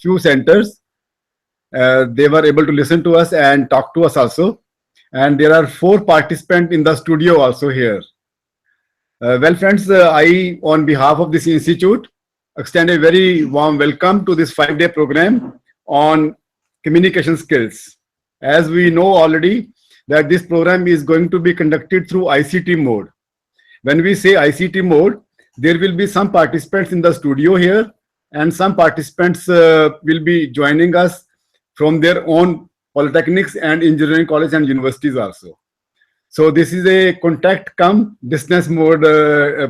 few centers. They were able to listen to us and talk to us also. And there are 4 participants in the studio also here. Well, friends, I, on behalf of this institute, extend a very warm welcome to this 5-day program on communication skills. As we know already that this program is going to be conducted through ICT mode. When we say ICT mode, there will be some participants in the studio here and some participants will be joining us from their own polytechnics and engineering college and universities also. So this is a contact come distance mode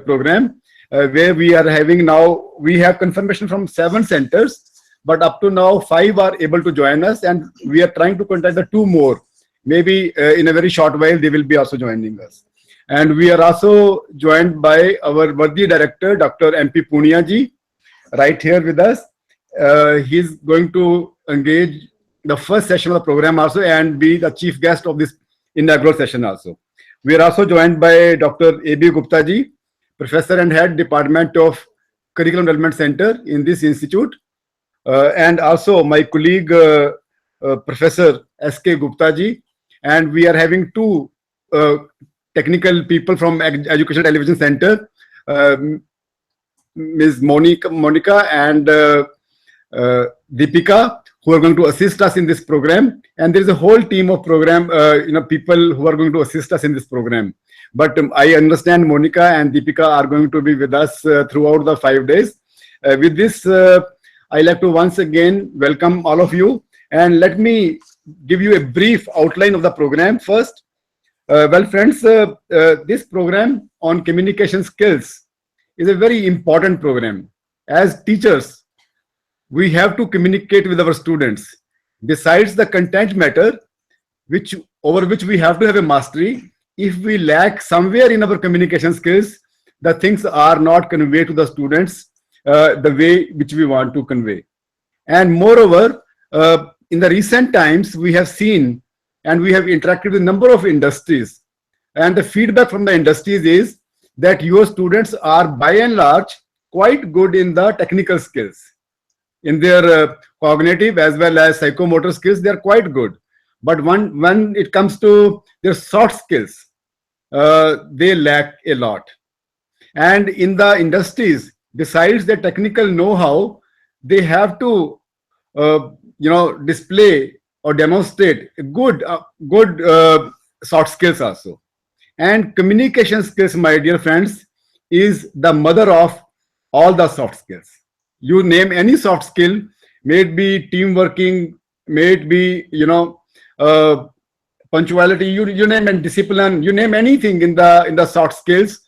program where we are having now, we have confirmation from 7 centers, but up to now 5 are able to join us, and we are trying to contact the 2 more. Maybe in a very short while they will be also joining us. And we are also joined by our worthy director, Dr. MP Punia ji, right here with us. He's going to engage the first session of the program also and be the chief guest of this inaugural session also. We are also joined by Dr. A.B. Gupta ji, Professor and Head Department of Curriculum Development Center in this institute, and also my colleague Professor S.K. Gupta ji, and we are having 2 technical people from Education Television Center, Ms. Monica and Deepika, who are going to assist us in this program. And there is a whole team of program, people who are going to assist us in this program. But I understand Monica and Deepika are going to be with us throughout the 5 days. With this, I like to once again welcome all of you. And let me give you a brief outline of the program first. Well, friends, this program on communication skills is a very important program. As teachers, we have to communicate with our students. Besides the content matter, over which we have to have a mastery, if we lack somewhere in our communication skills, the things are not conveyed to the students the way which we want to convey. And moreover, in the recent times, we have seen and we have interacted with a number of industries. And the feedback from the industries is that your students are by and large quite good in the technical skills. In their cognitive as well as psychomotor skills, they are quite good. But when it comes to their soft skills, they lack a lot. And in the industries, besides the technical know-how, they have to display or demonstrate good soft skills also. And communication skills, my dear friends, is the mother of all the soft skills. You name any soft skill, may it be team working, may it be punctuality, you name, and discipline, you name anything in the soft skills,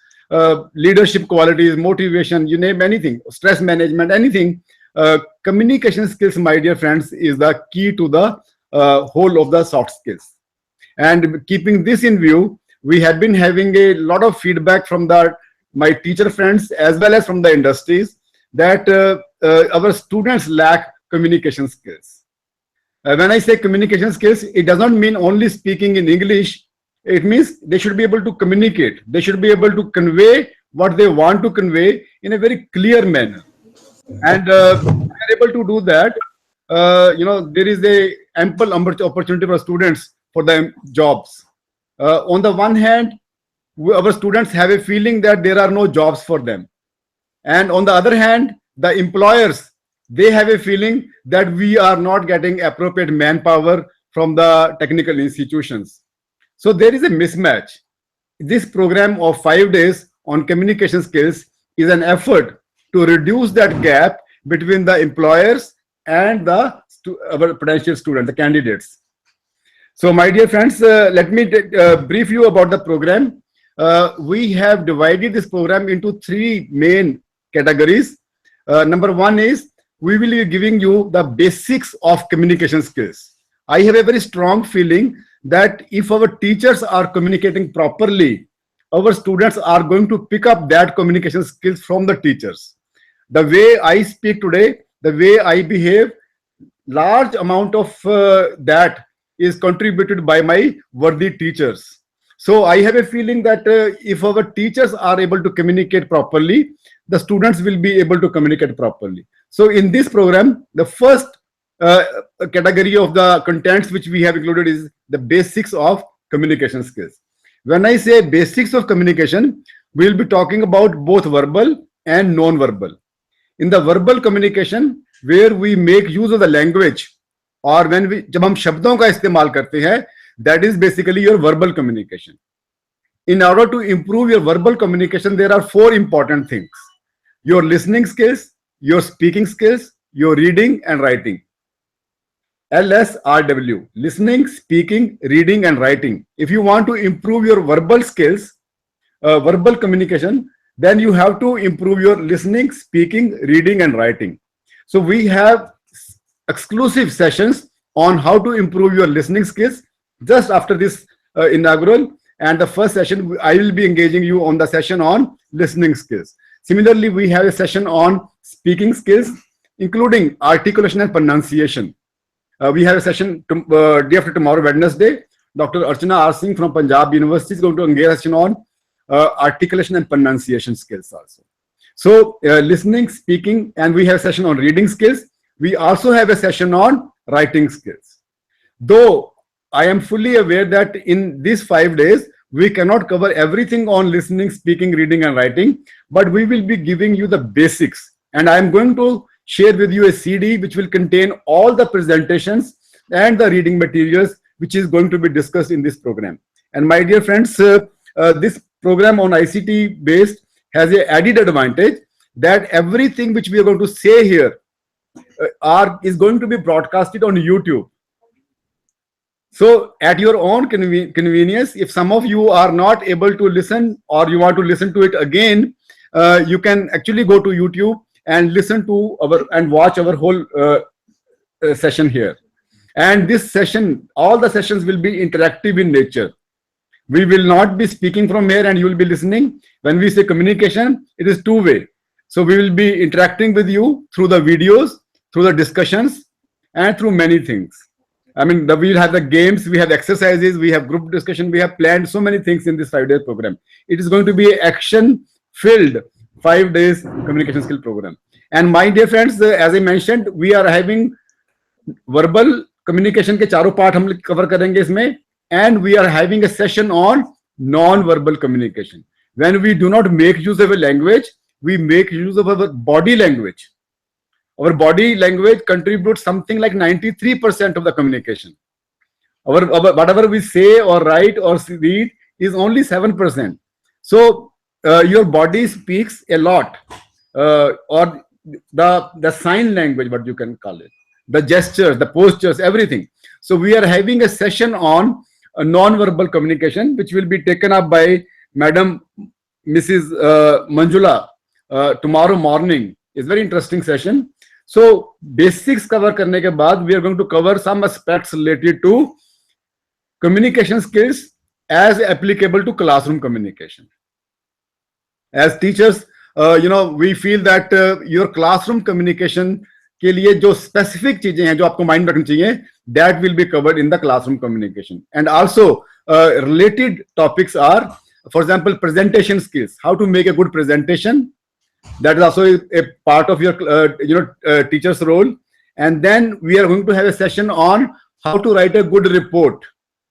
leadership qualities, motivation, you name anything, stress management, anything. Communication skills, my dear friends, is the key to the whole of the soft skills. And keeping this in view, we have been having a lot of feedback from my teacher friends as well as from the industries that our students lack communication skills. When I say communication skills, it does not mean only speaking in English. It means they should be able to communicate. They should be able to convey what they want to convey in a very clear manner. And if they are able to do that, there is a ample opportunity for students for the jobs. On the one hand, our students have a feeling that there are no jobs for them. And on the other hand, the employers, they have a feeling that we are not getting appropriate manpower from the technical institutions. So there is a mismatch. This program of 5 days on communication skills is an effort to reduce that gap between the employers and our potential students, the candidates. So my dear friends, let me brief you about the program. We have divided this program into 3 main categories. Number 1 is we will be giving you the basics of communication skills. I have a very strong feeling that if our teachers are communicating properly, our students are going to pick up that communication skills from the teachers. The way I speak today, the way I behave, large amount of that is contributed by my worthy teachers. So I have a feeling that if our teachers are able to communicate properly, the students will be able to communicate properly. So in this program, the first uh, category of the contents which we have included is the basics of communication skills. When I say basics of communication, we will be talking about both verbal and non-verbal. In the verbal communication, where we make use of the language, or when we जब हम शब्दों का इस्तेमाल करते हैं, that is basically your verbal communication. In order to improve your verbal communication, there are four important things: your listening skills, your speaking skills, your reading and writing. LSRW: listening, speaking, reading and writing. If you want to improve your verbal skills, verbal communication, then you have to improve your listening, speaking, reading and writing. So we have exclusive sessions on how to improve your listening skills just after this inaugural. And the first session, I will be engaging you on the session on listening skills. Similarly, we have a session on speaking skills, including articulation and pronunciation. We have a session day after tomorrow, Wednesday. Dr. Archana R. Singh from Punjab University is going to engage a session on articulation and pronunciation skills also. So listening, speaking, and we have a session on reading skills. We also have a session on writing skills. Though I am fully aware that in these 5 days, we cannot cover everything on listening, speaking, reading and writing, but we will be giving you the basics. And I am going to share with you a CD which will contain all the presentations and the reading materials which is going to be discussed in this program. And my dear friends, this program on ICT based has an added advantage that everything which we are going to say here is going to be broadcasted on YouTube. So at your own convenience, if some of you are not able to listen or you want to listen to it again, you can actually go to YouTube and listen to and watch our whole session here. And this session, all the sessions will be interactive in nature. We will not be speaking from here and you will be listening. When we say communication, it is two-way. So we will be interacting with you through the videos, through the discussions, and through many things. I mean, we'll have the games, we have exercises, we have group discussion, we have planned so many things in this 5-day program. It is going to be an action-filled 5 days communication skill program. And my dear friends, as I mentioned, we are having verbal communication के चारों part हम cover करेंगे इसमें, and we are having a session on non-verbal communication. When we do not make use of a language, we make use of our body language. Our body language contributes something like 93% of the communication. Our whatever we say or write or read is only 7%. So your body speaks a lot, or the sign language, what you can call it, the gestures, the postures, everything. So we are having a session on non-verbal communication, which will be taken up by Madam Mrs. Manjula tomorrow morning. It's a very interesting session. So basics cover करने के बाद we are going to cover some aspects related to communication skills as applicable to classroom communication. As teachers, we feel that your classroom communication के लिए जो specific चीजें हैं जो आपको mind रखनी चाहिए, that will be covered in the classroom communication. And also related topics are, for example, presentation skills, how to make a good presentation. That is also a part of your teacher's role. And then we are going to have a session on how to write a good report.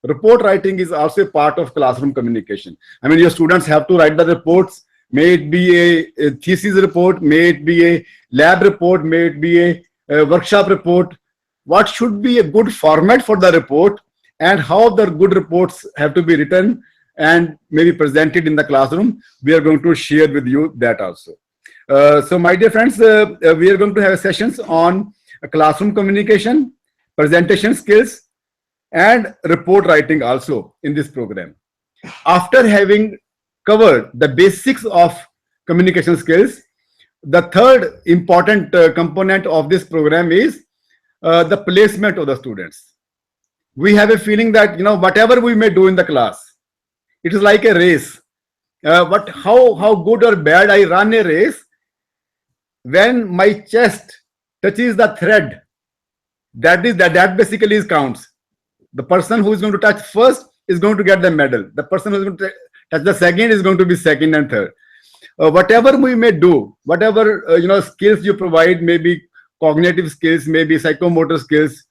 Report writing is also a part of classroom communication. I mean, your students have to write the reports. May it be a thesis report, may it be a lab report, may it be a workshop report. What should be a good format for the report, and how the good reports have to be written and maybe presented in the classroom. We are going to share with you that also. So my dear friends, we are going to have sessions on classroom communication, presentation skills, and report writing also in this program. After having covered the basics of communication skills, the third important component of this program is the placement of the students. We have a feeling that whatever we may do in the class, it is like a race. But how good or bad I run a race, when my chest touches the thread, that basically counts. The person who is going to touch first, is going to get the medal. The person who's going to touch the second is going to be second and third. Whatever we may do, whatever skills you provide, maybe cognitive skills, maybe psychomotor skills,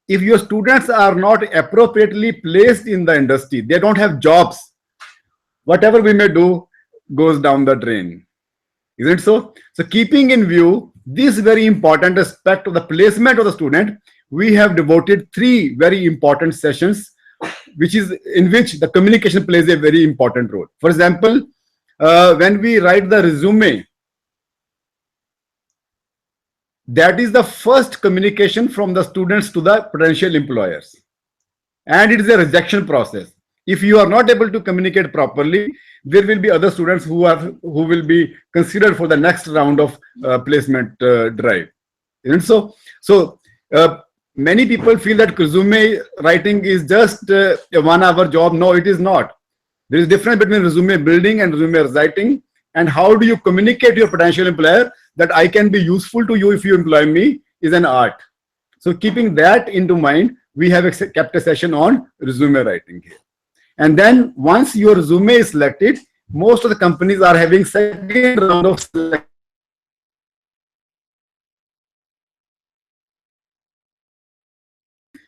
if your students are not appropriately placed in the industry, they don't have jobs, whatever we may do goes down the drain. Isn't it so? So keeping in view this very important aspect of the placement of the student, we have devoted 3 very important sessions, in which the communication plays a very important role. For example, when we write the resume, that is the first communication from the students to the potential employers, and it is a rejection process. If you are not able to communicate properly, there will be other students who will be considered for the next round of placement drive. And so many people feel that resume writing is just a 1-hour job. No, it is not. There is a difference between resume building and resume writing. And how do you communicate to your potential employer that I can be useful to you if you employ me is an art. So keeping that into mind, we have kept a session on resume writing here. And then once your resume is selected, most of the companies are having second round of selection.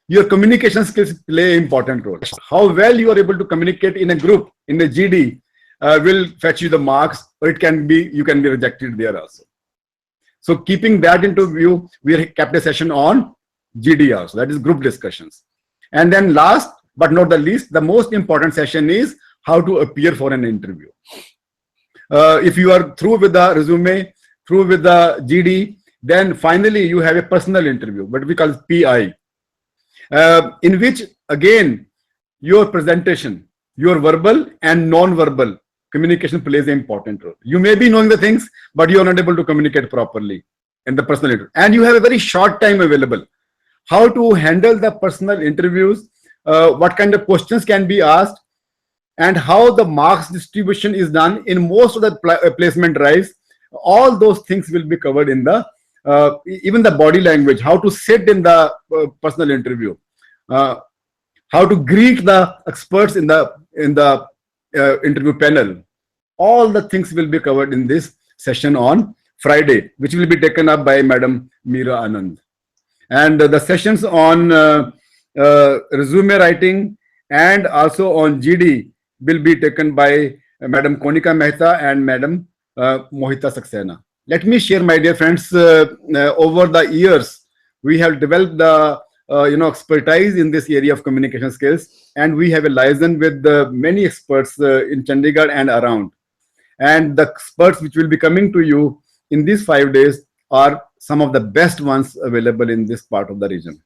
Your communication skills play an important role. How well you are able to communicate in a group, in a GD, will fetch you the marks, or you can be rejected there also. So keeping that into view, we have kept a session on GD also, that is group discussions. And then last but not the least, the most important session is how to appear for an interview. If you are through with the resume, through with the GD, then finally you have a personal interview, what we call PI, in which again your presentation, your verbal and non-verbal communication plays an important role. You may be knowing the things, but you are not able to communicate properly in the personal interview, and you have a very short time available. How to handle the personal interviews, what kind of questions can be asked, and how the marks distribution is done in most of the placement drives. All those things will be covered in the even the body language, how to sit in the personal interview, how to greet the experts in the interview panel. All the things will be covered in this session on Friday, which will be taken up by Madam Meera Anand. And the sessions on resume writing and also on GD will be taken by Madam Konika Mehta and Madam Mohita Saxena. Let me share, my dear friends, over the years, we have developed the expertise in this area of communication skills, and we have a liaison with many experts in Chandigarh and around. And the experts which will be coming to you in these 5 days are some of the best ones available in this part of the region.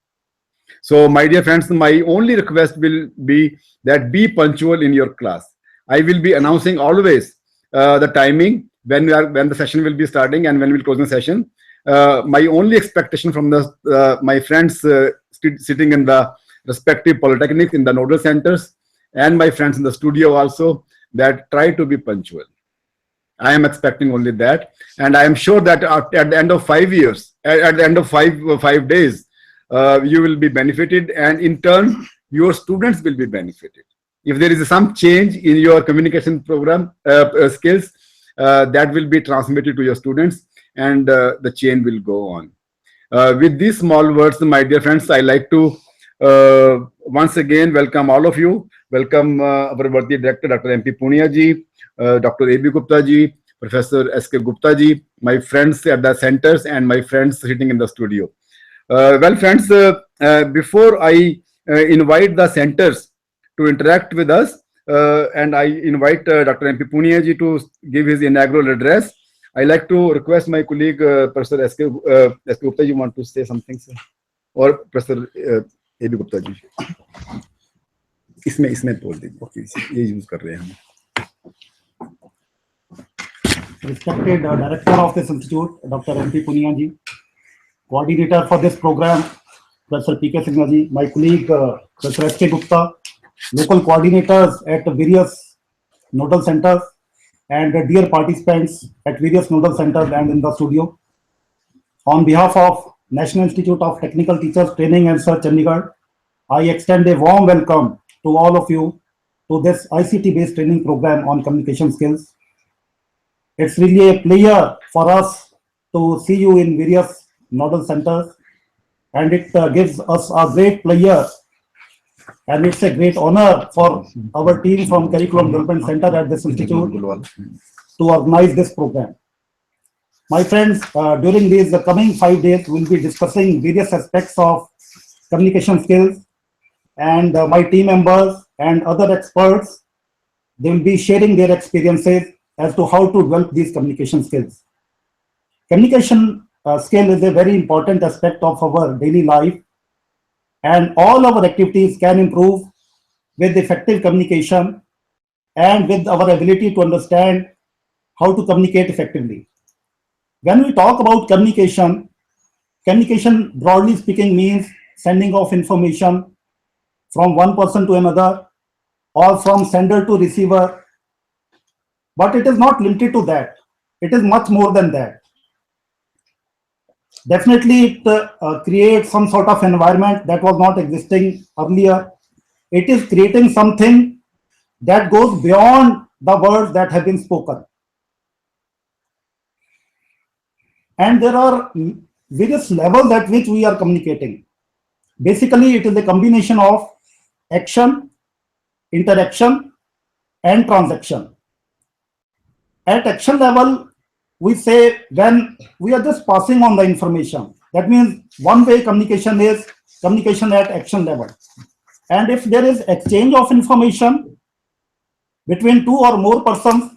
So, my dear friends, my only request will be that be punctual in your class. I will be announcing always the timing when the session will be starting and when we will close the session. My only expectation from my friends sitting in the respective polytechnics in the nodal centers and my friends in the studio also, that try to be punctual. I am expecting only that, and I am sure that at the end of 5 years, at the end of 5 days, you will be benefited, and in turn your students will be benefited. If there is some change in your communication program skills, that will be transmitted to your students, and the chain will go on. With these small words, my dear friends, I like to once again welcome all of you. Welcome our worthy director, Dr. M.P. Punia ji, Dr. A.B. Gupta ji, Professor S.K. Gupta ji, my friends at the centers and my friends sitting in the studio. Well, friends, before I invite the centers to interact with us, and I invite Dr. M.P. Punia ji to give his inaugural address, I like to request my colleague, Professor S.K. Gupta ji, want to say something, sir? Or Professor A.B. Gupta ji? इसमें बोल दीजिए, ये use कर रहे हैं हम. Respected Director of this Institute, Dr. M.P. Punia ji, Coordinator for this program, Professor P.K. Singh ji, my colleague, Professor S.K. Gupta, local coordinators at various nodal centers, and dear participants at various nodal centers and in the studio. On behalf of National Institute of Technical Teachers Training and Research, Chandigarh, I extend a warm welcome to all of you to this ICT-based training program on communication skills. It's really a pleasure for us to see you in various nodal centers, and it gives us a great pleasure, and it's a great honor for our team from Curriculum Development Center at this institute to organize this program. My friends, during these coming 5 days, we'll be discussing various aspects of communication skills, and my team members and other experts, they will be sharing their experiences as to how to develop these communication skills. Communication skill is a very important aspect of our daily life, and all our activities can improve with effective communication and with our ability to understand how to communicate effectively. When we talk about communication, communication broadly speaking means sending of information from one person to another or from sender to receiver, but it is not limited to that. It is much more than that. Definitely, it creates some sort of environment that was not existing earlier. It is creating something that goes beyond the words that have been spoken. And there are various levels at which we are communicating. Basically, it is a combination of action, interaction, and transaction. At action level, we say when we are just passing on the information. That means one-way communication is communication at action level. And if there is exchange of information between two or more persons,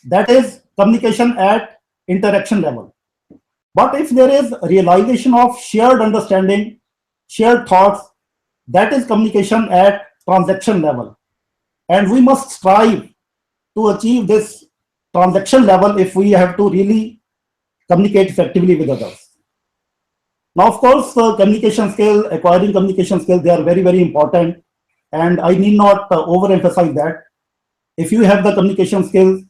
that is communication at interaction level. But if there is realization of shared understanding, shared thoughts, that is communication at transaction level. And we must strive to achieve this transaction level if we have to really communicate effectively with others. Now, of course, communication skill, acquiring communication skills, they are very, very important. And I need not overemphasize that. If you have the communication skills,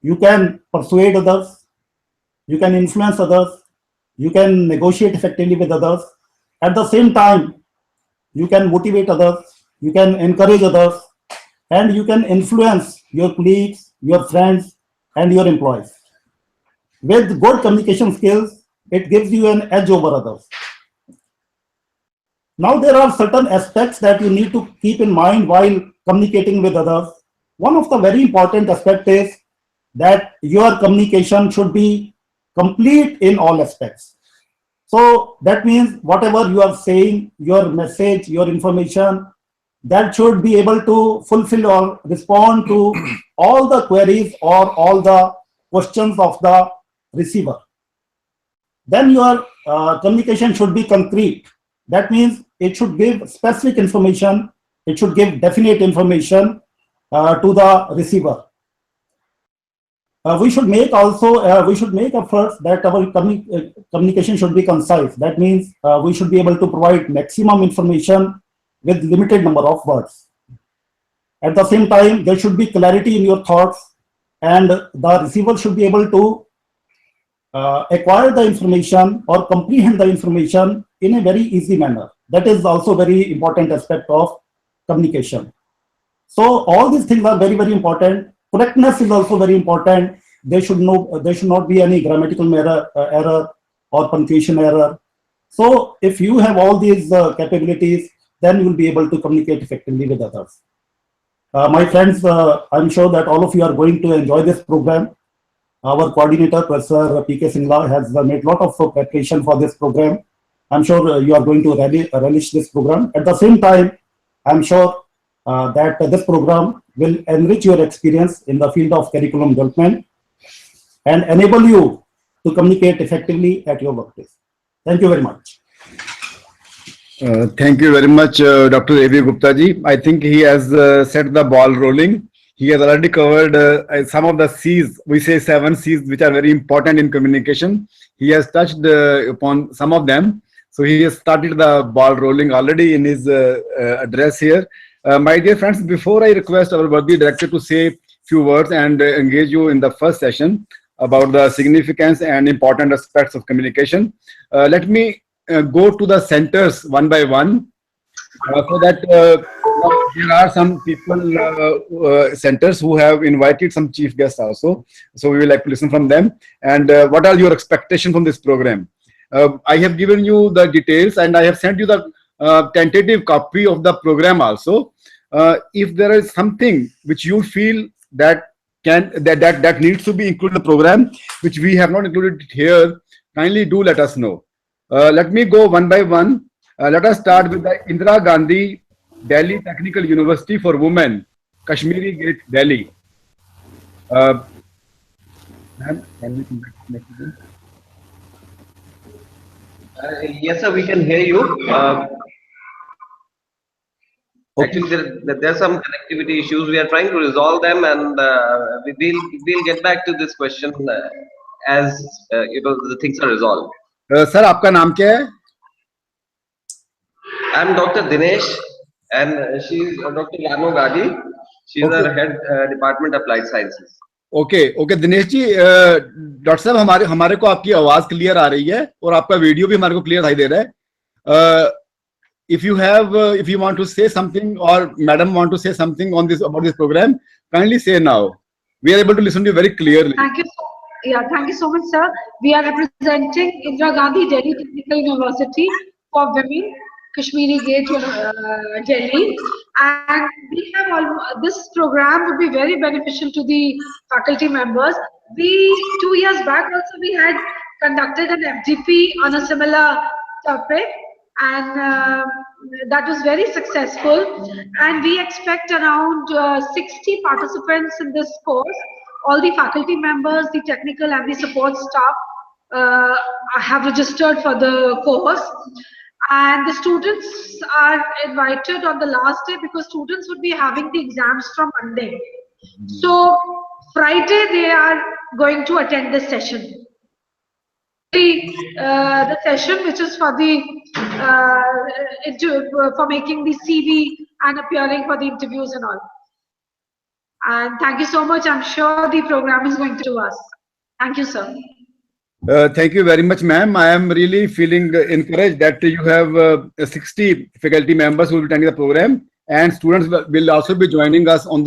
you can persuade others, you can influence others, you can negotiate effectively with others. At the same time, you can motivate others, you can encourage others, and you can influence your colleagues, your friends, and your employees. With good communication skills, it gives you an edge over others. Now, there are certain aspects that you need to keep in mind while communicating with others. One of the very important aspects is that your communication should be complete in all aspects. So that means whatever you are saying, your message, your information, that should be able to fulfill or respond to all the queries or all the questions of the receiver. Then your communication should be concrete. That means it should give specific information, it should give definite information to the receiver. We should make efforts that our communication should be concise. That means we should be able to provide maximum information with limited number of words. At the same time, there should be clarity in your thoughts, and the receiver should be able to acquire the information or comprehend the information in a very easy manner. That is also a very important aspect of communication. So all these things are very, very important. Correctness is also very important. There should not be any grammatical error or punctuation error. So if you have all these capabilities, then you will be able to communicate effectively with others. My friends, I'm sure that all of you are going to enjoy this program. Our coordinator, Professor P.K. Singla, has made a lot of preparation for this program. I'm sure you are going to relish this program. At the same time, I'm sure that this program will enrich your experience in the field of curriculum development and enable you to communicate effectively at your workplace. Thank you very much. Thank you very much, Dr. A.V. Gupta ji. I think he has set the ball rolling. He has already covered some of the C's, we say 7 C's, which are very important in communication. He has touched upon some of them. So he has started the ball rolling already in his address here. My dear friends, before I request our worthy director to say a few words and engage you in the first session about the significance and important aspects of communication, let me go to the centers one by one so that Now, there are some people, centers who have invited some chief guests also. So we will like to listen from them. And what are your expectations from this program? I have given you the details and I have sent you the tentative copy of the program also. If there is something which you feel that that needs to be included in the program, which we have not included here, kindly do let us know. Let me go one by one. Let us start with the Indira Gandhi Delhi Technical University for Women, Kashmiri Gate, Delhi. Ma'am, can we come back to next one? Yes, sir, we can hear you. Actually, there are some connectivity issues. We are trying to resolve them, and we'll get back to this question as the things are resolved. Sir, आपका नाम क्या है? I'm Dr. Dinesh, and she's Dr. Yano Gadi. She's our head Department Applied Sciences. Okay Dinesh ji, doctor साहब हमारे को आपकी आवाज clear आ रही है और आपका वीडियो भी हमारे को क्लियर दिखाई दे रहा है. If you want to say something or madam want to say something on this about this program, kindly say now. We are able to listen to you very clearly. Thank you. Thank you so much, sir. We are representing Indira Gandhi Delhi Technical University for Women, Kashmiri Gate, Delhi, and we have this program would be very beneficial to the faculty members. 2 years back also we had conducted an FDP on a similar topic, and that was very successful. And we expect around 60 participants in this course. All the faculty members, the technical and the support staff have registered for the course. And the students are invited on the last day because students would be having the exams from Monday. So Friday they are going to attend this session. The session which is for the for making the CV and appearing for the interviews and all. And thank you so much. I'm sure the program is going to us. Thank you, sir. Thank you very much, ma'am. I am really feeling encouraged that you have 60 faculty members who will be attending the program, and students will also be joining us on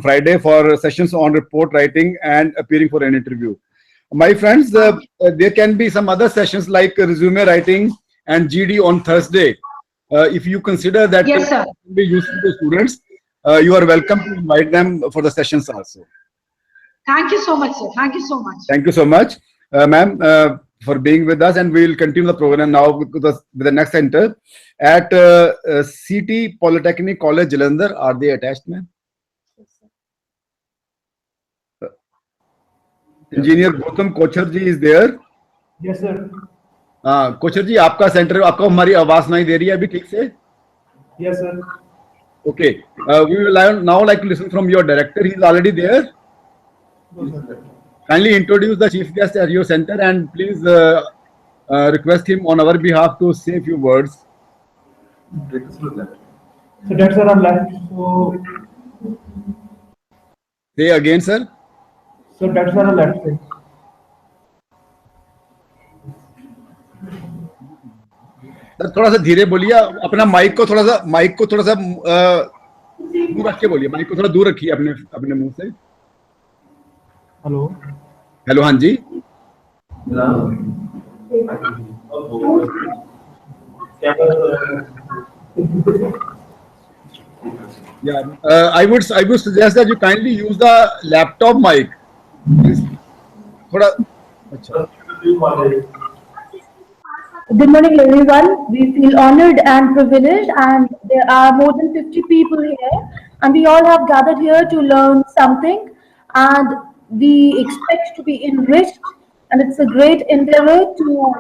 Friday for sessions on report writing and appearing for an interview. My friends, there can be some other sessions like resume writing and GD on Thursday. If you consider that yes, sir, will be useful to students, you are welcome to invite them for the sessions also. Thank you so much, sir. Thank you so much. Thank you so much, ma'am, for being with us, and we will continue the program now with the next center at CT Polytechnic College, Jalandhar. Are they attached, ma'am? Engineer Gautam Kochar ji is there. Yes, sir. Kochhar जी, आपका centre, आपको हमारी आवाज नहीं दे रही है अभी ठीक से? Yes, sir. Okay. We will now like to listen from your director. He is already there. Kindly introduce the chief guest at your center and please request him on our behalf to say a few words. So that's our left. So say again, sir. So that's our left side. थोड़ा सा धीरे बोलिए, अपना mic को थोड़ा सा दूर रख के बोलिए, माइक को थोड़ा दूर रखिए अपने मुंह से. हेलो, हाँ जी. Yeah, I would suggest that you kindly use the laptop mic. थोड़ा अच्छा. Good morning, everyone. We feel honored and privileged, and there are more than 50 people here, and we all have gathered here to learn something, and we expect to be enriched, and it's a great endeavor to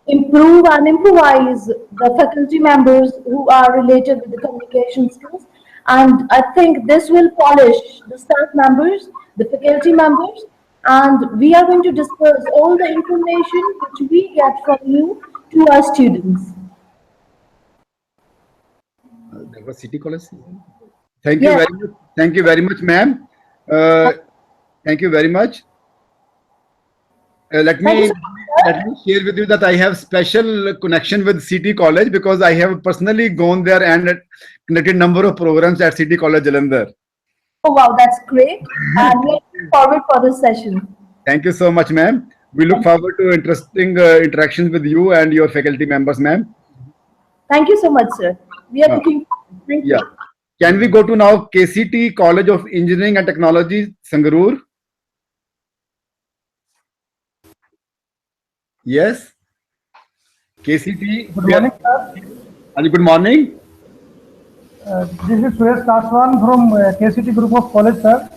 improve and improvise the faculty members who are related with the communication skills. And I think this will polish the staff members, the faculty members, and we are going to disperse all the information which we get from you to our students. That was City College. Thank you very much. Thank you very much, ma'am. Thank you very much. Let me let me share with you that I have special connection with City College because I have personally gone there and conducted number of programs at City College Jalandhar. Oh wow, that's great. And we are looking forward for this session. Thank you so much, ma'am. We look forward to interesting interactions with you and your faculty members, ma'am. Thank you so much, sir. We are looking forward. Thank you. Yeah. Can we go to now KCT College of Engineering and Technology, Sangarur? Yes. KCT. Good morning, sir. Good morning. This is Suresh Kaswan from KCT Group of College, sir.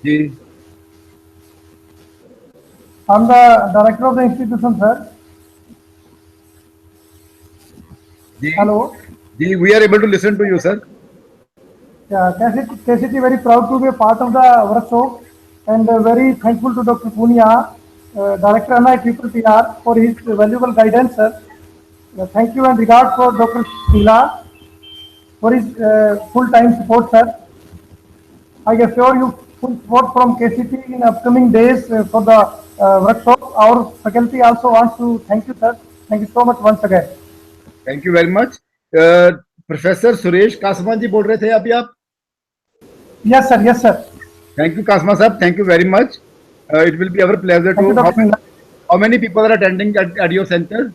Ji. I'm the director of the institution, sir. Ji. Hello. Ji, we are able to listen to you, sir. Yeah, KCT very proud to be a part of the workshop and very thankful to Dr. Punia, Director NITTTR for his valuable guidance, sir. Thank you and regard for Dr. Sheila for his full-time support, sir. I assure you full support from KCT in upcoming days for the workshop. Our faculty also wants to thank you, sir. Thank you so much once again. Thank you very much. Professor Suresh Kasman ji बोल रहे थे अभी आप? Yes, sir. Yes, sir. Thank you, Kasman sir. Thank you very much. It will be our pleasure Thank you, to. Dr. Sheila. How many people are attending at your center?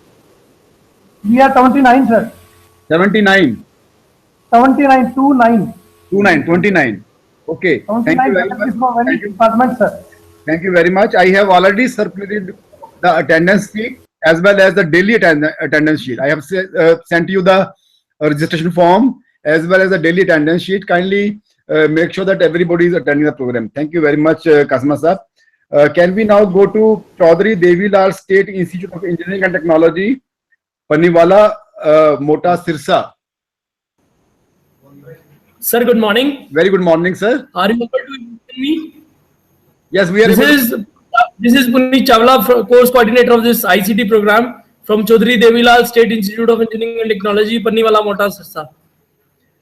We are 79, sir. 79. 79, 29. 29. Okay. Thank you 29 very faculties much. from very department, sir. Thank you very much. I have already circulated the attendance sheet as well as the daily attendance sheet. I have sent you the registration form as well as the daily attendance sheet. Kindly make sure that everybody is attending the program. Thank you very much, Kasma sir. Can we now go to Chaudhary Devilal State Institute of Engineering and Technology, Paniwala, Mota, Sirsa? Sir, good morning. Very good morning, sir. Are you able to hear me? Yes, we are. This is Puneet Chawla, course coordinator of this ICT program from Chaudhary Devilal State Institute of Engineering and Technology, Paniwala, Mota, Sirsa.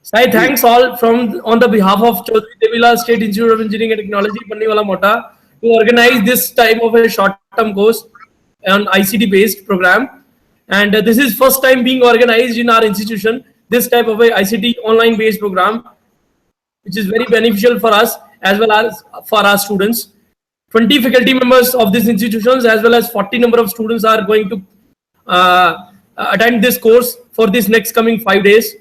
So I thanks all on the behalf of Chaudhary Devilal State Institute of Engineering and Technology, Paniwala, Mota, to organize this type of a short-term course on ICT-based program. And this is first time being organized in our institution, this type of a ICT online-based program, which is very beneficial for us as well as for our students. 20 faculty members of these institutions as well as 40 number of students are going to attend this course for this next coming 5 days.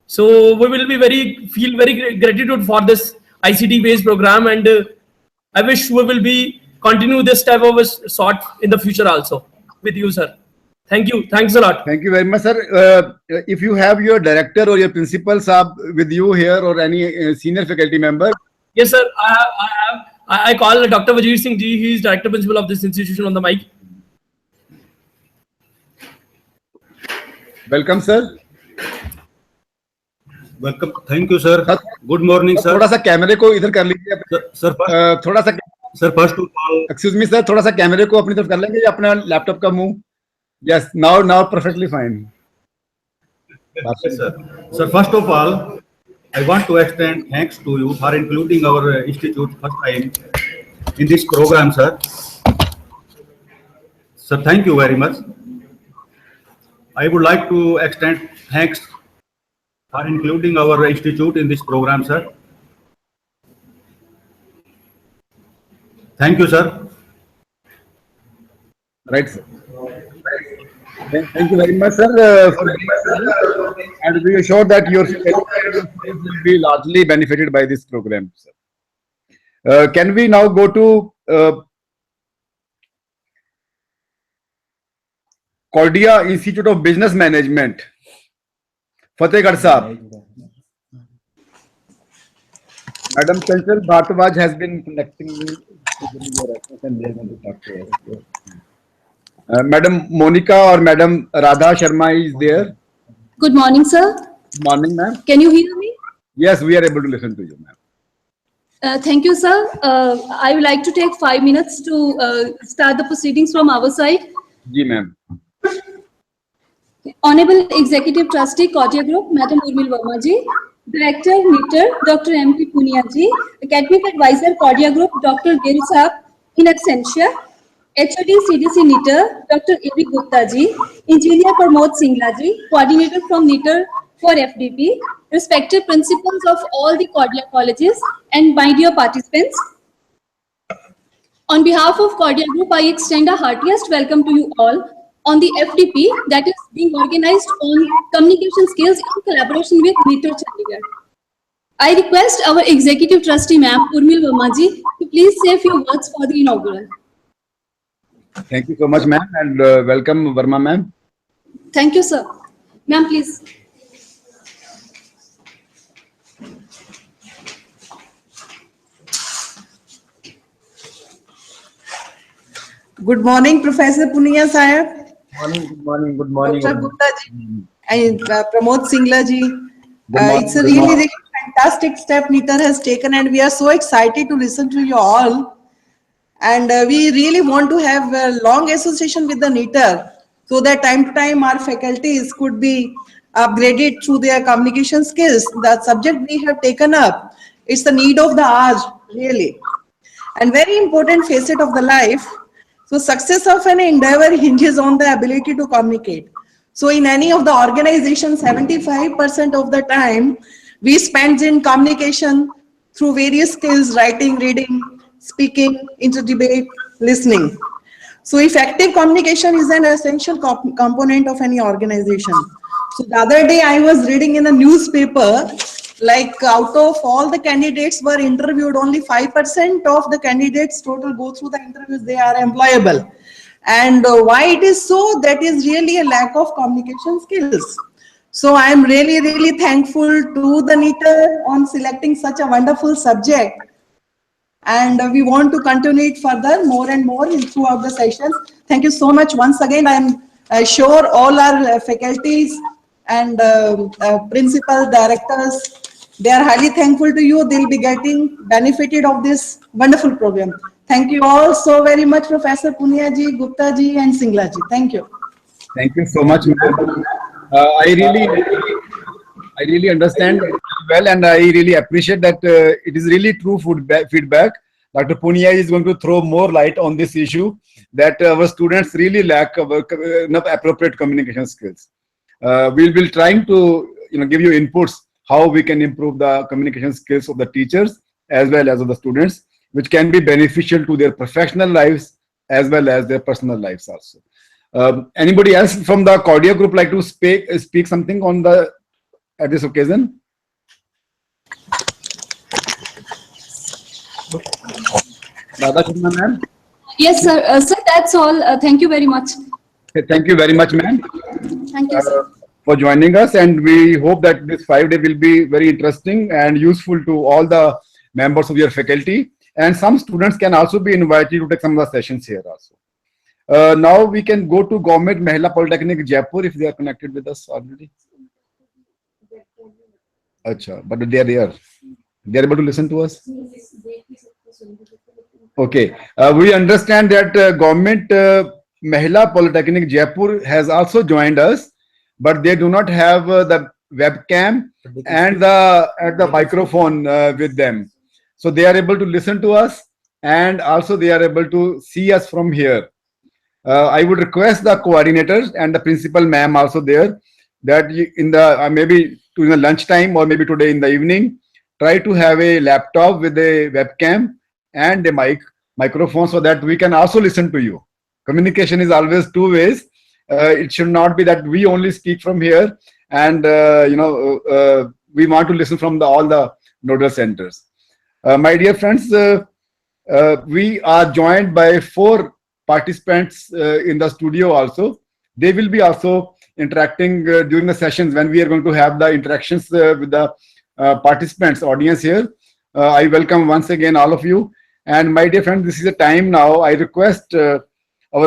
So we will be feel very gratitude for this ICT based program, and I wish we will be continue this type of a sort in the future also with you, sir. Thank you. Thanks a lot. Thank you very much, sir. If you have your director or your principal sir with you here or any senior faculty member. Yes, sir. I call Dr. Vajir Singh Ji. He is director principal of this institution on the mic. Welcome, sir. Welcome. Thank you, sir. Good morning, sir. थोड़ा सा कैमरे को इधर कर लीजिए. Sir, थोड़ा सा. Sir, first of all. Excuse me, sir. थोड़ा सा कैमरे को अपनी तरफ कर लेंगे या अपना लैपटॉप का मुंह. Yes, now perfectly fine. Yes, sir. Sir, first of all, I want to extend thanks to you for including our institute first time in this program, sir. Sir, thank you very much. I would like to extend thanks for including our institute in this program, sir. Thank you, sir. Right, sir. Thank you very much, sir, and we are sure that your students will be largely benefited by this program, sir. Can we now go to Cordia Institute of Business Management, Fatehgarh Sahab? Madam Chanchal Bhartwaj has been connecting me to your and they are going to talk to us. Madam Monica or Madam Radha Sharma is there. Good morning, sir. Good morning, ma'am. Can you hear me? Yes, we are able to listen to you, ma'am. Thank you, sir. I would like to take 5 minutes to start the proceedings from our side. Ji, ma'am. Honorable Executive Trustee, Cordia Group, Madam Urmil Verma ji, Director, NITTTR, Dr. M.P. Punia ji, Academic Advisor, Cordia Group, Dr. Gil Saab, in absentia, HOD CDC NITTR, Dr. A.B. Gupta ji, Engineer Pramod Singla ji, Coordinator from NITTR for FDP, respected principals of all the Cordia colleges, and my dear participants. On behalf of Cordia Group, I extend a heartiest welcome to you all on the FDP that is being organized on communication skills in collaboration with NITTTRCHD. I request our Executive Trustee Ma'am Urmil Verma ji to please say a few words for the inaugural. Thank you so much, ma'am, and welcome, Verma ma'am. Thank you, sir. Ma'am, please. Good morning, Professor Punia Sahib. Good morning. Dr. Gupta ji and Pramod Singla ji. It's a good really, morning. really fantastic step NITTR has taken, and we are so excited to listen to you all. And we really want to have a long association with the NITTR so that time to time our faculties could be upgraded through their communication skills. The subject we have taken up, it's the need of the hour, really, and very important facet of the life. So success of an endeavor hinges on the ability to communicate. So in any of the organizations, 75% of the time we spend in communication through various skills, writing, reading, speaking, inter-debate, listening. So effective communication is an essential component of any organization. So the other day I was reading in a newspaper, like out of all the candidates were interviewed, only 5% of the candidates total go through the interviews, they are employable. And why it is so? That is really a lack of communication skills. So I am really, really thankful to the NITTR on selecting such a wonderful subject. And we want to continue it further, more and more throughout the sessions. Thank you so much once again. I am sure all our faculties and principal directors, they are highly thankful to you. They'll be getting benefited of this wonderful program. Thank you all so very much, Professor Punia ji, Gupta ji, and Singla ji. Thank you. Thank you so much, ma'am. I really understand well, and I really appreciate that it is really true feedback. Dr. Punia is going to throw more light on this issue, that our students really lack enough appropriate communication skills. We will be trying to give you inputs how we can improve the communication skills of the teachers as well as of the students, which can be beneficial to their professional lives as well as their personal lives also. Anybody else from the Cordia group like to speak something on at this occasion? Radha Sharma ma'am? Yes, sir. Sir, that's all. Thank you very much. Thank you very much, ma'am. Thank you, sir. For joining us, and we hope that this 5-day will be very interesting and useful to all the members of your faculty, and some students can also be invited to take some of the sessions here also. Now we can go to Government Mahila Polytechnic Jaipur if they are connected with us already. Achha, but they are there. They are able to listen to us. Okay, we understand that Government Mahila Polytechnic Jaipur has also joined us, but they do not have the webcam and the microphone with them. So they are able to listen to us, and also they are able to see us from here. I would request the coordinators and the principal ma'am also there, that in the maybe during the lunchtime or maybe today in the evening, try to have a laptop with a webcam and a microphone so that we can also listen to you. Communication is always two ways. It should not be that we only speak from here and we want to listen from all the nodal centers. My dear friends, we are joined by 4 participants in the studio also. They will be also interacting during the sessions when we are going to have the interactions with the participants, audience here. I welcome once again all of you. And my dear friends, this is the time now. I request our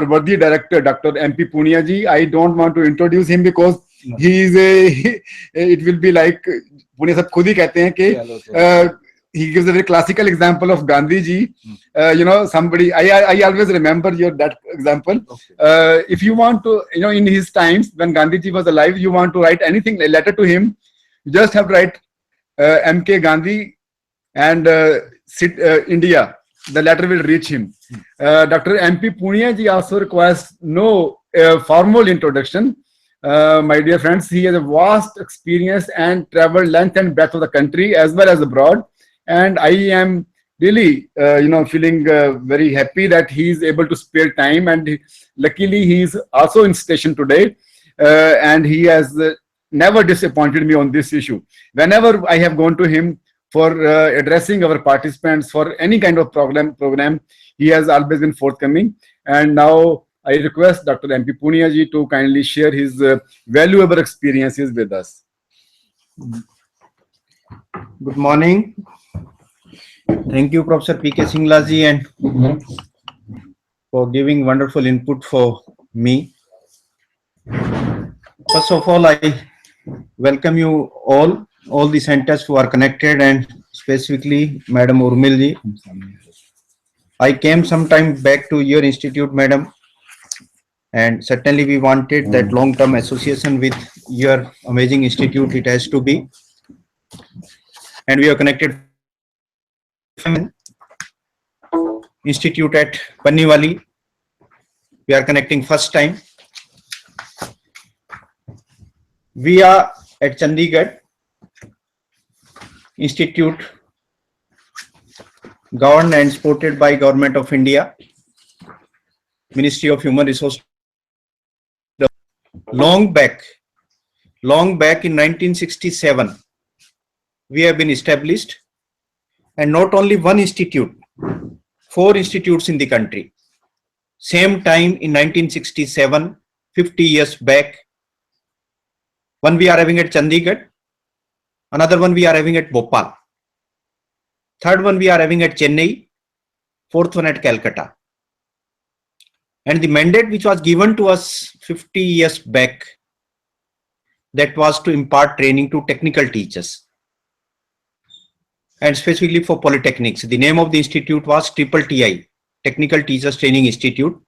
worthy director, Dr. MP Punia ji. I don't want to introduce him because he is it will be like Punia sab khud hi kehte hain ki he gives a very classical example of Gandhi ji. Somebody, I always remember that example. Okay. If you want to, in his times when Gandhi ji was alive, you want to write anything, a letter to him, you just have to write MK Gandhi and India. the letter will reach him. Dr. MP Punia ji also requires no formal introduction. My dear friends, he has a vast experience and traveled length and breadth of the country as well as abroad. And I am really, feeling very happy that he is able to spare time. And luckily, he is also in station today. And he has never disappointed me on this issue. Whenever I have gone to him for addressing our participants for any kind of program, he has always been forthcoming. And now I request Dr. MP Punia ji to kindly share his valuable experiences with us. Good morning. Thank you, Professor P.K. Singla ji, and for giving wonderful input for me. First of all, I welcome you all the centers who are connected, and specifically Madam Urmil ji. I came some time back to your institute, Madam, and certainly we wanted that long-term association with your amazing institute. It has to be, and we are connected institute at Panniwali. We are connecting first time. We are at Chandigarh Institute, governed and supported by Government of India, Ministry of Human Resources. Long back in 1967, we have been established, and not only one institute, 4 institutes in the country. Same time in 1967, 50 years back, one we are having at Chandigarh, another one we are having at Bhopal, third one we are having at Chennai, fourth one at Calcutta. And the mandate which was given to us 50 years back, that was to impart training to technical teachers, and specifically for polytechnics. The name of the institute was TTTI, Technical Teachers Training Institute.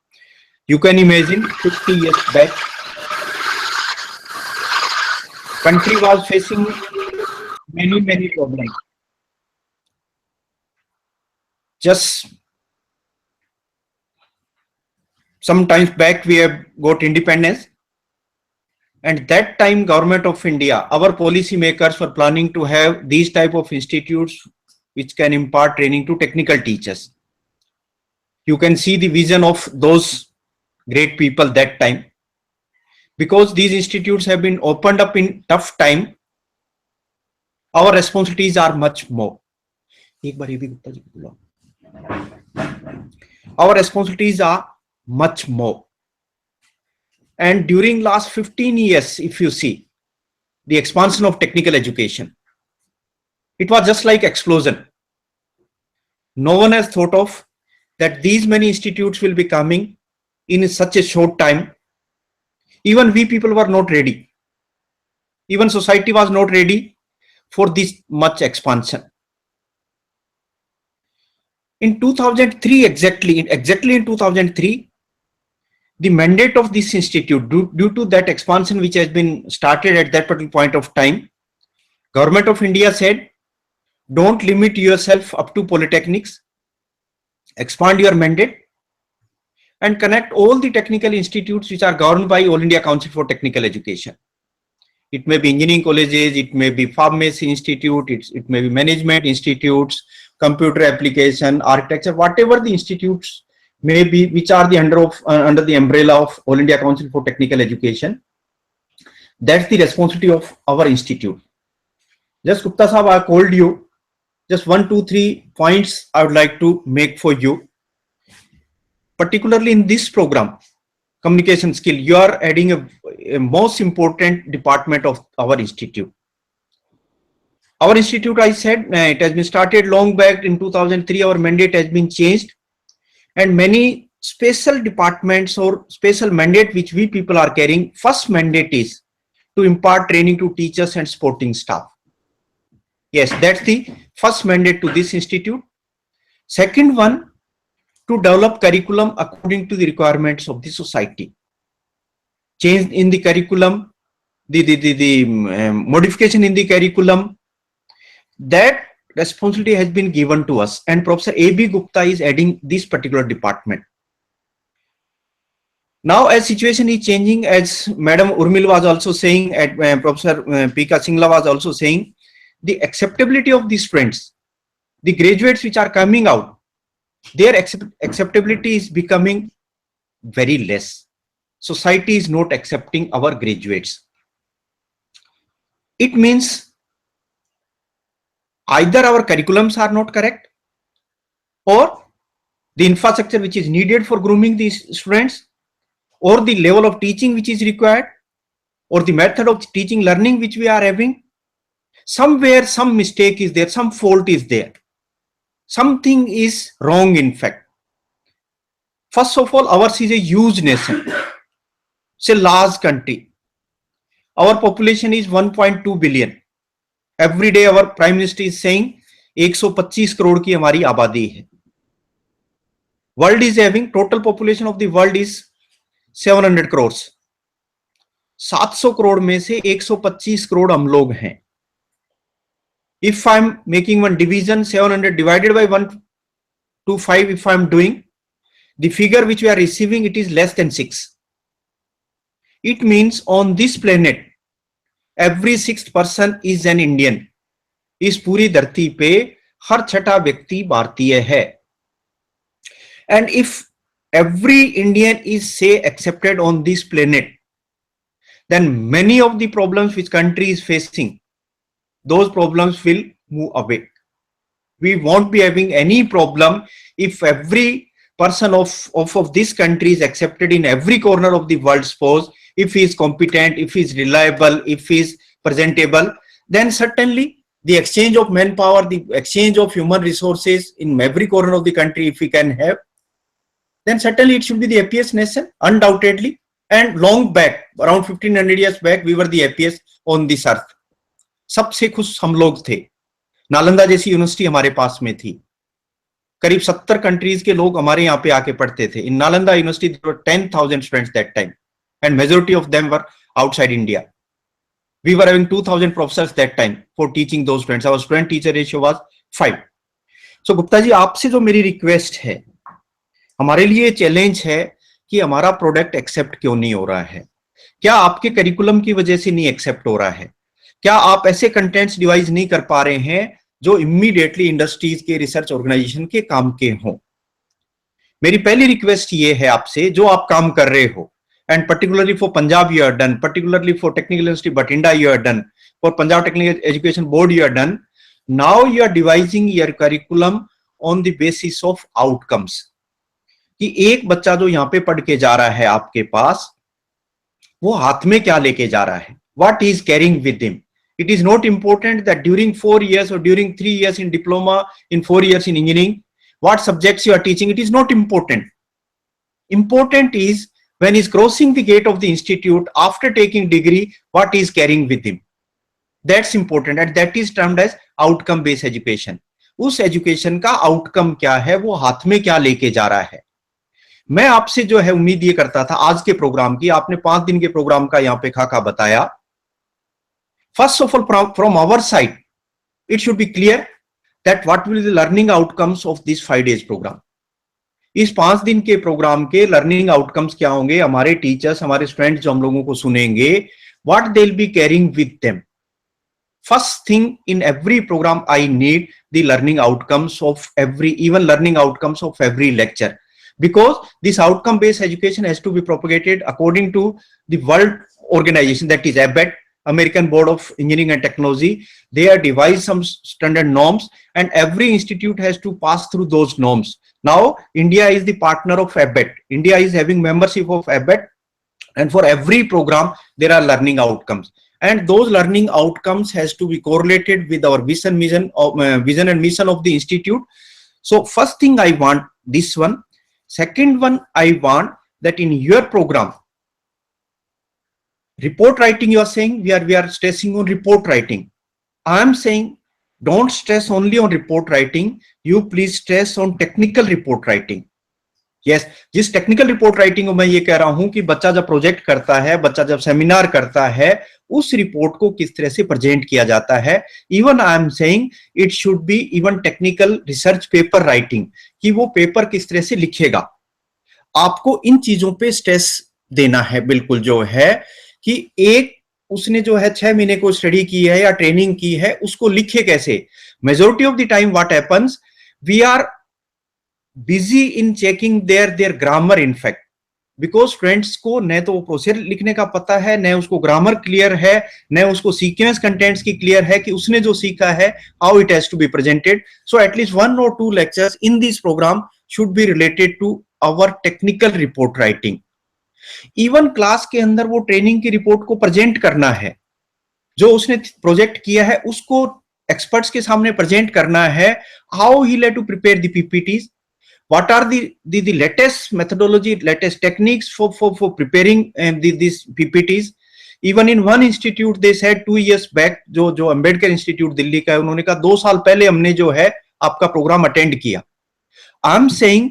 You can imagine 50 years back, country was facing many problems. Just some times back we have got independence, and that time Government of India, our policy makers were planning to have these type of institutes which can impart training to technical teachers. You can see the vision of those great people that time, because these institutes have been opened up in tough time. Our responsibilities are much more. Our responsibilities are much more. And during last 15 years, if you see the expansion of technical education, it was just like explosion. No one has thought of that these many institutes will be coming in such a short time. Even we people were not ready. Even society was not ready for this much expansion. In 2003, exactly in 2003, the mandate of this institute, due to that expansion which has been started at that particular point of time, Government of India said, don't limit yourself up to polytechnics, expand your mandate and connect all the technical institutes which are governed by All India Council for Technical Education. It may be engineering colleges, it may be pharmacy institute, it may be management institutes, computer application, architecture, whatever the institutes may be, which are the under the umbrella of All India Council for Technical Education. That's the responsibility of our institute. Just Gupta Sahab, I called you. Just 1, 2, 3 points I would like to make for you. Particularly in this program, communication skill, you are adding a most important department of our institute. Our institute, I said, it has been started long back in 2003. Our mandate has been changed, and many special departments or special mandate which we people are carrying. First mandate is to impart training to teachers and supporting staff. Yes, that's the first mandate to this institute. Second one, to develop curriculum according to the requirements of the society. Change in the curriculum, the modification in the curriculum, that responsibility has been given to us, and Professor A.B. Gupta is adding this particular department. Now, as situation is changing, as Madam Urmil was also saying, at Professor P.K. Singla was also saying, the acceptability of these students, the graduates which are coming out, their acceptability is becoming very less. Society is not accepting our graduates. It means either our curriculums are not correct, or the infrastructure which is needed for grooming these students, or the level of teaching which is required, or the method of teaching learning which we are having. Somewhere some mistake is there, some fault is there. Something is wrong in fact. First of all, ours is a huge nation. It's a large country. Our population is 1.2 billion. Every day our Prime Minister is saying 125 crore की हमारी आबादी है. World is having, total population of the world is 700 crores. 700 crore में से 125 करोड़ हम लोग हैं. If I'm making one division, 700 divided by 125, if I'm doing, the figure which we are receiving, it is less than 6. It means on this planet, every sixth person is an Indian. इस पूरी धरती पे हर छठा व्यक्ति भारतीय है. And if every Indian is, say, accepted on this planet, then many of the problems which country is facing, those problems will move away. We won't be having any problem if every person of this country is accepted in every corner of the world. Suppose if he is competent, if he is reliable, if he is presentable, then certainly the exchange of manpower, the exchange of human resources in every corner of the country, if we can have, then certainly it should be the happiest nation, undoubtedly. And long back, around 1500 years back, we were the happiest on this earth. सबसे खुश हम लोग थे. नालंदा जैसी university हमारे पास में थी. करीब 70 कंट्रीज के लोग हमारे यहाँ पे आके पढ़ते थे. In Nalanda University, there were 10,000 students that time, and majority of them were outside India. We were having 2,000 professors that time for teaching those students. Our student-teacher ratio was 5. So Gupta ji, आपसे जो मेरी रिक्वेस्ट है, हमारे लिए challenge है कि हमारा product accept क्यों नहीं हो रहा है. क्या आपके करिकुलम की वजह से नहीं एक्सेप्ट हो रहा है? क्या आप ऐसे कंटेंट्स डिवाइस नहीं कर पा रहे हैं जो इमीडिएटली इंडस्ट्रीज के, रिसर्च ऑर्गेनाइजेशन के काम के हों? मेरी पहली रिक्वेस्ट ये है आपसे, जो आप काम कर रहे हो, and particularly for Punjab you are done, particularly for Technical University Bathinda you are done, for Punjab Technical Education Board you are done. Now you are devising your curriculum on the basis of outcomes. कि एक बच्चा जो यहाँ पे पढ़ के जा रहा है आपके पास, वो हाथ में क्या लेके जा रहा है? What he is carrying with him? It is not important that during 4 years or during 3 years in diploma, in 4 years in engineering, what subjects you are teaching. It is not important. Important is when he is crossing the gate of the institute after taking degree, what he is carrying with him. That's important, and that is termed as outcome based education. उस education का outcome क्या है, वो हाथ में क्या लेके जा रहा है. मैं आपसे जो है उम्मीद ये करता था आज के प्रोग्राम की, आपने 5 दिन के प्रोग्राम का यहाँ पे खाका बताया. First of all, from our side, it should be clear that what will be the learning outcomes of this 5 days program. इस 5 दिन के प्रोग्राम के लर्निंग आउटकम्स क्या होंगे? हमारे टीचर्स, हमारे स्टूडेंट्स जो हम लोगों को सुनेंगे, what they'll be carrying with them. First thing in every program, I need the learning outcomes of even learning outcomes of every lecture, because this outcome based education has to be propagated according to the world organization, that is ABET, American Board of Engineering and Technology. They have devised some standard norms, and every institute has to pass through those norms. Now India is the partner of ABET. India is having membership of ABET, and for every program there are learning outcomes, and those learning outcomes has to be correlated with our vision and mission of the institute. So first thing I want this one. Second one, I want that in your program, report writing, you are saying we are stressing on report writing. I am saying don't stress only on report writing, you please stress on technical report writing. Yes, जिस technical report writing को मैं ये कह रहा हूं कि बच्चा जब प्रोजेक्ट करता है, बच्चा जब सेमिनार करता है, उस रिपोर्ट को किस तरह से प्रेजेंट किया जाता है। Even I am saying it should be even technical research paper writing, कि वो पेपर किस तरह से लिखेगा। आपको इन चीजों पे स्ट्रेस देना है बिल्कुल, जो है कि एक उसने जो है 6 महीने को स्टडी की है या ट्रेनिंग की है, उसको लिखे कैसे। Majority of the time what happens, we are busy in checking their grammar in fact, because students को न तो वो प्रोसीजर लिखने का पता है, न उसको ग्रामर क्लियर है, न उसको सीक्वेंस कंटेंट्स की क्लियर है कि उसने जो सीखा है how it has to be presented. So at least 1 or 2 lectures in this program should be related to our technical report writing. Even class के अंदर वो ट्रेनिंग की रिपोर्ट को प्रेजेंट करना है, जो उसने प्रोजेक्ट किया है उसको एक्सपर्ट्स के सामने प्रेजेंट करना है। How he let to prepare the PPTs, what are the latest methodology, latest techniques for preparing these PPTs. Even in one institute they said 2 years back, जो अंबेडकर इंस्टीट्यूट दिल्ली का है, उन्होंने कहा 2 साल पहले हमने जो है आपका प्रोग्राम अटेंड किया। I am saying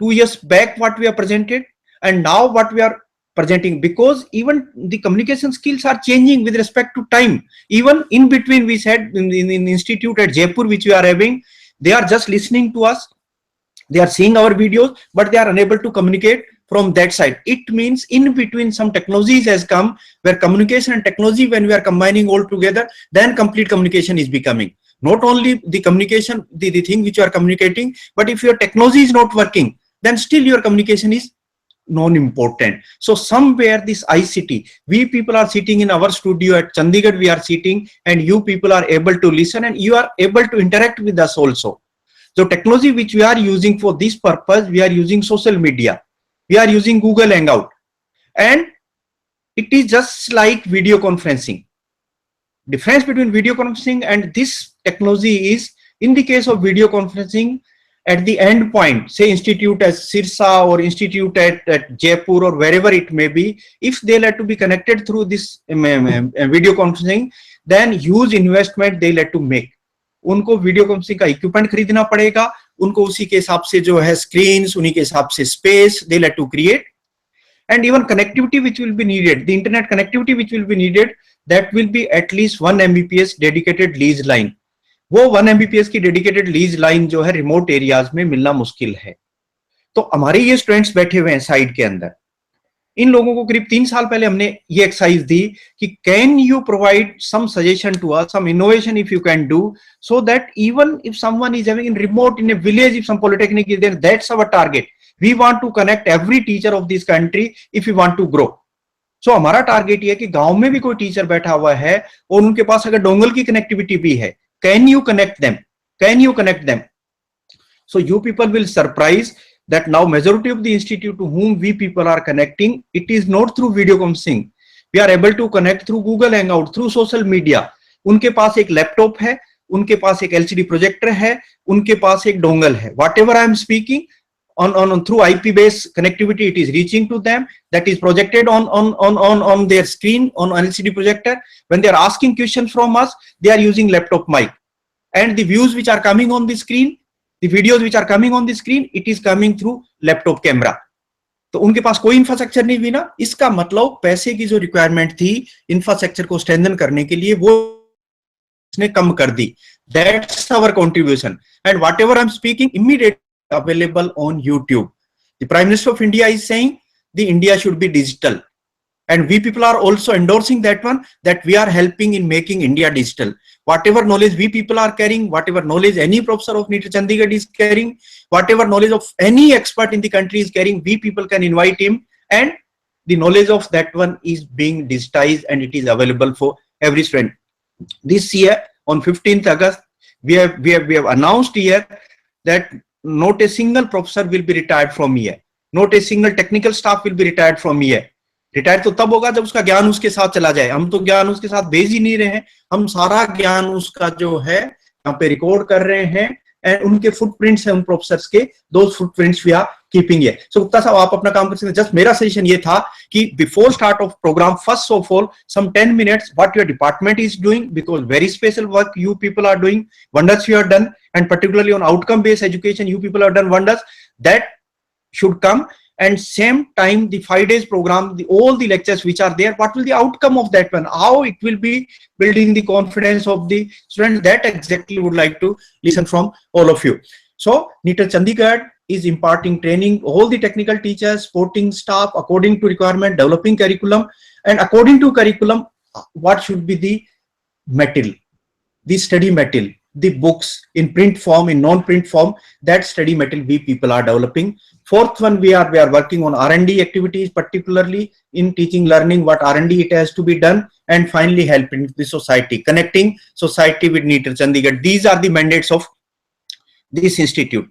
2 years back what we are presented and now what we are presenting, because even the communication skills are changing with respect to time. Even in between, we said in institute at Jaipur which we are having, they are just listening to us, they are seeing our videos, but they are unable to communicate from that side. It means in between some technologies has come where communication and technology, when we are combining all together, then complete communication is becoming. Not only the communication, the thing which you are communicating, but if your technology is not working, then still your communication is non-important. So somewhere this ICT, we people are sitting in our studio at Chandigarh, we are sitting, and you people are able to listen and you are able to interact with us also. So technology which we are using for this purpose, we are using social media, we are using Google Hangout, and it is just like video conferencing. Difference between video conferencing and this technology is, in the case of video conferencing, at the end point, say institute at Sirsa or institute at Jaipur or wherever it may be, if they like to be connected through this video conferencing, then huge investment they like to make. उनको video conferencing का equipment खरीदना पड़ेगा, उनको उसी के हिसाब से जो है स्क्रीन्स, उन्हीं के हिसाब से स्पेस दे let to create, and even connectivity which will be needed, the internet connectivity which will be needed, that will be at least 1 Mbps dedicated lease line. वो 1 Mbps की डेडिकेटेड लीज लाइन जो है remote areas में मिलना मुश्किल है। तो हमारे ये स्टूडेंट्स बैठे हुए हैं साइड के अंदर, इन लोगों को करीब 3 साल पहले हमने ये एक्सरसाइज दी कि can you provide some suggestion to us, some innovation if you can do, so that even if someone is having in remote in a village, if some polytechnic is there, that's our target. We want to connect every teacher of this country if you want to grow. So हमारा target ये है कि गांव में भी कोई teacher बैठा हुआ है और उनके पास अगर डोंगल की कनेक्टिविटी भी है, can you connect them, can you connect them. So you people will surprise that now majority of the institute to whom we people are connecting, it is not through video conferencing, we are able to connect through Google Hangout, through social media. उनके पास एक laptop है, उनके पास एक LCD projector है, उनके पास एक dongle है, whatever I am speaking on through IP based connectivity, it is reaching to them, that is projected on their screen on LCD projector. When they are asking questions from us, they are using laptop mic, and the views which are coming on the screen, the videos which are coming on the screen, it is coming through laptop camera. तो उनके पास कोई infrastructure नहीं भी ना, इसका मतलब पैसे की जो रिक्वायरमेंट थी इंफ्रास्ट्रक्चर को स्ट्रेंथन करने के लिए, वो इसने कम कर दी। That's our contribution, and whatever I'm speaking immediately available on YouTube. The Prime Minister of India is saying the India should be digital, and we people are also endorsing that one, that we are helping in making India digital. Whatever knowledge we people are carrying, whatever knowledge any professor of NITTTR Chandigarh is carrying, whatever knowledge of any expert in the country is carrying, we people can invite him, and the knowledge of that one is being digitized and it is available for every student. This year on 15th August, we have announced here that not a single professor will be retired from here, not a single technical staff will be retired from here. Retire तो तब होगा जब उसका ज्ञान उसके साथ चला जाए। हम तो ज्ञान उसके साथ भेज ही नहीं रहे हैं, हम सारा ज्ञान उसका जो है यहाँ पे रिकॉर्ड कर रहे हैं, एंड उनके फुटप्रिंट्स हैं उन प्रोफेसर्स के, दो फुटप्रिंट्स वी आर कीपिंग है। सो गुप्ता साहब आप अपना काम कर सकते हैं। जस्ट मेरा सजेशन ये था कि before start of program, first of all some 10 minutes what your department is doing, because very special work you people are doing, wonders you are done, and particularly on outcome based education you people are done wonders, that should come, and same time the 5 days program, all the lectures which are there, what will the outcome of that one, how it will be building the confidence of the students, that exactly would like to listen from all of you. So NITTR Chandigarh is imparting training, all the technical teachers, supporting staff according to requirement, developing curriculum, and according to curriculum, what should be the material, the study material, the books in print form, in non-print form, that study material we people are developing. Fourth one, we are working on R&D activities, particularly in teaching learning, what R&D it has to be done, and finally helping the society, connecting society with NITTR Chandigarh. These are the mandates of this institute.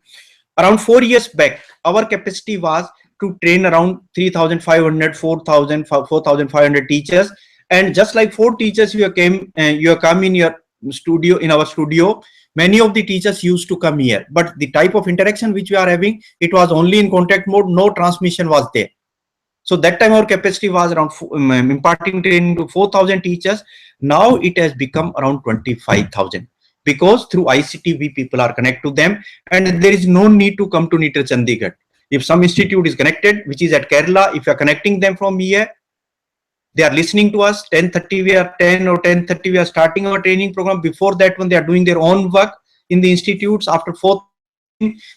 Around 4 years back, our capacity was to train around 3,500, 4,500 teachers, and just like 4 teachers you come in your studio, in our studio, many of the teachers used to come here, but the type of interaction which we are having, it was only in contact mode, no transmission was there. So that time our capacity was around imparting training to 4,000 teachers. Now it has become around 25,000, because through ICT we people are connected to them, and there is no need to come to NITTR Chandigarh. If some institute is connected, which is at Kerala, if you are connecting them from here, they are listening to us. 10:30 we are 10 or 10:30 we are starting our training program. Before that one, they are doing their own work in the institutes. After 4,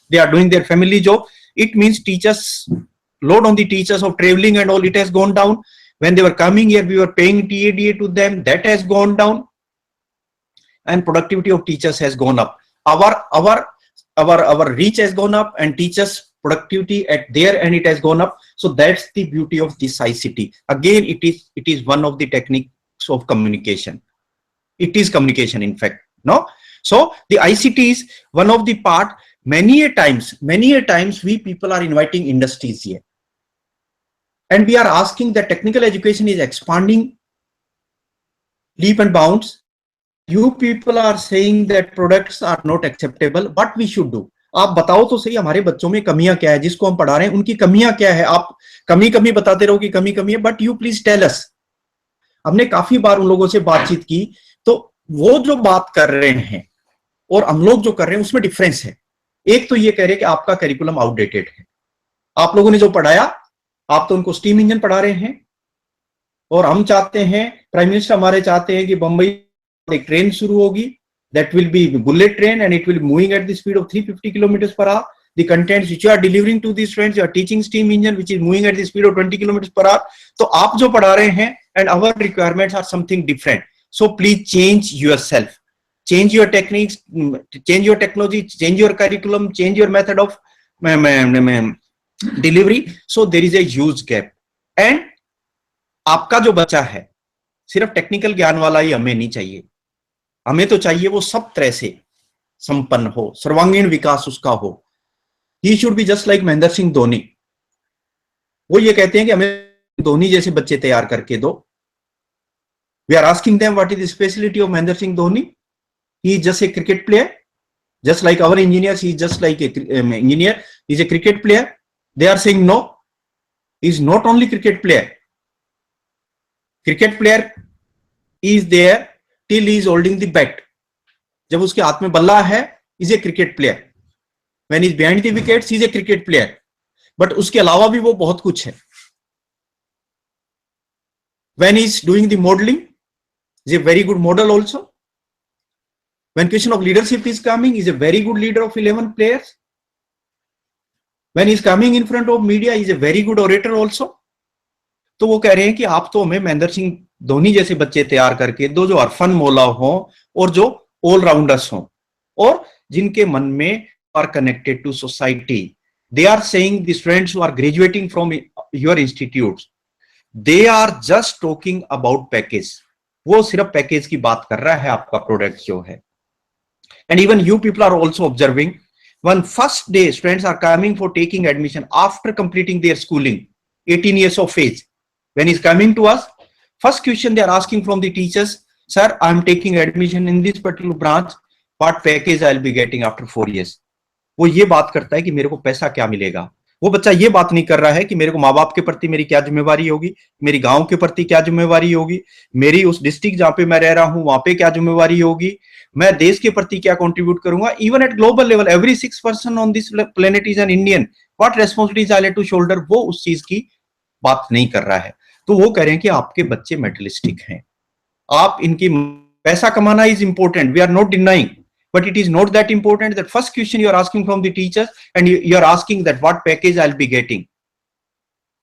they are doing their family job. It means teachers, load on the teachers of traveling and all, it has gone down. When they were coming here, we were paying TADA to them, that has gone down, and productivity of teachers has gone up. Our reach has gone up, and teachers productivity at there, and it has gone up. So that's the beauty of this ICT. Again, it is one of the techniques of communication. It is communication, in fact. No, so the ICT is one of the part. Many a times we people are inviting industries here, and we are asking that technical education is expanding leap and bounds. You people are saying that products are not acceptable. What we should do? आप बताओ तो सही, हमारे बच्चों में कमियां क्या है, जिसको हम पढ़ा रहे हैं उनकी कमियां क्या है। आप कमी बताते रहो कि कमी है, but you please tell us. हमने काफी बार उन लोगों से बातचीत की, तो वो जो बात कर रहे हैं और हम लोग जो कर रहे हैं उसमें डिफरेंस है। एक तो ये कह रहे हैं कि आपका करिकुलम आउटडेटेड है, आप लोगों ने जो पढ़ाया, आप तो उनको स्टीम इंजन पढ़ा रहे हैं, और हम चाहते हैं, प्राइम मिनिस्टर हमारे चाहते हैं कि बंबई एक ट्रेन शुरू होगी, that will be bullet train, and it will be moving at the speed of 350 kilometers per hour. The contents which you are delivering to these trains, you are teaching steam engine which is moving at the speed of 20 kilometers per hour. So आप जो पढ़ा रहे हैं, and our requirements are something different. So please change yourself, change your techniques, change your technology, change your curriculum, change your method of delivery. So there is a huge gap. And आपका जो बच्चा है सिर्फ technical ज्ञान वाला ही हमें नहीं चाहिए, हमें तो चाहिए वो सब तरह से संपन्न हो, सर्वांगीण विकास उसका हो। He should be just like Mahendra Singh Dhoni. वो ये कहते हैं कि हमें धोनी जैसे बच्चे तैयार करके दो। We are asking them what is the speciality of Mahendra Singh Dhoni. He is just a cricket player, just like our engineers, he is just like a engineer, he is a cricket player. They are saying no, he is not only cricket player. Cricket player is there till he is holding the bat. जब उसके हाथ में बल्ला है, is a cricket player. When he is behind the wickets, he is a cricket player. But उसके अलावा भी वो बहुत कुछ है. When he is doing the modeling, he is a very good model also. When question of leadership is coming, he is a very good leader of 11 players. When he is coming in front of media, he is a very good orator also. तो वो कह रहे हैं कि आप तो हमें महेंद्र सिंह धोनी जैसे बच्चे तैयार करके दो, जो अरफन मौला हो और जो ऑलराउंडर्स हो, और जिनके मन में are connected to society. They are saying the students who are graduating from your institutes, they are just talking about package. वो सिर्फ पैकेज की बात कर रहा है, आपका प्रोडक्ट जो है. And even you people are also observing, one first day students are coming for taking admission after completing their schooling, 18 years of age. When he's coming to us, first question they are asking from the teachers, sir, I'm taking admission in this particular branch, what package I'll be getting after 4 years. वो ये बात करता है कि मेरे को पैसा क्या मिलेगा. वो बच्चा ये बात नहीं कर रहा है कि मेरे को माँ बाप के प्रति मेरी क्या जिम्मेवारी होगी, मेरी गांव के प्रति क्या जिम्मेवारी होगी, मेरी उस डिस्ट्रिक्ट जहां पे मैं रह रहा हूं वहां पे क्या जिम्मेवारी होगी, मैं देश के प्रति क्या कंट्रीब्यूट करूंगा. Even at global level, every 6 person on this planet is an Indian. What responsibilities I have to shoulder, वो उस चीज की बात नहीं कर रहा है। तो वो कह रहे हैं कि आपके बच्चे मेटलिस्टिक हैं, आप इनकी पैसा कमाना is important, we are not denying, but it is not that important. That first question you are asking from the teachers, and you are asking that what package I'll be getting.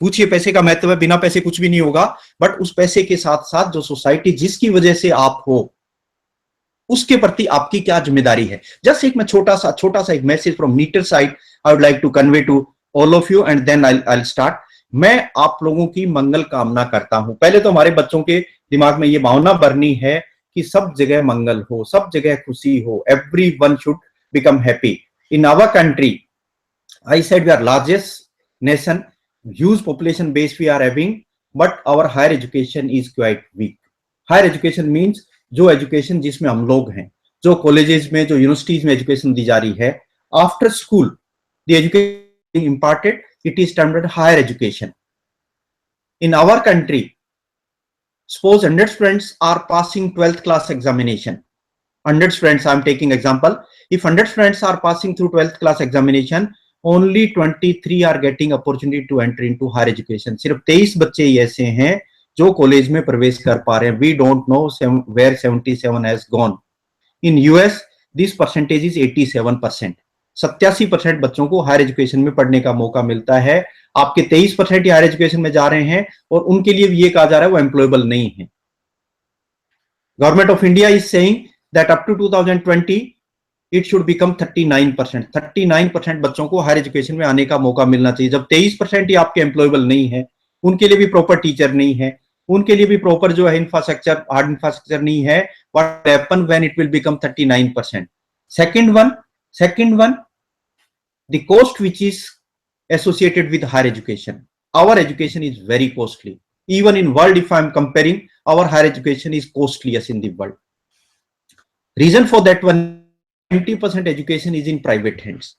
पूछिए, पैसे का महत्व है, बिना पैसे कुछ भी नहीं होगा, बट उस पैसे के साथ साथ जो सोसाइटी जिसकी वजह से आप हो उसके प्रति आपकी क्या जिम्मेदारी है। जस्ट एक मैं छोटा सा एक message from NITTTR side I would like to convey to all of you, and then I start. मैं आप लोगों की मंगल कामना करता हूं। पहले तो हमारे बच्चों के दिमाग में ये भावना भरनी है कि सब जगह मंगल हो, सब जगह खुशी हो, everyone should become happy. In our country, I said we are largest nation, huge population base we are having, but our higher education is quite weak. Higher education means जो education जिसमें हम लोग हैं, जो colleges में, जो universities में education दी जा रही है, after school, the education imparted, it is termed higher education. In our country, suppose 100 students are passing 12th class examination. 100 students, I am taking example. If 100 students are passing through 12th class examination, only 23 are getting opportunity to enter into higher education. सिर्फ 23 बच्चे ऐसे हैं जो college में प्रवेश कर पा रहे हैं. We don't know where 77 has gone. In US, this percentage is 87%. 87% बच्चों को हायर एजुकेशन में पढ़ने का मौका मिलता है. आपके 23% हायर एजुकेशन में जा रहे हैं और उनके लिए भी ये कहा जा रहा है वो एम्प्लॉयबल नहीं है. Government of India is saying that up to 2020 it should become 39%. 39% बच्चों को हायर एजुकेशन में आने का मौका मिलना चाहिए. जब 23% ही आपके एम्प्लॉयबल नहीं है, उनके लिए भी प्रॉपर टीचर नहीं है, उनके लिए भी प्रॉपर जो है इंफ्रास्ट्रक्चर, हार्ड इंफ्रास्ट्रक्चर नहीं है, what happen when it will become 39%. Second one, the cost which is associated with higher education. Our education is very costly. Even in world, if I am comparing, our higher education is costliest in the world. Reason for that one, 90% education is in private hands,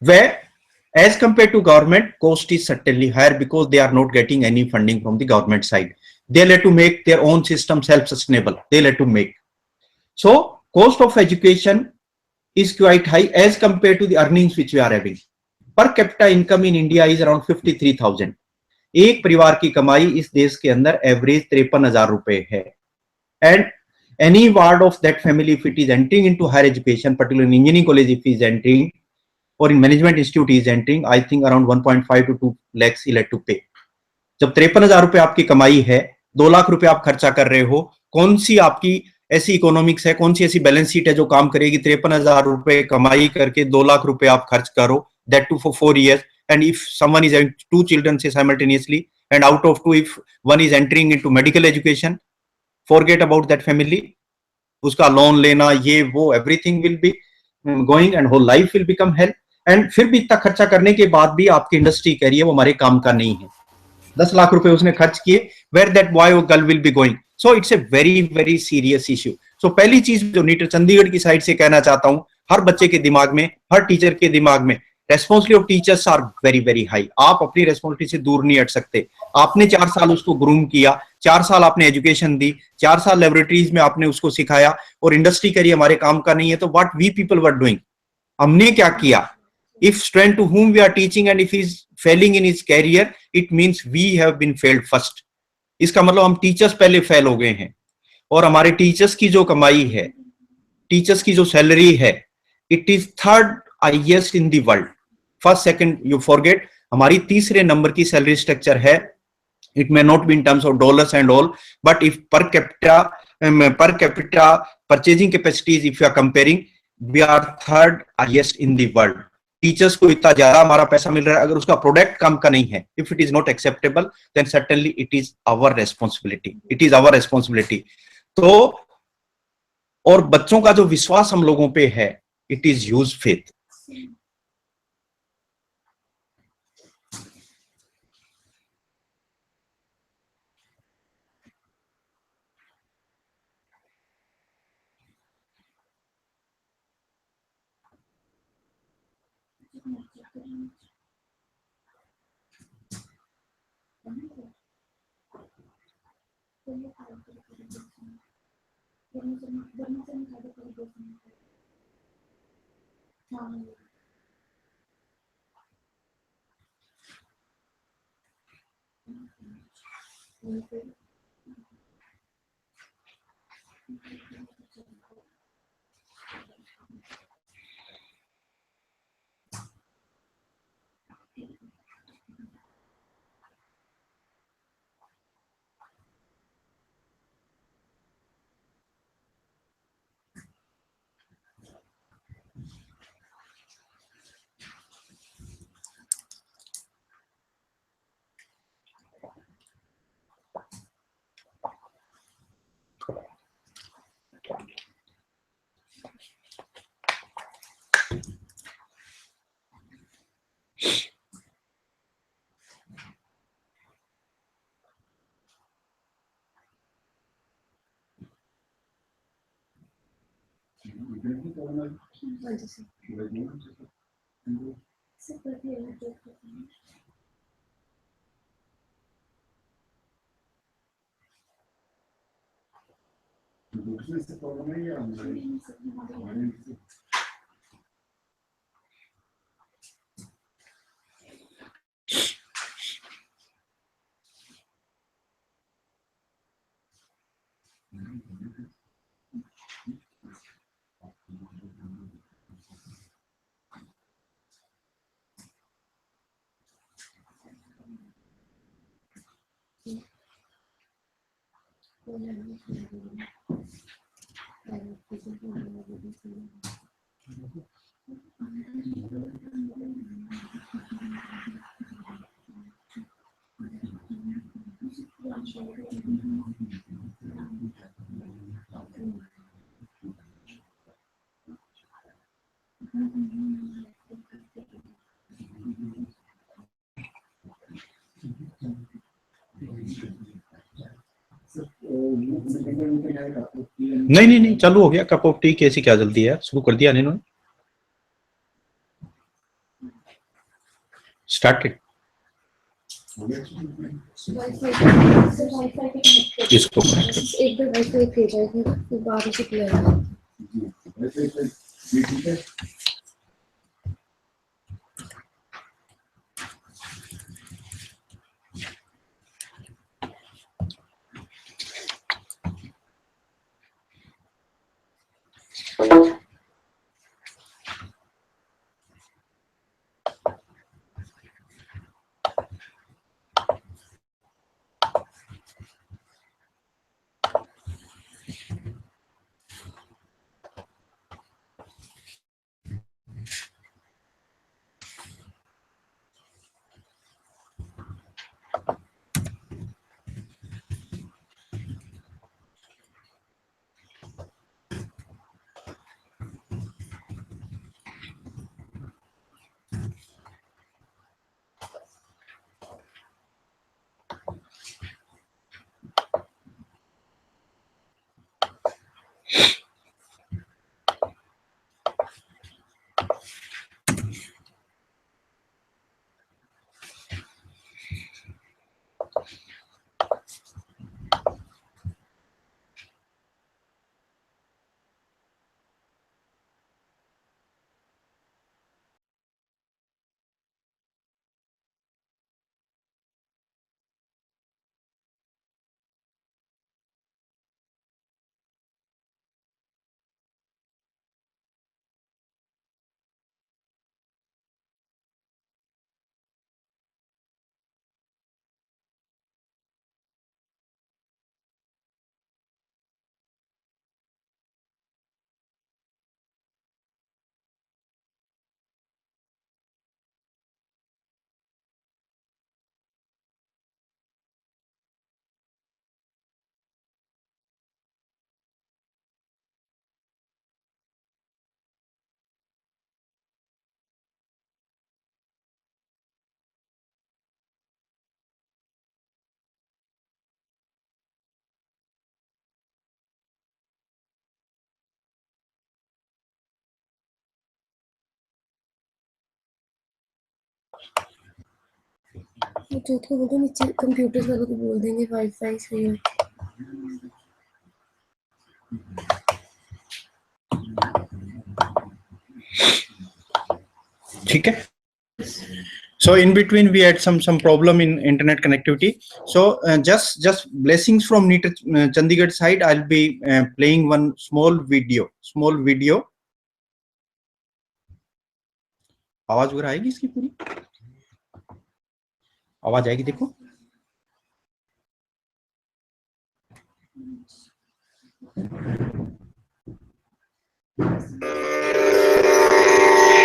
where as compared to government, cost is certainly higher because they are not getting any funding from the government side. They have to make their own system self-sustainable. They have to make. So cost of education is quite high as compared to the earnings which we are having. Per capita income in India is around 53,000. एक परिवार की कमाई इस देश के अंदर average 53,000 रुपए है. And any ward of that family, if it is entering into higher education, particularly in engineering college, if he is entering, or in management institute he is entering, I think around 1.5 to 2 lakhs he had to pay. जब 53,000 रुपए आपकी कमाई है, 2 लाख रुपए आप खर्चा कर रहे हो, कौन सी आपकी ऐसी इकोनॉमिक्स है, कौन सी ऐसी बैलेंस शीट है जो काम करेगी 53,000 रुपए कमाई करके 2 लाख रुपए आप खर्च करो, that too for 4 years. And if someone is having 2 children say simultaneously, and out of 2 if one is entering into medical education, forget about that family. उसका लोन लेना, ये वो, everything will be going and whole life will become hell. And फिर भी इतना खर्चा करने के बाद भी आपकी इंडस्ट्री कह रही है वो हमारे काम का नहीं है. 10 लाख रुपए उसने खर्च किए, where that boy or girl will be going. So it's a very very serious issue. So पहली चीज जो नीटर चंडीगढ़ की साइड से कहना चाहता हूं, हर बच्चे के दिमाग में, हर टीचर के दिमाग में, responsibility of teachers are very very high. आप अपनी रेस्पॉन्सिबिलिटी से दूर नहीं हट सकते. आपने 4 साल उसको ग्रूम किया, 4 साल आपने एजुकेशन दी, 4 साल लेबोरेटरीज में आपने उसको सिखाया, और इंडस्ट्री करिए हमारे काम का नहीं है. तो what we people were doing, हमने क्या किया? If student to whom we are teaching and if he is failing in his career, it means we have been failed first. इसका मतलब हम टीचर्स पहले फेल हो गए हैं. और हमारे टीचर्स की जो कमाई है, टीचर्स की जो सैलरी है, it is 3rd highest in the world. First second you forget, हमारी तीसरे नंबर की सैलरी स्ट्रक्चर है. It may not be in terms of dollars and all, but if per capita purchasing capacities if you are comparing, we are 3rd highest in the world. Teachers को इतना ज्यादा हमारा पैसा मिल रहा है, अगर उसका प्रोडक्ट काम का नहीं है, if it is not acceptable, then certainly it is our responsibility. It is our responsibility. तो और बच्चों का जो विश्वास हम लोगों पे है, इट इज ह्यूज फेथ. नहीं नहीं नहीं, चालू हो गया। कप ऑफ टी कैसी, क्या जल्दी है, शुरू कर दिया इन्होंने। स्टार्टेड। इसको एक बार वाईफाई भेजा है, फिर बाहर से किया जो को बोल दो, नीचे कंप्यूटर वालों को बोल देंगे वाईफाई सही है। ठीक है, So in between we had some problem in internet connectivity. So just blessings from NITTER Chandigarh side. I'll be playing one small video. आवाज वगैरह आएगी इसकी पूरी? आवाज आएगी देखो.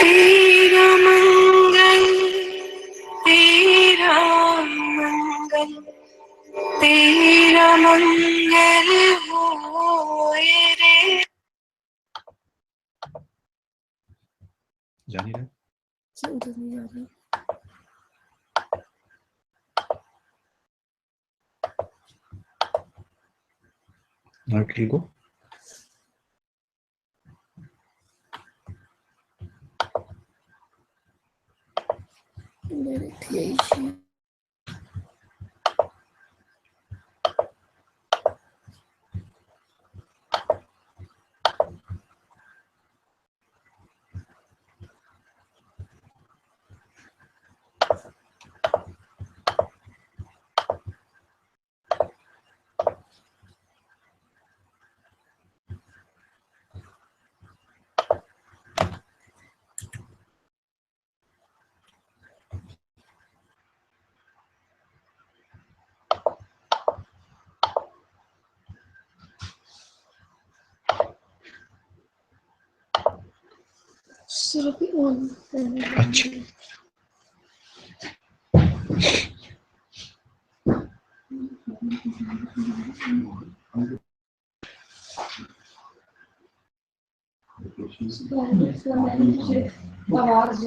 तेरा मंगल तेरा मंगल तेरा मंगल होए रे. जानी रहा? उधर नहीं जा रहा. ठीक हो. Should be on. अच्छा. आवाज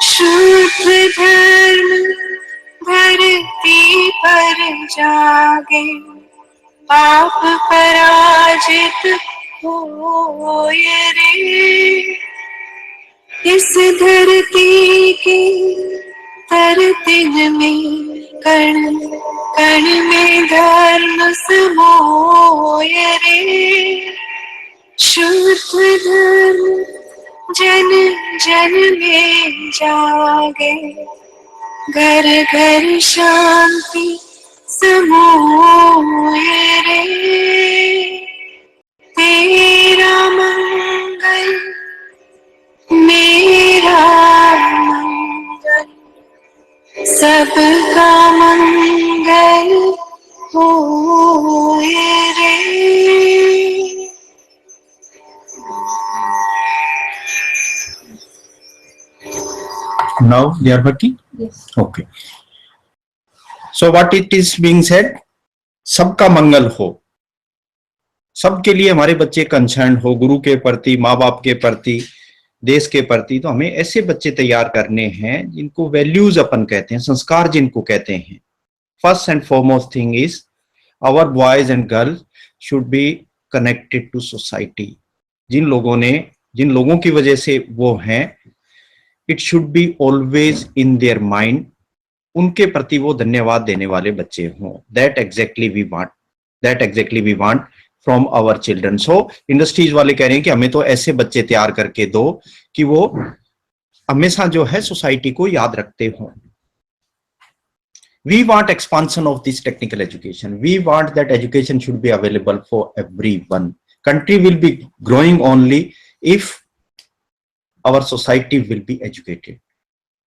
शुद्ध धर्म धरती पर जागे, पाप पराजित होए रे. इस धरती के धरती में कण कण में धर्म समोए रे. शुद्ध धर्म जन जन में जागे, घर घर शांति समोए रे। तेरा मंगल मेरा मंगल, सबका मंगल होए रे। Now they are working? Yes. Okay. So what it is being said? सबका मंगल हो, सबके लिए हमारे बच्चे कंसर्न हो, गुरु के प्रति, माँ बाप के प्रति, देश के प्रति। तो हमें ऐसे बच्चे तैयार करने हैं जिनको वैल्यूज अपन कहते हैं, संस्कार जिनको कहते हैं। First and foremost thing is our boys and girls should be connected to society. जिन लोगों की वजह से वो हैं, it should be always in their mind, उनके प्रति वो धन्यवाद देने वाले बच्चे हों। That exactly we want from our children. So industries वाले कह रहे हैं कि हमें तो ऐसे बच्चे तैयार करके दो कि वो हमेशा जो है सोसाइटी को याद रखते हों। We want expansion of this technical education. We want that education should be available for everyone. Country will be growing only if our society will be educated.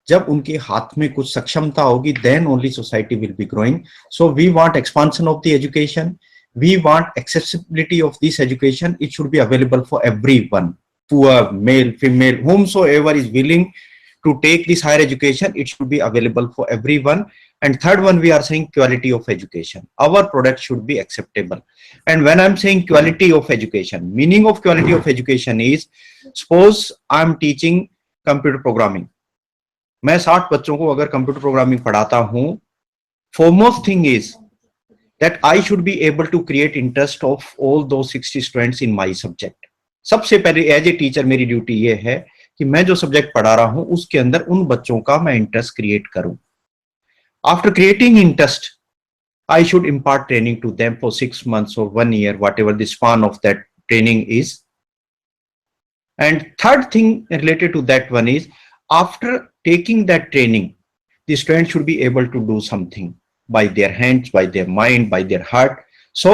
जब उनके हाथ में कुछ सक्षमता होगी, then only society will be growing. So we want expansion of the education. We want accessibility of this education. It should be available for everyone, poor, male, female, whomsoever is willing to take this higher education. It should be available for everyone. And third one, we are saying quality of education. Our product should be acceptable. And when I'm saying quality of education, meaning of quality of education is, suppose I'm teaching computer programming. मैं 60 बच्चों को अगर computer programming पढ़ाता हूं, foremost thing is that I should be able to create interest of all those 60 students in my subject. सबसे पहले as a teacher मेरी duty ये है कि मैं जो सब्जेक्ट पढ़ा रहा हूं उसके अंदर उन बच्चों का मैं इंटरेस्ट क्रिएट करूं. After creating interest, I should impart training to them for 6 months or 1 year, whatever the span of that training is. And third thing related to that one is, after taking that training, the student should be able to do something by their hands, by their mind, by their heart. So,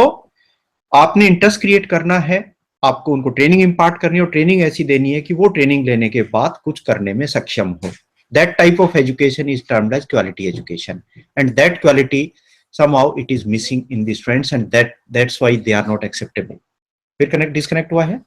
आपने interest create करना है, आपको उनको training impart करनी है और training ऐसी देनी है कि वो ट्रेनिंग लेने के बाद कुछ करने में सक्षम हो. That type of education is termed as quality education, and that quality somehow it is missing in the students, and that's why they are not acceptable. फिर कनेक्ट डिस्कनेक्ट हुआ है.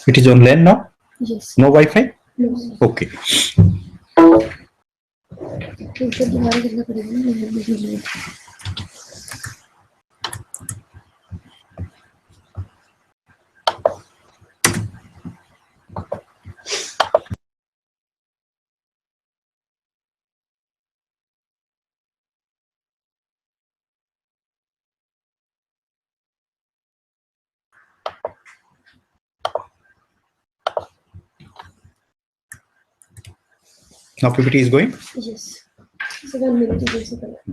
It is on LAN now? Yes. No Wi-Fi? No. Okay. Now PPT is going? Yes. So 1 minute is also correct.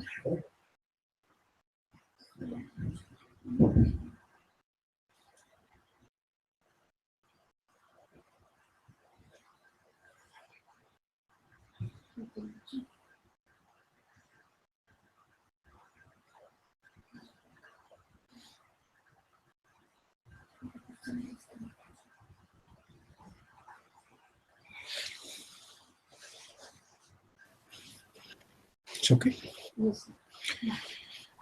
It's okay. Yes.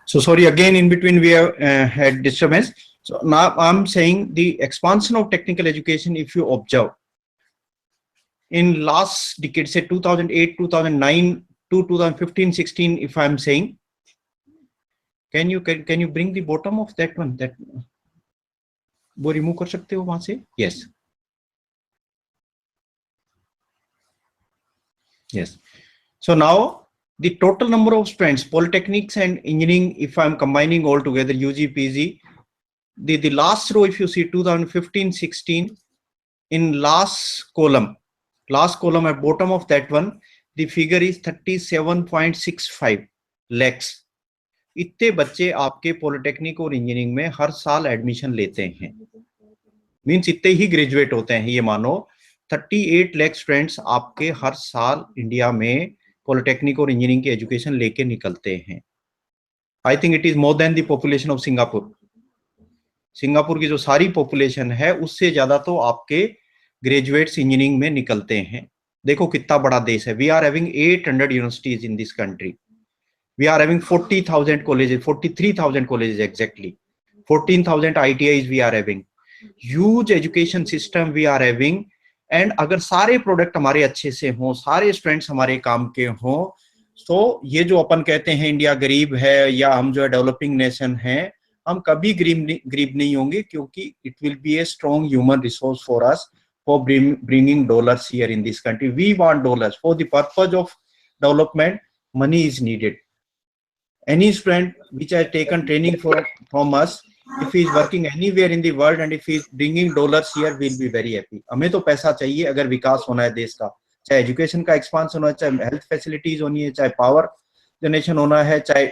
So sorry, again in between we have had disturbance. So now I'm saying the expansion of technical education, if you observe, in last decade, say 2008, 2009 to 2015, 16, if I'm saying, can you bring the bottom of that one? That वो remove कर सकते हो वहां से? Yes. Yes. So now the total number of students, polytechnics and engineering, if I'm combining all together, UG, PG, the last row, if you see 2015-16, in last column at bottom of that one, the figure is 37.65 lakhs. इतने बच्चे आपके polytechnic और engineering में हर साल admission लेते हैं, means इतने ही graduate होते हैं. ये मानो 38 लाख स्टूडेंट्स आपके हर साल इंडिया में पॉलिटेक्निक और इंजीनियरिंग की एजुकेशन लेके निकलते हैं. I think it is more than the population of Singapore. Singapore की जो सारी पॉपुलेशन है उससे ज्यादा तो आपके ग्रेजुएट्स इंजीनियरिंग में निकलते हैं. देखो कितना बड़ा देश है. We are having 800 universities in this country. We are having 40,000 colleges, 43,000 colleges exactly. 14,000 ITIs we are having. Huge education system we are having. And अगर सारे प्रोडक्ट हमारे अच्छे से हों, सारे स्टूडेंट्स हमारे काम के हों, तो ये जो अपन कहते हैं इंडिया गरीब है या हम जो है डेवलपिंग नेशन है, हम कभी गरीब नहीं होंगे, क्योंकि it will be a strong human resource for us for bringing dollars here in this country. We want dollars for the purpose of development. Money is needed. Any student which has taken training from us, if he is working anywhere in the world and if he is bringing dollars here, we'll be very happy. हमें तो पैसा चाहिए अगर विकास होना है देश का, चाहे एजुकेशन का एक्सपांशन होना है, चाहे हेल्थ फैसिलिटीज होनी है, चाहे पावर जनरेशन होना है, चाहे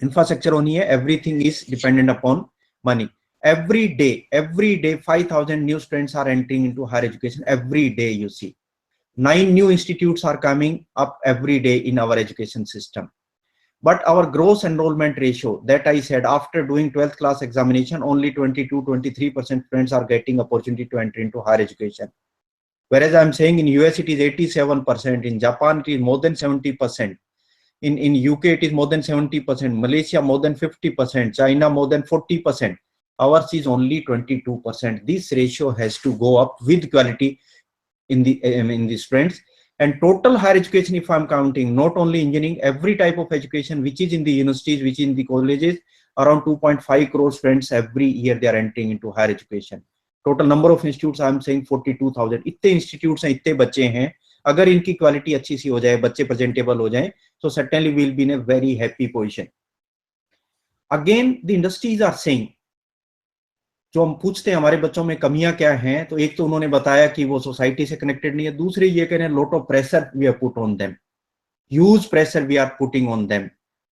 इंफ्रास्ट्रक्चर होनी है. Everything is dependent upon money. Every day 5,000 new students are entering into higher education. Every day you see 9 new institutes are coming up every day in our education system. But our gross enrollment ratio, that I said, after doing 12th class examination, only 22-23% students are getting opportunity to enter into higher education. Whereas I'm saying in US it is 87%, in Japan it is more than 70%, in UK it is more than 70%, Malaysia more than 50%, China more than 40%. Ours is only 22%. This ratio has to go up with quality in the students. And total higher education, if I'm counting, not only engineering, every type of education which is in the universities, which is in the colleges, around 2.5 crore students every year they are entering into higher education. Total number of institutes, I'm saying 42,000. इतने institutes हैं, इतने बच्चे हैं. अगर इनकी quality अच्छी सी हो जाए, बच्चे प्रेजेंटेबल हो जाएं, so certainly we'll be in a very happy position. Again, the industries are saying, जो हम पूछते हैं हमारे बच्चों में कमियां क्या हैं, तो एक तो उन्होंने बताया कि वो सोसाइटी से कनेक्टेड नहीं है. दूसरे ये कह रहे हैं lot of pressure we are put on them. Huge pressure we are putting on them.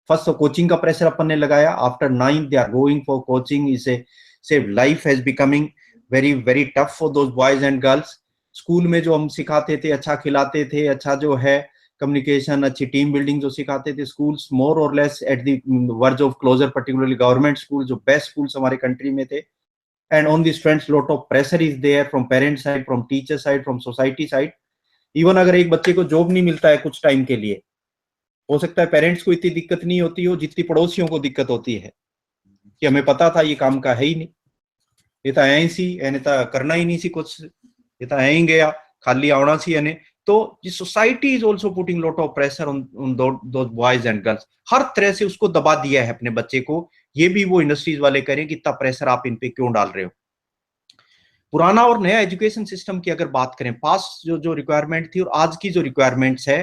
First तो कोचिंग का प्रेशर अपन ने लगाया. After 9 they are going for coaching. इसे life has becoming very very tough for those boys and girls. School में जो हम सिखाते थे, अच्छा खिलाते थे, अच्छा जो है कम्युनिकेशन, अच्छी टीम बिल्डिंग जो सिखाते थे, schools more or less at the verge of closure, particularly government school जो बेस्ट स्कूल्स हमारे कंट्री में थे. And on the students, lot of pressure is there from parent side, from teacher side, from society side. Even अगर एक बच्चे को job नहीं मिलता है कुछ टाइम के लिए, हो सकता है पेरेंट्स को इतनी दिक्कत नहीं होती हो जितनी पड़ोसियों को दिक्कत होती है कि हमें पता था ये काम का है ही नहीं, ये तो ऐ सी यानी तो करना ही नहीं सी कुछ, ये तो ऐ ही गया खाली आना सी यानी. तो ये society is also putting lot of pressure on those boys and girls. हर तरह से उसको दबा दिया है अपने बच्चे को. ये भी वो इंडस्ट्रीज वाले करें कि इतना प्रेशर आप इन पे क्यों डाल रहे हो. पुराना और नया एजुकेशन सिस्टम की अगर बात करें, पास्ट जो रिक्वायरमेंट थी और आज की जो रिक्वायरमेंट्स है,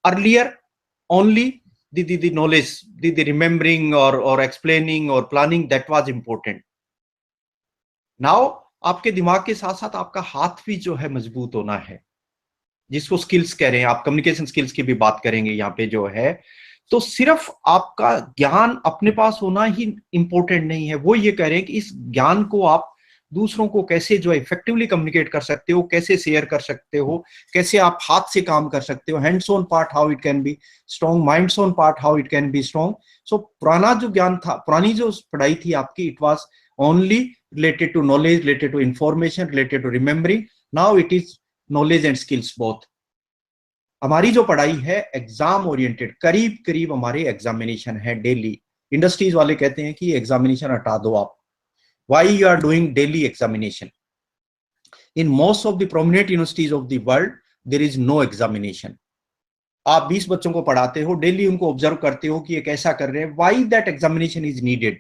earlier only the knowledge, the remembering और एक्सप्लेनिंग और planning, that was important. Now आपके दिमाग के साथ साथ आपका हाथ भी जो है मजबूत होना है, जिसको स्किल्स कह रहे हैं. आप कम्युनिकेशन स्किल्स की भी बात करेंगे यहाँ पे जो है. तो सिर्फ आपका ज्ञान अपने पास होना ही इंपॉर्टेंट नहीं है. वो ये कह रहे हैं कि इस ज्ञान को आप दूसरों को कैसे जो है इफेक्टिवली कम्युनिकेट कर सकते हो, कैसे शेयर कर सकते हो, कैसे आप हाथ से काम कर सकते हो. Hands on part how it can be strong, minds on part how it can be strong. So पुराना जो ज्ञान था, पुरानी जो पढ़ाई थी आपकी, it was only related to knowledge, related to information, related to remembering. Now it is knowledge and skills both. हमारी जो पढ़ाई है एग्जाम ओरिएंटेड, करीब करीब हमारे एग्जामिनेशन है डेली. इंडस्ट्रीज वाले कहते हैं कि एग्जामिनेशन हटा दो आप. Why you are doing daily examination? In most of the prominent universities of the world, there is no examination. आप 20 बच्चों को पढ़ाते हो, डेली उनको ऑब्जर्व करते हो कि ये कैसा कर रहे हैं. Why that examination is needed?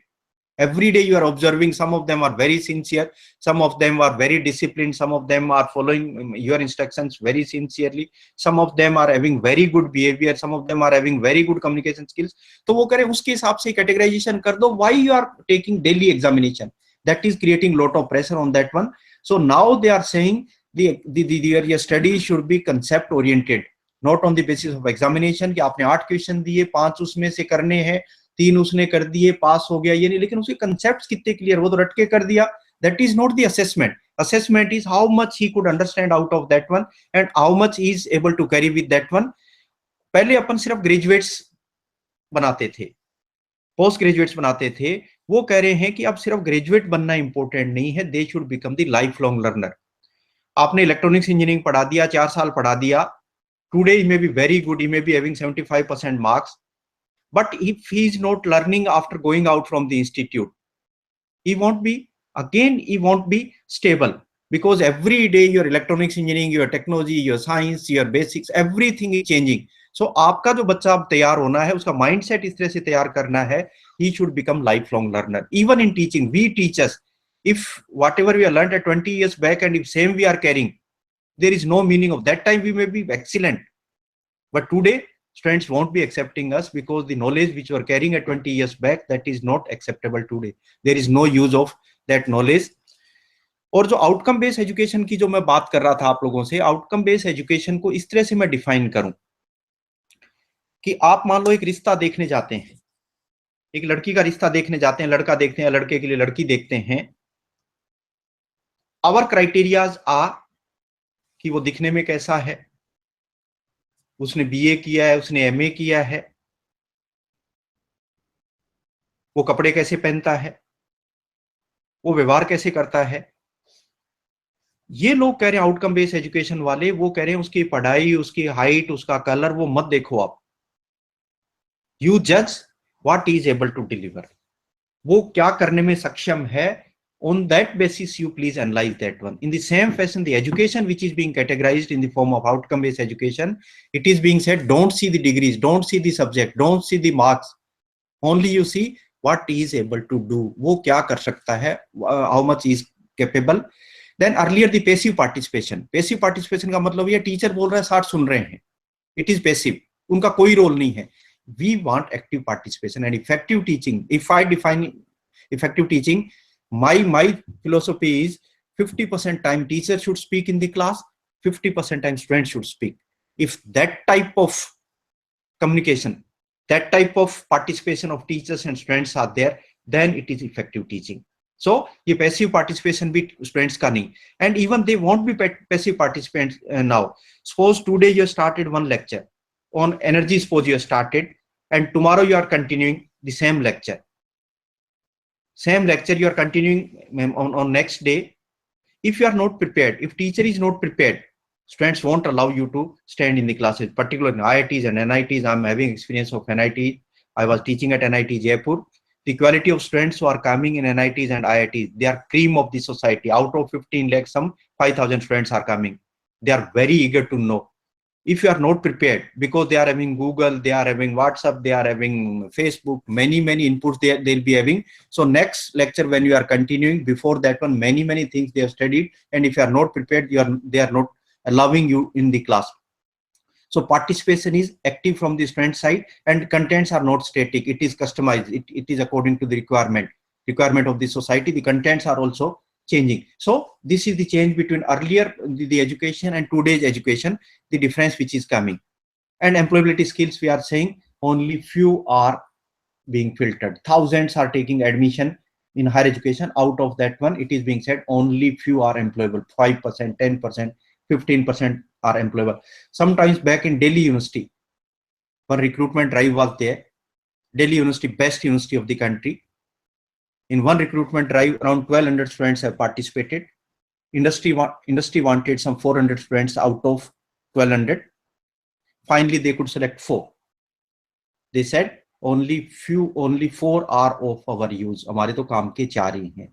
Every day you are observing, some of them are very sincere, some of them are very disciplined, some of them are following your instructions very sincerely, some of them are having very good behavior, some of them are having very good communication skills. तो वो करें उसके हिसाब से categorization कर दो. Why you are taking daily examination? That is creating lot of pressure on that one. So now they are saying your study should be concept oriented, not on the basis of examination कि आपने 8 question दिए, 5 उसमें से करने हैं, 3 उसने कर दिए, पास हो गया, ये नहीं, लेकिन उसके कंसेप्ट्स कितने क्लियर, वो तो रट के कर दिया. That is not the assessment. Assessment is how much he could understand out of that one and how much he is able to carry with that one. पहले अपन सिर्फ ग्रेजुएट्स बनाते थे, पोस्ट ग्रेजुएट्स बनाते थे. वो कह रहे हैं कि अब सिर्फ ग्रेजुएट बनना इंपॉर्टेंट नहीं है, they should become the life long learner. आपने इलेक्ट्रॉनिक्स इंजीनियरिंग पढ़ा दिया, 4 साल पढ़ा दिया, today he may be very good, he may be having 75% marks, but if he is not learning after going out from the institute, he won't be stable, because every day your electronics engineering, your technology, your science, your basics, everything is changing. So आपका जो बच्चा अब तैयार होना है, उसका mindset इस तरह से तैयार करना है, he should become lifelong learner. Even in teaching, we teachers, if whatever we have learned at 20 years back and if same we are carrying, there is no meaning of that. Time we may be excellent, but today students won't be accepting us because the knowledge which we were carrying at 20 years back, that is not acceptable today. There is no use of that knowledge. और जो outcome based education की जो मैं बात कर रहा था आप लोगों से, आउटकम बेस्ड एजुकेशन को इस तरह से मैं डिफाइन करूं कि आप मान लो एक रिश्ता देखने जाते हैं, एक लड़की का रिश्ता देखने जाते हैं, लड़का देखते हैं, लड़के के लिए लड़की देखते हैं. आवर क्राइटेरियाज आर कि वो दिखने में कैसा है, उसने बीए किया है, उसने एमए किया है, वो कपड़े कैसे पहनता है, वो व्यवहार कैसे करता है. ये लोग कह रहे हैं आउटकम बेस्ड एजुकेशन वाले, वो कह रहे हैं उसकी पढ़ाई, उसकी हाइट, उसका कलर, वो मत देखो आप. यू जज what is able to deliver, वो क्या करने में सक्षम है. On that basis, you please analyze that one. In the same fashion, the education which is being categorized in the form of outcome-based education, it is being said, don't see the degrees, don't see the subject, don't see the marks. Only you see what he is able to do. वो क्या कर सकता है, how much he is capable. Then earlier the passive participation. Passive participation का मतलब ये teacher बोल रहा है, 60 सुन रहे हैं. It is passive. उनका कोई रोल नहीं है. We want active participation and effective teaching. If I define effective teaching, my philosophy is 50% time teacher should speak in the class, 50% time students should speak. If that type of communication, that type of participation of teachers and students are there, then it is effective teaching. So ये passive participation भी students का नहीं, and even they won't be passive participants now. Suppose today you started one lecture on energy, suppose you started, and tomorrow you are continuing the same lecture. Same lecture you are continuing on next day. If you are not prepared, if teacher is not prepared, students won't allow you to stand in the classes, particularly in IITs and NITs. I'm having experience of NIT. I was teaching at NIT Jaipur. The quality of students who are coming in NITs and IITs, they are cream of the society. Out of 15 lakhs, some 5,000 students are coming. They are very eager to know. If you are not prepared, because they are having Google, they are having WhatsApp, they are having Facebook, many inputs they'll be having. So next lecture, when you are continuing, before that one, many things they have studied, and if you are not prepared, they are not allowing you in the class. So participation is active from the student side, and contents are not static. It is customized. It is according to the requirement of the society. The contents are also changing. So this is the change between earlier the education and today's education, the difference which is coming. And employability skills, we are saying only few are being filtered. Thousands are taking admission in higher education. Out of that one, it is being said only few are employable. 5%, 10%, 15% are employable. Sometimes back in Delhi University, one recruitment drive was there. Delhi University, best university of the country. In one recruitment drive, around 1,200 students have participated. Industry wanted some 400 students out of 1,200. Finally, they could select 4. They said only 4 are of our use. हमारे तो काम के 4 ही हैं.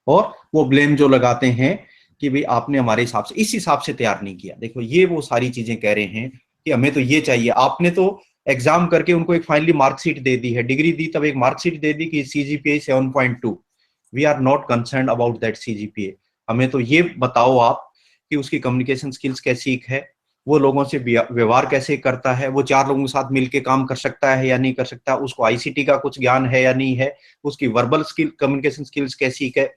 और वो blame जो लगाते हैं कि भाई आपने हमारे हिसाब से, इस हिसाब से तैयार नहीं किया. देखो ये वो सारी चीजें कह रहे हैं कि हमें तो ये चाहिए. आपने तो एग्जाम करके उनको एक फाइनली मार्कशीट दे दी है, डिग्री दी, तब एक मार्कशीट दे दी कि CGPA 7.2, we are not concern about that CGPA। हमें तो ये बताओ आप कि उसकी कम्युनिकेशन स्किल्स कैसी है, वो लोगों से व्यवहार कैसे करता है, वो 4 लोगों के साथ मिलकर काम कर सकता है या नहीं कर सकता, उसको ICT का कुछ ज्ञान है या नहीं है, उसकी वर्बल स्किल कम्युनिकेशन स्किल्स कैसी है,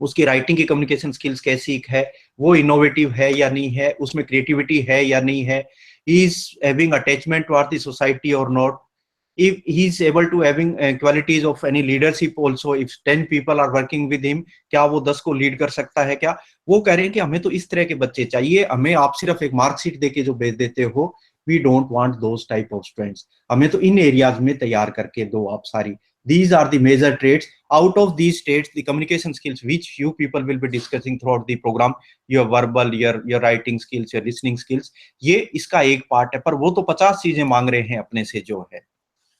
उसकी राइटिंग की कम्युनिकेशन स्किल्स कैसी है, वो इनोवेटिव है या नहीं है, उसमें क्रिएटिविटी है या नहीं है, is having attachment toward the society और not, if he is able to having qualities of any leadership also, if 10 people are working with him, क्या वो 10 को लीड कर सकता है क्या। वो कह रहे हैं कि हमें तो इस तरह के बच्चे चाहिए, हमें आप सिर्फ एक मार्कशीट देके जो भेज देते हो, we don't want those type of students, हमें तो इन एरियाज में तैयार करके दो आप सारी। These are the major traits. Out of these traits, the communication skills which you people will be discussing throughout the program, your verbal, your writing skills, your listening skills, ये इसका एक पार्ट है। पर वो तो 50 चीजें मांग रहे हैं अपने से जो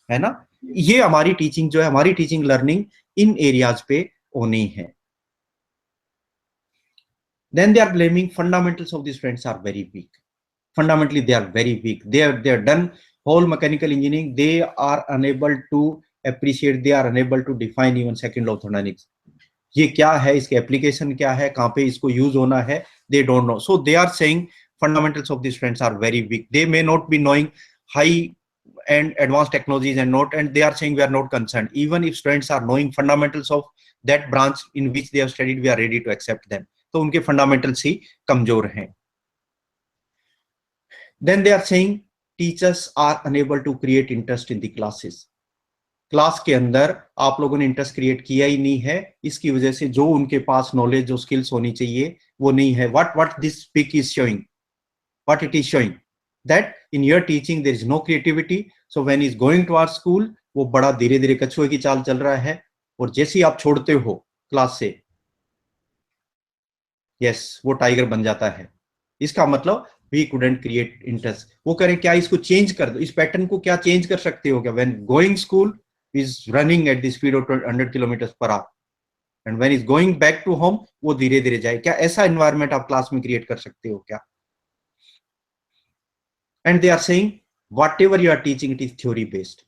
है ना। ये हमारी टीचिंग जो है, हमारी टीचिंग लर्निंग इन एरियाज पे होनी है। Then they are blaming fundamentals of the students are very weak. Fundamentally, they are very weak. They are done whole mechanical engineering. They are unable to appreciate. They are unable to define even second law thermodynamics. ये क्या है, इसके application क्या है, कहाँ पे इसको use होना है, they don't know. So they are saying fundamentals of the students are very weak. They may not be knowing high and advanced technologies and they are saying we are not concerned. Even if students are knowing fundamentals of that branch in which they have studied, we are ready to accept them. तो उनके fundamentals ही कमजोर हैं। Then they are saying teachers are unable to create interest in the classes. Class के अंदर आप लोगों ने interest create किया ही नहीं है, इसकी वजह से जो उनके पास नॉलेज, जो स्किल्स होनी चाहिए वो नहीं है। what this pic is showing, what it is showing, that in your teaching there is no creativity. So when he is going to our school, वो बड़ा धीरे धीरे कछुए की चाल चल रहा है, और जैसे ही आप छोड़ते हो क्लास से, यस वो टाइगर बन जाता है। इसका मतलब we couldn't create interest. वो करें क्या, इसको चेंज कर दो, इस पैटर्न को क्या चेंज कर सकते हो क्या। when going school is running at the speed of 100 kilometers per hour and when is going back to home वो धीरे धीरे जाए, क्या ऐसा एनवायरनमेंट आप क्लास में क्रिएट कर सकते हो क्या। and they are saying whatever you are teaching, it is theory based.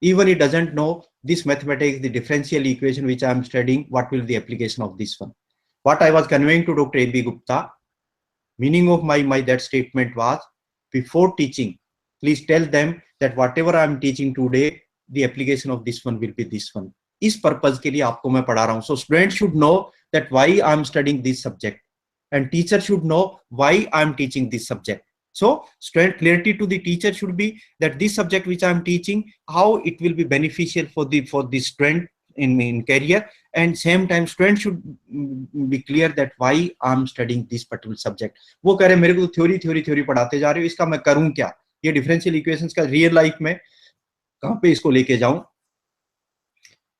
Even he doesn't know this mathematics, the differential equation which I am studying, what will be the application of this one. What I was conveying to Dr. A.B. Gupta, meaning of my that statement was, before teaching, please tell them that whatever I am teaching today, the application of this one will be this one. इस purpose के लिए आपको मैं पढ़ा रहा हूं. So students should know that why I am studying this subject, and teacher should know why I am teaching this subject. So student clarity to the teacher should be that this subject which I am teaching, how it will be beneficial for the student in career, and same time student should be clear that why I am studying this particular subject. वो कह रहे मेरे को theory पढ़ाते जा रहे हो, इसका मैं करूं क्या, ये डिफरेंशियल इक्वेशंस का रियल लाइफ में कहां पे इसको लेके जाऊं.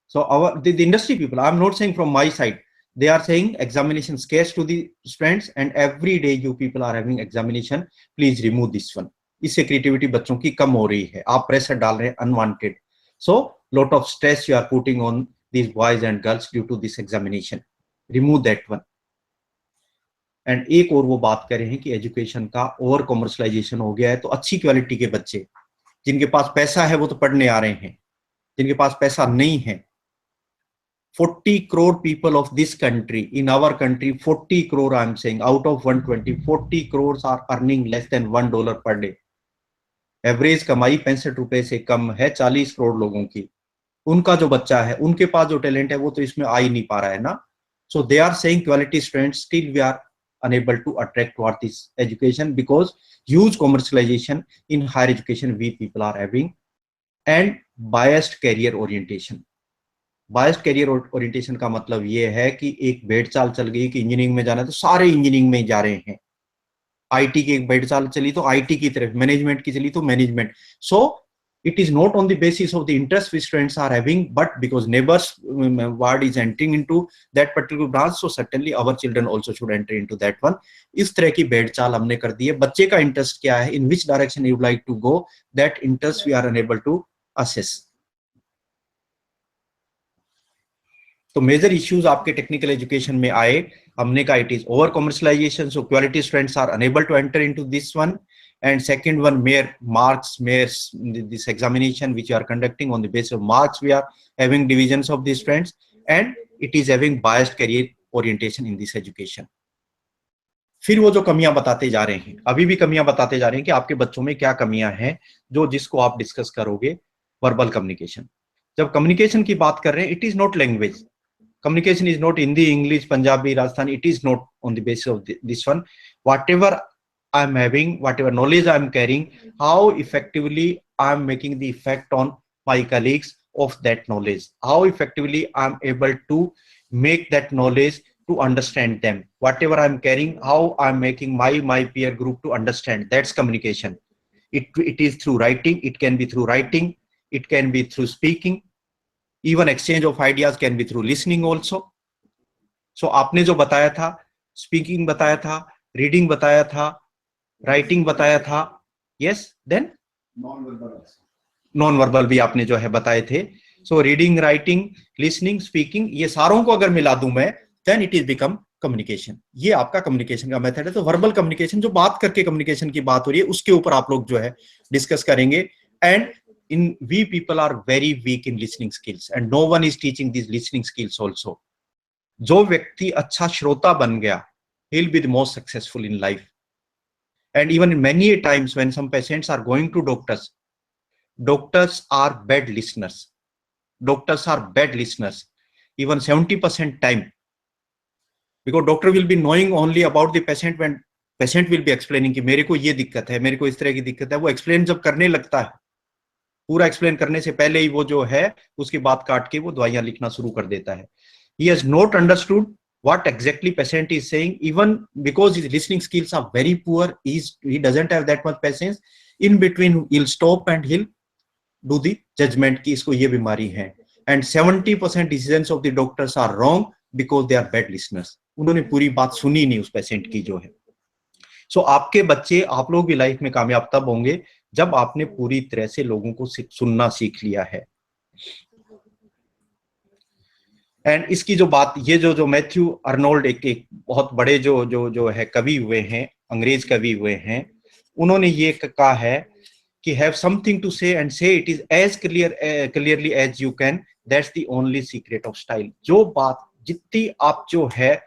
So the industry people, I am not saying from my side, they are saying examination scarce to the students and every day you people are having examination, please remove this one. इससे creativity बच्चों की कम हो रही है, आप pressure डाल रहे हैं unwanted. So lot of stress you are putting on these boys and girls due to this examination. Remove that one. And एक और वो बात कर रहे हैं कि एजुकेशन का ओवर कॉमर्शलाइजेशन हो गया है, तो अच्छी क्वालिटी के बच्चे जिनके पास पैसा है वो तो पढ़ने आ रहे हैं, जिनके पास पैसा नहीं है, 40 crore people of this country, in our country 40 crore I am saying, out of 120, 40 crores are earning less than $1 per day. Average कमाई 65 रुपए से कम है 40 करोड़ लोगों की. उनका जो बच्चा है, उनके पास जो टैलेंट है वो तो इसमें आ ही नहीं पा रहा है ना. So they are saying quality students, still we are unable to attract toward this education because huge commercialization in higher education we people are having, and biased career orientation. Biased career orientation का मतलब ये है कि एक भेड़ चाल चल गई कि इंजीनियरिंग में जाना है तो सारे इंजीनियरिंग में जा रहे हैं, आईटी की एक भेड़ चाल चली तो आईटी की तरफ, मैनेजमेंट की चली तो management. So it is not on the basis of the interest which students are having, but because neighbors ward is entering into that particular branch, so certainly our children also should enter into that one. इस तरह की भेड़ चाल हमने कर दी है. बच्चे का इंटरेस्ट क्या है, in which direction you would like to go, that interest we are unable to assess. तो मेजर इश्यूज आपके टेक्निकल एजुकेशन में आए, हमने कहा it is over commercialization, so quality students are unable to enter into this one. And second one, mere marks, this examination which you are conducting on the basis of marks, we are having divisions of these students, and it is having biased career orientation in this education. फिर वो जो कमियां बताते जा रहे हैं, अभी भी कमियां बताते जा रहे हैं कि आपके बच्चों में क्या कमियां हैं, जो जिसको आप डिस्कस करोगे. Verbal communication. जब कम्युनिकेशन की बात कर रहे हैं, it is not language. Communication is not Hindi, English, Punjabi, Rajasthani. It is not on the basis of this one. Whatever I'm having, whatever knowledge I'm carrying, how effectively I'm making the effect on my colleagues of that knowledge. How effectively I'm able to make that knowledge to understand them. Whatever I'm carrying, how I'm making my peer group to understand. That's communication. It is through writing. It can be through writing. It can be through speaking. Even exchange of ideas can be through listening also. So आपने जो बताया था, speaking बताया था, reading बताया था, writing बताया था, yes, then non-verbal भी आपने जो है बताए थे. So reading, writing, listening, speaking, ये सारों को अगर मिला दूं मैं, then it is become communication. ये आपका communication का मेथड है. तो verbal communication, जो बात करके communication की बात हो रही है, उसके ऊपर आप लोग जो है डिस्कस करेंगे. And we people are very weak in listening skills, and no one is teaching these listening skills also. जो व्यक्ति अच्छा श्रोता बन गया, he'll be the most successful in life. And even many times when some patients are going to doctors are bad listeners. Doctors are bad listeners, even 70% time, because doctor will be knowing only about the patient when patient will be explaining कि मेरे को ये दिक्कत है, मेरे को इस तरह की दिक्कत है. वो explain जब करने लगता है, पूरा एक्सप्लेन करने से पहले ही वो जो है उसकी बात काट के वो दवाइयां लिखना शुरू कर देता है. He has not understood what exactly patient is saying, even because his listening skills are very poor. He doesn't have that much patience. In between he'll stop and he'll do the judgment कि इसको ये बीमारी है. And 70% decisions of the doctors are wrong because they are bad listeners. उन्होंने पूरी बात सुनी नहीं उस पेशेंट की जो है. सो आपके बच्चे, आप लोग भी लाइफ में कामयाब तब होंगे जब आपने पूरी तरह से लोगों को सुनना सीख लिया है. एंड इसकी जो बात, ये जो मैथ्यू अर्नोल्ड एक बहुत बड़े जो है कवि हुए हैं, अंग्रेज कवि हुए हैं, उन्होंने ये कहा है कि have something to say and say it is as clearly as you can. That's the only secret of style. जो बात जितनी आप जो है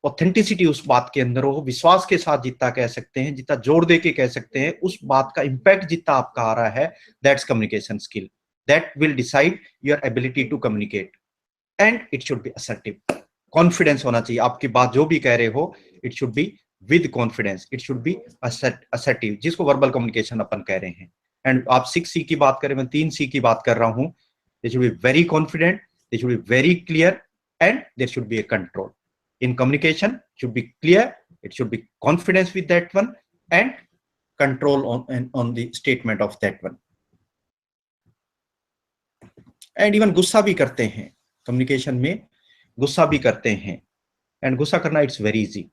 ऑथेंटिसिटी उस बात के अंदर हो, विश्वास के साथ जितना कह सकते हैं, जितना जोर दे के कह सकते हैं, उस बात का इंपैक्ट जितना आपका आ रहा है, that's communication skill. That will decide your ability to communicate. And it should be assertive. Confidence होना चाहिए. आपकी बात जो भी कह रहे हो, it should be with confidence. It should be assertive, जिसको वर्बल कम्युनिकेशन अपन कह रहे हैं. एंड आप 6C की बात करें, मैं 3C की बात कर रहा हूं. They should be very confident, they should be very clear, and there should be a control. In communication, should be clear, it should be confidence with that one, and control on the statement of that one. And even गुस्सा भी करते हैं communication में, गुस्सा भी करते हैं. And गुस्सा करना it's very easy,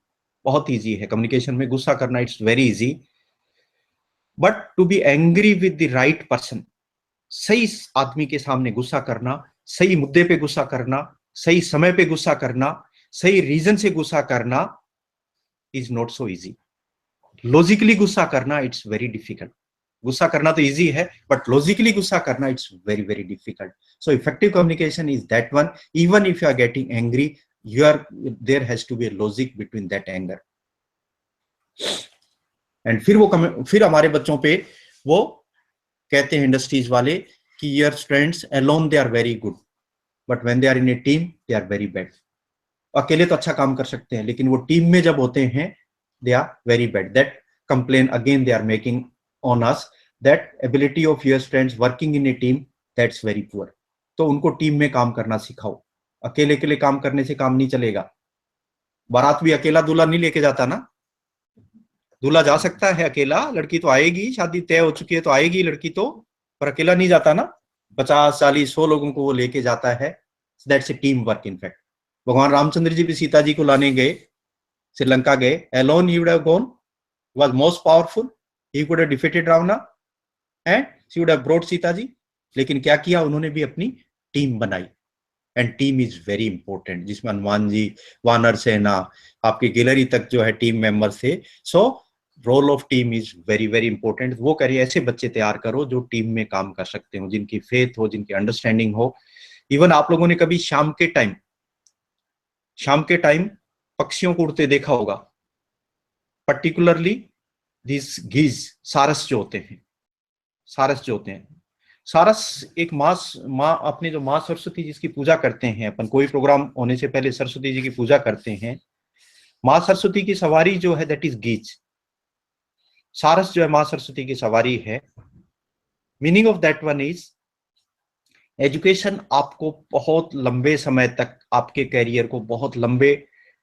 बहुत easy है communication में गुस्सा करना, it's very easy. But to be angry with the right person, सही आदमी के सामने गुस्सा करना, सही मुद्दे पे गुस्सा करना, सही समय पे गुस्सा करना, सही रीजन से गुस्सा करना is not so easy. Logically गुस्सा करना इट्स वेरी डिफिकल्ट. गुस्सा करना तो इजी है, बट लॉजिकली गुस्सा करना it's very very difficult. So effective communication is that one. Even if you are getting angry, there has to be a logic between that anger. And फिर हमारे बच्चों पे वो कहते हैं इंडस्ट्रीज वाले कि your students alone they are very good, but when they are in a team they are very bad. अकेले तो अच्छा काम कर सकते हैं, लेकिन वो टीम में जब होते हैं they are very bad. That complain again they are making on us, that ability of your students working in a team, that's very poor. तो उनको टीम में काम करना सिखाओ. अकेले काम करने से काम नहीं चलेगा. बारात भी अकेला दूल्हा नहीं लेके जाता ना. दूल्हा जा सकता है अकेला, लड़की तो आएगी, शादी तय हो चुकी है तो आएगी लड़की तो, पर अकेला नहीं जाता ना. 50, 40, 100 लोगों को वो लेके जाता है. That's a team work. In fact भगवान रामचंद्र जी भी सीता जी को लाने गए, श्रीलंका गए. Alone he would have gone, was most powerful, he could have defeated Ravana and she would have brought Sita ji. लेकिन क्या किया उन्होंने भी अपनी टीम बनाई. And team is very important, जिसमें हनुमान जी, वानर सेना, आपके गैलरी तक जो है टीम मेंबर से। So role of team is very very important. वो करिए ऐसे बच्चे तैयार करो जो टीम में काम कर सकते हो, जिनकी फेथ हो, जिनकी अंडरस्टैंडिंग हो। इवन आप लोगों ने कभी शाम के टाइम पक्षियों को उड़ते देखा होगा, पर्टिकुलरली दिस गीज, सारस जो होते हैं, सारस एक माँ अपने जो माँ सरस्वती जिसकी पूजा करते हैं, अपन कोई प्रोग्राम होने से पहले सरस्वती जी की पूजा करते हैं, माँ सरस्वती की सवारी जो है दैट इज गीज। सारस जो है माँ सरस्वती की सवारी है। Meaning of that one is education आपको बहुत लंबे समय तक, आपके कैरियर को बहुत लंबे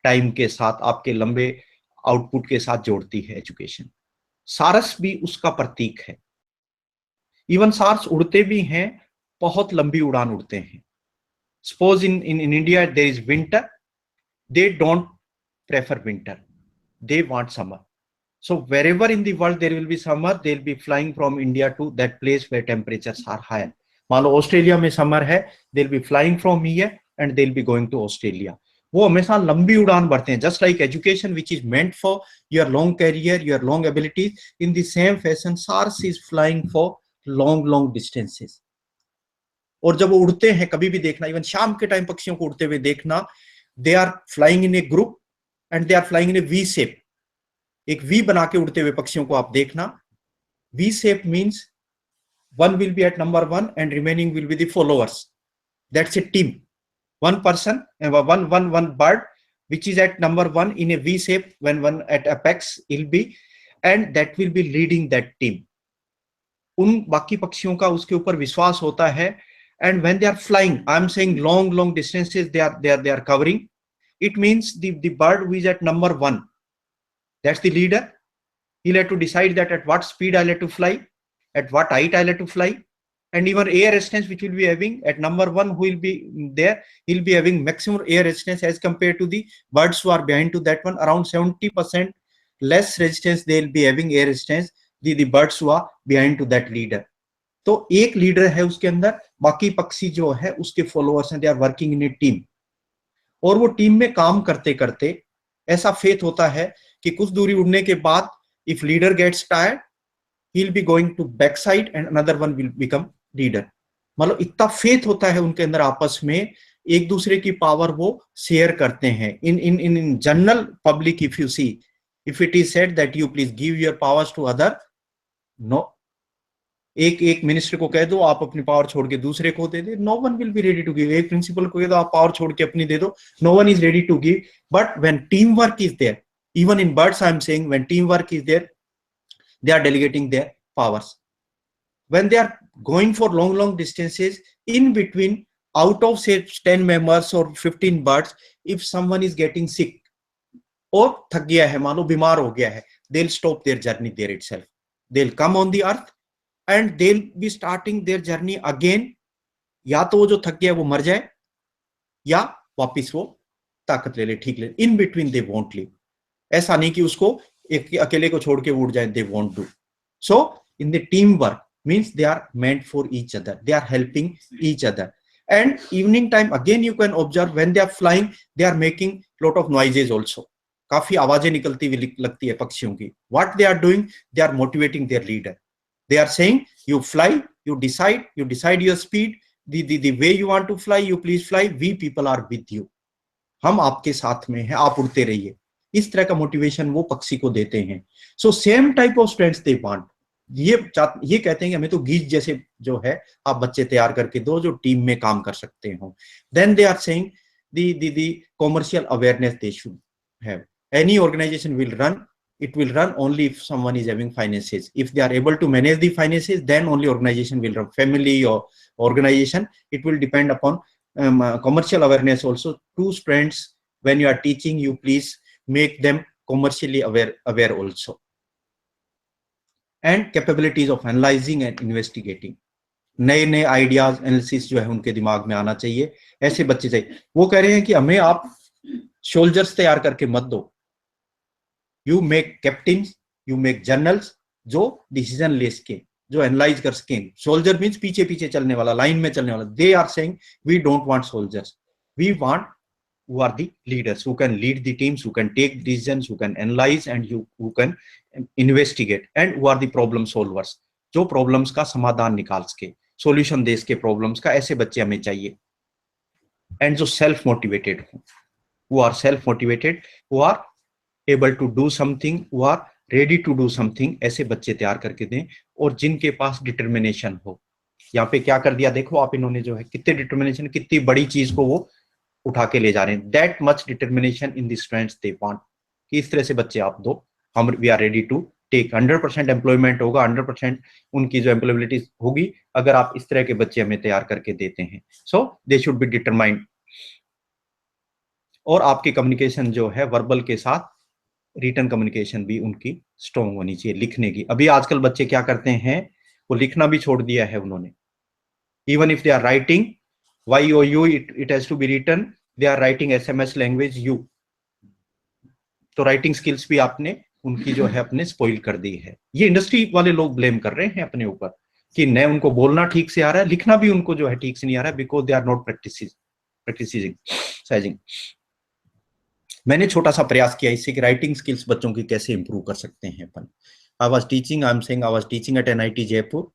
टाइम के साथ, आपके लंबे आउटपुट के साथ जोड़ती है एजुकेशन। सारस भी उसका प्रतीक है। इवन सारस उड़ते भी हैं, बहुत लंबी उड़ान उड़ते हैं। Suppose in India there is winter, they don't prefer winter, they want summer. So wherever in the world there will be summer, they'll be flying from India to that place where temperatures are higher. मान लो Australia में summer है, they'll be flying from here and they'll be going to Australia. वो हमेशा लंबी उड़ान भरते हैं। Just like education which is meant for your long career, your long abilities, in the same fashion SARS is flying for long distances. और जब वो उड़ते हैं, कभी भी देखना, इवन शाम के टाइम पक्षियों को उड़ते हुए देखना, they are flying in a group and they are flying in a V shape. एक V बना के उड़ते हुए पक्षियों को आप देखना। V shape means one will be at number 1 and remaining will be the followers. That's a team. One person and one bird which is at number 1 in a V shape, when one at apex will be, and that will be leading that team. उन बाकी पक्षियों का उसके ऊपर विश्वास होता है। And when they are flying, I am saying long distances they are covering. It means the bird who is at number 1, that's the leader. He'll have to decide that at what speed I'll have to fly, at what height I'll have to fly, and even air resistance which will be having at number 1 who will be there, he'll be having maximum air resistance as compared to the birds who are behind to that one. Around 70% less resistance they'll be having air resistance, the birds who are behind to that leader. तो एक leader है उसके अंदर, बाकी पक्षी जो है उसके फॉलोअर्स हैं, they are working in a team. और वो टीम में काम करते करते ऐसा फेथ होता है कि कुछ दूरी उड़ने के बाद if leader gets tired, he will be going to back side and another one will become leader. मतलब इतना फेथ होता है उनके अंदर, आपस में एक दूसरे की पावर वो शेयर करते हैं। In general public, if you see, if it is said that you please give your powers to other, no, एक मिनिस्टर को कह दो आप अपनी पावर छोड़ के दूसरे को दे दे, no one will be ready to give. एक प्रिंसिपल को कह दो आप पावर छोड़ के अपनी दे दो, no one is ready to give. But when team work is there, even in birds I am saying, when teamwork is there, they are delegating their powers. When they are going for long distances, in between, out of say 10 members or 15 birds, if someone is getting sick और थक गया है, मान लो बीमार हो गया है, they'll stop their journey there itself. They'll come on the earth and they'll be starting their journey again. या तो वो जो थक गया वो मर जाए, या वापिस वो ताकत ले ले, ठीक ले। In between they won't live. ऐसा नहीं कि उसको एक अकेले को छोड़ के उड़ जाए, they won't do. So in the teamwork means they are meant for each other, they are helping each other. And evening time again you can observe when they are flying, they are making lot of noises also. काफी आवाजें निकलती हुई लगती है पक्षियों की। What they are doing, they are motivating their leader. They are saying you fly, you decide your speed, the way you want to fly, you please fly, we people are with you. हम आपके साथ में हैं, आप उड़ते रहिए। इस तरह का मोटिवेशन वो पक्षी को देते हैं। So same type of students they want. ये कहते हैं कि हमें तो गीज जैसे जो है आप बच्चे तैयार करके दो जो टीम में काम कर सकते हो। Then they are saying the commercial awareness they should have. Any organization will run, it will run only if someone is having finances. If they are able to manage the finances, then only organization will run. Family or organization, it will depend upon commercial awareness also. To students, when you are teaching, you please make them commercially aware also. And capabilities of analyzing and investigating. नए ideas analysis जो है उनके दिमाग में आना चाहिए, ऐसे बच्चे चाहिए। वो कह रहे हैं कि हमें आप सोल्जर्स तैयार करके मत दो, you make captains, you make generals जो डिसीजन ले सके, जो एनालाइज कर सकें. सोल्जर मीन्स पीछे पीछे चलने वाला, लाइन में चलने वाला. They are saying we don't want soldiers, we want who are the leaders, who can lead the teams, who can take decisions, who can analyze, and who can investigate, and who are the problem solvers, जो problems का समाधान निकाल सके, solution दे सके problems का. ऐसे बच्चे हमें चाहिए. And जो self motivated, who are self motivated, who are able to do something, who are ready to do something, ऐसे बच्चे तैयार करके दें. और जिनके पास determination हो. यहाँ पे क्या कर दिया देखो आप, इन्होंने जो है कितने determination, कितनी बड़ी चीज को वो उठा के ले जा रहे हैं. That much determination in the students they want, कि इस तरह से बच्चे आप दो, हम we are ready to take. 100% employment होगा, 100% उनकी जो एम्प्लॉयबिलिटी होगी अगर आप इस तरह के बच्चे हमें तैयार करके देते हैं. सो दे शुड बी डिटरमाइंड. और आपकी कम्युनिकेशन जो है वर्बल के साथ रिटन कम्युनिकेशन भी उनकी स्ट्रॉन्ग होनी चाहिए, लिखने की. अभी आजकल बच्चे क्या करते हैं, वो लिखना भी छोड़ दिया है उन्होंने. Even if they are writing YOU, it has to be written, they are writing SMS language U. तो राइटिंग स्किल्स भी आपने उनकी जो है अपने स्पॉइल कर दी है. ये इंडस्ट्री वाले लोग ब्लेम कर रहे हैं अपने ऊपर कि न उनको बोलना ठीक से आ रहा है, लिखना भी उनको जो है ठीक से नहीं आ रहा है, because they are not practising. मैंने छोटा सा प्रयास किया इससे कि राइटिंग स्किल्स बच्चों की कैसे इंप्रूव कर सकते हैं अपन. I was teaching at NIT Jaipur,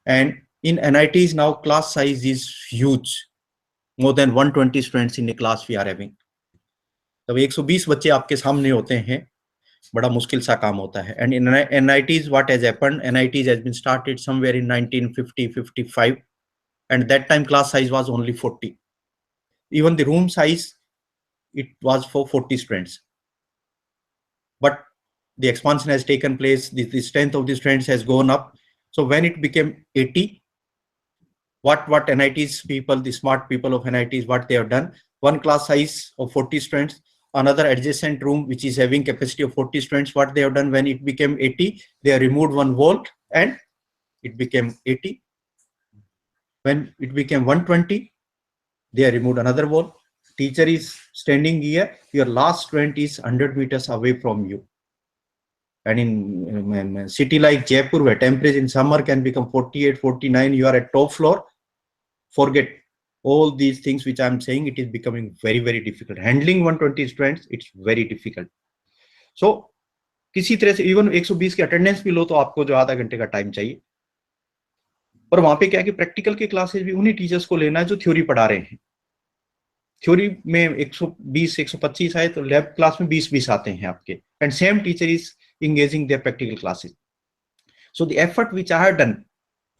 and in NITs now class size is huge, more than 120 students in a class we are having. तब 120 बच्चे आपके सामने होते हैं, बड़ा मुश्किल सा काम होता है. And in NITs what has happened, NITs has been started somewhere in 1950-55, and that time class size was only 40. Even the room size, it was for 40 students. But the expansion has taken place, the strength of the students has gone up. So when it became 80, what NITs people, the smart people of NITs, what they have done, one class size of 40 students, another adjacent room which is having capacity of 40 students, what they have done, when it became 80, they have removed one wall and it became 80. When it became 120, they have removed another wall. Teacher is standing here, your last student is 100 meters away from you. And in a city like Jaipur, where temperature in summer can become 48, 49, you are at top floor, forget all these things which I am saying. It is becoming very, very difficult. Handling 120 students, it's very difficult. So, किसी तरह से even 120 की attendance भी लो तो आपको जो आधा घंटे का टाइम चाहिए. और वहां पे क्या है कि प्रैक्टिकल के क्लासेस भी उन्हीं टीचर्स को लेना है जो थ्योरी पढ़ा रहे हैं. थ्योरी में 120, 125 आए तो लैब क्लास में 20 आते हैं आपके. And same teacher is engaging their practical classes. So the effort which I have done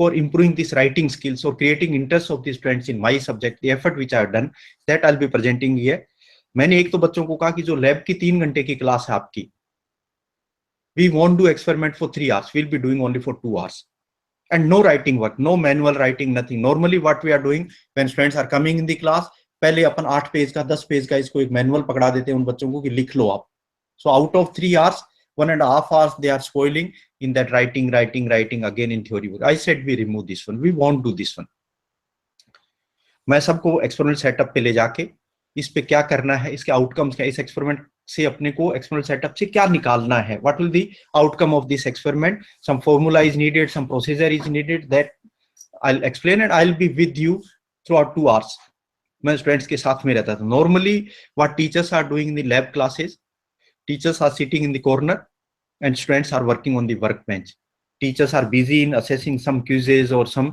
for improving this writing skills or creating interest of the students in my subject, the effort which I have done, that I'll be presenting here. मैंने एक तो बच्चों को कहा कि जो lab की 3 घंटे की क्लास है आपकी, we won't do experiment for 3 hours, we'll be doing only for 2 hours. And no writing work, no manual writing, nothing. Normally what we are doing when students are coming in the class, पहले अपन 8 page का 10 page का इसको एक manual पकड़ा देते हैं उन बच्चों को कि लिख लो आप. So out of 3 hours, 1.5 hours they are spoiling in that writing again in theory work. I said we remove this one, we won't do this one. मैं सबको एक्सपेरिमेंट सेटअप पे ले जाके इस पे क्या करना है, इसके आउटकम्स क्या, इस एक्सपेरिमेंट से अपने को एक्सपेरिमेंट सेटअप से क्या निकालना है, what will the outcome of this experiment. Some formula is needed, some procedure is needed, that I will explain and I will be with you throughout 2 hours. मैं students के साथ में रहता था. Normally what teachers are doing in the lab classes, teachers are sitting in the corner and students are working on the workbench. Teachers are busy in assessing some quizzes or some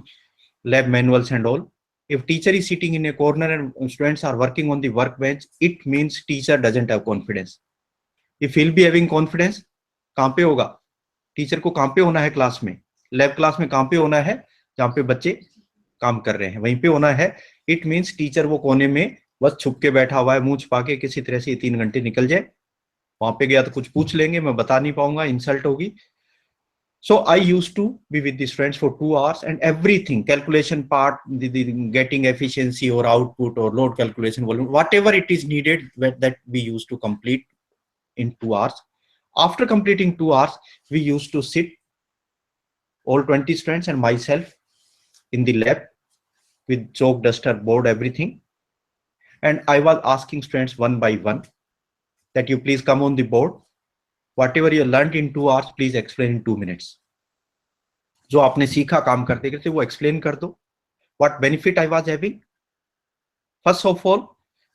lab manuals and all. If teacher is sitting in a corner and students are working on the workbench, it means teacher doesn't have confidence. If he'll be having confidence, कहाँ पे होगा? Teacher को कहाँ पे होना है class में? Lab class में कहाँ पे होना है? जहाँ पे बच्चे काम कर रहे हैं वहीं पे होना है. It means टीचर वो कोने में बस छुप के बैठा हुआ है, मुंह छुपा के, किसी तरह से 3 घंटे निकल जाए. वहां पे गया तो कुछ पूछ लेंगे, मैं बता नहीं पाऊंगा, इंसल्ट होगी. So I used to be with these friends for 2 hours and everything, calculation part, the getting efficiency or output or load calculation, volume, whatever it is needed, that we used to complete in 2 hours. After completing 2 hours, we used to sit, all 20 students and myself, in the lab with chalk, duster, board, everything. And I was asking students one by one that you please come on the board. Whatever you learned in 2 hours, please explain in 2 minutes. जो आपने सीखा काम करते करते वो explain कर दो. What benefit I was having? First of all,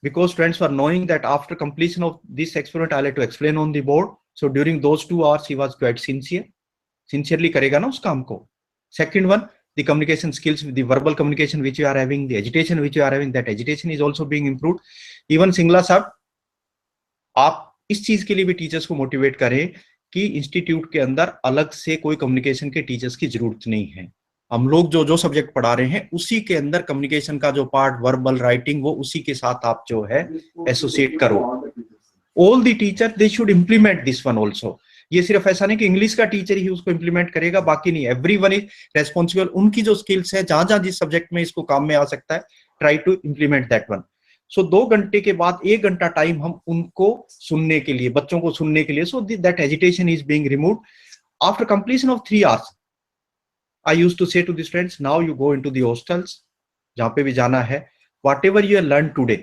because students were knowing that after completion of this experiment, I'll have to explain on the board. So during those 2 hours, he was quite sincere. Sincerely करेगा ना उस काम को. Second one, the communication skills, the verbal communication which you are having, the agitation which you are having, that agitation is also being improved. Even Singla साहब, आप इस चीज के लिए भी टीचर्स को मोटिवेट करें कि इंस्टीट्यूट के अंदर अलग से कोई कम्युनिकेशन के टीचर्स की जरूरत नहीं है. हम लोग जो जो सब्जेक्ट पढ़ा रहे हैं उसी के अंदर कम्युनिकेशन का जो पार्ट, वर्बल, राइटिंग, वो उसी के साथ आप जो है एसोसिएट करो. All the teacher they should implement this one also. ये सिर्फ ऐसा नहीं कि इंग्लिश का टीचर ही उसको इंप्लीमेंट करेगा, बाकी नहीं. Everyone is responsible. उनकी जो स्किल्स है, जहां जहां जिस सब्जेक्ट में इसको काम में आ सकता है, try to implement that one. So 2 घंटे के बाद 1 घंटा टाइम हम उनको सुनने के लिए, बच्चों को सुनने के लिए, so that agitation is being removed. After completion of 3 hours, I used to say to the students, now you go into the hostels, जहां पे भी जाना है, whatever you have learned today,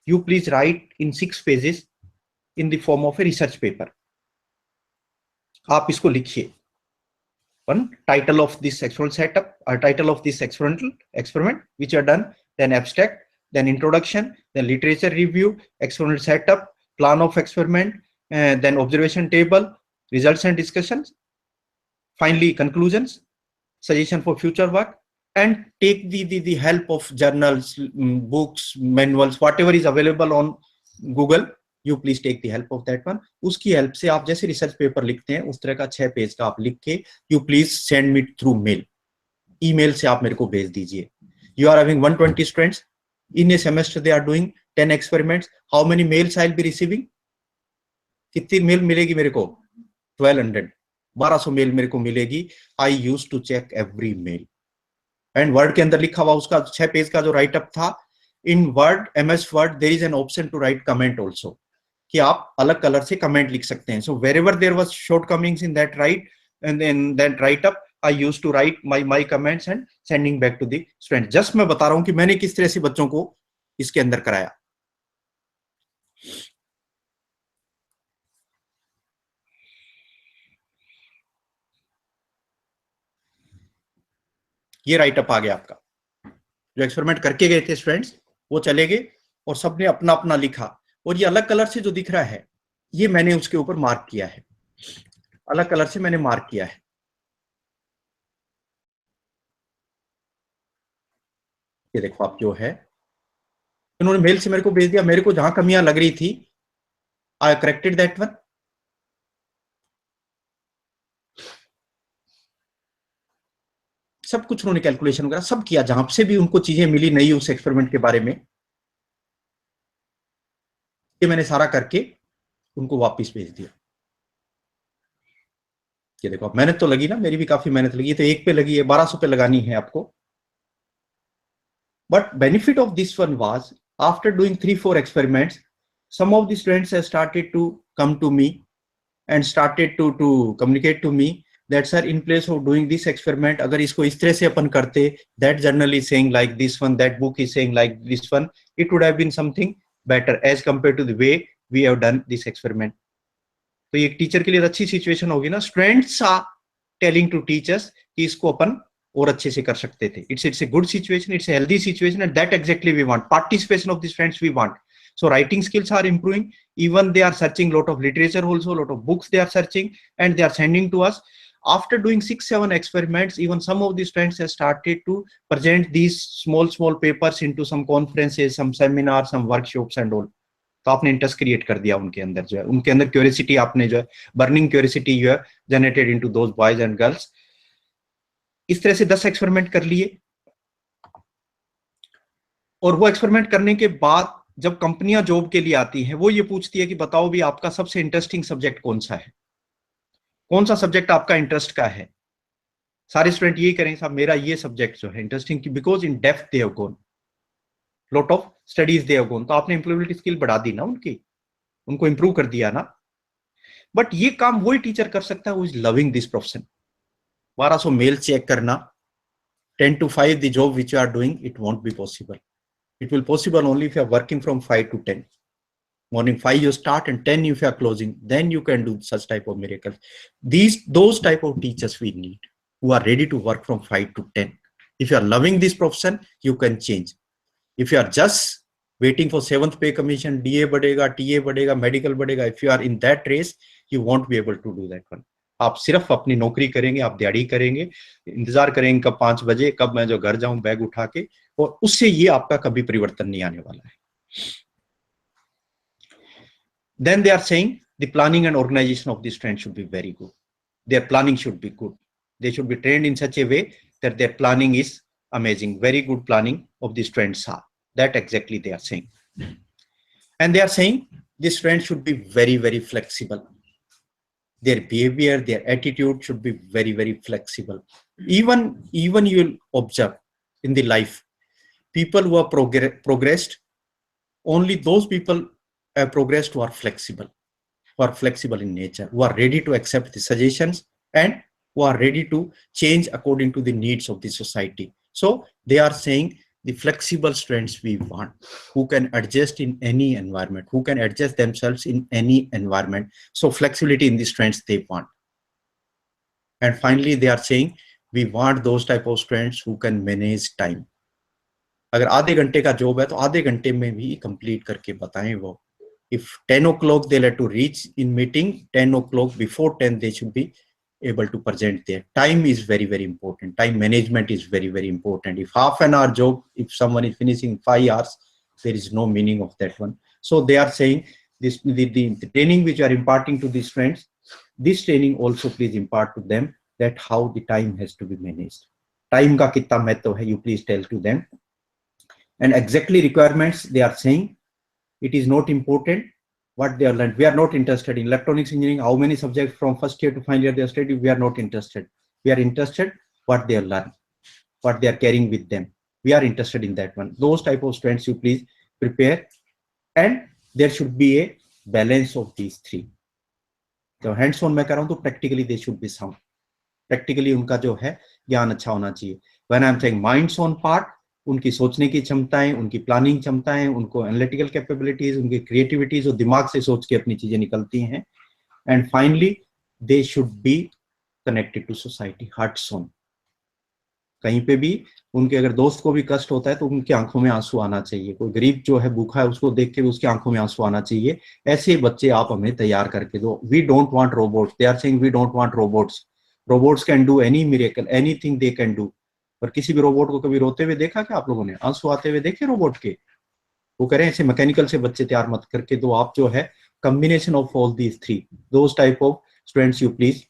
you please write in 6 pages in the form of a research paper. आप इसको लिखिए. One, title of this experimental setup, or title of this experimental experiment which you have done, then abstract, then introduction, then literature review, experimental setup, plan of experiment, then observation table, results and discussions, finally conclusions, suggestion for future work, and take the help of journals, books, manuals, whatever is available on Google. You please take the help of that one. उसकी help से आप जैसे research paper लिखते हैं उस तरह का 6 page का आप लिख के you please send me through mail. Email से आप मेरे को भेज दीजिए. You are having 120 students in a semester. They are doing 10 experiments. How many mails I'll be receiving? कितनी मेल मिलेगी मेरे को? 1200 मेल मेरे को मिलेगी. I use to check every mail. And word के अंदर लिखा हुआ उसका 6 पेज का जो राइट अप था, in word, MS word, there is an option to write comment also, कि आप अलग कलर से कमेंट लिख सकते हैं. So wherever there was shortcomings in that write and in that write up, I use to write my comments and sending back to the student. Just मैं बता रहा हूं कि मैंने किस तरह से बच्चों को इसके अंदर कराया. ये राइट अप आ गया आपका. जो एक्सपेरिमेंट करके गए थे स्टूडेंट्स वो चले गए और सबने अपना अपना लिखा. और ये अलग कलर से जो दिख रहा है, ये मैंने उसके ऊपर मार्क किया है. अलग कलर से मैंने मार्क किया है. ये देखो आप जो है, इन्होंने मेल से मेरे को भेज दिया. मेरे को जहां कमियां लग रही थी, आई करेक्टेड दैट वन. सब कुछ उन्होंने कैलकुलेशन वगैरह सब किया, जहां से भी उनको चीजें मिली नई उस एक्सपेरिमेंट के बारे में, ये मैंने सारा करके उनको वापस भेज दिया. ये देखो, मेहनत तो लगी ना, मेरी भी काफी मेहनत लगी. तो एक पे लगी है, 1200 पे लगानी है आपको. But benefit of this one was, after doing 3-4 experiments, some of the students have started to come to me and started to communicate to me that sir, in place of doing this experiment, अगर इसको इस तरह से अपन करते, that journal is saying like this one, that book is saying like this one, it would have been something better as compared to the way we have done this experiment. तो ये teacher के लिए अच्छी situation होगी ना. Students are telling to teachers कि इसको अपन और अच्छे से कर सकते थे. It's a good situation, it's a healthy situation, and that exactly we want. Participation of the students we want. So writing skills are improving. Even they are searching lot of literature also, lot of books they are searching, and they are sending to us. After doing 6-7 experiments, even some of the students have started to present these small papers into some conferences, some seminars, some workshops and all. तो आपने interest create कर दिया उनके अंदर, जो है उनके अंदर क्यूरियोसिटी, आपने जो है बर्निंग क्यूरियोसिटी जो है generated into those boys and girls. इस तरह से 10 एक्सपेरिमेंट कर लिए. और वो एक्सपेरिमेंट करने के बाद जब कंपनियां जॉब के लिए आती हैं, वो ये पूछती है कि बताओ भी आपका सबसे इंटरेस्टिंग सब्जेक्ट कौन सा है, कौन सा सब्जेक्ट आपका इंटरेस्ट का है. सारे स्टूडेंट यही करें साहब मेरा ये सब्जेक्ट जो है interesting, because in depth they have gone, lot of studies they have gone. तो आपने एम्प्लॉयबिलिटी स्किल बढ़ा दी ना उनकी, उनको इंप्रूव कर दिया ना. बट ये काम वही टीचर कर सकता है who is loving this profession. 1200 mail check करना, 10 to 5 the job which you are doing, it won't be possible. It will possible only if you are working from 5 to 10. Morning 5 you start and 10 if you are closing, then you can do such type of miracles. Those type of teachers we need. who are ready to work from 5 to 10. If you are loving this profession, you can change. If you are just waiting for 7th pay commission, DA बढ़ेगा, TA बढ़ेगा, medical बढ़ेगा, if you are in that race, you won't be able to do that one. आप सिर्फ अपनी नौकरी करेंगे, आप दिहाड़ी करेंगे, इंतजार करेंगे कब 5 बजे, कब मैं जो घर जाऊं बैग उठा के, और उससे ये आपका कभी परिवर्तन नहीं आने वाला है. Then they are saying the planning and organization of this trend should be very good. Their planning should be good. They should be trained in such a way that their planning is amazing. Very good planning of these trends are. That exactly they are saying. And they are saying this trend should be very, very flexible. Their behavior, their attitude should be very, very flexible. Even you will observe in the life, people who are progressed, only those people have progressed who are flexible in nature, who are ready to accept the suggestions and who are ready to change according to the needs of the society. So they are saying the flexible students we want, who can adjust in any environment, who can adjust themselves in any environment. So flexibility in the strengths they want. And finally, they are saying we want those type of students who can manage time. अगर आधे घंटे का job है तो आधे घंटे में भी कंप्लीट करके बताएं वो. If 10 o'clock they have to reach in meeting, 10 o'clock before 10 they should be able to present there. Time is very, very important. Time management is very, very important. If half an hour job, if someone is finishing 5 hours, there is no meaning of that one. So they are saying this, the training which you are imparting to these friends, this training also please impart to them that how the time has to be managed. Time ka kitna महत्व है, you please tell to them. And exactly requirements they are saying, it is not important what they are learned. We are not interested in electronics engineering, how many subjects from first year to final year they are studying. We are not interested. We are interested what they are learned, what they are carrying with them. We are interested in that one. Those type of students you please prepare, and there should be a balance of these three. So hands on मैं कर रहा हूँ तो practically they should be sound. Practically उनका जो है ज्ञान अच्छा होना चाहिए. When I am saying minds on part, उनकी सोचने की क्षमताएं, उनकी प्लानिंग क्षमताएं, उनको एनालिटिकल कैपेबिलिटीज, उनकी क्रिएटिविटीज और दिमाग से सोच के अपनी चीजें निकलती हैं. And finally they should be connected to society, hearts on. कहीं पे भी उनके अगर दोस्त को भी कष्ट होता है तो उनकी आंखों में आंसू आना चाहिए. कोई गरीब जो है भूखा है उसको देख के उसकी आंखों में आंसू आना चाहिए. ऐसे बच्चे आप हमें तैयार करके दो. We don't want robots. They are saying we don't want robots. Robots can do any miracle, anything they can do. पर किसी भी रोबोट को कभी रोते हुए देखा क्या आप लोगों ने? आंसू आते हुए देखे रोबोट के? वो करें ऐसे मैकेनिकल से बच्चे तैयार मत करके दो. आप जो है combination of all these three, those type of students you please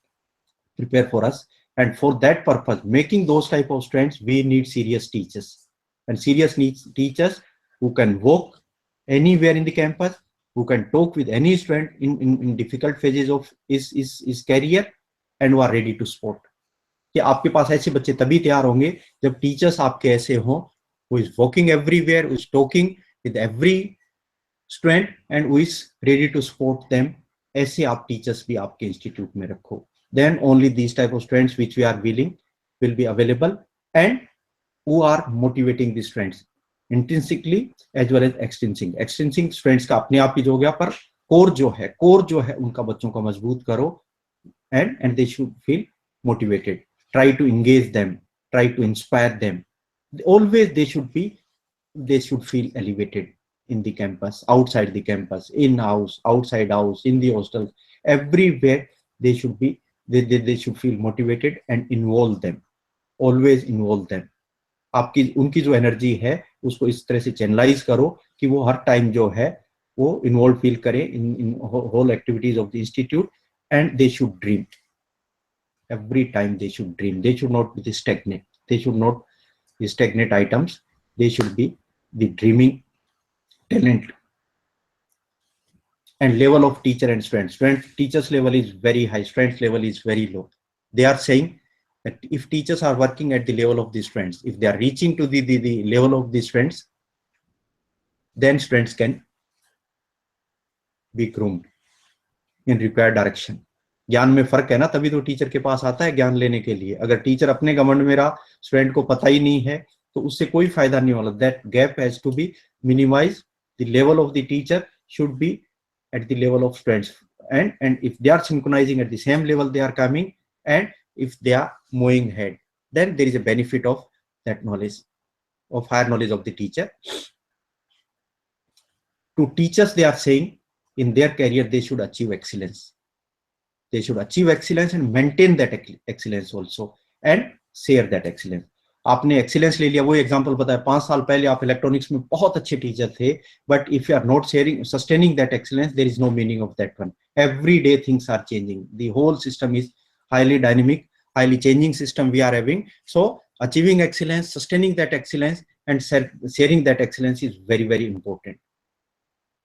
prepare for us. And for that purpose, making those type of students, we need serious teachers, and serious needs teachers who can walk anywhere in the campus, who can talk with any student in difficult phases of his career, and who are ready to support. कि आपके पास ऐसे बच्चे तभी तैयार होंगे जब teachers आपके ऐसे हों, who is walking everywhere, who is talking with every student and who is ready to support them. ऐसे आप टीचर्स भी आपके इंस्टीट्यूट में रखो. Then only these type of students which we are willing will be available, and who are motivating these students intrinsically as well as extrinsically. Extrinsic students का अपने आप ही जो हो गया, पर core जो है उनका बच्चों का मजबूत करो, and they should feel motivated. Try to engage them, try to inspire them. Always they should feel elevated in the campus, outside the campus, in house, outside house, in the hostels, everywhere they should be, they should feel motivated and involve them. Always involve them. आपकी उनकी जो energy है उसको इस तरह से channelise करो कि वो हर टाइम जो है वो इन्वॉल्व फील करें in whole activities of the institute, and they should dream. Every time they should dream. They should not be stagnant. They should not be stagnant items. They should be the dreaming talent. And level of teacher and students. Teachers level is very high. Students level is very low. They are saying that if teachers are working at the level of the students, if they are reaching to the level of the students, then students can be groomed in required direction. ज्ञान में फर्क है ना, तभी तो teacher के पास आता है ज्ञान लेने के लिए. अगर टीचर अपने घमंड में रहा, स्टूडेंट को पता ही नहीं है, तो उससे कोई फायदा नहीं वाला. That gap has to be minimise. The level of the teacher should be at the level of students, and if they are synchronizing at the same level they are coming, and if they are moving ahead, then there is a benefit of that knowledge, of higher knowledge of the teacher. To teachers, they are saying in their career, they should achieve excellence. They should achieve excellence and maintain that excellence also and share that excellence. आपने excellence ले लिया, वो example बताया, 5 साल पहले आप electronics में बहुत अच्छे teacher थे, but if you are not sustaining that excellence, there is no meaning of that one. Every day things are changing. The whole system is highly dynamic, highly changing system we are having. So achieving excellence, sustaining that excellence and sharing that excellence is very, very important.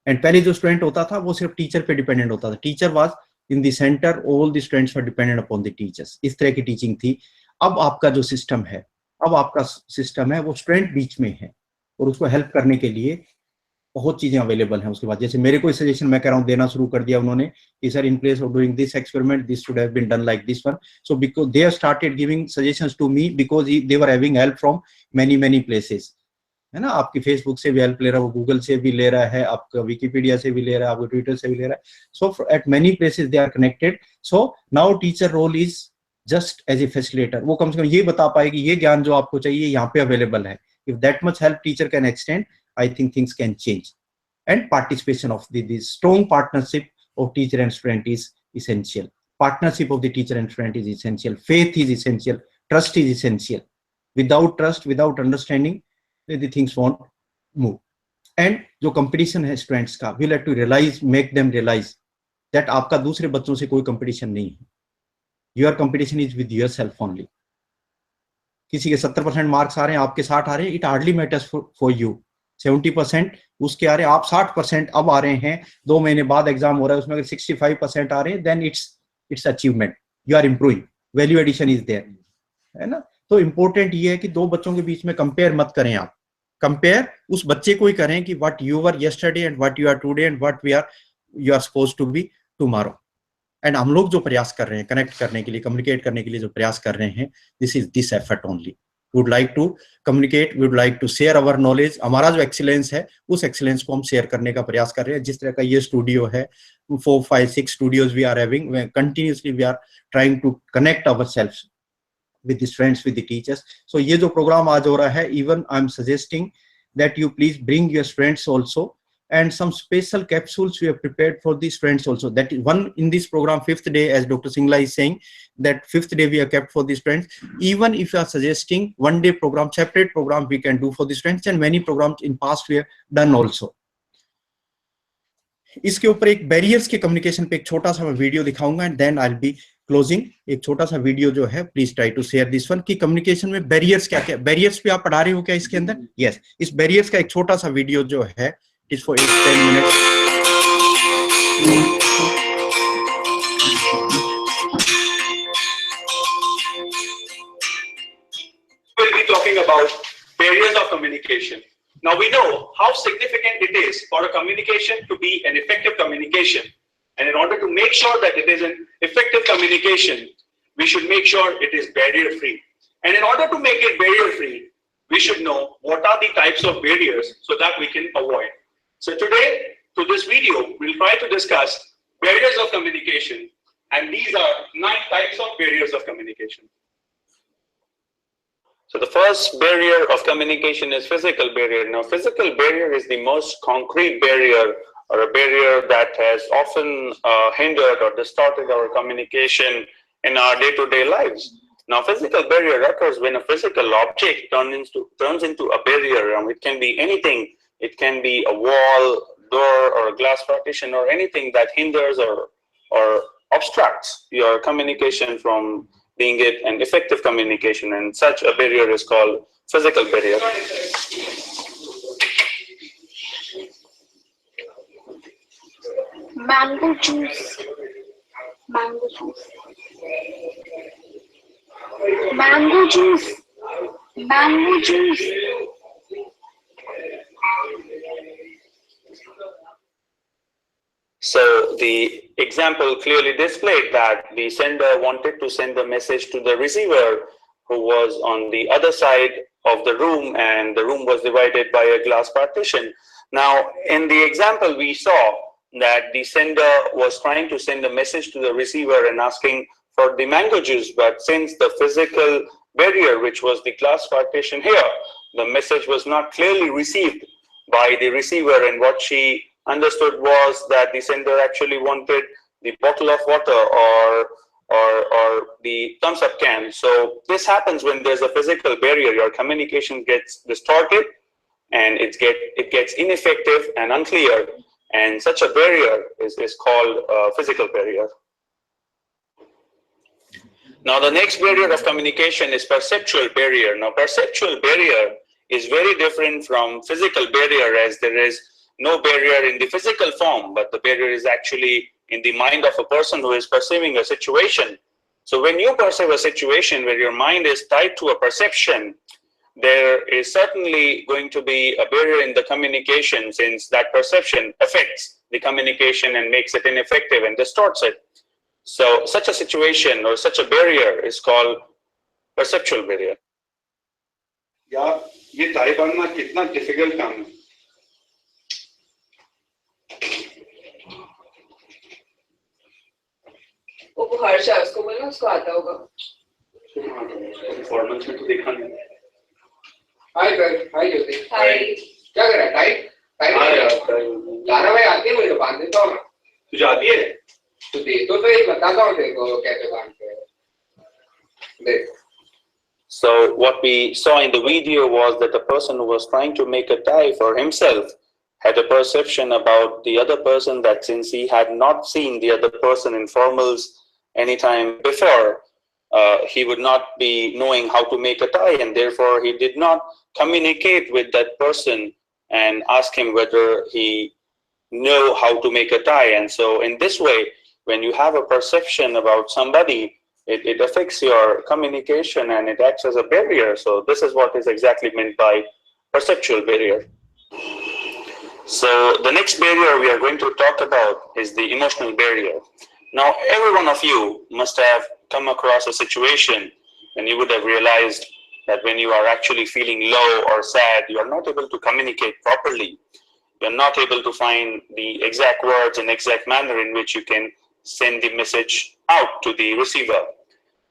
And पहले जो student होता था, वो सिर्फ teacher पे dependent होता था. Teacher was in the center, all the students were dependent upon the teachers. इस तरह की teaching थी. अब आपका जो system है, वो स्टूडेंट बीच में है और उसको हेल्प करने के लिए बहुत चीजें अवेलेबल हैं उसके बाद. जैसे मेरे कोई सजेशन मैं कह रहा हूँ देना शुरू कर दिया उन्होंने कि sir in place of doing this experiment this should have been done like this one. So because they have started giving suggestions to me because they were having help from many places, है ना. आपकी Facebook से भी help ले रहा है, वो Google से भी ले रहा है, आपका विकिपीडिया से भी ले रहा है, आपको ट्विटर से भी ले रहा है. So at many places they are connected. So now teacher role is just as a facilitator. वो कम से कम ये बता पाएगी ये ज्ञान जो आपको चाहिए यहाँ पे अवेलेबल है. If that much help teacher can extend, I think things can change. And participation of the strong partnership of teacher and student is essential. Partnership of the teacher and student is essential. Faith is essential. Trust is essential. Without trust, without understanding, the things won't move. And जो competition है students का, we'll have to realize, make them realize that आपका दूसरे बच्चों से कोई competition नहीं है. Your competition is with yourself only. किसी के 70% मार्क्स आ रहे हैं, आपके 60 आ रहे हैं, it hardly matters for you. 70% उसके आ रहे हैं, आप 60% अब आ रहे हैं, 2 महीने बाद एग्जाम हो रहा है, उसमें अगर 65% आ रहे हैं, then it's achievement. You are improving. Value addition is there. है ना. तो इम्पोर्टेंट ये है कि दो बच्चों के बीच में कंपेयर मत करें आप. कंपेयर उस बच्चे को ही करें कि what you were yesterday and what you are today and what you are supposed to be tomorrow. And हम लोग जो प्रयास कर रहे हैं कनेक्ट करने के लिए, कम्युनिकेट करने के लिए जो प्रयास कर रहे हैं, this is this effort only. Would like to communicate, would like to share our knowledge. हमारा जो एक्सीलेंस है उस एक्सीलेंस को हम शेयर करने का प्रयास कर रहे हैं. जिस तरह का ये स्टूडियो है, 4, 5, 6 studios we are having, continuously we are trying to connect our self with the students, with the teachers. So ये जो प्रोग्राम आज हो रहा है, even I'm suggesting that you please bring your students also, and some special capsules we have prepared for the students also. That is one in this program, 5th day, as Dr. Singla is saying, that 5th day we have kept for the students. Even if you are suggesting one day program, separate program we can do for the students, and many programs in past we have done also. इसके ऊपर एक barriers के communication पे एक छोटा सा मैं video दिखाऊंगा and then I will be closing. एक छोटा सा वीडियो जो है, please try to share this one, कि कम्युनिकेशन में बैरियर्स क्या क्या. बैरियर्स पे आप पढ़ा रहे हो क्या इसके अंदर? यस. इस बैरियर्स का एक छोटा सा वीडियो जो है, is for 8-10 minutes. We'll be talking about barriers of communication. Now we know how significant it is for a communication to be an effective communication. And in order to make sure that it is an effective communication, we should make sure it is barrier free. And in order to make it barrier free, we should know what are the types of barriers so that we can avoid. So today, through this video, we'll try to discuss barriers of communication. And these are 9 types of barriers of communication. So the first barrier of communication is physical barrier. Now, physical barrier is the most concrete barrier, or a barrier that has often hindered or distorted our communication in our day-to-day lives. Now, physical barrier occurs when a physical object turns into a barrier. It can be anything. It can be a wall, door, or a glass partition, or anything that hinders or obstructs your communication from being an effective communication, and such a barrier is called physical barrier. Mango juice. Mango juice. Mango juice. Mango juice. So the example clearly displayed that the sender wanted to send a message to the receiver who was on the other side of the room, and the room was divided by a glass partition. Now, in the example, we saw that the sender was trying to send a message to the receiver and asking for the mango juice, but since the physical barrier, which was the glass partition here, the message was not clearly received by the receiver, and what she understood was that the sender actually wanted the bottle of water or the thumbs up can. So this happens when there's a physical barrier. Your communication gets distorted and it gets ineffective and unclear, and such a barrier is called a physical barrier. Now the next barrier of communication is perceptual barrier. Now perceptual barrier is very different from physical barrier, as there is no barrier in the physical form, but the barrier is actually in the mind of a person who is perceiving a situation. So when you perceive a situation where your mind is tied to a perception, there is certainly going to be a barrier in the communication, since that perception affects the communication and makes it ineffective and distorts it. So such a situation or such a barrier is called perceptual barrier. यार ये tie बनना कितना difficult काम है। वो हर्ष है, उसको बोलो, उसको आता होगा। परफॉर्मेंस में तो देखा नहीं। हाय ज्योति। हाय। क्या कर रहा है? टाई लाना भाई आती है, मुझे बांध देता हूँ। तुझे आती है? तो दे तो सही, बताता हूँ तेरे को कैसे बांधते हैं। देख। So what we saw in the video was that the person who was trying to make a tie for himself had a perception about the other person, that since he had not seen the other person in formals anytime before, he would not be knowing how to make a tie, and therefore he did not communicate with that person and ask him whether he knew how to make a tie. And so in this way, when you have a perception about somebody, it affects your communication and it acts as a barrier. So this is what is exactly meant by perceptual barrier. So the next barrier we are going to talk about is the emotional barrier. Now, every one of you must have come across a situation when you would have realized that when you are actually feeling low or sad, you are not able to communicate properly. You are not able to find the exact words and exact manner in which you can send the message out to the receiver.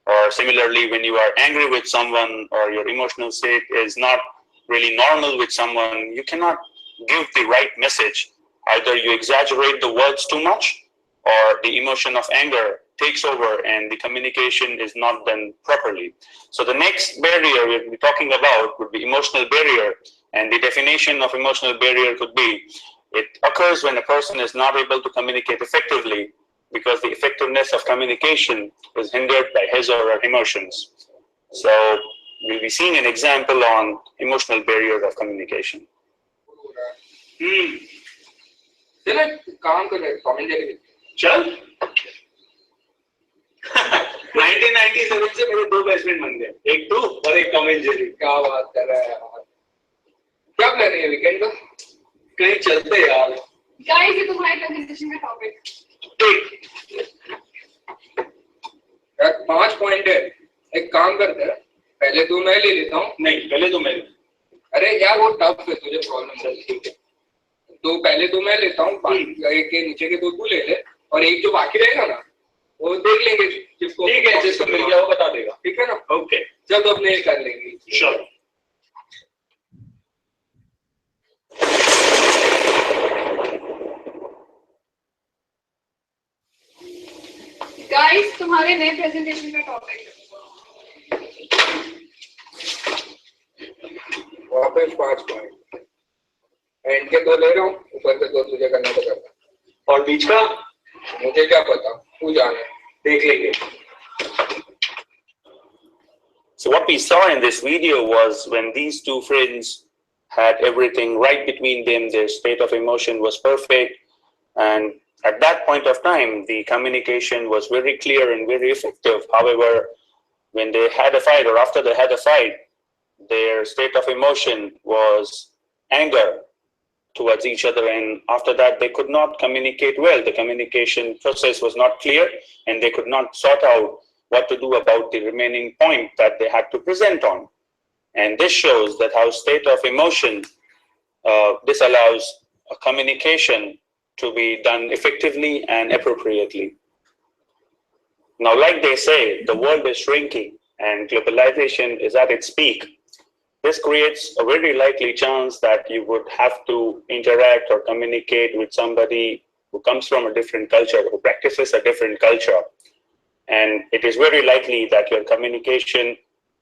Or similarly, when you are angry with someone or your emotional state is not really normal with someone, you cannot give the right message. Either you exaggerate the words too much, or the emotion of anger takes over and the communication is not done properly. So the next barrier we'll be talking about would be emotional barrier. And the definition of emotional barrier could be, it occurs when a person is not able to communicate effectively because the effectiveness of communication is hindered by his or her emotions. So we'll be seeing an example on emotional barrier of communication. चलो काम कर रहे, Tom and Jerry. चल 1997 से मेरे 2 best friend बन गए, एक तू और एक टॉम एंड जेरी। क्या बात कर रहा है यार? क्या प्लान है वीकेंड का? कहीं चलते यार। गाइस, ये तुम्हारे प्रेजेंटेशन का टॉपिक। यार 5 पॉइंट है, एक काम करते हैं, पहले तो मैं ले लेता हूँ। नहीं, पहले तो मैं। अरे यार वो टफ है, तुझे प्रॉब्लम है। ठीक है, तो पहले तो मैं लेता हूँ, एक के नीचे के 2 तू ले ले, और एक जो बाकी रहेगा ना वो देख लेंगे जिसको। ठीक है, जिसको मिल गया वो बता देगा। ठीक है ना? ओके, जब अपने कर लेंगे। श्योर। गाइस, तुम्हारे नए प्रेजेंटेशन का टॉपिक है वापस 5 पॉइंट। एंड के 2 ले रहा हूँ, ऊपर से 2 तुझे करना तो करना। और बीच का मुझे क्या पता, तू जाने, देख लेंगे। So what we saw in this video was when these 2 friends had everything right between them, their state of emotion was perfect, and at that point of time, the communication was very clear and very effective. However, when they had a fight or after they had a fight, their state of emotion was anger towards each other, and after that they could not communicate well. The communication process was not clear and they could not sort out what to do about the remaining point that they had to present on. And this shows that how state of emotion disallows a communication to be done effectively and appropriately. Now, like they say, the world is shrinking and globalization is at its peak. This creates a very likely chance that you would have to interact or communicate with somebody who comes from a different culture, who practices a different culture. And it is very likely that your communication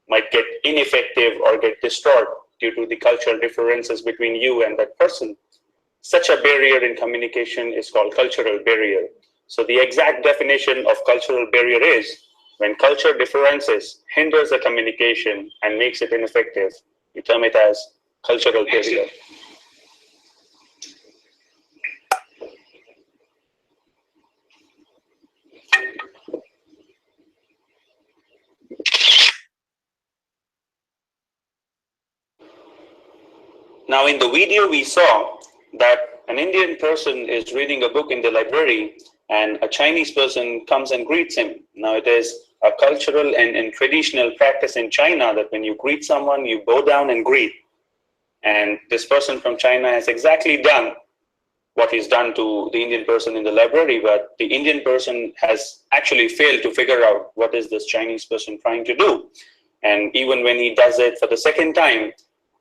might get ineffective or get distorted due to the cultural differences between you and that person. Such a barrier in communication is called cultural barrier. So the exact definition of cultural barrier is when culture differences hinders the communication and makes it ineffective, we term it as cultural barrier. Now, in the video, we saw that an Indian person is reading a book in the library and a Chinese person comes and greets him. Now, it is a cultural and traditional practice in China that when you greet someone, you bow down and greet. And this person from China has exactly done what is done to the Indian person in the library, but the Indian person has actually failed to figure out what is this Chinese person trying to do. And even when he does it for the second time,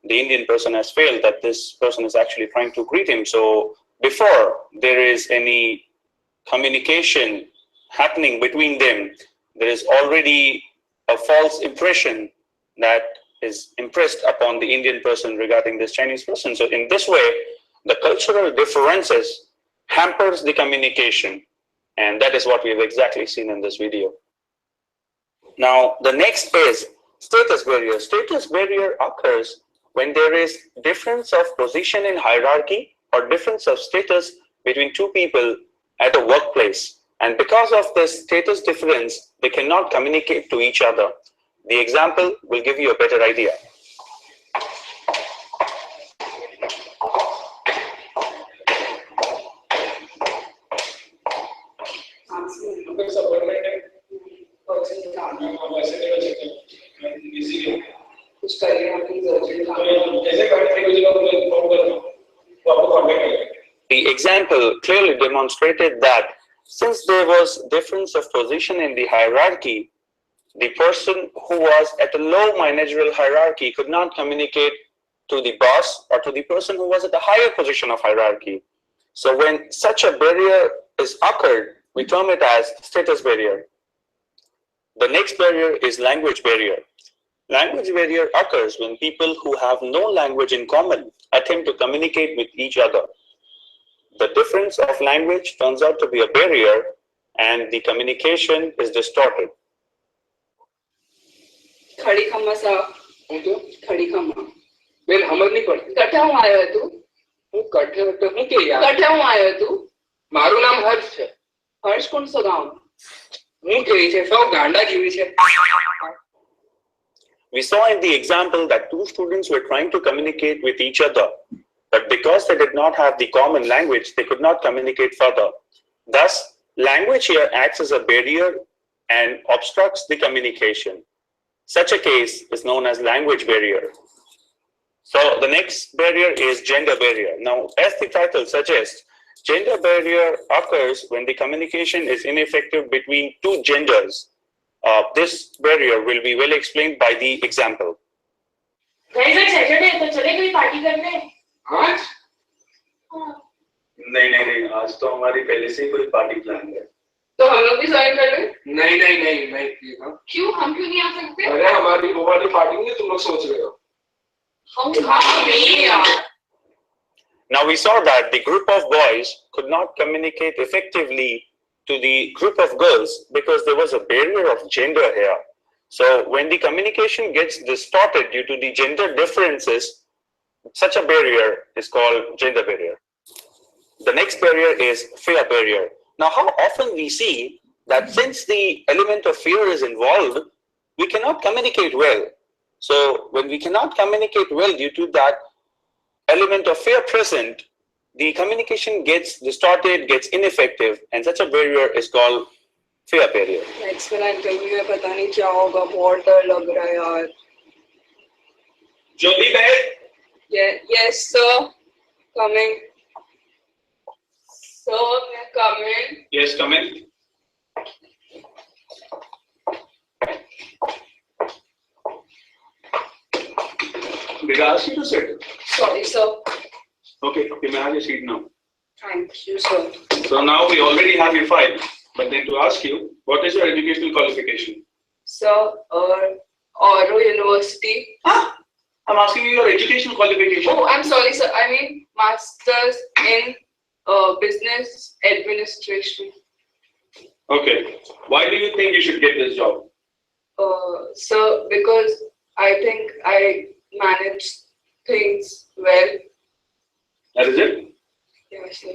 the Indian person has failed that this person is actually trying to greet him. So before there is any communication happening between them, there is already a false impression that is impressed upon the Indian person regarding this Chinese person. So in this way, the cultural differences hampers the communication. And that is what we have exactly seen in this video. Now, the next is status barrier. Status barrier occurs when there is difference of position in hierarchy or difference of status between two people at a workplace. And because of this status difference, they cannot communicate to each other. The example will give you a better idea. The example clearly demonstrated that since there was difference of position in the hierarchy, the person who was at a low managerial hierarchy could not communicate to the boss or to the person who was at a higher position of hierarchy. So when such a barrier is occurred, we term it as status barrier. The next barrier is language barrier. Language barrier occurs when people who have no language in common attempt to communicate with each other. The difference of language turns out to be a barrier and the communication is distorted. खड़ी खम्मा सा हूँ तो खड़ी खम्मा bell हमर नहीं पड़ती कठा हूँ आयो तू हूँ कठे तो हूँ के यार कठा हूँ आयो तू मारू नाम हर्ष है हर्ष कौन सा गाँव हूँ के लिए सब गांडा जीवी है. We saw in the example that two students were trying to communicate with each other, but because they did not have the common language, they could not communicate further. Thus, language here acts as a barrier and obstructs the communication. Such a case is known as language barrier. So the next barrier is gender barrier. Now, as the title suggests, gender barrier occurs when the communication is ineffective between two genders. This barrier will be well explained by the example. नहीं आज तो हमारी पहले से ही कोई party plan है. तो हम लोग भी ज्वाइन कर लें? नहीं क्यों हम क्यों नहीं आ सकते? अरे हमारी वो वाली पार्टी नहीं तुम लोग सोच रहे हो. हम नहीं यार. Now we saw that the group of boys could not communicate effectively to the group of girls because there was a barrier of gender here. So when the communication gets distorted due to the gender differences, such a barrier is called gender barrier. The next barrier is fear barrier. Now, how often we see that since the element of fear is involved, we cannot communicate well. So when we cannot communicate well due to that element of fear present, the communication gets distorted, gets ineffective, and such a barrier is called fear barrier. Next मेरा interview है पता नहीं क्या होगा बहुत डर लग रहा है यार. ज्योति बहन. Yes sir, coming. Sir, मैं coming. Yes, come in. Did I ask you to sit? Sorry, sir. Okay, you may have your seat now. Thank you, sir. So now we already have your file, but then to ask you, what is your educational qualification? Sir, Oro University. I'm asking you your educational qualification. Oh, I'm sorry, sir. I mean, Masters in Business Administration. Okay. Why do you think you should get this job? Sir, because I think I manage things well. That is it? Yes, sir.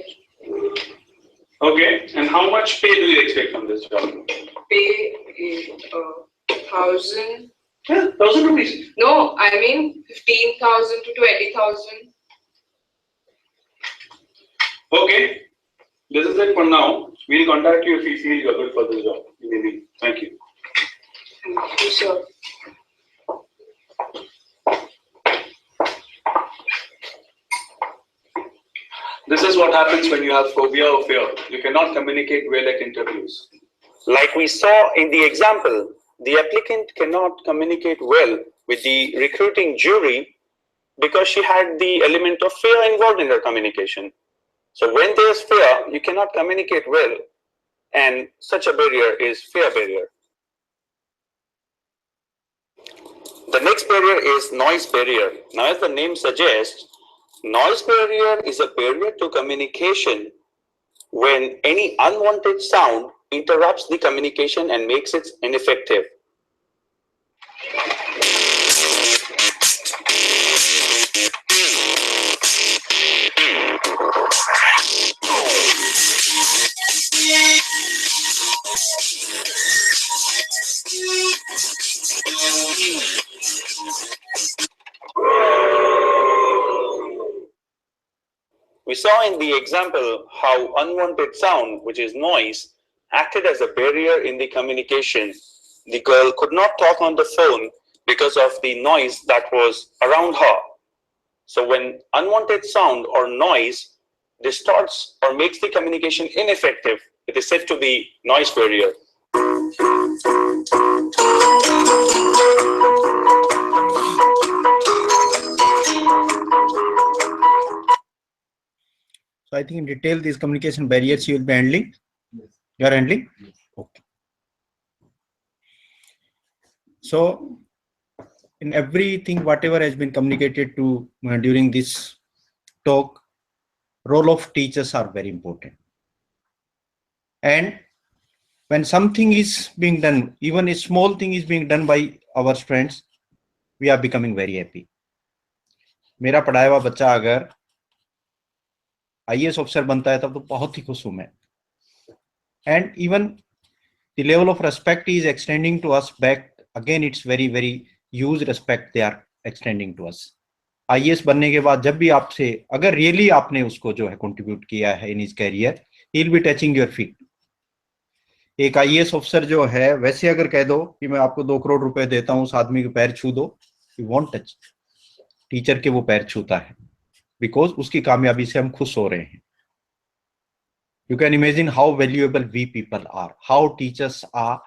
Okay. And how much pay do you expect from this job? Pay is 1,000. 1,000 rupees? No, I mean 15,000 to 20,000. Okay. This is it for now. We'll contact you if we feel you're good for this job. Maybe. Thank you. Thank you, sir. This is what happens when you have phobia or fear. You cannot communicate well at interviews. Like we saw in the example, the applicant cannot communicate well with the recruiting jury because she had the element of fear involved in her communication. So when there's fear, you cannot communicate well, and such a barrier is fear barrier. The next barrier is noise barrier. Now, as the name suggests, noise barrier is a barrier to communication when any unwanted sound interrupts the communication and makes it ineffective. We saw in the example how unwanted sound, which is noise, acted as a barrier in the communication. The girl could not talk on the phone because of the noise that was around her. So when unwanted sound or noise distorts or makes the communication ineffective, it is said to be noise barrier. So I think in detail these communication barriers you will be handling. Yes. You are handling? Yes. Okay. So in everything, whatever has been communicated to during this talk, role of teachers are very important. And when something is being done, even a small thing is being done by our friends, we are becoming very happy. मेरा पढ़ाया हुआ बच्चा अगर IAS officer बनता है तब तो बहुत ही खुश हूं मैं. And even the level of respect is extending to us back. Again, it's very, very huge respect they are extending to us. IAS बनने के बाद जब भी आपसे अगर रियली आपने उसको जो है कंट्रीब्यूट किया है in his career, he will be touching your feet. एक IAS ऑफिसर जो है वैसे अगर कह दो कि मैं आपको 2 करोड़ रुपए देता हूं, उस आदमी के पैर छू दो, you won't touch. टीचर के वो पैर छूता है बिकॉज उसकी कामयाबी से हम खुश हो रहे हैं. You can imagine how valuable we people are, how teachers are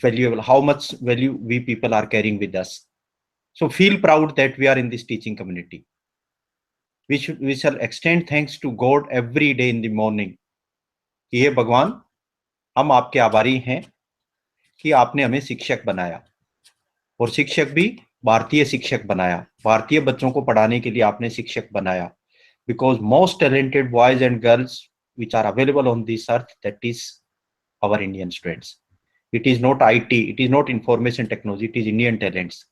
valuable, how much value we people are carrying with us. So feel proud that we are in this teaching community. We shall extend thanks to God every day in the morning. कि हे भगवान, हम आपके आभारी हैं कि आपने हमें शिक्षक बनाया और शिक्षक भी भारतीय शिक्षक बनाया. भारतीय बच्चों को पढ़ाने के लिए आपने शिक्षक बनाया. Because most talented boys and girls which are available on this earth, that is our Indian students. It is not IT, it is not information technology, it is Indian talents.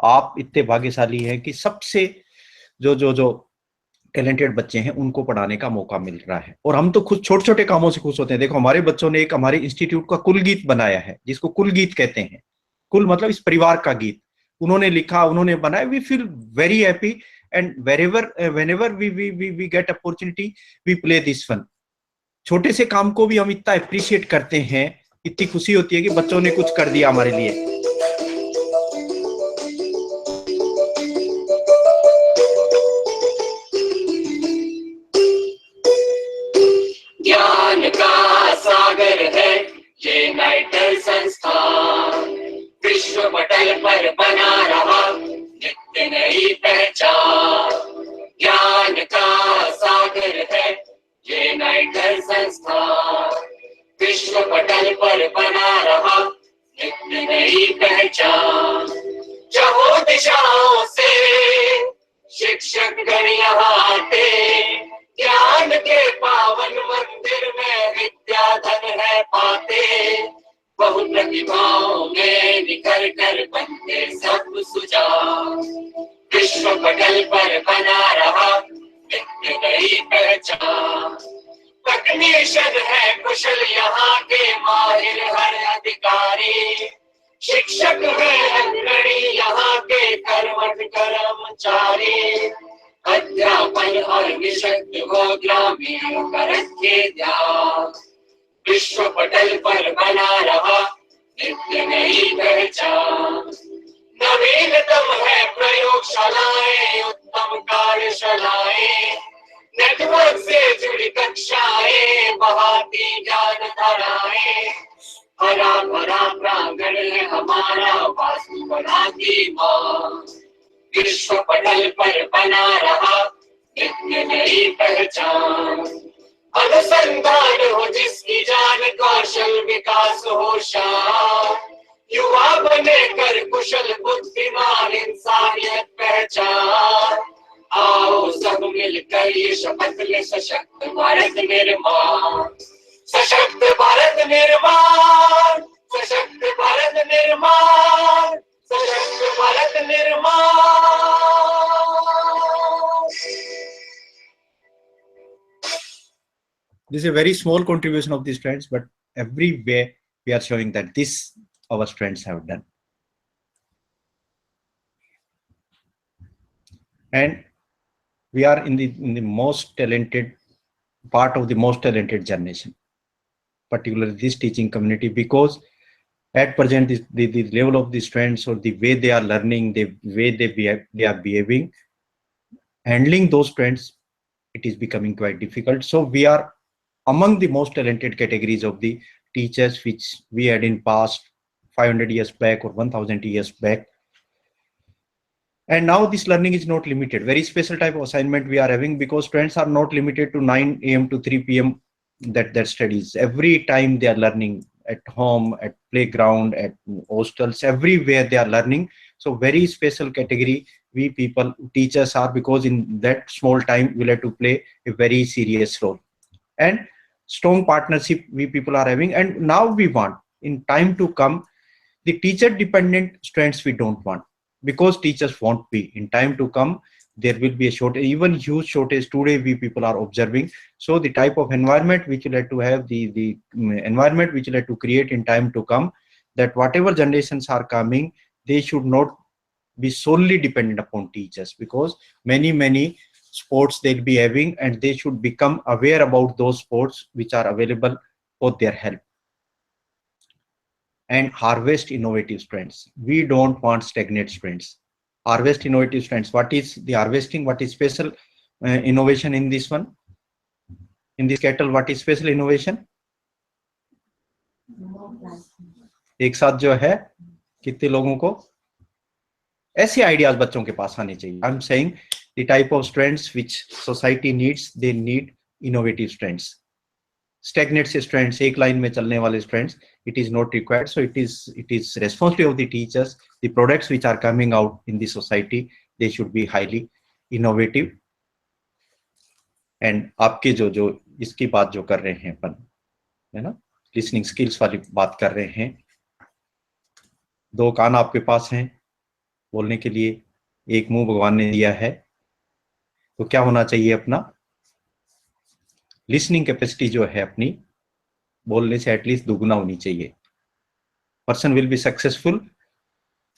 आप इतने भाग्यशाली हैं कि सबसे जो टैलेंटेड बच्चे हैं उनको पढ़ाने का मौका मिल रहा है. और हम तो खुद छोटे छोटे कामों से खुश होते हैं. देखो हमारे बच्चों ने एक हमारे इंस्टीट्यूट का कुल गीत बनाया है, जिसको कुल गीत कहते हैं. कुल मतलब इस परिवार का गीत उन्होंने लिखा, उन्होंने बनाया. We feel very happy and whenever we get opportunity we play this one. छोटे से काम को भी हम इतना अप्रिशिएट करते हैं, इतनी खुशी होती है कि बच्चों ने कुछ कर दिया हमारे लिए. ज्ञान का सागर है ये नाइटर संस्थान, विश्व पटल पर बना रहा नित्य नई पहचान, ज्ञान का सागर है ये नाइटर संस्थान, विश्व पटल पर बना रहा नित्य नई पहचान। चारों दिशाओं से शिक्षक गण यहाँ आते, ज्ञान के पावन मंदिर में विद्याधन है पाते, बहु प्रतिभाओं में निखर कर बनते सब सुजान, विश्व पटल पर बना रहा नित्य नई पहचान। तकनीशन है कुशल यहाँ के माहिर हर अधिकारी, शिक्षक है अग्रणी यहाँ के कर्मठ कर्मचारी, अध्यापन और निःशक्त हो ग्रामीणों का रखे ध्यान, विश्व पटल पर बना रहा नित्य नई पहचान। नवीनतम है प्रयोगशालाएं, उत्तम कार्यशालाएं, नेटवर्क से जुड़ी कक्षाएं, बहाती ज्ञान धाराएं, हरा भरा प्रांगण है हमारा वास्तु बनाती मां, विश्व पटल पर बना रहा नित्य नई पहचान। अनुसंधान हो जिसकी जान, कौशल विकास हो शान, युवा बने कर कुशल बुद्धिमान इंसानियत पहचान। आओ सब मिलकर ये शपथ ले सशक्त भारत निर्माण, सशक्त भारत निर्माण, सशक्त भारत निर्माण, सशक्त भारत निर्माण। This is a very small contribution of the students, but everywhere we are showing that this our students have done. And we are in the most talented part of the most talented generation, particularly this teaching community, because at present the level of the students or the way they are learning, the way they are behaving, handling those students, it is becoming quite difficult. So we are among the most talented categories of the teachers which we had in past 500 years back or 1000 years back. And now this learning is not limited. Very special type of assignment we are having, because students are not limited to 9 AM to 3 PM that studies. Every time they are learning at home, at playground, at hostels, everywhere they are learning. So very special category we people, teachers are, because in that small time we'll have to play a very serious role. And strong partnership we people are having. And now we want, in time to come, the teacher dependent students we don't want, because teachers won't be. In time to come, there will be a shortage, even huge shortage today we people are observing. So the type of environment which will have to have, the environment which will have to create in time to come, that whatever generations are coming, they should not be solely dependent upon teachers, because many sports they'll be having, and they should become aware about those sports which are available for their help. And harvest innovative strengths. We don't want stagnant strengths. Harvest innovative strengths. What is the harvesting? What is special innovation in this one? In this kettle, what is special innovation? एक साथ जो है कितने लोगों को ऐसे ideas बच्चों के पास आने चाहिए. I'm saying the type of strengths which society needs, they need innovative strengths. Stagnant strengths, एक लाइन में चलने वाले strengths, it is not required. So it is responsibility of the teachers. The products which are coming out in the society, they should be highly innovative. And आपके जो इसकी बात जो कर रहे हैं अपन, है ना, listening skills वाली बात कर रहे हैं, 2 कान आपके पास हैं बोलने के लिए, 1 मुंह भगवान ने दिया है, तो क्या होना चाहिए अपना लिसनिंग कैपेसिटी जो है अपनी बोलने से एटलीस्ट दुगुना होनी चाहिए. Person will be successful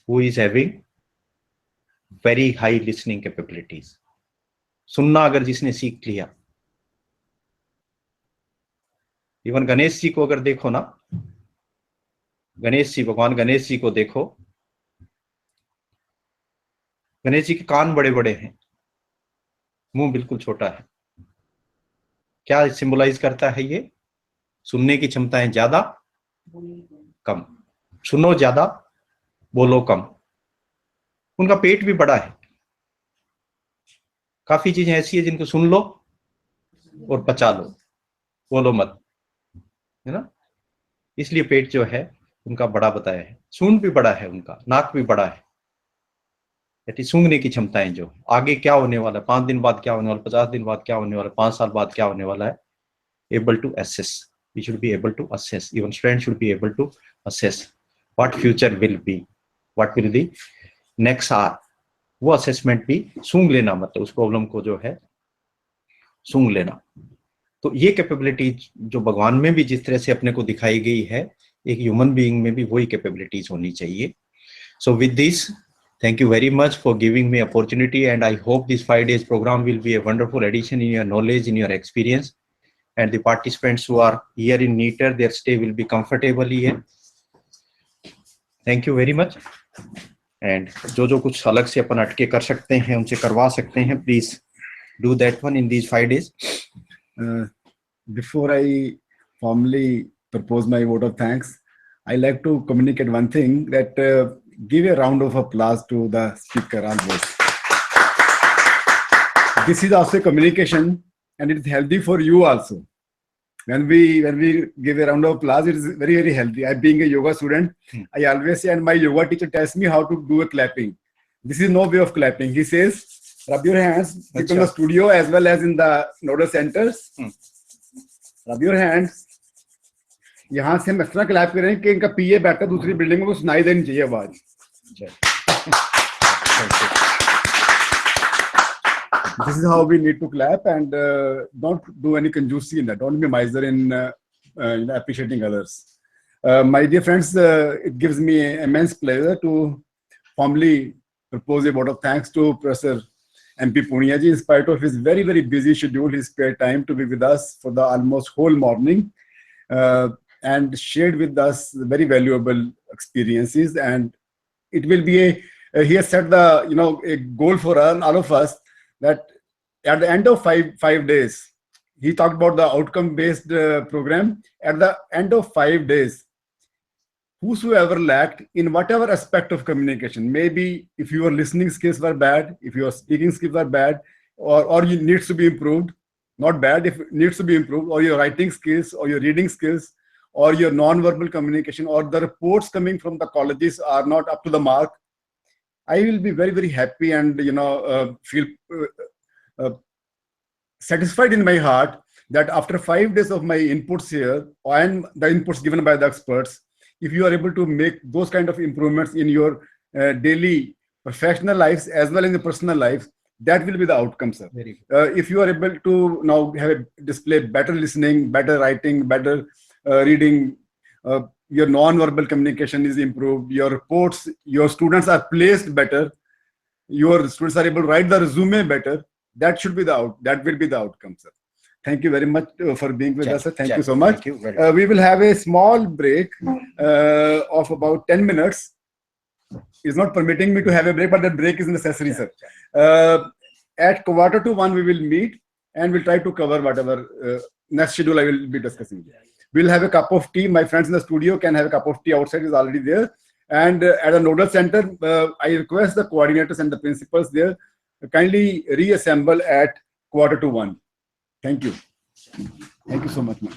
who is having very high listening capabilities. सुनना अगर जिसने सीख लिया, इवन गणेश जी को अगर देखो ना, गणेश जी, भगवान गणेश जी को देखो, गणेश जी के कान बड़े बड़े हैं, मुंह बिल्कुल छोटा है. क्या सिंबलाइज करता है ये? सुनने की क्षमताएं ज्यादा, कम. सुनो ज्यादा, बोलो कम. उनका पेट भी बड़ा है, काफी चीजें ऐसी है जिनको सुन लो और पचा लो, बोलो मत, है ना। इसलिए पेट जो है उनका बड़ा बताया है, सूंड भी बड़ा है उनका, नाक भी बड़ा है, सूंघने की क्षमताएं जो आगे क्या होने वाला है, 5 दिन बाद क्या होने वाला है, 50 दिन बाद क्या होने वाला है, 5 साल बाद क्या होने वाला है, able to assess. We should be able to assess. Even students should be able to assess what future will be, what will the next are. वो असेसमेंट भी सूंघ लेना, मतलब उस प्रॉब्लम को जो है सूंघ लेना। तो ये कैपेबिलिटी जो भगवान में भी जिस तरह से अपने को दिखाई गई है, एक ह्यूमन बीइंग में भी वही कैपेबिलिटीज होनी चाहिए। So with this, thank you very much for giving me opportunity, and I hope this 5 days program will be a wonderful addition in your knowledge, in your experience, and the participants who are here in NITTTR, their stay will be comfortable here. Thank you very much. And जो कुछ अलग से अपन अटके कर सकते हैं, उनसे करवा सकते हैं, please do that one in these 5 days. Before I formally propose my vote of thanks, I like to communicate one thing, that give a round of applause to the speaker always. This is also communication, and it is healthy for you also. When we give a round of applause, it is very, very healthy. I, being a yoga student, I always say, and my yoga teacher tells me how to do a clapping. This is no way of clapping. He says, rub your hands, in the studio as well as in the nodal centers. Rub your hands. यहाँ से हम इस तरह clap करें कि इनका पीए बैठकर दूसरी बिल्डिंग में सुनाई देनी चाहिए आवाज। This is how we need to clap, and don't do any conjuicy in that. Don't be miser in appreciating others. My dear friends, it gives me immense pleasure to formally propose a vote of thanks to Professor MP Punia ji. In spite of his very, very busy schedule, he spared time to be with us for the almost whole morning and shared with us very valuable experiences. And it will be he has set the a goal for all of us, that at the end of five days, he talked about the outcome-based program. At the end of 5 days, whosoever lacked in whatever aspect of communication, maybe if your listening skills were bad, if your speaking skills were bad, or you needs to be improved, not bad, if it needs to be improved, or your writing skills, or your reading skills, or your non-verbal communication, or the reports coming from the colleges are not up to the mark, I will be very, very happy and feel satisfied in my heart that after 5 days of my inputs here and the inputs given by the experts, if you are able to make those kind of improvements in your daily professional lives as well as in the personal lives, that will be the outcome, sir. If you are able to now display better listening, better writing, better reading, your non-verbal communication is improved, your reports, your students are placed better, your students are able to write the resume better, that will be the outcome, sir. Thank you very much for being with us, sir. Thank you so much. We will have a small break of about 10 minutes. It's not permitting me to have a break, but the break is necessary, sir. At 1:15, we will meet and we'll try to cover whatever next schedule I will be discussing. We'll have a cup of tea. My friends in the studio can have a cup of tea outside, is already there. And at a nodal center, I request the coordinators and the principals there kindly reassemble at 1:45. Thank you. Thank you so much, ma'am.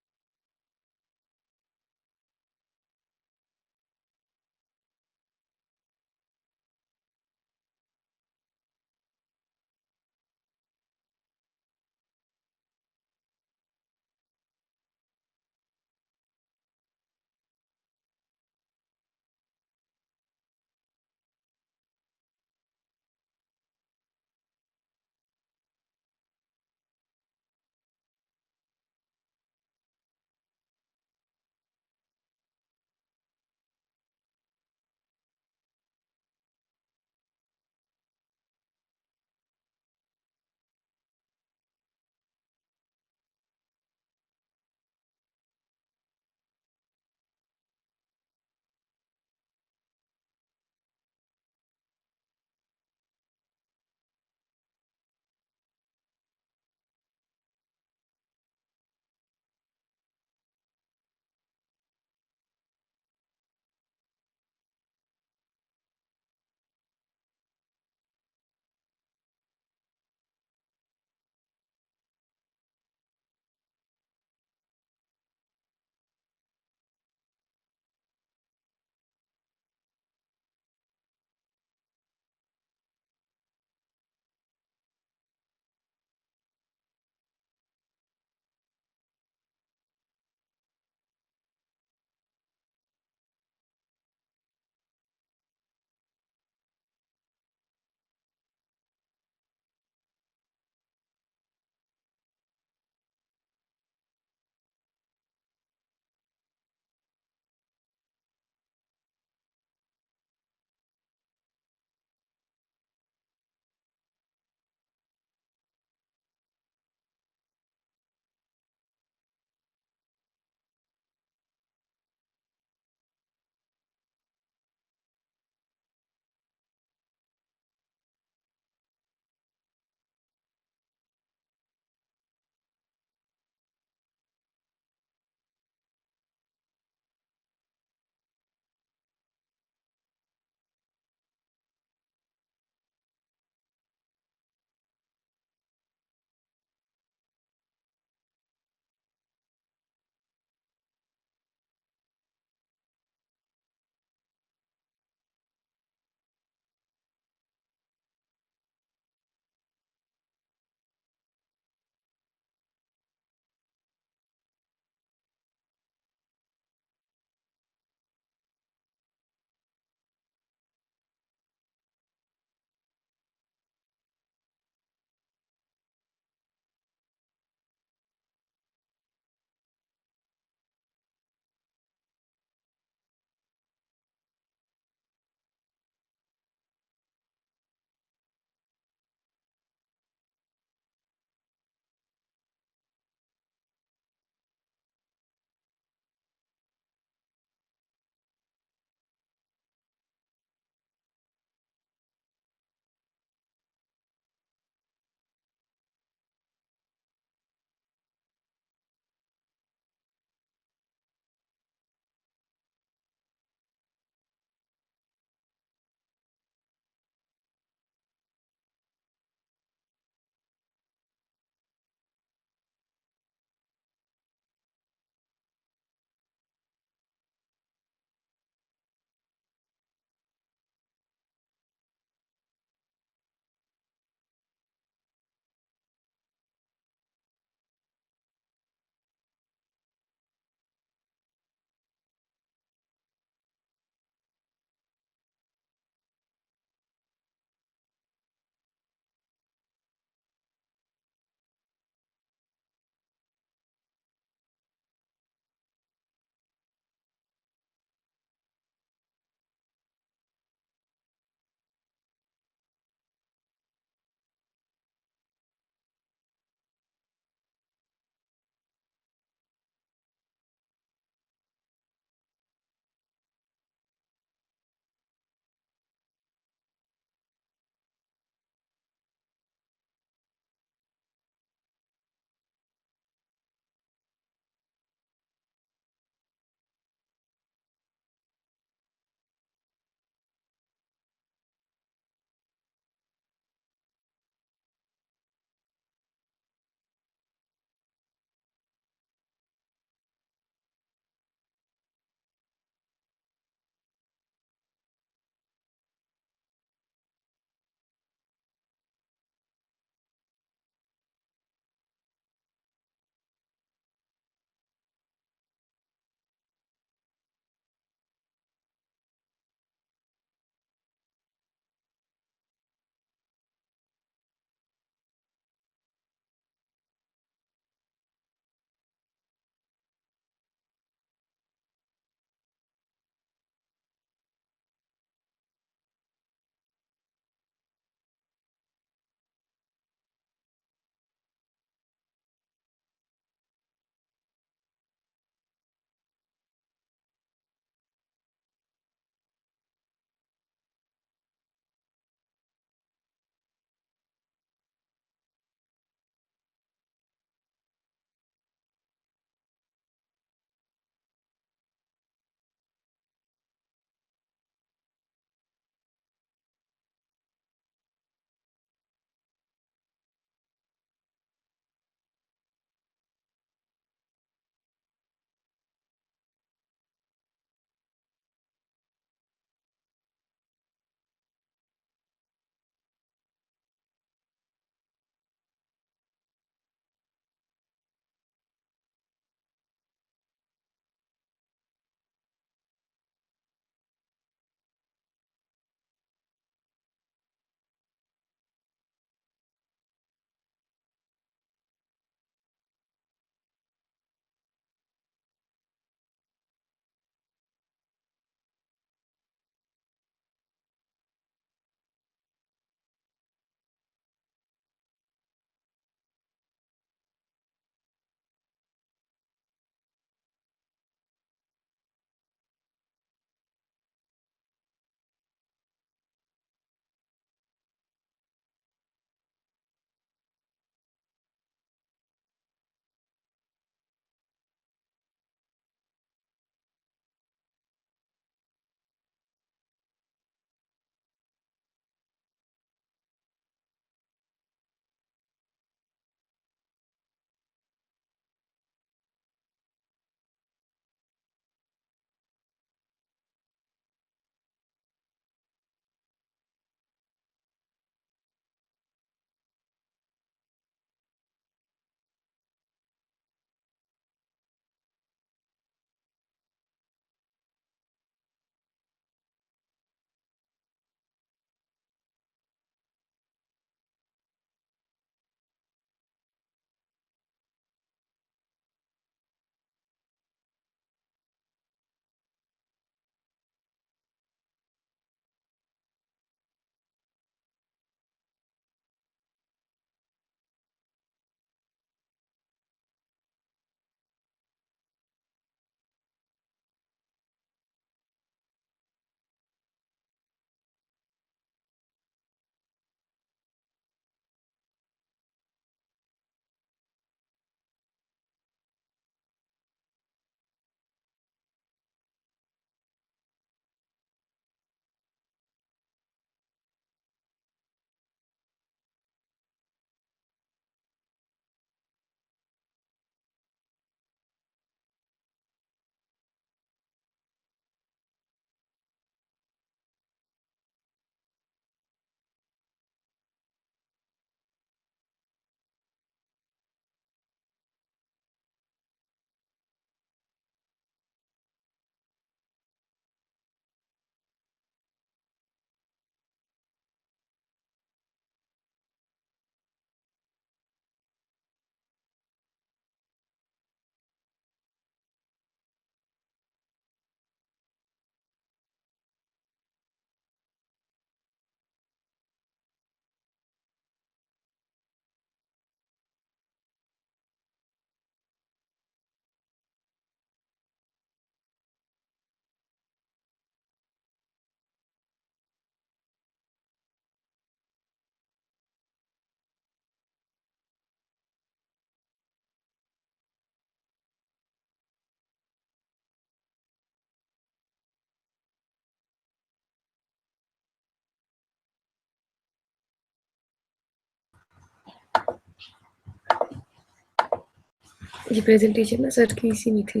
ये presentation ना sir की इसी में थी।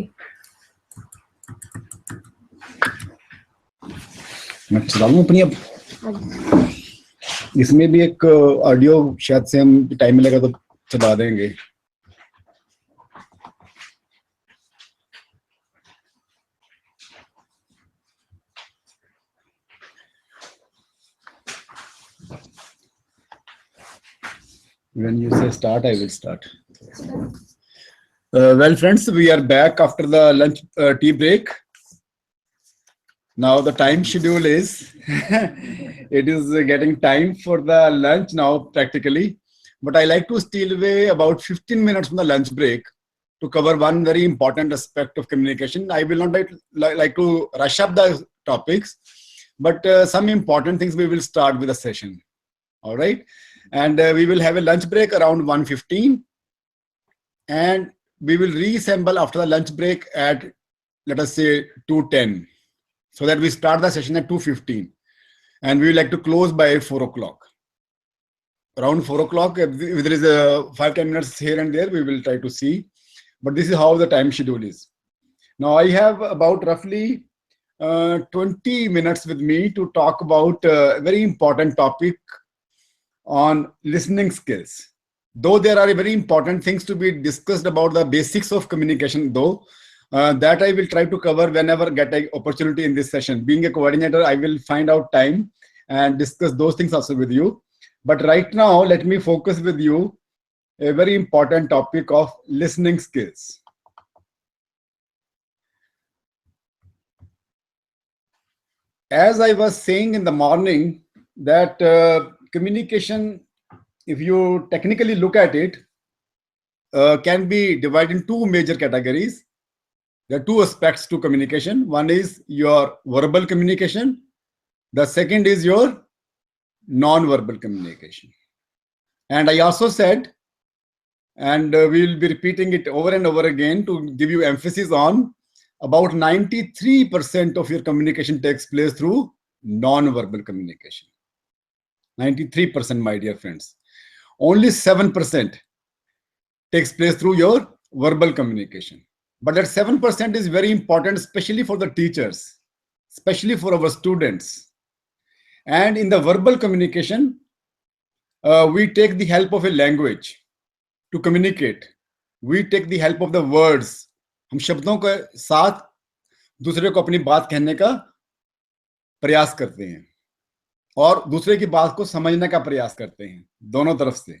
मैं चलाऊं अपनी अब। इसमें भी एक ऑडियो शायद से हम टाइम मिलेगा तो चला देंगे। When you say start, I will start. Well, friends, we are back after the lunch tea break. Now the time schedule is, it is getting time for the lunch now practically. But I like to steal away about 15 minutes from the lunch break to cover one very important aspect of communication. I will not like to rush up the topics, but some important things we will start with the session. All right. And we will have a lunch break around 1:15. And we will reassemble after the lunch break at, let us say, 2:10. So that we start the session at 2:15. And we would like to close by 4 o'clock. Around 4 o'clock, if there is a 5-10 minutes here and there, we will try to see. But this is how the time schedule is. Now I have about roughly 20 minutes with me to talk about a very important topic on listening skills. Though there are very important things to be discussed about the basics of communication, though, that I will try to cover whenever I get an opportunity in this session. Being a coordinator, I will find out time and discuss those things also with you. But right now, let me focus with you a very important topic of listening skills. As I was saying in the morning, that communication, if you technically look at it, can be divided in two major categories. There are two aspects to communication. One is your verbal communication. The second is your non-verbal communication. And I also said, and we will be repeating it over and over again to give you emphasis on, about 93% of your communication takes place through non-verbal communication. 93%, my dear friends. Only 7% takes place through your verbal communication. But that 7% is very important, especially for the teachers, especially for our students. And in the verbal communication, we take the help of a language to communicate. We take the help of the words. हम शब्दों के साथ दूसरे को अपनी बात कहने का प्रयास करते हैं और दूसरे की बात को समझने का प्रयास करते हैं, दोनों तरफ से.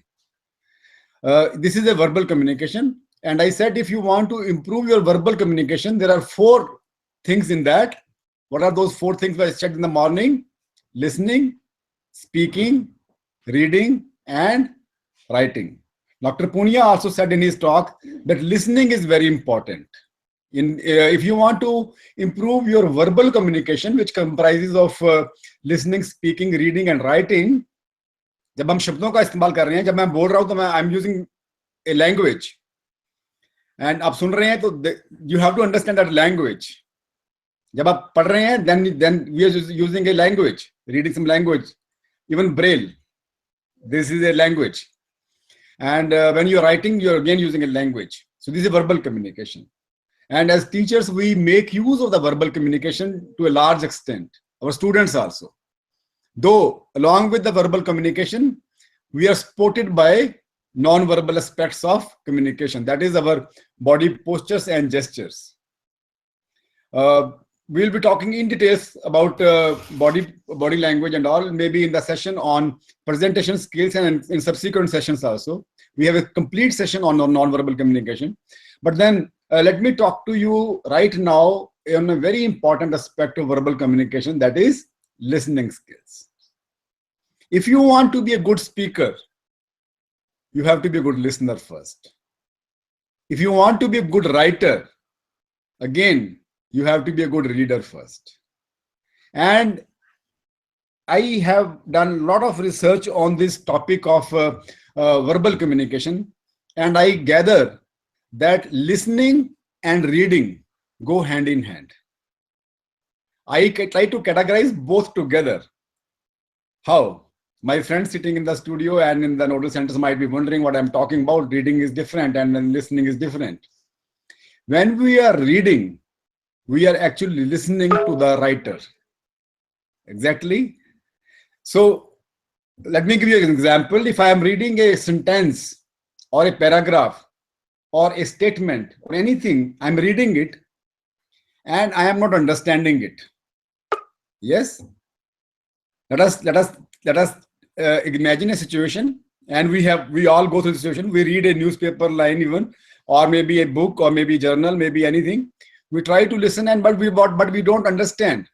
This is a verbal communication. And I said, if you want to improve your verbal communication, there are 4 things in that. What are those 4 things I said in the morning? Listening, speaking, reading, and writing. Dr. Punia also said in his talk that listening is very important. If you want to improve your verbal communication, which comprises of listening, speaking, reading, and writing, जब हम शब्दों का इस्तेमाल कर रहे हैं, जब मैं बोल रहा हूं तो मैं I'm using a language. And आप सुन रहे हैं तो you have to understand that language. जब आप पढ़ रहे हैं, then we are using a language, reading some language, even Braille. This is a language. And when you're writing, you're again using a language. So this is verbal communication. And as teachers, we make use of the verbal communication to a large extent. Our students also. Though along with the verbal communication, we are supported by non-verbal aspects of communication. That is our body postures and gestures. We'll be talking in details about body language and all, maybe in the session on presentation skills and in subsequent sessions also. We have a complete session on non-verbal communication. But then let me talk to you right now on a very important aspect of verbal communication, that is listening skills. If you want to be a good speaker, you have to be a good listener first. If you want to be a good writer, again, you have to be a good reader first. And I have done a lot of research on this topic of verbal communication, and I gather that listening and reading go hand in hand. I try to categorize both together. How? My friends sitting in the studio and in the nodal centers might be wondering what I'm talking about. Reading is different and then listening is different. When we are reading, we are actually listening to the writer. Exactly. So let me give you an example. If I am reading a sentence or a paragraph or a statement or anything, I'm reading it and I am not understanding it. Yes. Let us imagine a situation, and we all go through the situation. We read a newspaper line even, or maybe a book, or maybe journal, maybe anything. We try to listen, and but we don't understand.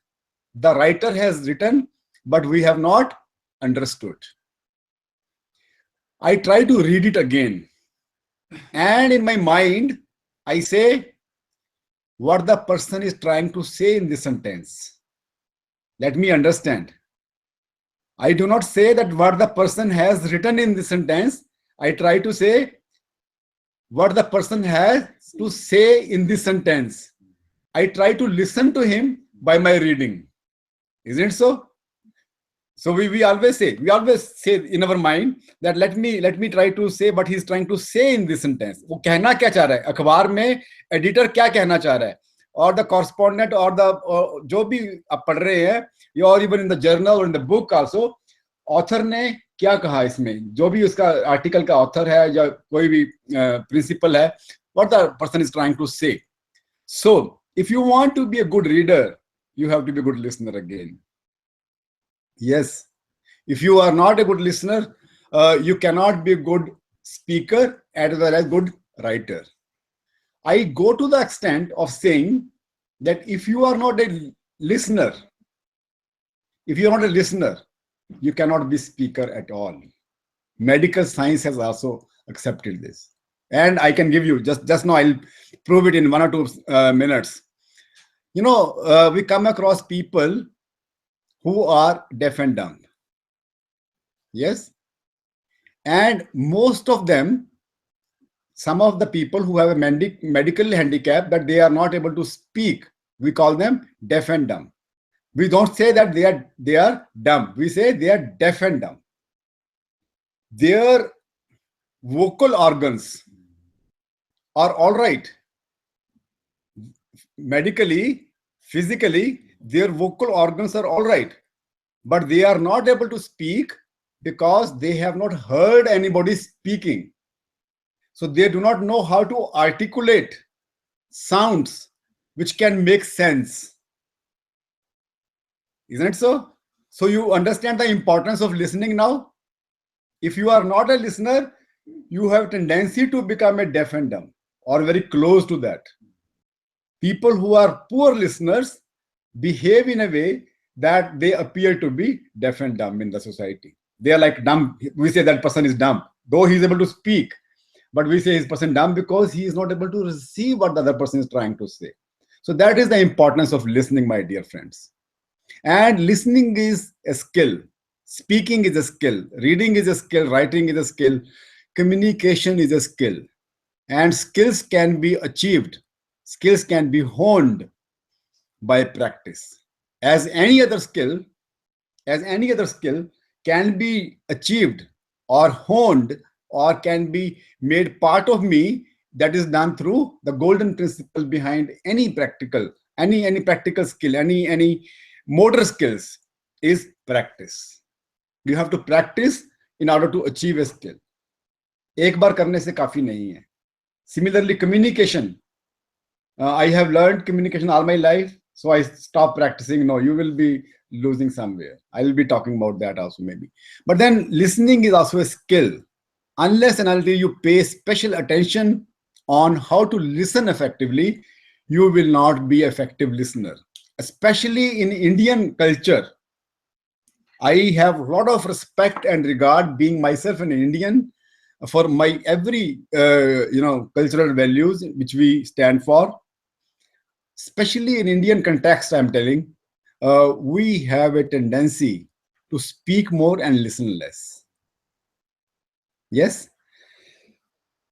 The writer has written, but we have not understood. I try to read it again, and in my mind, I say what the person is trying to say in this sentence. Let me understand. I do not say that what the person has written in the sentence. I try to say what the person has to say in this sentence. I try to listen to him by my reading. Isn't it so? So we always say in our mind that let me try to say what he's trying to say in this sentence. वो कहना क्या चाह रहा है, अखबार में editor क्या कहना चाह रहा है, और the correspondent or the जो भी आप पढ़ रहे हैं, or even in the journal or in the book also, author ने क्या कहा इसमें, जो भी उसका आर्टिकल का author है या कोई भी principal है, what the person is trying to say. So if you want to be a good reader, you have to be a good listener again. Yes, if you are not a good listener, you cannot be a good speaker as well as good writer. I go to the extent of saying that if you are not a listener, you cannot be speaker at all. Medical science has also accepted this. And I can give you, just now I'll prove it in 1 or 2 minutes. You know, we come across people who are deaf and dumb. Yes. And most of them, some of the people who have a medical handicap that they are not able to speak, we call them deaf and dumb. We don't say that they are dumb. We say they are deaf and dumb. Their vocal organs are all right. Medically, physically, their vocal organs are all right, but they are not able to speak because they have not heard anybody speaking. So they do not know how to articulate sounds which can make sense. Isn't it so? So you understand the importance of listening now? If you are not a listener, you have a tendency to become a deaf and dumb or very close to that. People who are poor listeners behave in a way that they appear to be deaf and dumb in the society. They are like dumb. We say that person is dumb, though he is able to speak. But we say his person dumb because he is not able to receive what the other person is trying to say. So that is the importance of listening, my dear friends. And listening is a skill. Speaking is a skill. Reading is a skill. Writing is a skill. Communication is a skill. And skills can be achieved. Skills can be honed by practice. As any other skill can be achieved or honed or can be made part of me, that is done through the golden principle behind any practical skill, any motor skills is practice. You have to practice in order to achieve a skill. एक बार करने से काफी नहीं है. Similarly, communication. I have learned communication all my life, so I stopped practicing. No, you will be losing somewhere. I will be talking about that also maybe. But then listening is also a skill. Unless and until you pay special attention on how to listen effectively, you will not be an effective listener. Especially in Indian culture, I have a lot of respect and regard, being myself an Indian, for my every cultural values which we stand for. Especially in Indian context, I'm telling, we have a tendency to speak more and listen less. Yes,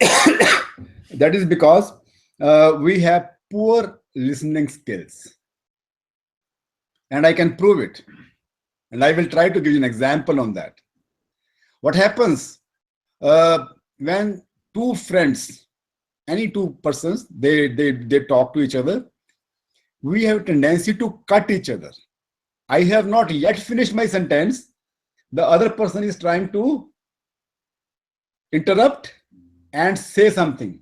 that is because we have poor listening skills, and I can prove it. And I will try to give you an example on that. What happens when two friends any two persons, they talk to each other, we have a tendency to cut each other. I have not yet finished my sentence. The other person is trying to interrupt and say something.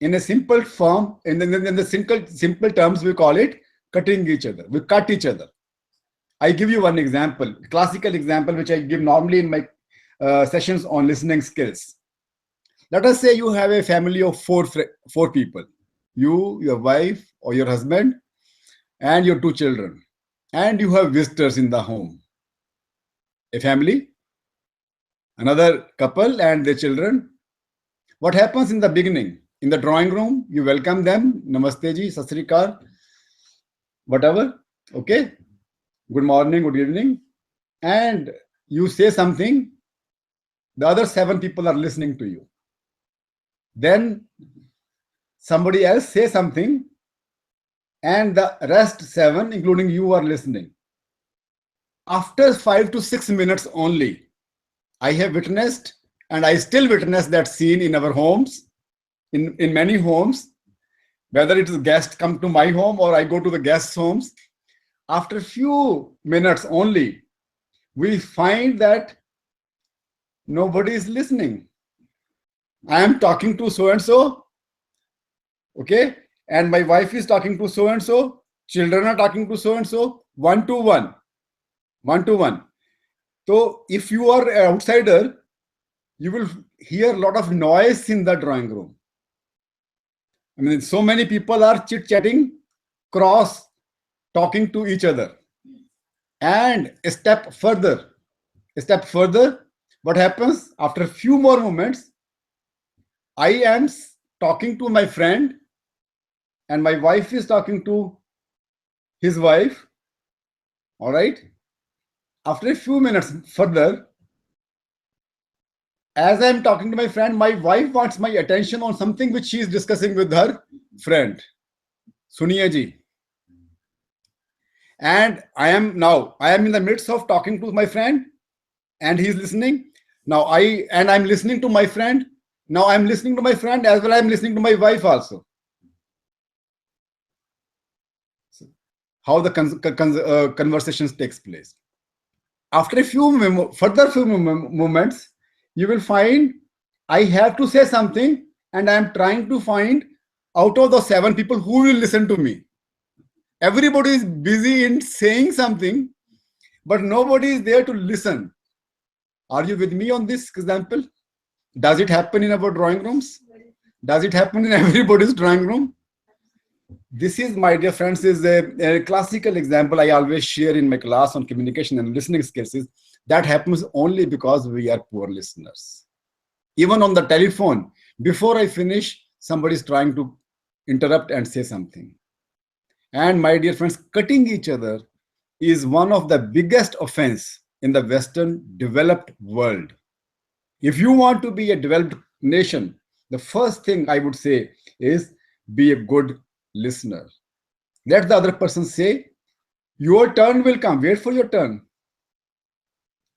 In a simple form, in the simple terms, we call it cutting each other. We cut each other. I give you one example, classical example, which I give normally in my sessions on listening skills. Let us say you have a family of four people. You, your wife or your husband, and your two children. And you have visitors in the home. A family, another couple and their children. What happens in the beginning? In the drawing room, you welcome them. Namaste ji, sat sri akal, whatever. Okay. Good morning, good evening. And you say something. The other 7 people are listening to you. Then somebody else says something. And the rest 7, including you, are listening. After 5 to 6 minutes only, I have witnessed, and I still witness that scene in our homes, in many homes, whether it is guests come to my home or I go to the guests' homes. After a few minutes only, we find that nobody is listening. I am talking to so-and-so, okay? And my wife is talking to so-and-so, children are talking to so-and-so, one to one. So if you are an outsider, you will hear a lot of noise in the drawing room. I mean, so many people are chit-chatting, talking to each other. And a step further, what happens? After a few more moments, I am talking to my friend and my wife is talking to his wife. All right. After a few minutes further, as I'm talking to my friend, my wife wants my attention on something which she is discussing with her friend. Suniya ji. And I am in the midst of talking to my friend and he's listening. Now I'm listening to my friend. Now I'm listening to my friend as well. I'm listening to my wife also. So how the conversations takes place. After a few further moments, you will find I have to say something and I'm trying to find out of the 7 people who will listen to me. Everybody is busy in saying something, but nobody is there to listen. Are you with me on this example? Does it happen in our drawing rooms? Does it happen in everybody's drawing room? This is, my dear friends, is a classical example I always share in my class on communication and listening skills. That happens only because we are poor listeners. Even on the telephone, before I finish, somebody is trying to interrupt and say something. And my dear friends, cutting each other is one of the biggest offense in the Western developed world. If you want to be a developed nation, the first thing I would say is be a good listener. Let the other person say, your turn will come, wait for your turn.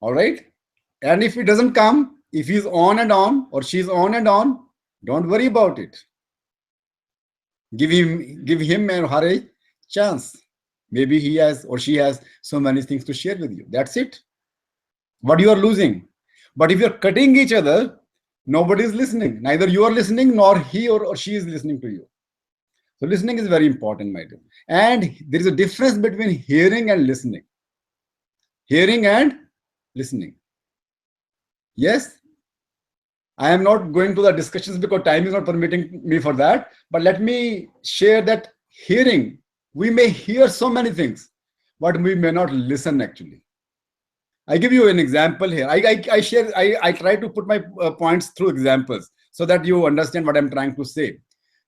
All right. And if it doesn't come, if he's on and on or she's on and on, don't worry about it. Give him or her a chance. Maybe he has or she has so many things to share with you. That's it. What you are losing. But if you're cutting each other, nobody is listening. Neither you are listening nor he or she is listening to you. So listening is very important, my dear. And there is a difference between hearing and listening. Hearing and listening. Yes, I am not going to the discussions because time is not permitting me for that. But let me share that hearing, we may hear so many things, but we may not listen actually. I give you an example here. I try to put my points through examples so that you understand what I'm trying to say.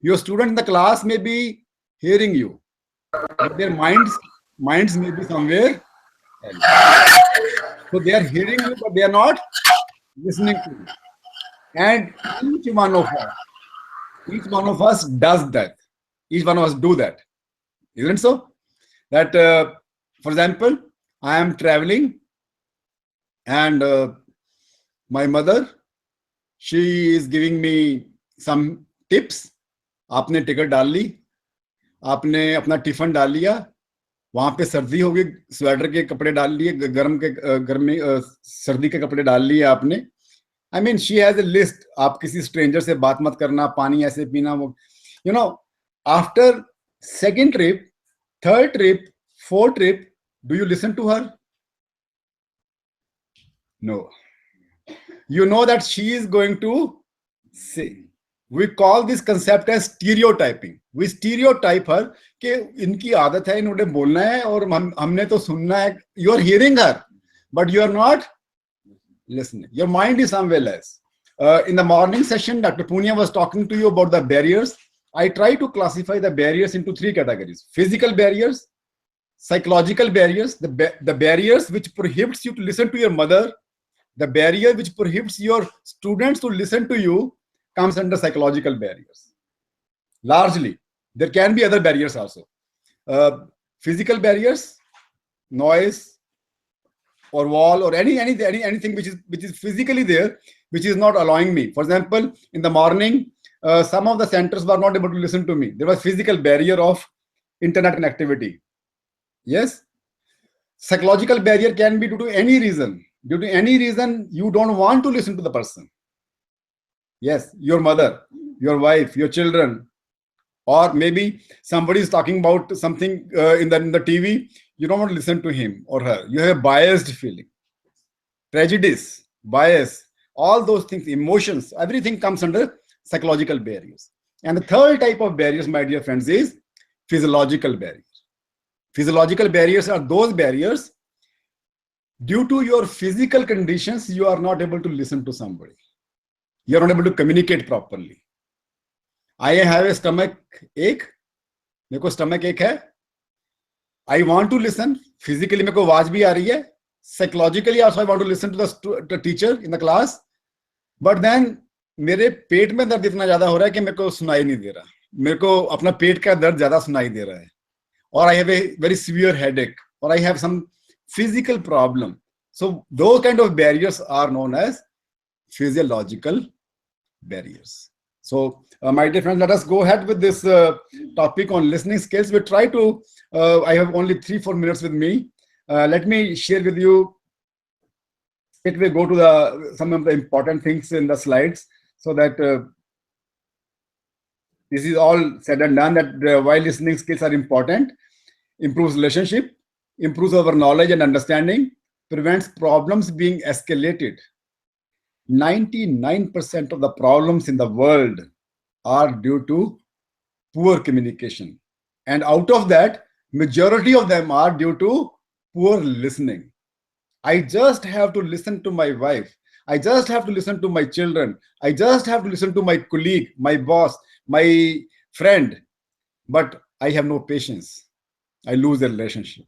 Your student in the class may be hearing you, but their minds may be somewhere else. So they are hearing you, but they are not listening to you. And each one of us does that. Each one of us do that. Isn't so? That, for example, I am traveling and my mother, she is giving me some tips, आपने ticket डाल ली, आपने अपना tiffin डाल लिया, वहां पे सर्दी होगी, स्वेटर के कपड़े डाल लिए, गर्मी सर्दी के कपड़े डाल लिए आपने. I mean, she has a list. आप किसी स्ट्रेंजर से बात मत करना, पानी ऐसे पीना, वो you know. After second trip, third trip, fourth trip, do you listen to her? No. You know that she is going to say. We call this concept as stereotyping. We stereotype her कि इनकी आदत है, इन्होंने बोलना है और हमने तो सुनना है. You are hearing her, but you are not listening. Your mind is somewhere else. In the morning session, Dr. Punia was talking to you about the barriers. I try to classify the barriers into three categories: physical barriers, psychological barriers, the barriers which prohibits you to listen to your mother, the barrier which prohibits your students to listen to you comes under psychological barriers. Largely, there can be other barriers also. Physical barriers, noise, or wall, or anything which is physically there, which is not allowing me. For example, in the morning, some of the centers were not able to listen to me. There was physical barrier of internet connectivity. Yes. Psychological barrier can be due to any reason. Due to any reason, you don't want to listen to the person. Yes, your mother, your wife, your children, or maybe somebody is talking about something in the TV. You don't want to listen to him or her. You have a biased feeling, prejudice, bias, all those things, emotions, everything comes under psychological barriers. And the third type of barriers, my dear friends, is physiological barriers. Physiological barriers are those barriers due to your physical conditions, you are not able to listen to somebody. You are not able to communicate properly. I have a stomach ache. मेरे को stomach ache है. I want to listen. Physically मेरे को आवाज भी आ रही है. Psychologically also I want to listen to the teacher in the class. But then मेरे पेट में दर्द इतना ज्यादा हो रहा है कि मेरे को सुनाई नहीं दे रहा. मेरे को अपना पेट का दर्द ज्यादा सुनाई दे रहा है. Or I have a very severe headache. Or I have some physical problem. So those kind of barriers are known as physiological barriers. So my dear friends, let us go ahead with this topic on listening skills. We try to, I have only 3-4 minutes with me. Let me share with you, it will go to some of the important things in the slides, so that this is all said and done, that why listening skills are important: improves relationship, improves our knowledge and understanding, prevents problems being escalated. 99% of the problems in the world are due to poor communication. And out of that, majority of them are due to poor listening. I just have to listen to my wife. I just have to listen to my children. I just have to listen to my colleague, my boss, my friend. But I have no patience. I lose the relationship.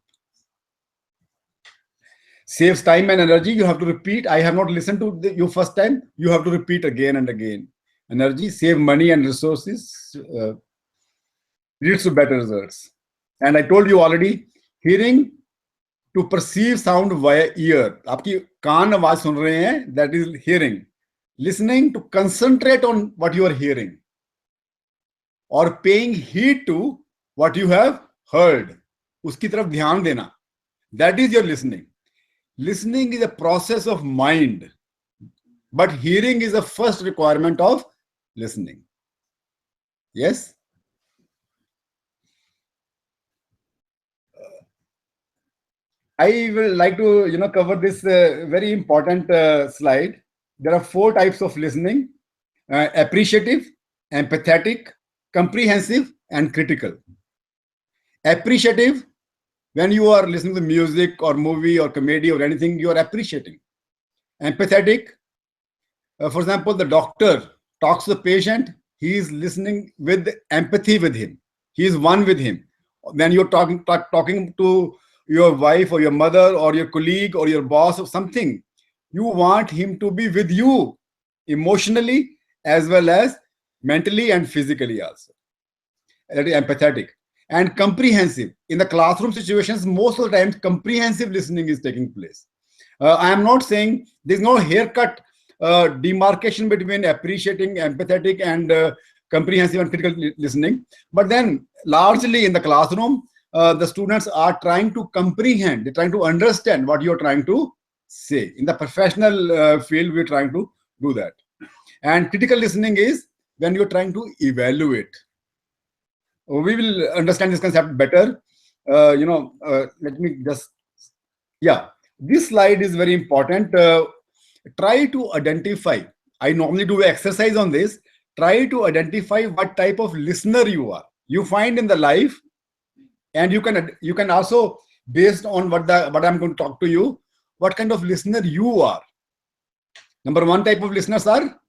Saves time and energy. You have to repeat. I have not listened to you first time. You have to repeat again and again. Energy, save money and resources, leads to better results. And I told you already, hearing to perceive sound via ear. आपकी कान आवाज सुन रहे हैं, that is hearing. Listening to concentrate on what you are hearing. Or paying heed to what you have heard. उसकी तरफ ध्यान देना. That is your listening. Listening is a process of mind, but hearing is the first requirement of listening. Yes? I will like to cover this very important slide. There are 4 types of listening: appreciative, empathetic, comprehensive, and critical. Appreciative, when you are listening to music or movie or comedy or anything, you are appreciating. Empathetic, for example, the doctor talks to the patient, he is listening with empathy with him. He is one with him. When you're talking to your wife or your mother or your colleague or your boss or something, you want him to be with you emotionally as well as mentally and physically also. That is empathetic. And comprehensive. In the classroom situations, most of the time, comprehensive listening is taking place. I am not saying there's no haircut demarcation between appreciating, empathetic, and comprehensive and critical listening. But then largely in the classroom, the students are trying to comprehend, they're trying to understand what you're trying to say. In the professional field, we're trying to do that. And critical listening is when you're trying to evaluate. We will understand this concept better. Let me just, this slide is very important. Try to identify, I normally do an exercise on this, try to identify what type of listener you are. You find in the life, and you can also, based on what I'm going to talk to you, what kind of listener you are. Number one type of listeners are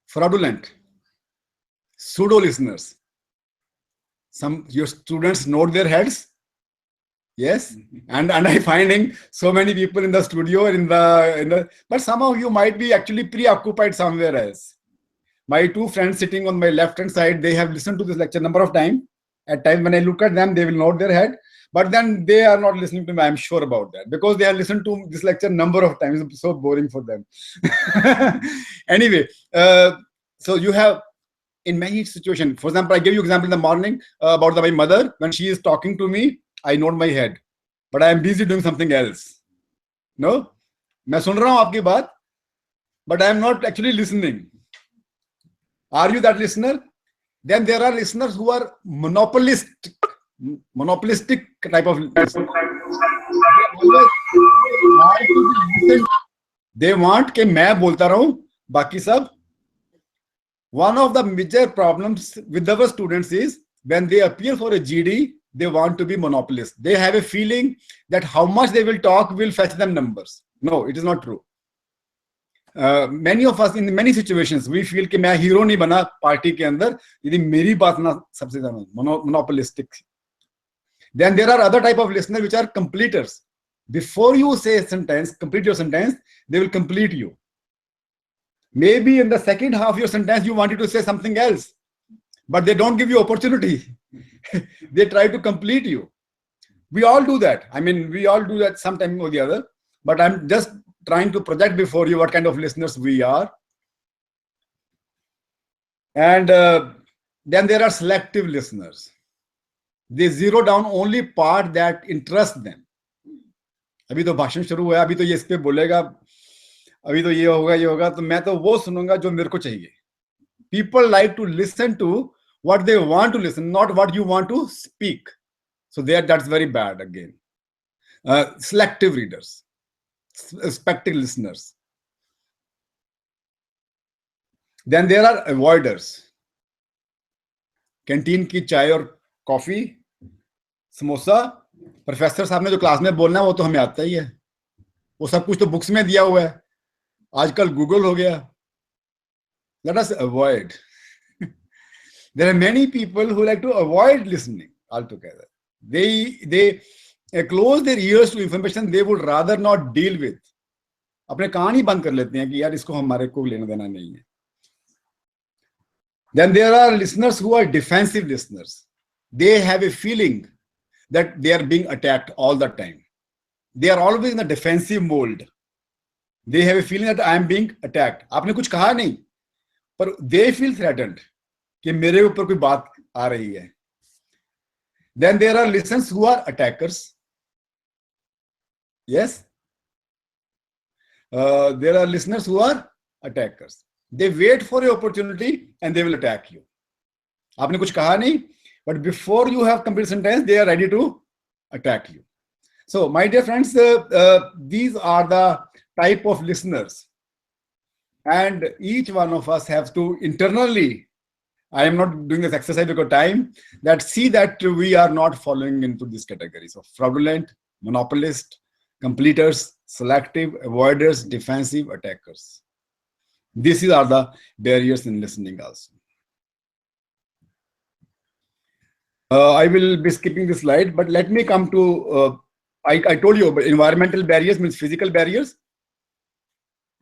fraudulent, pseudo listeners. Your students nod their heads. Yes, and I finding so many people in the studio but some of you might be actually preoccupied somewhere else. My two friends sitting on my left hand side, they have listened to this lecture number of times. At times when I look at them, they will nod their head, but then they are not listening to me. I'm sure about that, because they have listened to this lecture number of times. It's so boring for them. Anyway, so you have, in many situations, for example, I give you example in the morning about my mother. When she is talking to me, I nod my head, but I am busy doing something else. No, मैं सुन रहा हूँ आपकी बात, but I am not actually listening. Are you that listener? Then there are listeners who are monopolistic type of listeners. They want कि मैं बोलता रहूं, बाकी सब. One of the major problems with our students is when they appear for a GD, they want to be monopolists. They have a feeling that how much they will talk will fetch them numbers. No, it is not true. Many of us in many situations we feel कि मैं hero नहीं बना party के अंदर यदि मेरी बात ना सबसे ज्यादा monopolistic. Then there are other type of listeners which are completers. Before you say a sentence, complete your sentence, they will complete you. Maybe in the second half of your sentence you wanted to say something else, but they don't give you opportunity. They try to complete you. We all do that. I mean, we all do that sometime or the other, but I'm just trying to project before you what kind of listeners we are. And then there are selective listeners. They zero down only part that interests them. अभी तो भाषण शुरू हुआ है, अभी तो ये इस पे बोलेगा, अभी तो ये होगा, तो मैं तो वो सुनूंगा जो मेरे को चाहिए. People like to listen to what they want to listen, not what you want to speak. So that's very bad again. Selective readers, selective listeners. Then there are avoiders. Canteen की चाय और कॉफी, समोसा, प्रोफेसर साहब ने जो class में बोलना है वो तो हमें आता ही है. वो सब कुछ तो बुक्स में दिया हुआ है. आजकल गूगल हो गया. Let us avoid. There are many people who like to avoid listening altogether. They close their ears to information they would rather not deal with. अपने कान ही बंद कर लेते हैं कि यार इसको हमारे को लेना देना नहीं है. Then there are listeners who are defensive listeners. They have a feeling that they are being attacked all the time. They are always in a defensive mode. They have a feeling that I am being attacked. आपने कुछ कहा नहीं, पर they feel threatened कि मेरे ऊपर कोई बात आ रही है. Then there are listeners who are attackers. Yes. There are listeners who are attackers. They wait for an opportunity and they will attack you. आपने कुछ कहा नहीं, but before you have complete sentence, they are ready to attack you. So, my dear friends, these are the type of listeners, and each one of us has to internally. I am not doing this exercise because time. That see that we are not following into these categories of fraudulent, monopolist, completers, selective, avoiders, defensive, attackers. These are the barriers in listening also. I will be skipping this slide, but let me come to, I told you environmental barriers means physical barriers,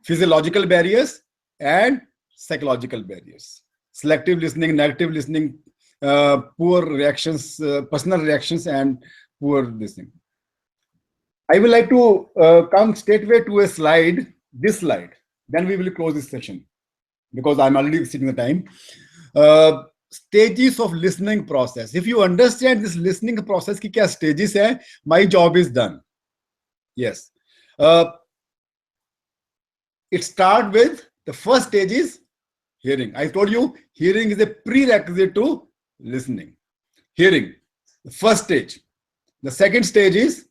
physiological barriers, and psychological barriers. Selective listening, negative listening, poor reactions, personal reactions, and poor listening. I would like to come straightway to a slide, this slide. Then we will close this session. because I'm already exceeding the time. Stages of listening process. If you understand this listening process ki kya stages hai, my job is done. Yes. It starts with the first stage is hearing. I told you hearing is a prerequisite to listening. Hearing, the first stage. The second stage is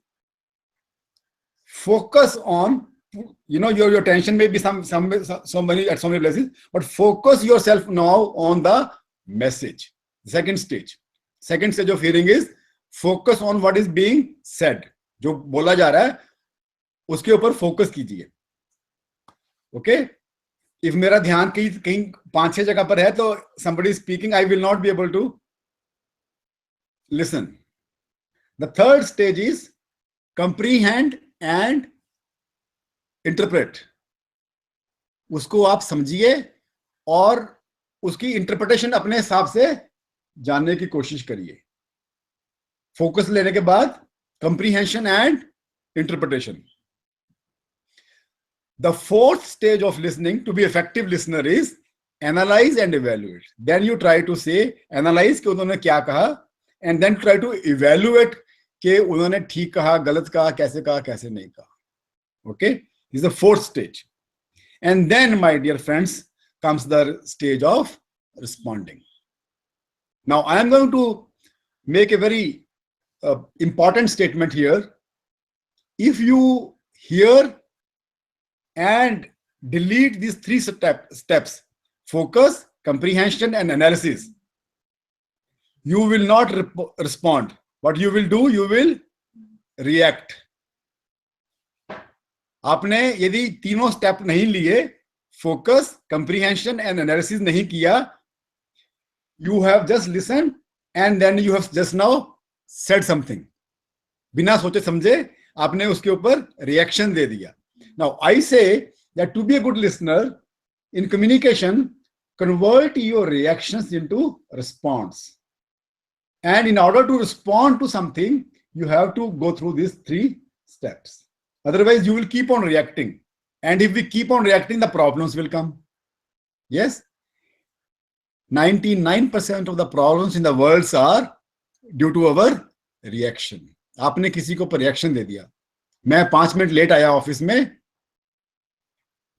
focus on, your attention may be so many at so many places, but focus yourself now on the message. Second stage of hearing is focus on what is being said. जो बोला जा रहा है उसके ऊपर focus कीजिए. Okay, if मेरा ध्यान कहीं 5-6 जगह पर है तो somebody is speaking, I will not be able to listen. The third stage is comprehend and interpret. उसको आप समझिए और उसकी इंटरप्रिटेशन अपने हिसाब से जानने की कोशिश करिए. फोकस लेने के बाद comprehension and interpretation. The fourth stage of listening, to be effective listener, is analyze and evaluate. Then you try to say, analyze कि उन्होंने क्या कहा, and then try to evaluate कि उन्होंने ठीक कहा, गलत कहा, कैसे नहीं कहा. Okay, this is the fourth stage. And then, my dear friends, comes the stage of responding. Now, I am going to make a very important statement here. If you hear and delete these three steps, focus, comprehension, and analysis, you will not respond. What you will do, you will react. आपने यदि तीनों step नहीं लिए, focus, comprehension, and analysis नहीं किया, you have just listened and then you have just now said something. बिना सोचे समझे आपने उसके ऊपर reaction दे दिया. Now, I say that to be a good listener in communication, convert your reactions into response. And in order to respond to something, you have to go through these three steps. Otherwise, you will keep on reacting. And if we keep on reacting, the problems will come. Yes? 99% of the problems in the world are due to our reaction. आपने किसी को reaction दे दिया. मैं 5 minute late आया office में.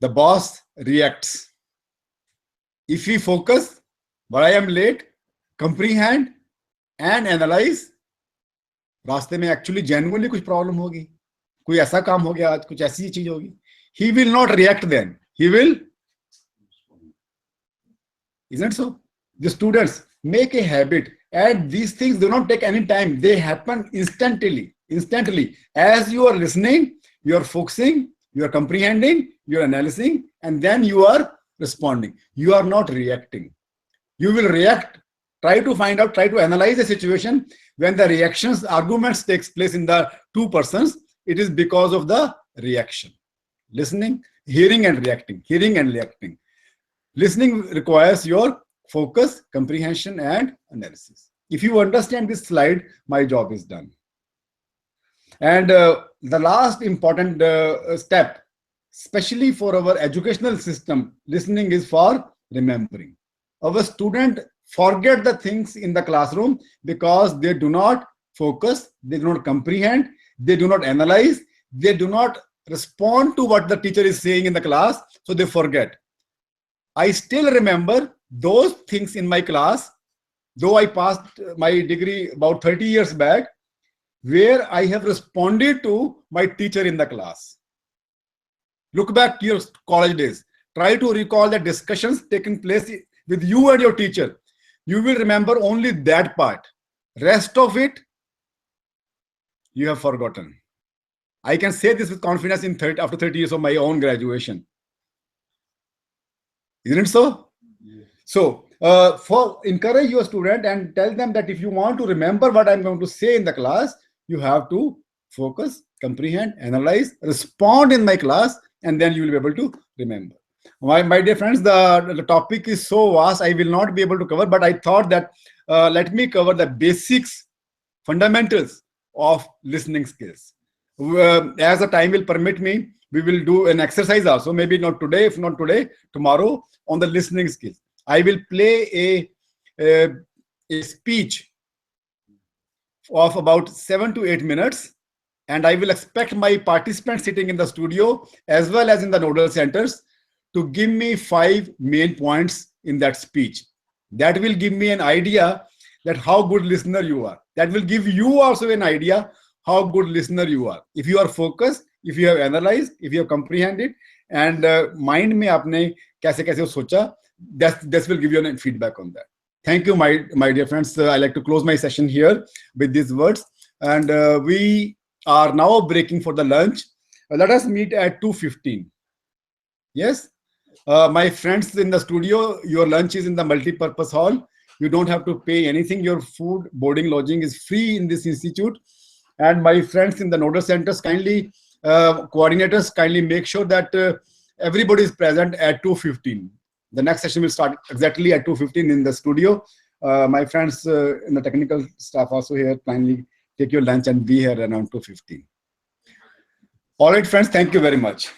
The boss reacts. If we focus, but I am late, comprehend and analyze, रास्ते में actually genuinely कुछ problem होगी. कोई ऐसा काम हो गया आज, कुछ ऐसी चीज होगी. He will not react then. He will. Isn't it so? The students make a habit, and these things do not take any time. They happen instantly. As you are listening, you are focusing, you are comprehending, you are analyzing, and then you are responding. You are not reacting. You will react. Try to find out, try to analyze the situation. When the reactions, arguments takes place in the two persons, it is because of the reaction. Listening, hearing and reacting, hearing and reacting. Listening requires your focus, comprehension, and analysis. If you understand this slide, my job is done. And the last important step, especially for our educational system, listening is for remembering. Our students forget the things in the classroom because they do not focus, they do not comprehend, they do not analyze, they do not respond to what the teacher is saying in the class, so they forget. I still remember those things in my class, though I passed my degree about 30 years back, where I have responded to my teacher in the class. Look back to your college days. Try to recall the discussions taking place with you and your teacher. You will remember only that part. Rest of it, you have forgotten. I can say this with confidence after 30 years of my own graduation. Isn't it so? Yes. So, encourage your student and tell them that if you want to remember what I'm going to say in the class, you have to focus, comprehend, analyze, respond in my class, and then you will be able to remember. My dear friends, the topic is so vast, I will not be able to cover, but I thought that let me cover the basics, fundamentals of listening skills. As the time will permit me, we will do an exercise also. Maybe not today, if not today, tomorrow, on the listening skills. I will play a speech of about 7 to 8 minutes, and I will expect my participants sitting in the studio as well as in the nodal centers to give me 5 main points in that speech. That will give me an idea that how good listener you are. That will give you also an idea how good listener you are. If you are focused, if you have analyzed, if you have comprehended, and mind में आपने कैसे कैसे सोचा, this will give you a feedback on that. Thank you, my dear friends. I like to close my session here with these words, and we are now breaking for the lunch. Let us meet at 2:15. Yes, my friends in the studio, your lunch is in the multi-purpose hall. You don't have to pay anything. Your food, boarding, lodging is free in this institute. And my friends in the nodal centers, kindly, coordinators, kindly make sure that everybody is present at 2:15. The next session will start exactly at 2:15 in the studio. My friends in the technical staff also here, kindly take your lunch and be here around 2:15. All right, friends, thank you very much.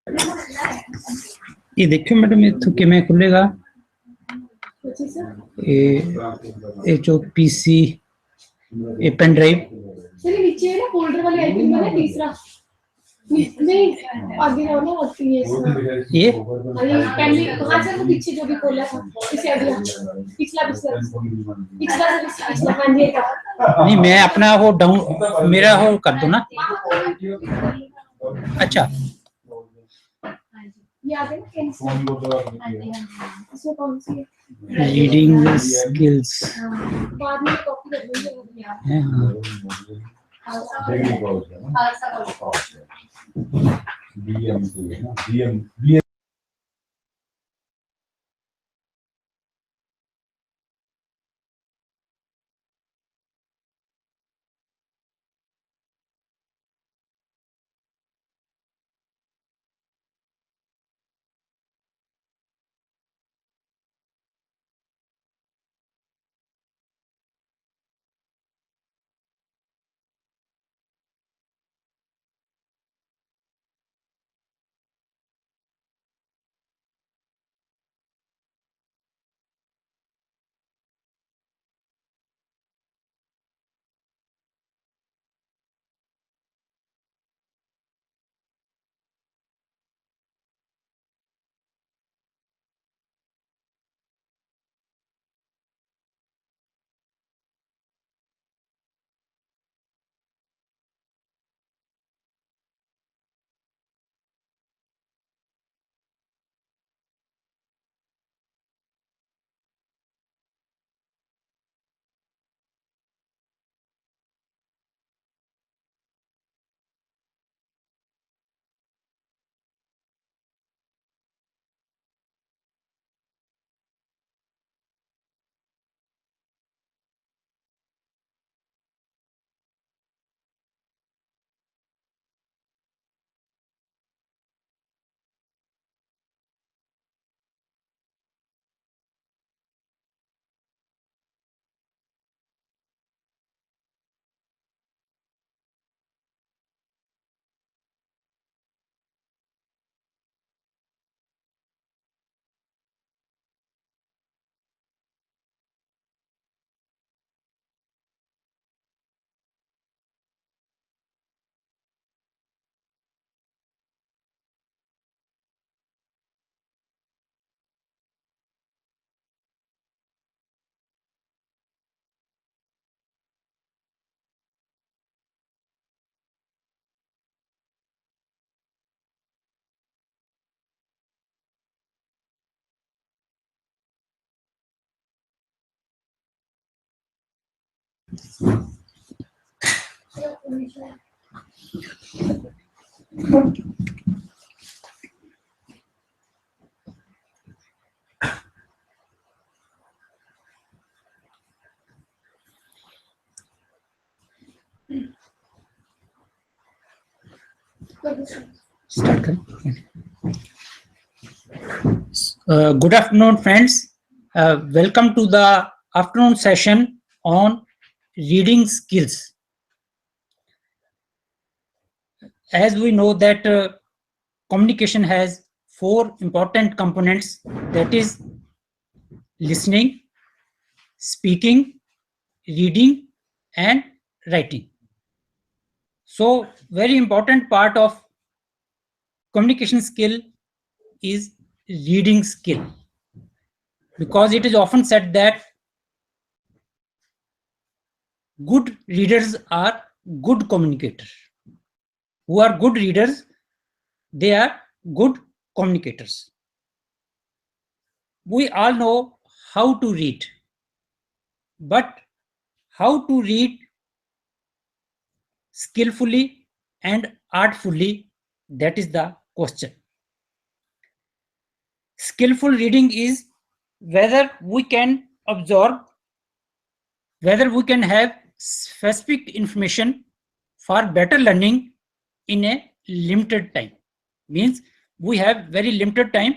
ये देखियो madam इत्थों किवें खुलेगा ये जो PC ये pen drive sir नीचे ना फोल्डर वाले आइकन में ना तीसरा नहीं आगे जाओ ना ये पहले हाँ सर वो पीछे जो भी खोला था इसे अगला पिछला पिछला पिछला पिछला हाँ ये नहीं मैं अपना वो डाउन मेरा वो कर दूं ना अच्छा ये आगे ना इसमें कौन सी है रीडिंग स्किल्स बाद में कॉपी कर देंगे है हाँ स्टार्ट करें good afternoon friends, welcome to the afternoon session on reading skills. As we know that communication has 4 important components, that is listening, speaking, reading and writing. So very important part of communication skill is reading skill, because it is often said that good readers are good communicators. Who are good readers, they are good communicators. We all know how to read, but how to read skillfully and artfully, that is the question. Skillful reading is whether we can absorb, whether we can have specific information for better learning in a limited time. Means we have very limited time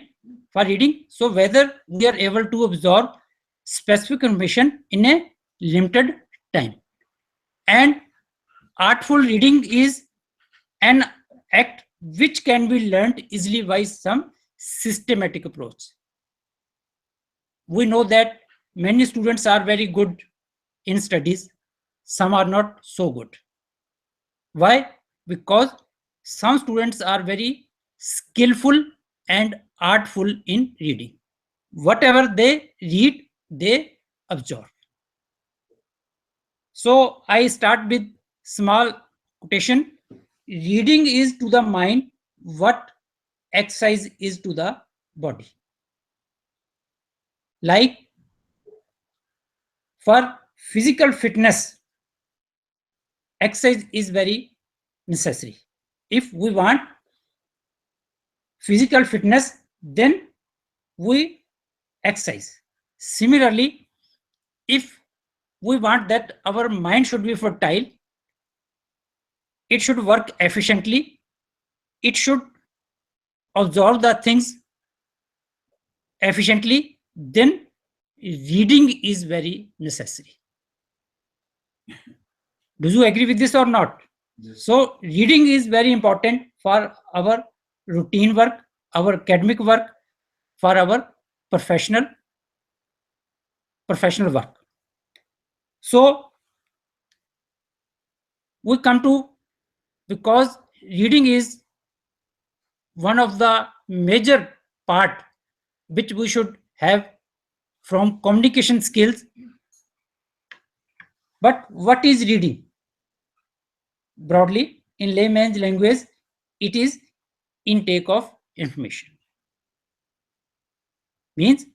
for reading, so whether we are able to absorb specific information in a limited time. And artful reading is an act which can be learned easily by some systematic approach. We know that many students are very good in studies, some are not so good. Why? Because some students are very skillful and artful in reading. Whatever they read, they absorb. So I start with small quotation. Reading is to the mind what exercise is to the body. Like for physical fitness, exercise is very necessary. If we want physical fitness, then we exercise. Similarly, if we want that our mind should be fertile, it should work efficiently, it should absorb the things efficiently, then reading is very necessary. Do you agree with this or not? Yes. So reading is very important for our routine work, our academic work, for our professional work. So we come to, because reading is one of the major part which we should have from communication skills. But what is reading? Broadly, in layman's language, it is intake of information. Means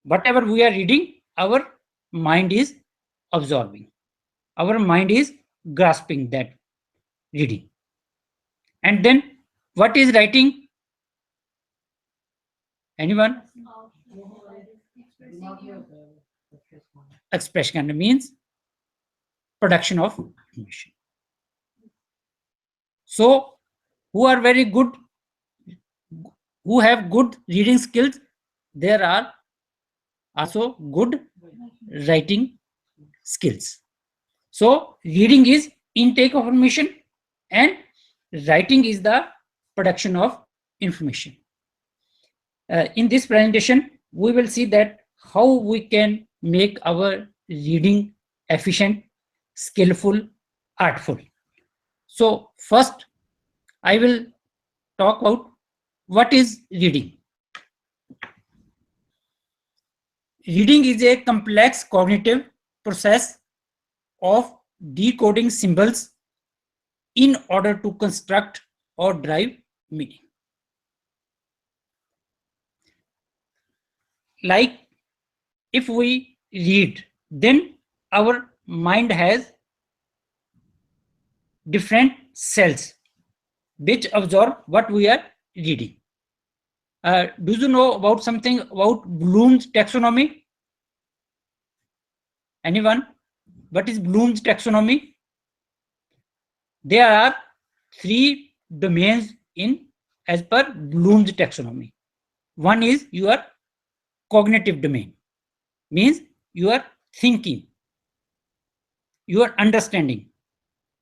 whatever we are reading, our mind is absorbing. Our mind is grasping that reading. And then what is writing? Anyone? Expression means production of information. So who are very good, who have good reading skills, there are also good writing skills. So reading is intake of information and writing is the production of information. In this presentation, we will see that how we can make our reading efficient, skillful, artful. So first, I will talk about what is reading. Reading is a complex cognitive process of decoding symbols in order to construct or derive meaning. Like if we read, then our mind has different cells which absorb what we are reading. Do you know about something about Bloom's taxonomy? Anyone? What is Bloom's taxonomy? There are 3 domains in as per Bloom's taxonomy. One is your cognitive domain, means your thinking, your understanding,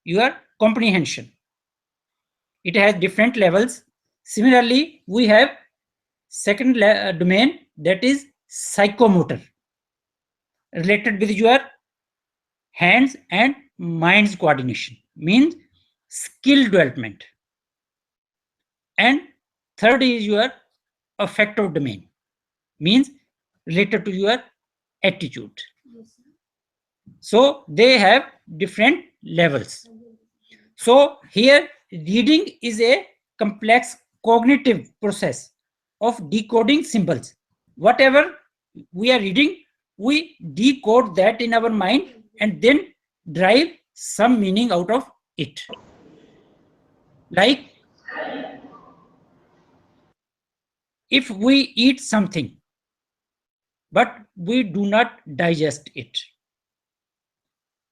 your comprehension. It has different levels. Similarly, we have second domain, that is psychomotor, related with your hands and mind's coordination, means skill development. And third is your affective domain, means related to your attitude. So they have different levels. So here reading is a complex cognitive process of decoding symbols. Whatever we are reading, we decode that in our mind and then derive some meaning out of it. Like if we eat something, but we do not digest it.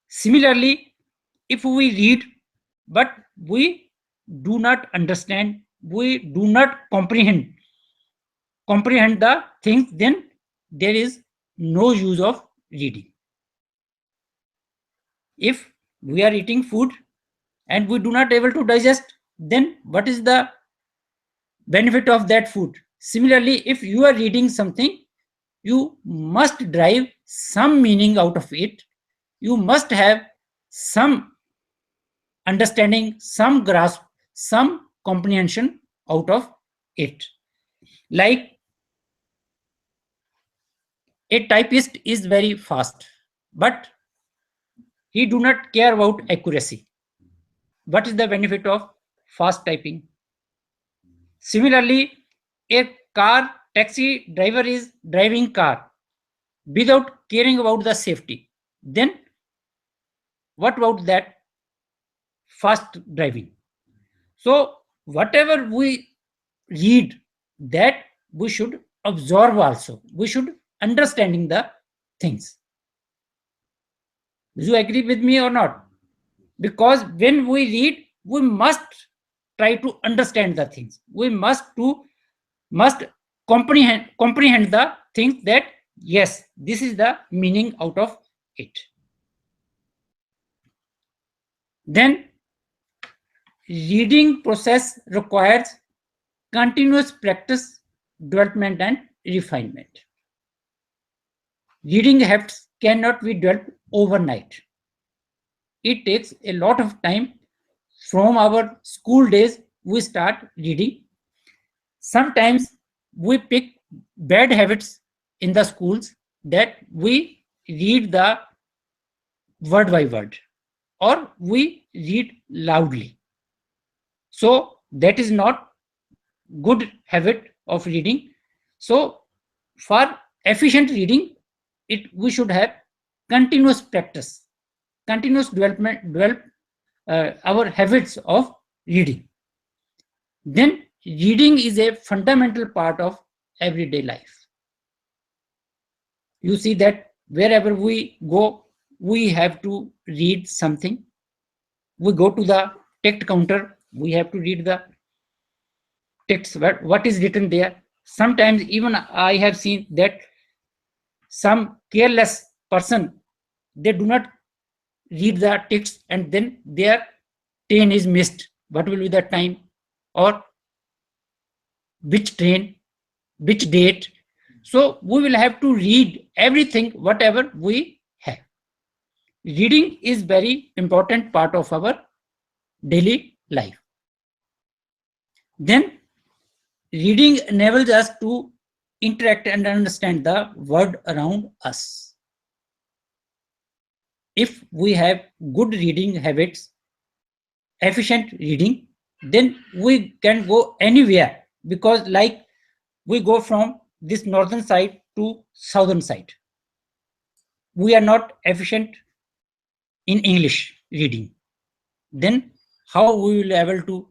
Similarly, if we read, but we do not understand, we do not comprehend the things, then there is no use of reading. If we are eating food and we do not able to digest, then what is the benefit of that food. Similarly, if you are reading something, you must derive some meaning out of it. You must have some understanding, some grasp, some comprehension out of it. Like a typist is very fast, but he do not care about accuracy. What is the benefit of fast typing? Similarly, a taxi driver is driving car without caring about the safety. Then what about that fast driving? So whatever we read, that we should absorb also. We should understanding the things. Do you agree with me or not? Because when we read, we must try to understand the things. We must comprehend the things that yes, this is the meaning out of it. Then reading process requires continuous practice, development and refinement. Reading habits cannot be developed overnight. It takes a lot of time. From our school days, we start reading. Sometimes we pick bad habits in the schools, that we read the word by word or we read loudly. So that is not good habit of reading. So for efficient reading, we should have continuous practice, continuous develop our habits of reading. Then reading is a fundamental part of everyday life. You see that wherever we go, we have to read something. We go to the text counter, we have to read the text, what is written there. Sometimes even I have seen that some careless person, they do not read the text and then their train is missed. What will be the time or which train, which date? So we will have to read everything, whatever we have. Reading is very important part of our daily life. Then reading enables us to interact and understand the world around us. If we have good reading habits, efficient reading, then we can go anywhere, because like we go from this northern side to southern side. We are not efficient in English reading. Then how we will be able to,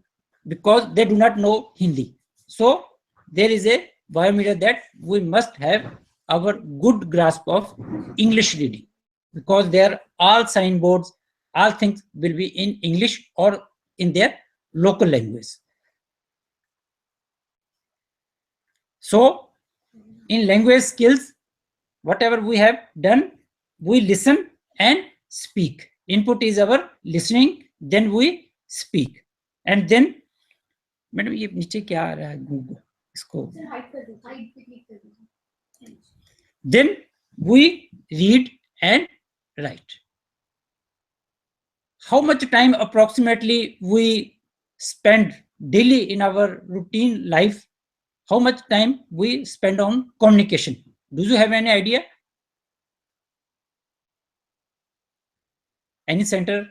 because they do not know Hindi. So there is a biometer that we must have our good grasp of English reading, because there all signboards, all things will be in English or in their local language. So in language skills, whatever we have done, we listen and speak. Input is our listening, then we speak. And then, madam ये नीचे क्या आ रहा है Google इसको, then we read and write. How much time approximately we spend daily in our routine life? How much time we spend on communication? Do you have any idea? Any center?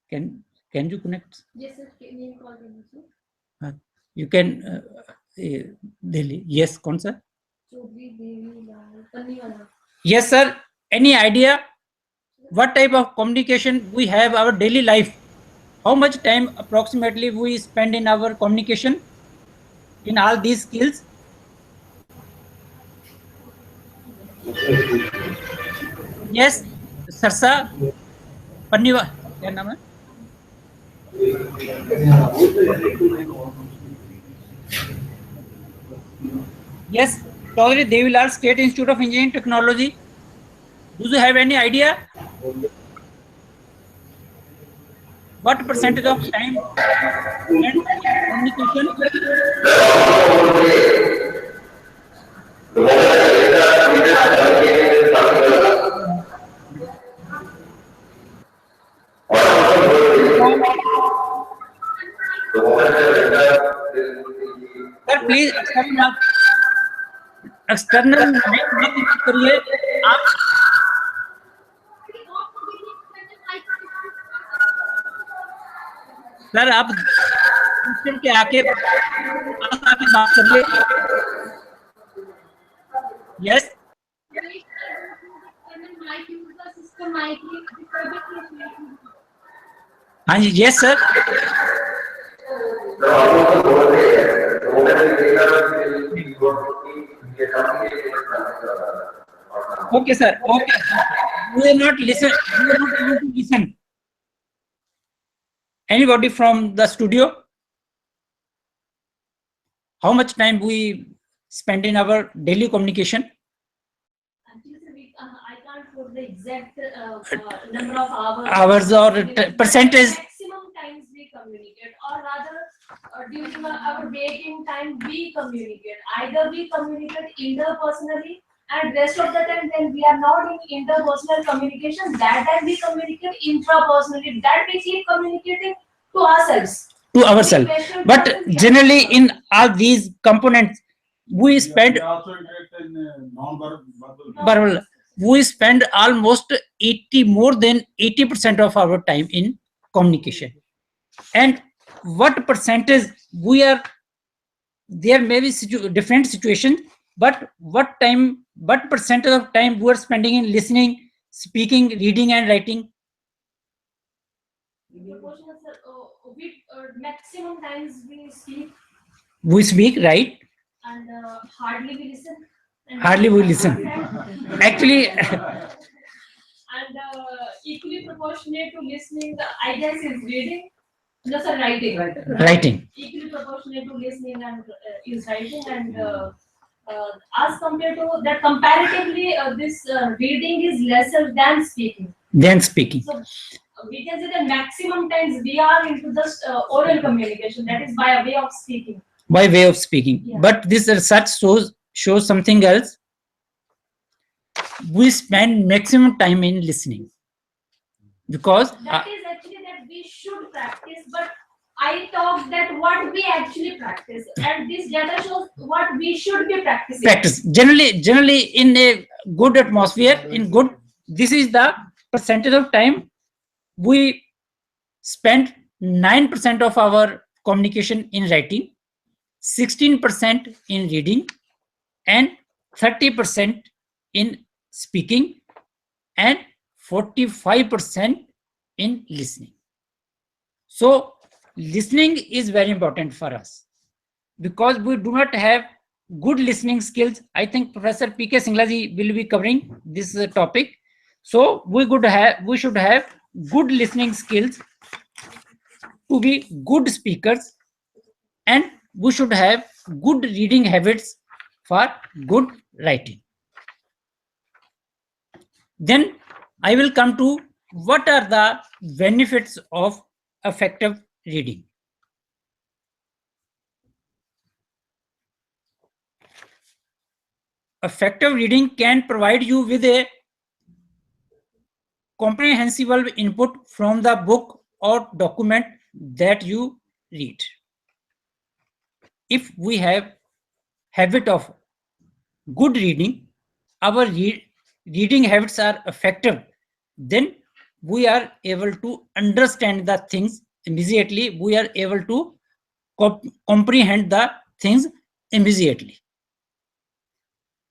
Can you connect? Yes, sir. Can you call them, sir? You can Delhi. Yes, कौन सा? Yes, sir. Any idea what type of communication we have our daily life? How much time approximately we spend in our communication in all these skills? Yes, Sarsa Panniwa, क्या नाम है? Yes, Chaudhary Devilal, State Institute of Engineering Technology. Do you have any idea what percentage of time spent in communication? Sir, please external mic मत use करिए आप। Sir आप system के आके बात करिए। यस हाँ जी, yes sir. Okay, sir. Okay. We will not listen. We are not able to listen. Anybody from the studio? How much time we spend in our daily communication? I can't put the exact number of hours. Hours or percentage. Maximum times we communicate, or rather, during our waking time we communicate. Either we communicate interpersonally, and rest of the time when we are not in interpersonal communication, that time we communicate intrapersonally. That we keep communicating to ourselves. To ourselves. But generally, in all these components, we spend verbal. We spend almost more than 80% of our time in communication. And what percentage we are, there may be different situations, but what percentage of time we are spending in listening, speaking, reading and writing? Maximum times we speak. We speak, right? And hardly we listen. Hardly we listen. Actually, and equally proportionate to listening, I guess, is reading. No, sir, writing. Writing. Equally proportionate to listening and is writing, and as compared to that, comparatively, this reading is lesser than speaking. So We can say that maximum times we are into this oral communication, that is by way of speaking. By way of speaking. Yeah. But this research shows something else. We spend maximum time in listening. Because that is actually that we should practice, but I talk that what we actually practice, and this data shows what we should be practicing. Practice. Generally in a good atmosphere, this is the percentage of time we spend 9% of our communication in writing, 16% in reading, and 30% in speaking, and 45% in listening. So listening is very important for us because we do not have good listening skills. I think Professor P.K. Singlaji will be covering this topic. So we should have good listening skills to be good speakers, and we should have good reading habits for good writing. Then I will come to what are the benefits of effective reading. Effective reading can provide you with a comprehensible input from the book or document that you read. If we have habit of good reading, our reading habits are effective, then we are able to understand the things immediately. We are able to comprehend the things immediately.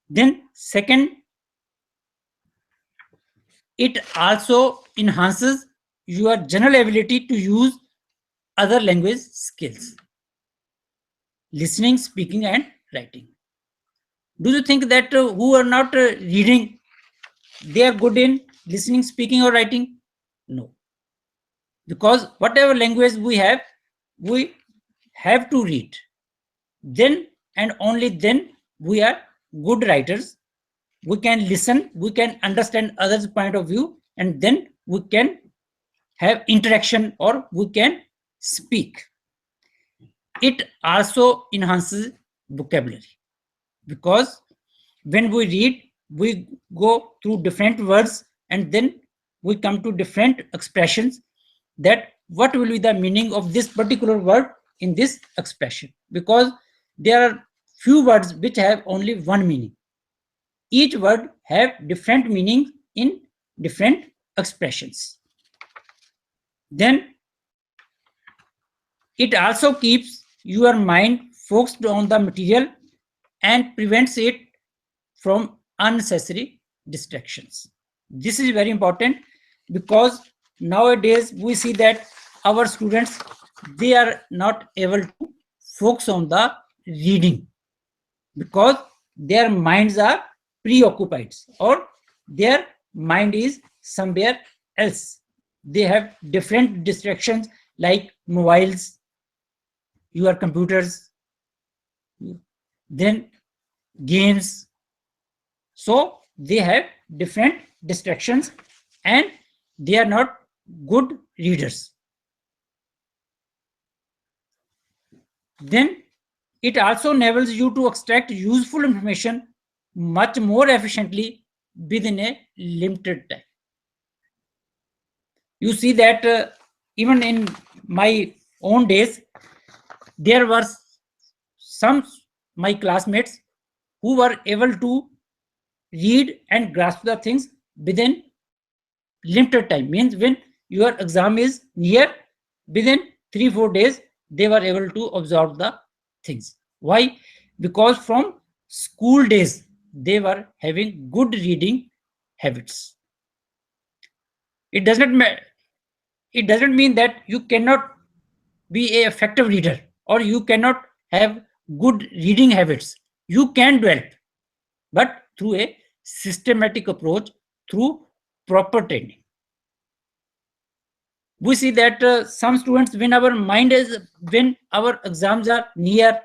Then second, it also enhances your general ability to use other language skills, listening, speaking, and writing. Do you think that who are not reading, they are good in listening, speaking, or writing? No. Because whatever language we have to read. Then and only then we are good writers. We can listen, we can understand others' point of view, and then we can have interaction or we can speak. It also enhances vocabulary, because when we read, we go through different words and then we come to different expressions, that what will be the meaning of this particular word in this expression, because there are few words which have only one meaning. Each word have different meanings in different expressions. Then it also keeps your mind focused on the material and prevents it from unnecessary distractions. This is very important, because nowadays we see that our students, they are not able to focus on the reading because their minds are preoccupied or their mind is somewhere else. They have different distractions like mobiles, your computers, then games. So they have different distractions and they are not good readers. Then it also enables you to extract useful information much more efficiently within a limited time. You see that even in my own days, there were some my classmates who were able to read and grasp the things within limited time. Means when your exam is near, within 3-4 days they were able to absorb the things. Why? Because from school days they were having good reading habits. It doesn't mean that you cannot be a effective reader or you cannot have good reading habits. You can develop, but through a systematic approach, through proper training. We see that some students, when our exams are near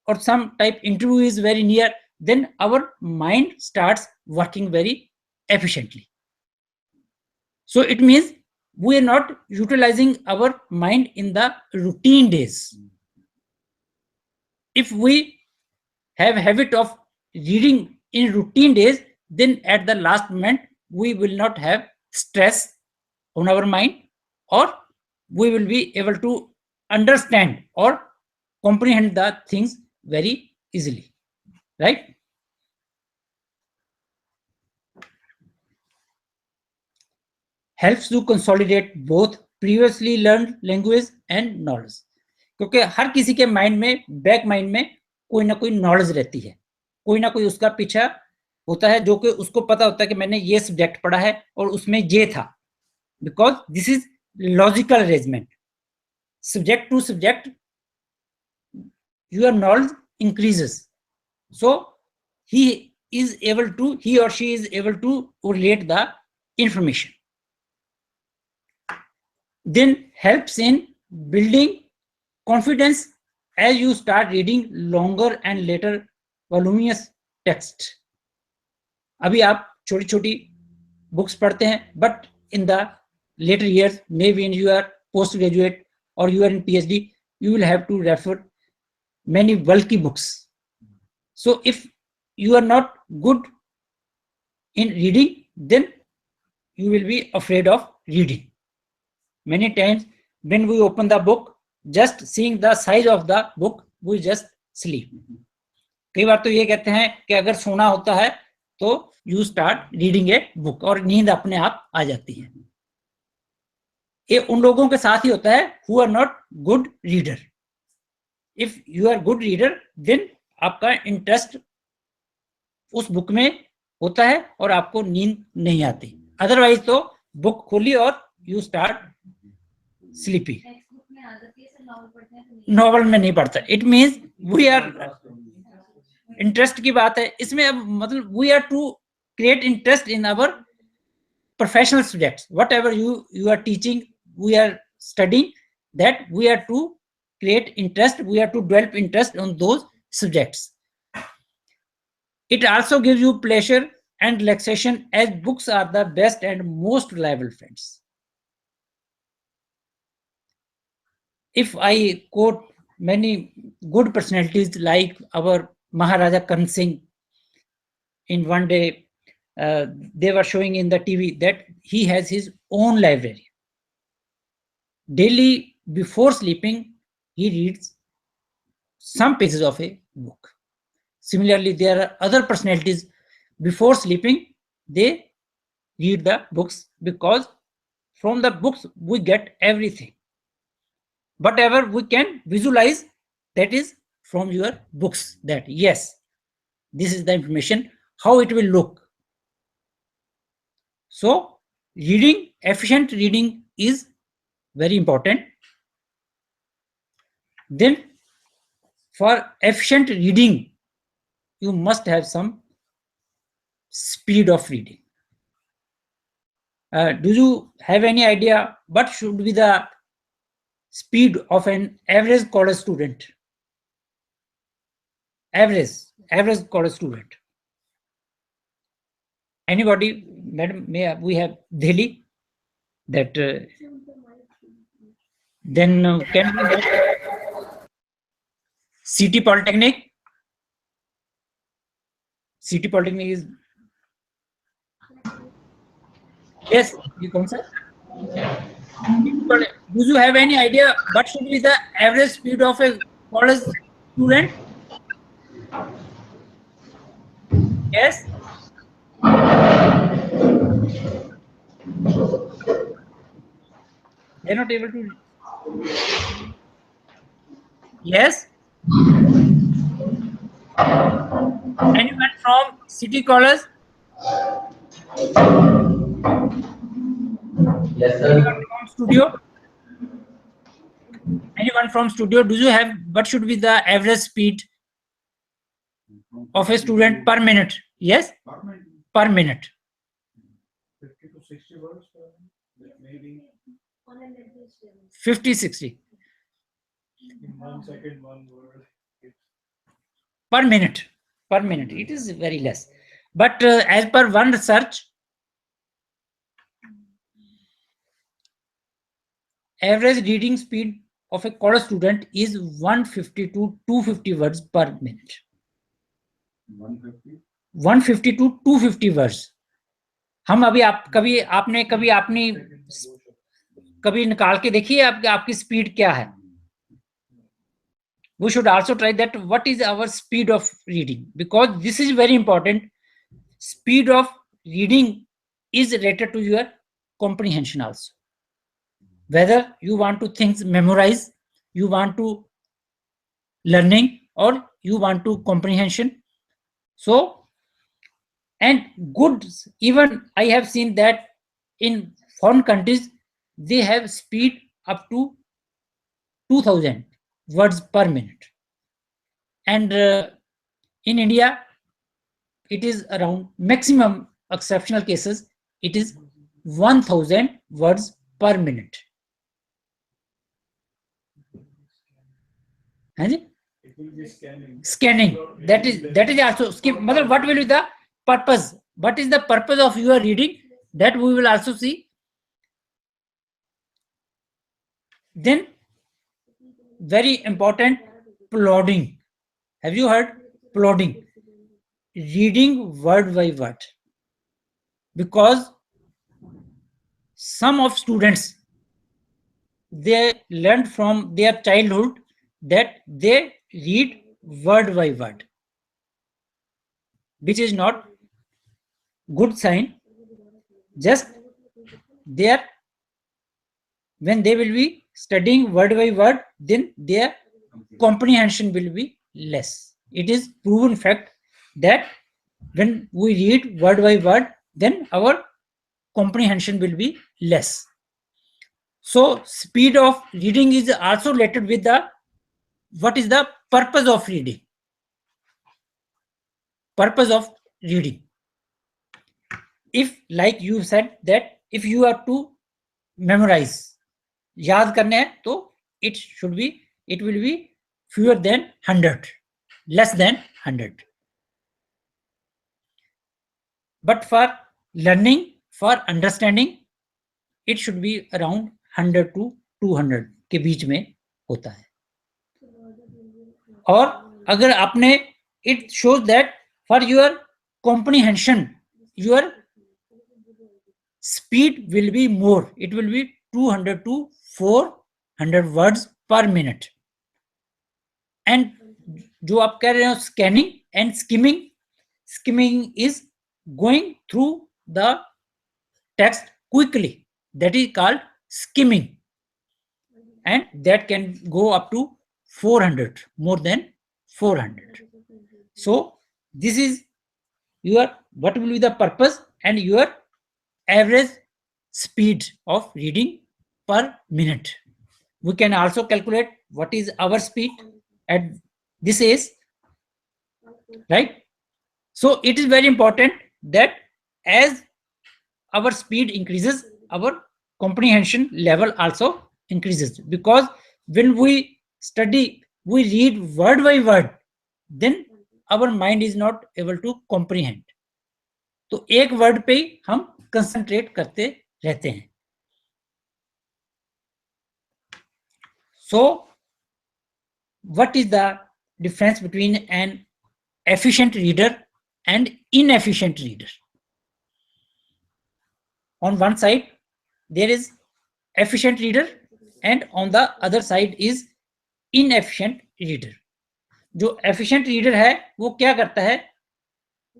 or some type interview is very near, then our mind starts working very efficiently. So it means we are not utilizing our mind in the routine days. If we have habit of reading in routine days, then at the last moment we will not have stress on our mind, or we will be able to understand or comprehend the things very easily, right? Helps to consolidate both previously learned language and knowledge. क्योंकि हर किसी के mind में, back mind में कोई ना कोई knowledge रहती है, कोई ना कोई उसका पीछा होता है जो कि उसको पता होता है कि मैंने ये सब्जेक्ट पढ़ा है और उसमें ये था, because this is logical arrangement. Subject to subject, your knowledge increases. So he or she is able to relate the information. Then helps in building confidence as you start reading longer and later voluminous text. अभी आप छोटी छोटी books पढ़ते हैं, but in the later years, maybe in your postgraduate or you are in PhD, you will have to refer many bulky books. So if you are not good in reading, then you will be afraid of reading. Many times when we open the book, just seeing the size of the book, we just sleep. कई बार तो ये कहते हैं कि अगर सोना होता है तो you start reading a book, और नींद अपने आप आ जाती है. ये उन लोगों के साथ ही होता है who are not good reader. If you are good reader, then आपका इंटरेस्ट उस बुक में होता है और आपको नींद नहीं आती. अदरवाइज तो बुक खोली और यू स्टार्ट स्लीपी. नॉवल में नहीं पढ़ता. It means we are, interest की बात है इसमें. अब मतलब we are to create interest in our professional subjects. Whatever you are teaching, we are studying, that we are to create interest, we are to develop interest on those subjects. It also gives you pleasure and relaxation, as books are the best and most reliable friends. if I quote many good personalities like our Maharaja Karn Singh, in one day they were showing in the TV that he has his own library. Daily before sleeping, he reads some pages of a book. Similarly, there are other personalities, before sleeping, they read the books, because from the books we get everything. Whatever we can visualize, that is from your books, that yes, this is the information, how it will look. So reading, efficient reading is very important. Then for efficient reading, you must have some speed of reading. Do you have any idea what should be the speed of an average college student? Average college student. Anybody, madam? We have Delhi. That then can we have City Polytechnic? City Polytechnic is, yes, you come, sir. Do you have any idea what should be the average speed of a college student? Yes. They're not able to. Yes. Anyone from City College? Yes, sir. Anyone from studio? Anyone from studio? Do you have what should be the average speed of a student per minute? Yes, per minute. 50 to 60 words, maybe 50, 60 in 1 second, 1 word. per minute. Per minute, it is very less. But as per one research, average reading speed of a college student is 150 to 250 words per minute. 150 to 250 words. हम अभी आपने कभी निकाल के देखिए आपकी speed क्या है. We should also try that what is our speed of reading, because this is very important. Speed of reading is related to your comprehension also. Whether you want to things memorize, you want to learning, or you want to comprehension. So, and good, even I have seen that in foreign countries, they have speed up to 2000 words per minute. And in India, it is around maximum exceptional cases, it is 1000 words per minute. It will be scanning. Scanning. That is also skip. What will be the purpose? What is the purpose of your reading? That we will also see. Then very important, plodding. Have you heard plodding? Reading word by word. Because some of students, they learned from their childhood that they read word by word, which is not good sign. Just there, when they will be studying word by word, then their comprehension will be less. It is proven fact that when we read word by word, then our comprehension will be less. So speed of reading is also related with the what is the purpose of reading. Purpose of reading. If, like you said, that if you have to memorize, याद करने हैं, तो it will be fewer than 100, less than 100. But for learning, for understanding, it should be around 100 to 200 के बीच में होता है। और अगर आपने, it shows that for your comprehension your speed will be more. It will be 200 to 400 words per minute. And जो आप कह रहे हो scanning and skimming is going through the text quickly. That is called skimming, and that can go up to 400, more than 400. So this is your, what will be the purpose and your average speed of reading per minute. We can also calculate what is our speed at this age, right? So it is very important that as our speed increases, our comprehension level also increases, because when we study, we read word by word, then our mind is not able to comprehend. तो एक word पे ही हम concentrate करते रहते हैं. So what is the difference between an efficient reader and inefficient reader? On one side there is efficient reader and on the other side is inefficient reader. जो efficient reader है वो क्या करता है?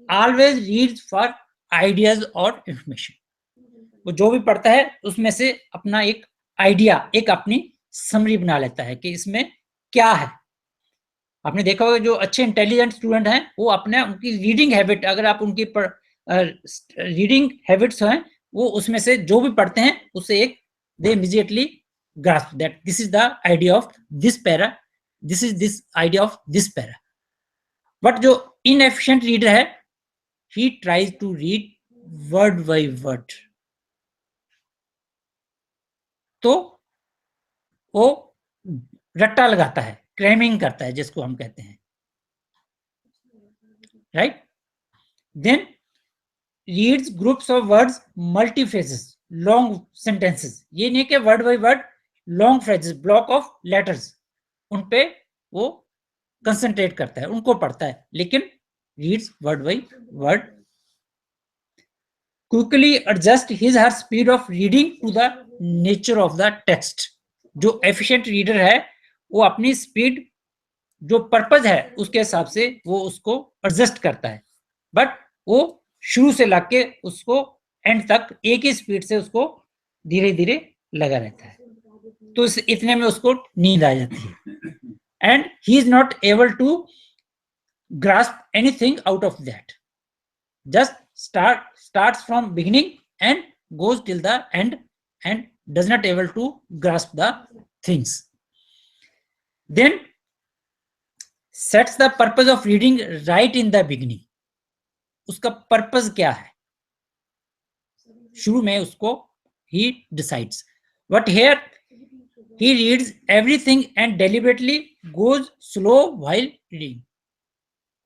Always reads for ideas or information. वो जो भी पढ़ता है उसमें से अपना एक आइडिया, एक अपनी समरी बना लेता है कि इसमें क्या है. आपने देखा होगा जो अच्छे इंटेलिजेंट स्टूडेंट हैं वो अपने, उनकी रीडिंग हैबिट, अगर आप उनकी रीडिंग हैबिट्स हैं, वो उसमें से जो भी पढ़ते हैं उससे एक दे immediately grasp that this is the idea of this para, this is this idea of this para. But जो inefficient reader है, he tries to read word by word. तो वो रट्टा लगाता है, क्रैमिंग करता है जिसको हम कहते हैं, right? Then reads groups of words, multi phrases, long sentences. ये नहीं कि word by word, long phrases, block of letters, उन पे वो कंसंट्रेट करता है, उनको पढ़ता है, लेकिन reads word by word. Quickly adjust his her speed of reading to the nature of the text. जो एफिशिएंट रीडर है वो अपनी स्पीड, जो पर्पज है उसके हिसाब से वो उसको एडजस्ट करता है, बट वो शुरू से लाके उसको एंड तक एक ही स्पीड से उसको धीरे धीरे लगा रहता है. तो इतने में उसको नींद आ जाती है. And he is not able to grasp anything out of that. Just starts from beginning and goes till the end and does not able to grasp the things. Then sets the purpose of reading right in the beginning. उसका purpose क्या है शुरू में, उसको he decides. But here he reads everything and deliberately goes slow while reading.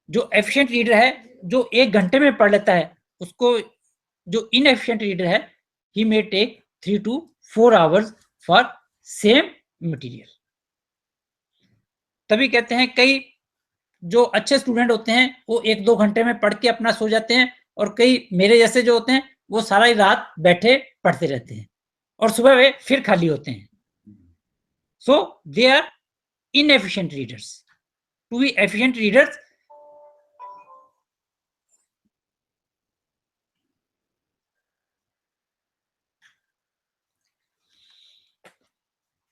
जो efficient reader है, जो 1 घंटे में पढ़ लेता है, उसको, जो इनएफिशिएंट रीडर है, he may take 3 to 4 hours for same material. तभी कहते हैं कई जो अच्छे स्टूडेंट होते हैं वो 1-2 घंटे में पढ़ के अपना सो जाते हैं, और कई मेरे जैसे जो होते हैं वो सारा ही रात बैठे पढ़ते रहते हैं और सुबह वे फिर खाली होते हैं. So they are inefficient readers. To be efficient readers,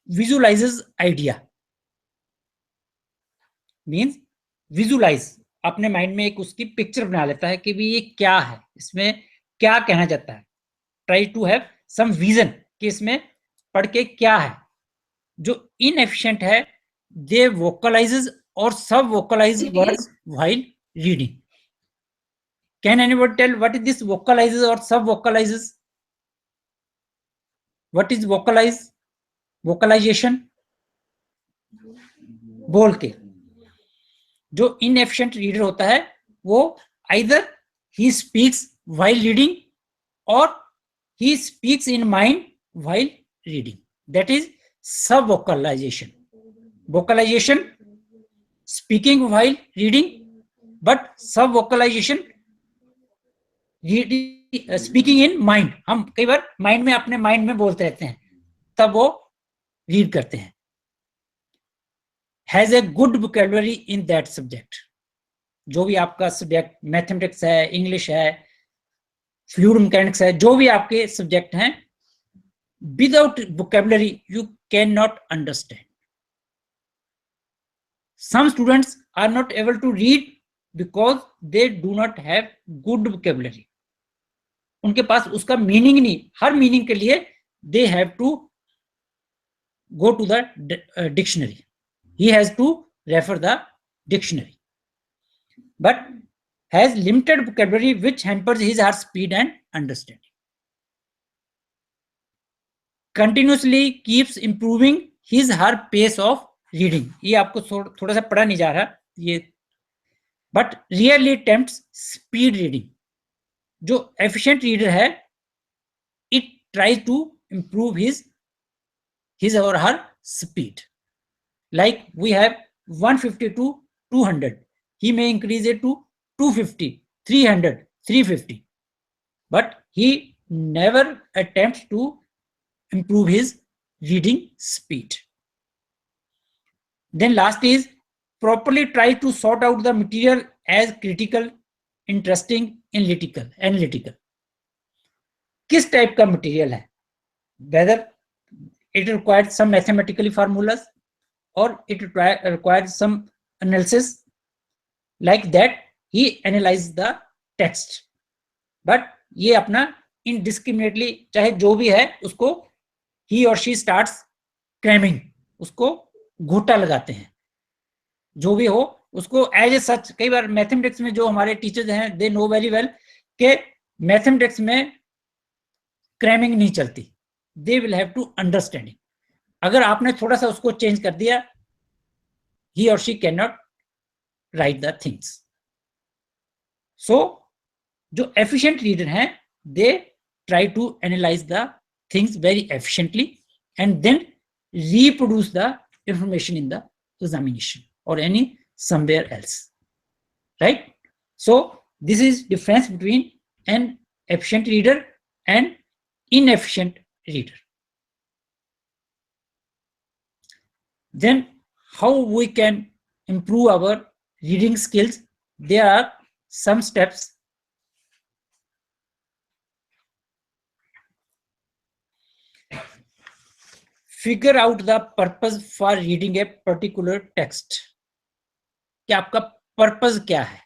visualizes idea. Means visualise, अपने माइंड में एक उसकी पिक्चर बना लेता है कि भी ये क्या है, इसमें क्या कहना चाहता है. Try to have some vision कि इसमें पढ़ के क्या है. जो इनएफिशिएंट है, दे vocalises or sub vocalise words while reading. Can anybody tell what is this vocalises or sub vocalises? What is vocalise, vocalisation? बोल के. जो इनएफिशिएंट रीडर होता है वो either he speaks while reading or he speaks in mind while reading. That is sub vocalisation. vocalization, speaking while reading, but sub vocalization, speaking in mind. हम कई बार mind में अपने माइंड में बोलते रहते हैं, तब वो रीड करते हैं. Has a good vocabulary in that subject. जो भी आपका सब्जेक्ट मैथमेटिक्स है, इंग्लिश है, फ्लूइड मैकेनिक्स है, जो भी आपके सब्जेक्ट हैं, without vocabulary you can not understand. Some students are not able to read because they do not have good vocabulary. उनके पास उसका मीनिंग नहीं. हर मीनिंग के लिए they have to go to the dictionary. He has to refer the dictionary, but has limited vocabulary which hampers his or her speed and understanding. Continuously keeps improving his or her pace of reading. ये आपको थोड़ा सा पढ़ा नहीं जा रहा ये, but rarely attempts speed reading. जो एफिशिएंट रीडर है, it tries to improve his or her speed. Like we have 150 to 200, he may increase it to 250, 300, 350, but he never attempts to improve his reading speed. Then last is properly try to sort out the material as critical, interesting, analytical. किस type का material है, whether it requires some mathematical formulas or it requires some analysis. Like that he analyzes the text, but ये अपना indiscriminately चाहे जो भी है उसको he or she starts cramming, उसको घूटा लगाते हैं. जो भी हो उसको एज ए सच. कई बार मैथमेटिक्स में जो हमारे टीचर्स हैं, दे नो वेरी वेल कि मैथमेटिक्स में क्रैमिंग नहीं चलती. They will have to understanding. अगर आपने थोड़ा सा उसको चेंज कर दिया, he or she can not write the things. So जो एफिशिएंट रीडर हैं, they try to analyse the things very efficiently and then reproduce the information in the examination or any somewhere else, right? So this is difference between an efficient reader and inefficient reader. Then how we can improve our reading skills? There are some steps. Figure out the purpose for reading a particular text. कि आपका purpose क्या है?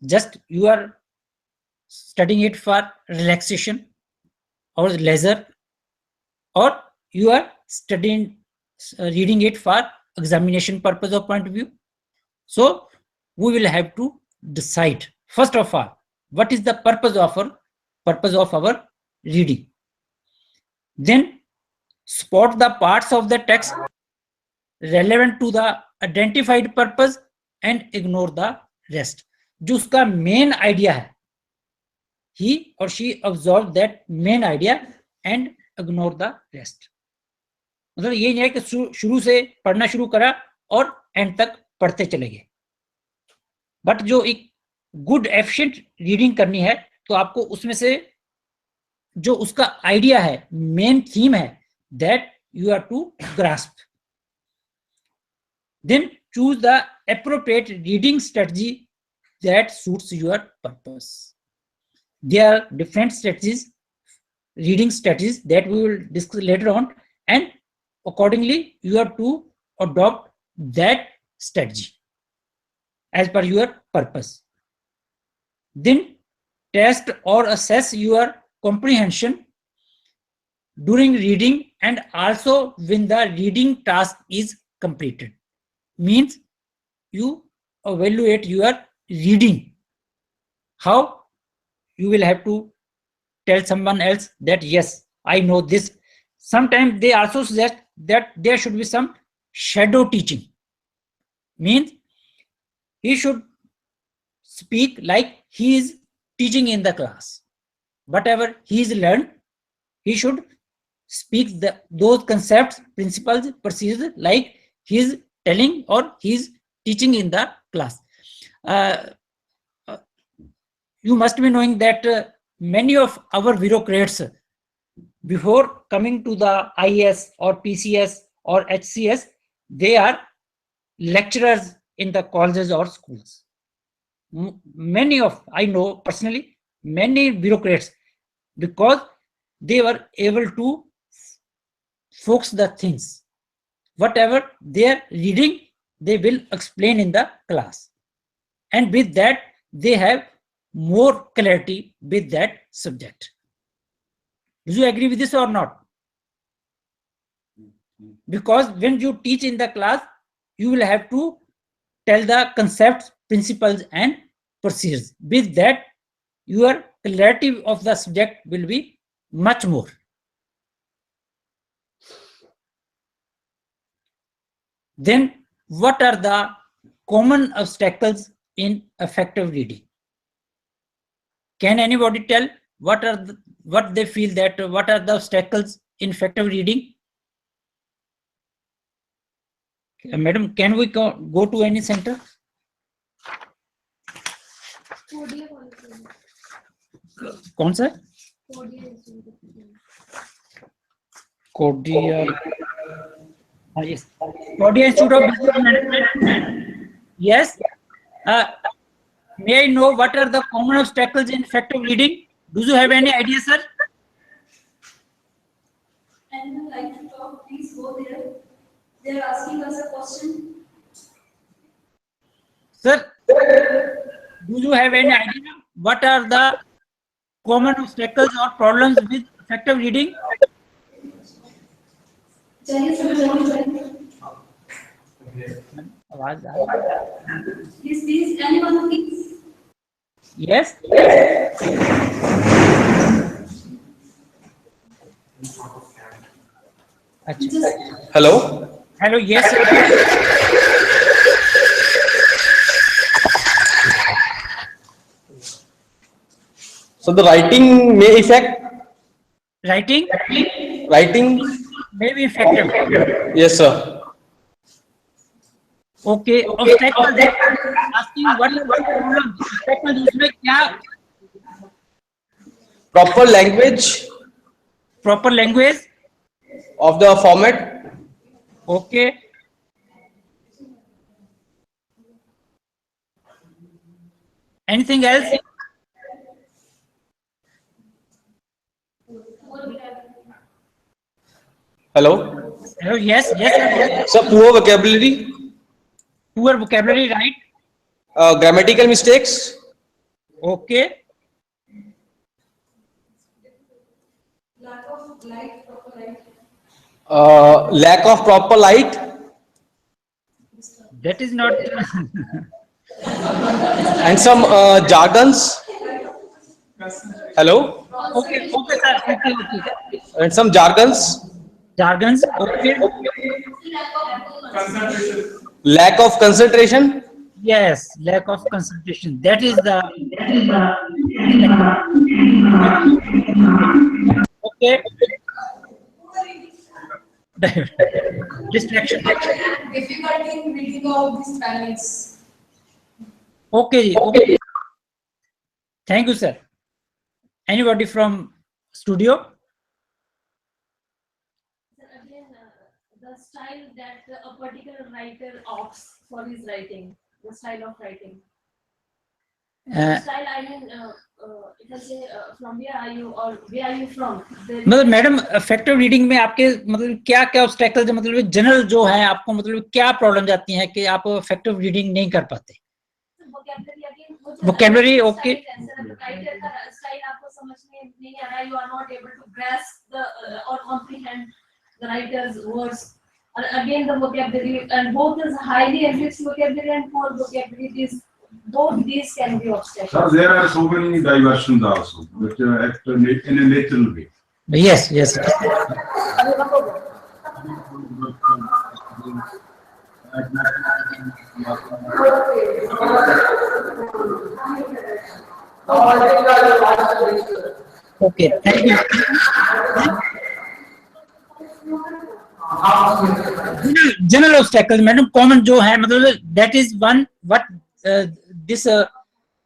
Just you are studying it for relaxation or leisure, or you are reading it for examination purpose or point of view. So we will have to decide first of all what is the purpose of our reading. Then spot the parts of the text relevant to the identified purpose and ignore the rest. जो उसका main idea है, he or she absorb that main idea and ignore the rest. मतलब ये नहीं है कि शुरू से पढ़ना शुरू करा और एंड तक पढ़ते चले गए. बट जो एक गुड एफिशिएंट रीडिंग करनी है, तो आपको उसमें से जो उसका आइडिया है, मेन थीम है, that you are to grasp. Then choose the appropriate reading strategy that suits your purpose. There are different strategies, reading strategies that we will discuss later on, and accordingly you have to adopt that strategy as per your purpose. Then test or assess your comprehension during reading and also when the reading task is completed. Means you evaluate your reading. How? You will have to tell someone else that yes, I know this. Sometimes they also suggest that there should be some shadow teaching. Means he should speak like he is teaching in the class. Whatever he is learned, he should speak those concepts, principles, procedures like he is telling or he is teaching in the class. You must be knowing that many of our bureaucrats, before coming to the IAS or PCS or HCS, they are lecturers in the colleges or schools. Many of, I know personally, many bureaucrats, because they were able to focus the things. Whatever they are reading, they will explain in the class. And with that, they have more clarity with that subject. Do you agree with this or not? Because when you teach in the class, you will have to tell the concepts, principles, and procedures. With that, your clarity of the subject will be much more. Then, what are the common obstacles in effective reading? Can anybody tell what they feel that what are the obstacles in effective reading? Madam, can we go to any center? कौन सा? Kodia. Yes. Kodia Institute of Business Management. Yes. May I know what are the common obstacles in effective reading? Do you have any idea, sir? Anyone like to talk? Please go there. They are asking us a question. Sir, do you have any idea what are the common obstacles or problems with effective reading? Please, anyone, please. Yes. Hello. Hello. Yes. Sir. So the writing may affect. Writing. Writing may be effective. Yes, sir. Okay. Obstacles. Asking what are the problems? Obstacles उसमें क्या? Proper language. Proper language of the format. Okay. Anything else? Hello. Hello. Yes. Yes. So poor vocabulary. Poor vocabulary, right? Grammatical mistakes. Okay. Lack of light, proper light. Lack of proper light. That is not. And some jargons. Hello. Okay. Okay, sir. Okay. Okay. And some jargons. Jargons. Okay. Lack of concentration. Yes, lack of concentration. That is the. Okay. Distraction. Difficulty in reading out these spellings. Okay. Okay. Thank you, sir. Anybody from studio? Again, the style that a particular writer opts for his writing, the style of writing. Style, I mean, you can say from where are you or where are you from? मतलब madam effective reading में आपके मतलब क्या क्या obstacles मतलब general जो है आपको मतलब क्या प्रॉब्लम जाती है कि आप इफेक्टिव रीडिंग नहीं कर पाते? Vocabulary, okay. Style आपको समझ में नहीं आ रहा, you are not able to grasp the or comprehend the writer's words. Again, the vocabulary, and both is highly enriched vocabulary and poor vocabulary. Both these can be obstacles. So there are so many diversions also, but in a natural way. Yes, yes. Okay, thank you. General obstacle madam common जो है, मतलब that is one what this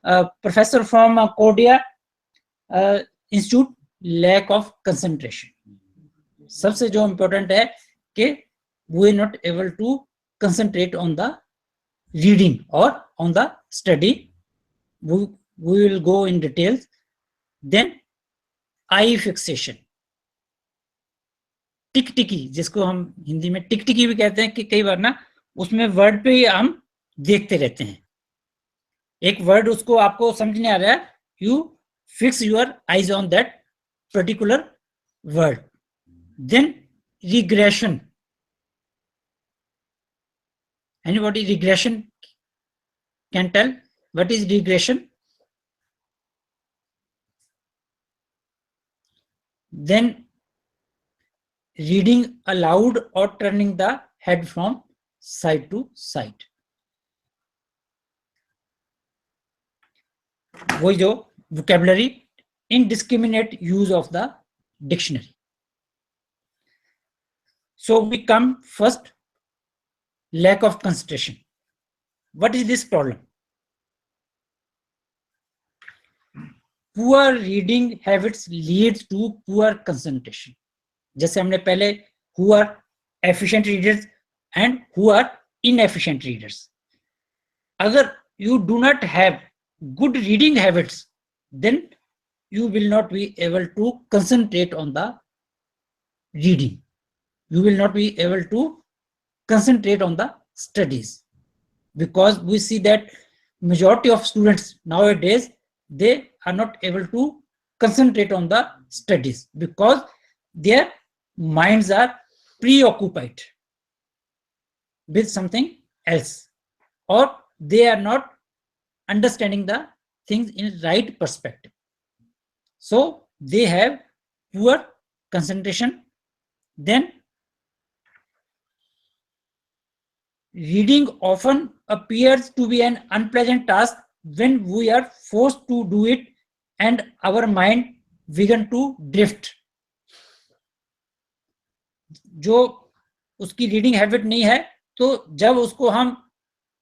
professor from कोडिया institute, lack of concentration. सबसे जो important है कि we are not able to concentrate on the reading और on the study. we will go in details. Then eye fixation, टिकटिकी, जिसको हम हिंदी में टिकटिकी भी कहते हैं, कि कई बार ना उसमें वर्ड पे ही हम देखते रहते हैं। एक वर्ड उसको आपको समझ नहीं आ रहा है, you fix your eyes on that particular word. Then regression, anybody regression can tell what is regression? Then reading aloud or turning the head from side to side. वही जो vocabulary, indiscriminate use of the dictionary. So we come first, lack of concentration. What is this problem? Poor reading habits leads to poor concentration. जैसे हमने पहले who are efficient readers and who are inefficient readers. अगर you do not have good reading habits, then you will not be able to concentrate on the reading. You will not be able to concentrate on the studies, because we see that majority of students nowadays, they are not able to concentrate on the studies because their minds are preoccupied with something else, or they are not understanding the things in right perspective. So they have poor concentration. Then reading often appears to be an unpleasant task when we are forced to do it and our mind begin to drift. जो उसकी reading habit नहीं है, तो जब उसको हम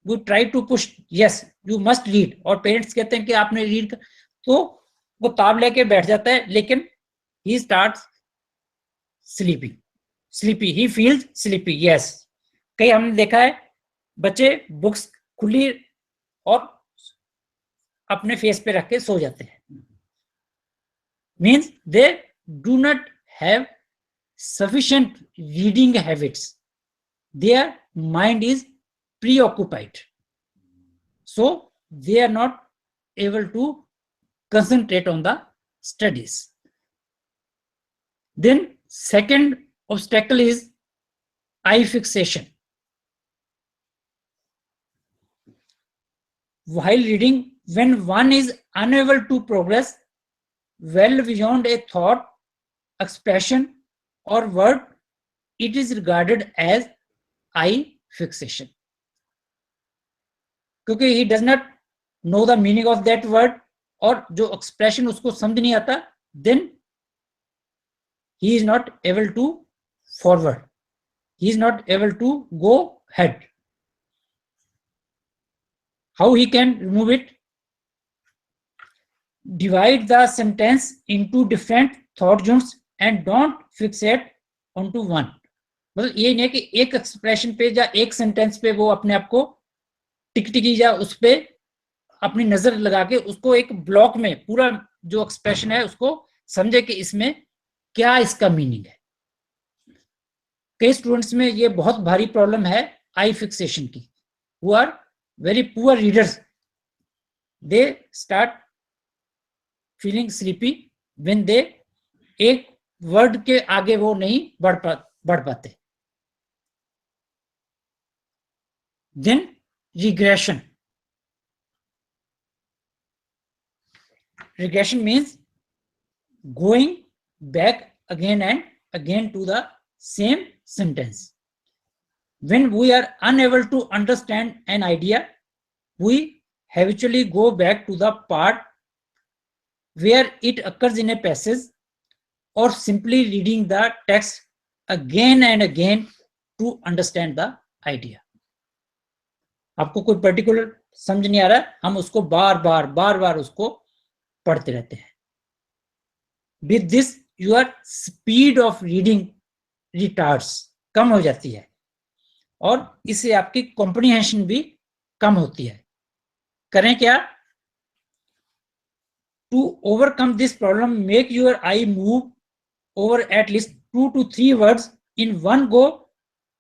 we try to push, yes you must read, और parents कहते हैं कि आपने रीड, तो वो किताब लेके बैठ जाता है, लेकिन he starts sleeping, he feels sleepy. Yes, कई हमने देखा है बच्चे बुक्स खुली और अपने फेस पे रख के सो जाते हैं। Means they do not have sufficient reading habits. Their mind is preoccupied, so they are not able to concentrate on the studies. Then second obstacle is eye fixation. While reading, when one is unable to progress well beyond a thought, expression or word, it is regarded as eye fixation. क्योंकि he does not know the meaning of that word, और जो expression उसको समझ नहीं आता, then he is not able to forward, he is not able to go ahead. How he can remove it? Divide the sentence into different thought zones and don't fixate onto one. मतलब ये नहीं है कि एक expression पे या एक sentence पे वो अपने आप को टिकटिकी या उस पे अपनी नजर लगा के उसको एक ब्लॉक में पूरा जो एक्सप्रेशन है उसको समझे कि इसमें क्या इसका मीनिंग है। कई स्टूडेंट्स में ये बहुत भारी प्रॉब्लम है आई फिक्सेशन की। Who are very poor readers, they start feeling sleepy when they एक वर्ड के आगे वो नहीं बढ़ पाते। Then regression. Regression means going back again and again to the same sentence. When we are unable to understand an idea, we habitually go back to the part where it occurs in a passage, or simply reading the text again and again to understand the idea. आपको कोई particular समझ नहीं आ रहा है, हम उसको बार बार उसको पढ़ते रहते हैं. With this, your speed of reading retards, कम हो जाती है और इससे आपकी कॉम्प्रिहेंशन भी कम होती है. करें क्या? To overcome this problem, make your eye move over at least 2 to 3 words in one go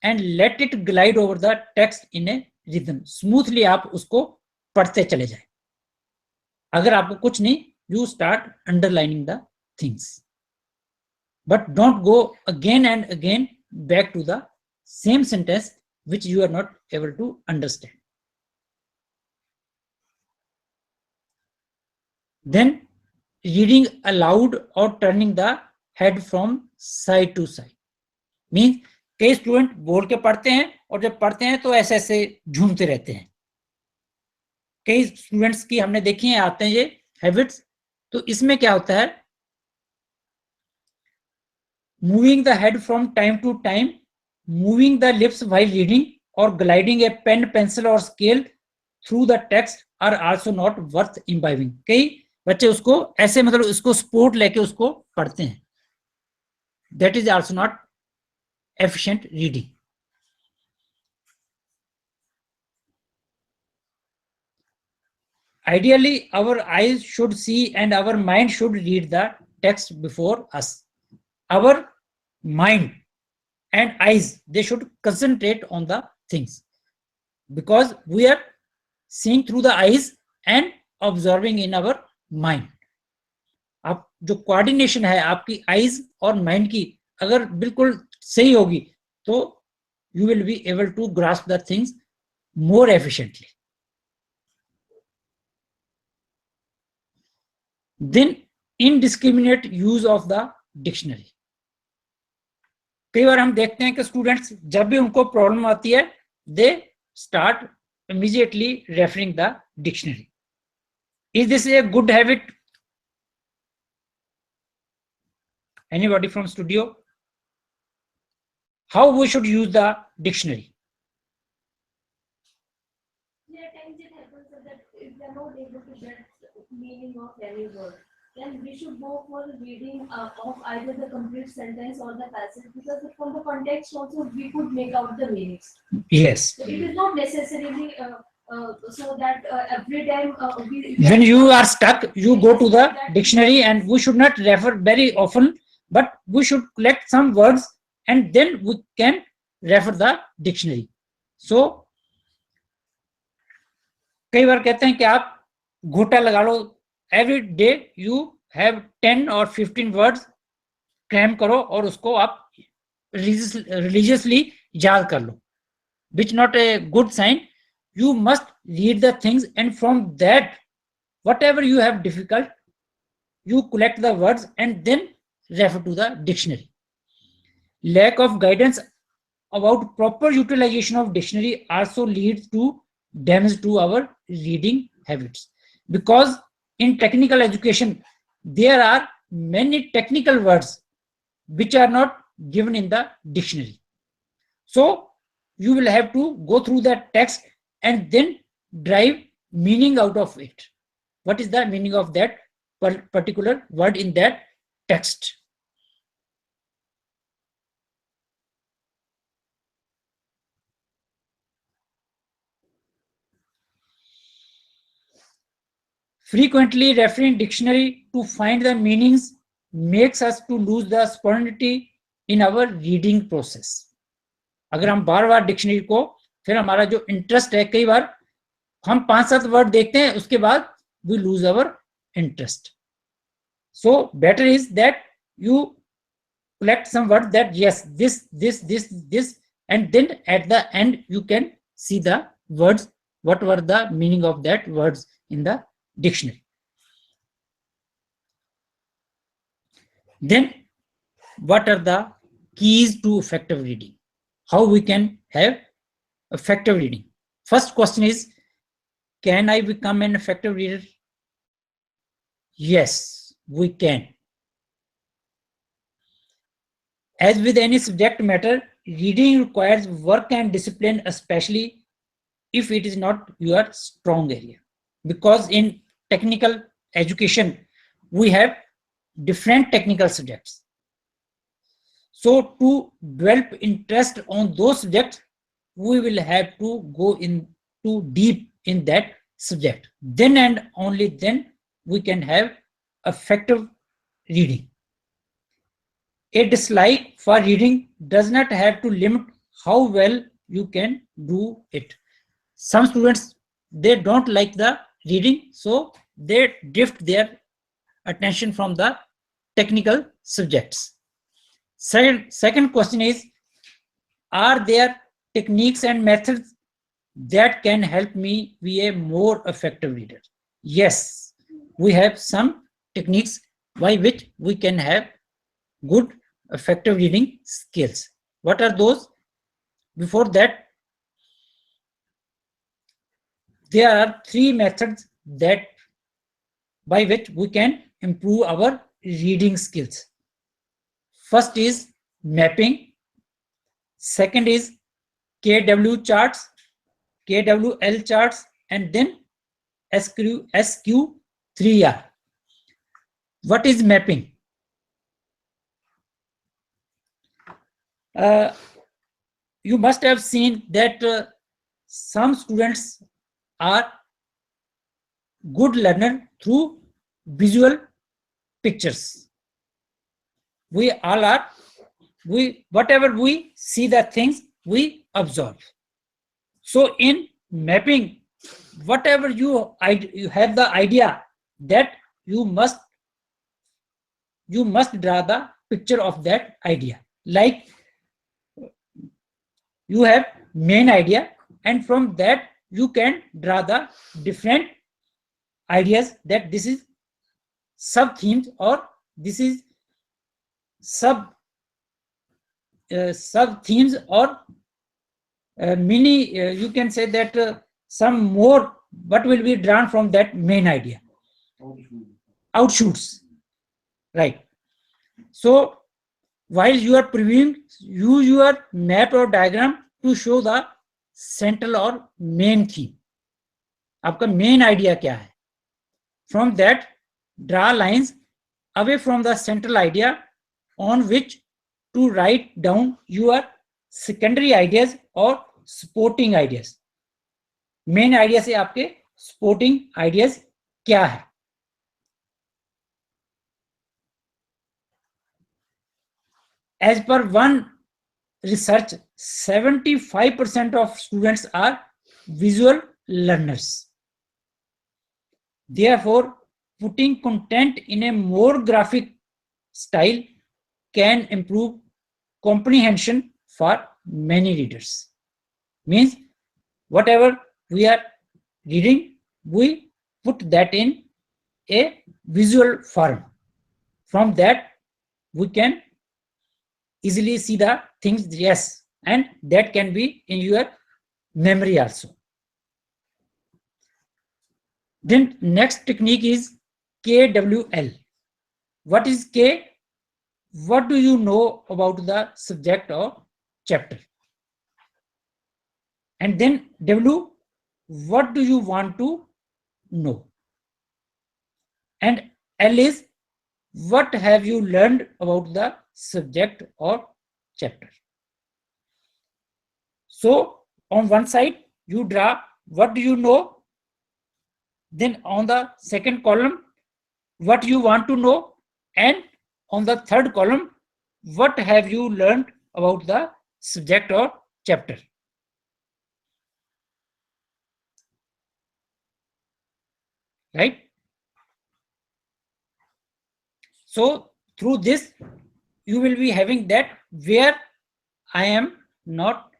and let it glide over the text in a rhythm. Smoothly आप उसको पढ़ते चले जाएं. अगर आपको कुछ नहीं, you start underlining the things. But don't go again and again back to the same sentence which you are not able to understand. Then reading aloud or turning the head from side to side means कई student बोल के पढ़ते हैं और जब पढ़ते हैं तो ऐसे ऐसे झूमते रहते हैं. कई स्टूडेंट्स की हमने देखी है, आते हैं ये हैबिट्स. तो इसमें क्या होता है, moving the head from time to time, moving the lips while reading or gliding a pen, pencil or scale through the text are also not worth imbibing. कई बच्चे उसको ऐसे मतलब उसको स्पोर्ट लेके उसको पढ़ते हैं. That is also not efficient reading. Ideally, our eyes should see and our mind should read the text before us. Our mind and eyes, they should concentrate on the things because we are seeing through the eyes and observing in our mind. आप जो coordination है आपकी eyes और mind की अगर बिल्कुल सही होगी तो you will be able to grasp the things more efficiently. Then indiscriminate use of the dictionary. कई बार हम देखते हैं कि स्टूडेंट्स जब भी उनको प्रॉब्लम आती है they start immediately referring the dictionary. Is this a good habit? Anybody from studio? How we should use the dictionary? There are times it happens that if we are not able to get meaning of any word, then we should go for reading of either the complete sentence or the passage, because from the context also we could make out the meanings. Yes. So it is not necessarily so that every time when you are stuck, you go to the dictionary, and we should not refer very often, but we should collect some words and then we can refer the dictionary. So कई बार कहते हैं कि आप घोटा लगा लो, every day you have 10 or 15 words cram करो और उसको आप religiously याद कर लो, which not a good sign. You must read the things, and from that whatever you have difficult you collect the words and then refer to the dictionary. Lack of guidance about proper utilization of dictionary also leads to damage to our reading habits, because in technical education there are many technical words which are not given in the dictionary. So you will have to go through that text and then derive meaning out of it. What is the meaning of that particular word in that text? Frequently referring dictionary to find the meanings makes us to lose the spontaneity in our reading process. अगर हम बार बार dictionary को, फिर हमारा जो interest है, कई बार हम 5-7 word देखते हैं उसके बाद we lose our interest. So better is that you collect some words that yes, this, and then at the end you can see the words, what were the meaning of that words in the dictionary. Then what are the keys to effective reading? How we can have effective reading? First question is, can I become an effective reader? Yes, we can. As with any subject matter, reading requires work and discipline, especially if it is not your strong area. Because in technical education, we have different technical subjects. So to develop interest on those subjects, we will have to go into deep in that subject. Then and only then we can have effective reading. A dislike for reading does not have to limit how well you can do it. Some students, they don't like the reading, so they drift their attention from the technical subjects. Second question is, are there techniques and methods that can help me be a more effective reader? Yes, we have some techniques by which we can have good effective reading skills. What are those? Before that, there are 3 methods that by which we can improve our reading skills. First is mapping. Second is KW charts, KWL charts, and then SQ3R. What is mapping? You must have seen that some students are good learner through visual pictures. We all are. Whatever we see, the things we observe. So in mapping, whatever you have the idea that you must draw the picture of that idea. Like you have main idea, and from that you can draw the different ideas that this is sub themes or this is sub themes or mini, you can say that some more what will be drawn from that main idea, outshoots, right? So while you are previewing, use your map or diagram to show the central or main theme. आपका main idea क्या है? From that, draw lines away from the central idea on which to write down your secondary ideas or supporting ideas. Main idea से आपके supporting ideas क्या है? As per one research, 75% of students are visual learners. Therefore, putting content in a more graphic style can improve comprehension for many readers. Means whatever we are reading, we put that in a visual form. From that, we can easily see the things, yes, and that can be in your memory also. Then next technique is KWL. What is K? What do you know about the subject or chapter? And then W, what do you want to know? And L is, what have you learned about the subject or chapter? So on one side, you draw what do you know. Then on the second column, what you want to know. And on the third column, what have you learned about the subject or chapter? Right? So through this, you will be having that where I am not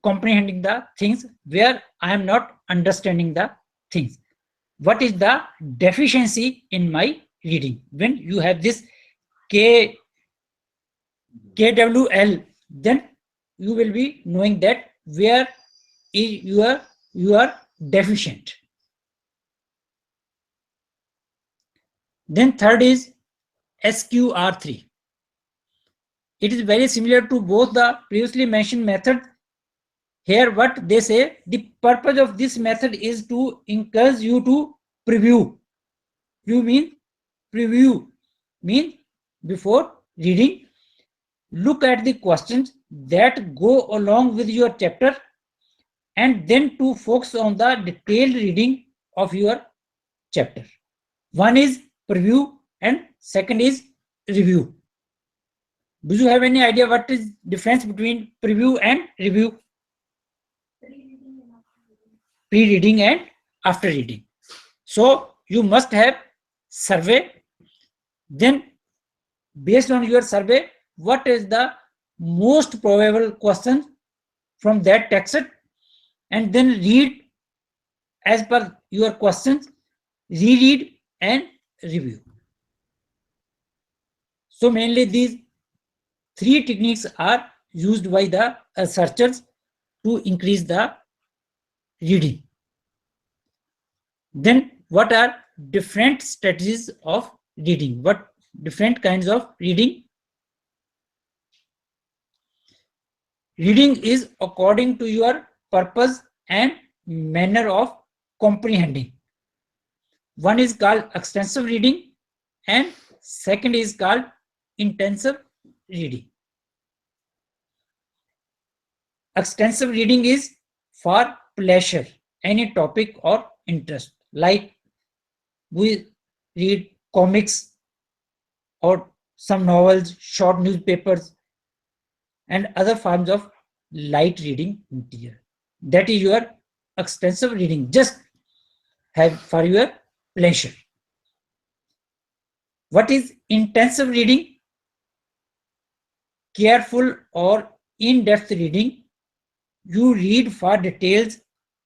comprehending the things, where I am not understanding the things. What is the deficiency in my reading? When you have this KWL, then you will be knowing that where is you are deficient. Then third is SQR3. it is very similar to both the previously mentioned method. Here what they say, the purpose of this method is to encourage you to preview. Preview means before reading, look at the questions that go along with your chapter, and then to focus on the detailed reading of your chapter. One is preview and second is review. Do you have any idea what is difference between preview and review? Pre-reading and after reading. So you must have survey. Then based on your survey, what is the most probable question from that text, and then read as per your questions, reread and review. So mainly these three techniques are used by the researchers to increase the reading. Then what are different strategies of reading? What different kinds of reading? Reading is according to your purpose and manner of comprehending. One is called extensive reading and second is called intensive reading. Extensive reading is for pleasure, any topic or interest, like we read comics or some novels, short newspapers, and other forms of light reading material. That is your extensive reading, just have for your pleasure. What is intensive reading? Careful or in-depth reading. You read for details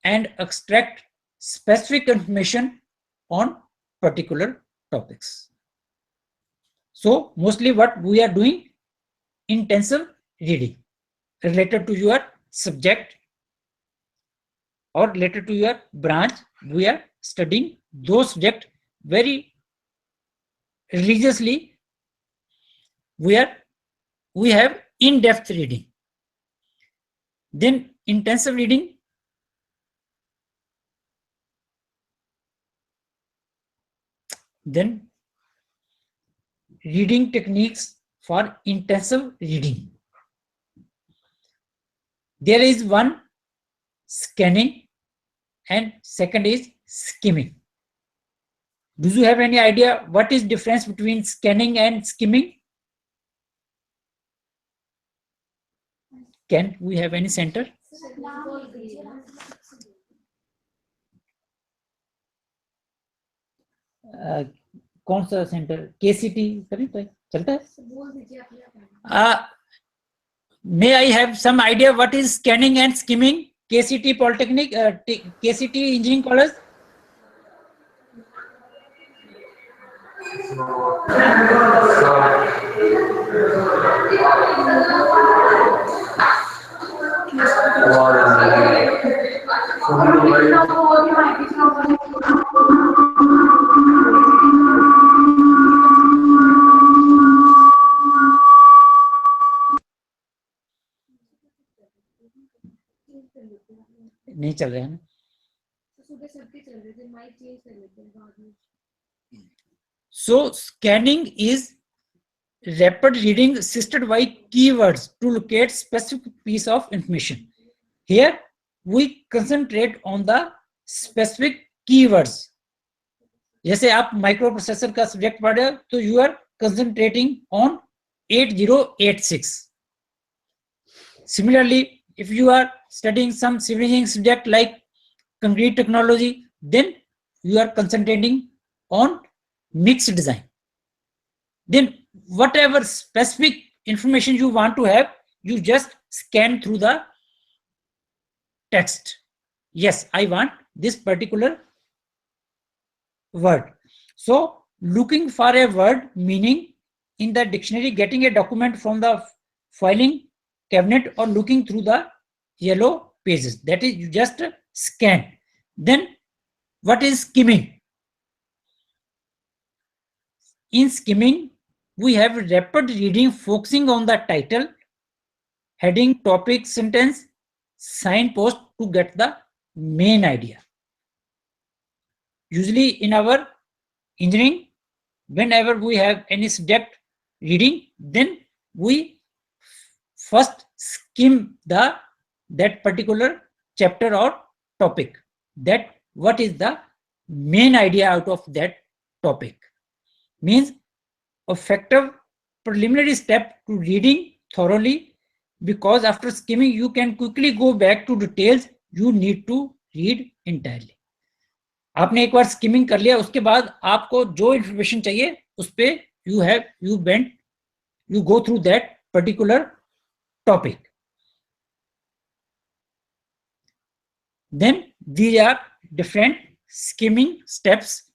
and extract specific information on particular topics. So mostly what we are doing, intensive reading related to your subject or related to your branch. We are studying those subjects very religiously. We have in-depth reading. Then intensive reading, then reading techniques for intensive reading. There is one scanning and second is skimming. Do you have any idea what is difference between scanning and skimming? Can we have any center? कौन सा centre? KCT चलता है? May I have some idea what is scanning and skimming? KCT Polytechnic, KCT Engineering College. नहीं चल रहे हैं. So scanning is rapid reading assisted by keywords to locate specific piece of information. Here we concentrate on the specific keywords. जैसे आप micro processor का subject पढ़ रहे हो तो you are concentrating on 8086. Similarly, if you are studying some civil engineering subject like concrete technology, then you are concentrating on mixed design. Then whatever specific information you want to have, you just scan through the text. Yes, I want this particular word. So looking for a word meaning in the dictionary, getting a document from the filing cabinet or looking through the yellow pages, that is you just scan. Then what is skimming? In skimming we have rapid reading focusing on the title, heading, topic, sentence, signpost to get the main idea. Usually in our engineering, whenever we have any subject reading, then we first skim that particular chapter or topic, that what is the main idea out of that topic. Means effective preliminary step to reading thoroughly, because after skimming you can quickly go back to details you need to read entirely. आपने एक बार skimming कर लिया, उसके बाद आपको जो information चाहिए उस पे you go through that particular topic. Then these are different skimming steps.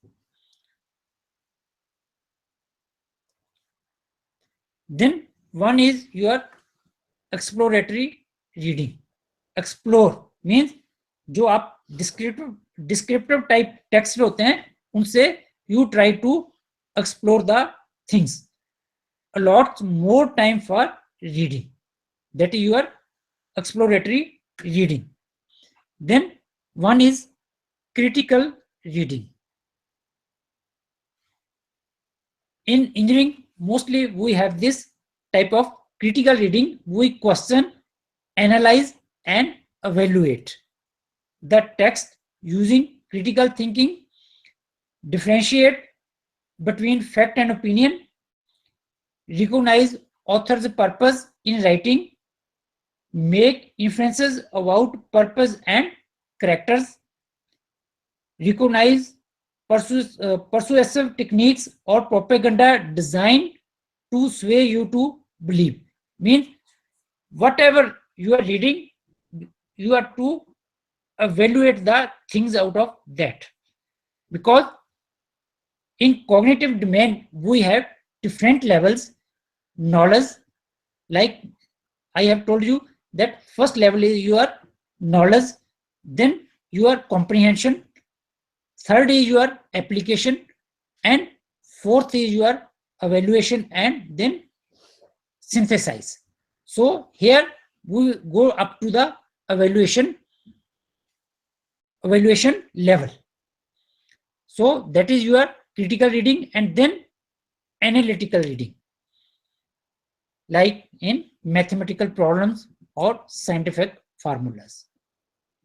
Then one is your exploratory reading. Explore means जो आप descriptive type text होते हैं उनसे you try to explore the things. Allot more time for reading. That is your exploratory reading. Then one is critical reading. In engineering, mostly we have this type of critical reading. We question, analyze, and evaluate the text using critical thinking, differentiate between fact and opinion, recognize author's purpose in writing, make inferences about purpose and characters, recognize persuasive techniques or propaganda designed to sway you to believe. Means whatever you are reading, you are to evaluate the things out of that, because in cognitive domain we have different levels knowledge. Like I have told you that first level is your knowledge, then your comprehension, third is your application, and fourth is your evaluation and then synthesize. So here we go up to the evaluation level. So that is your critical reading, and then analytical reading, like in mathematical problems or scientific formulas.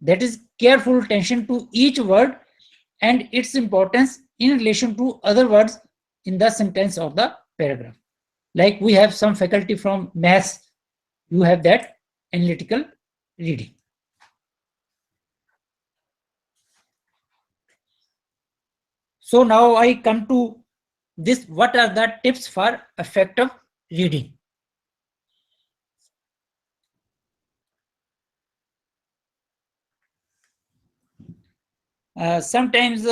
That is careful attention to each word and its importance in relation to other words in the sentence or the paragraph. Like we have some faculty from maths, you have that analytical reading. So now I come to this, what are the tips for effective reading? Sometimes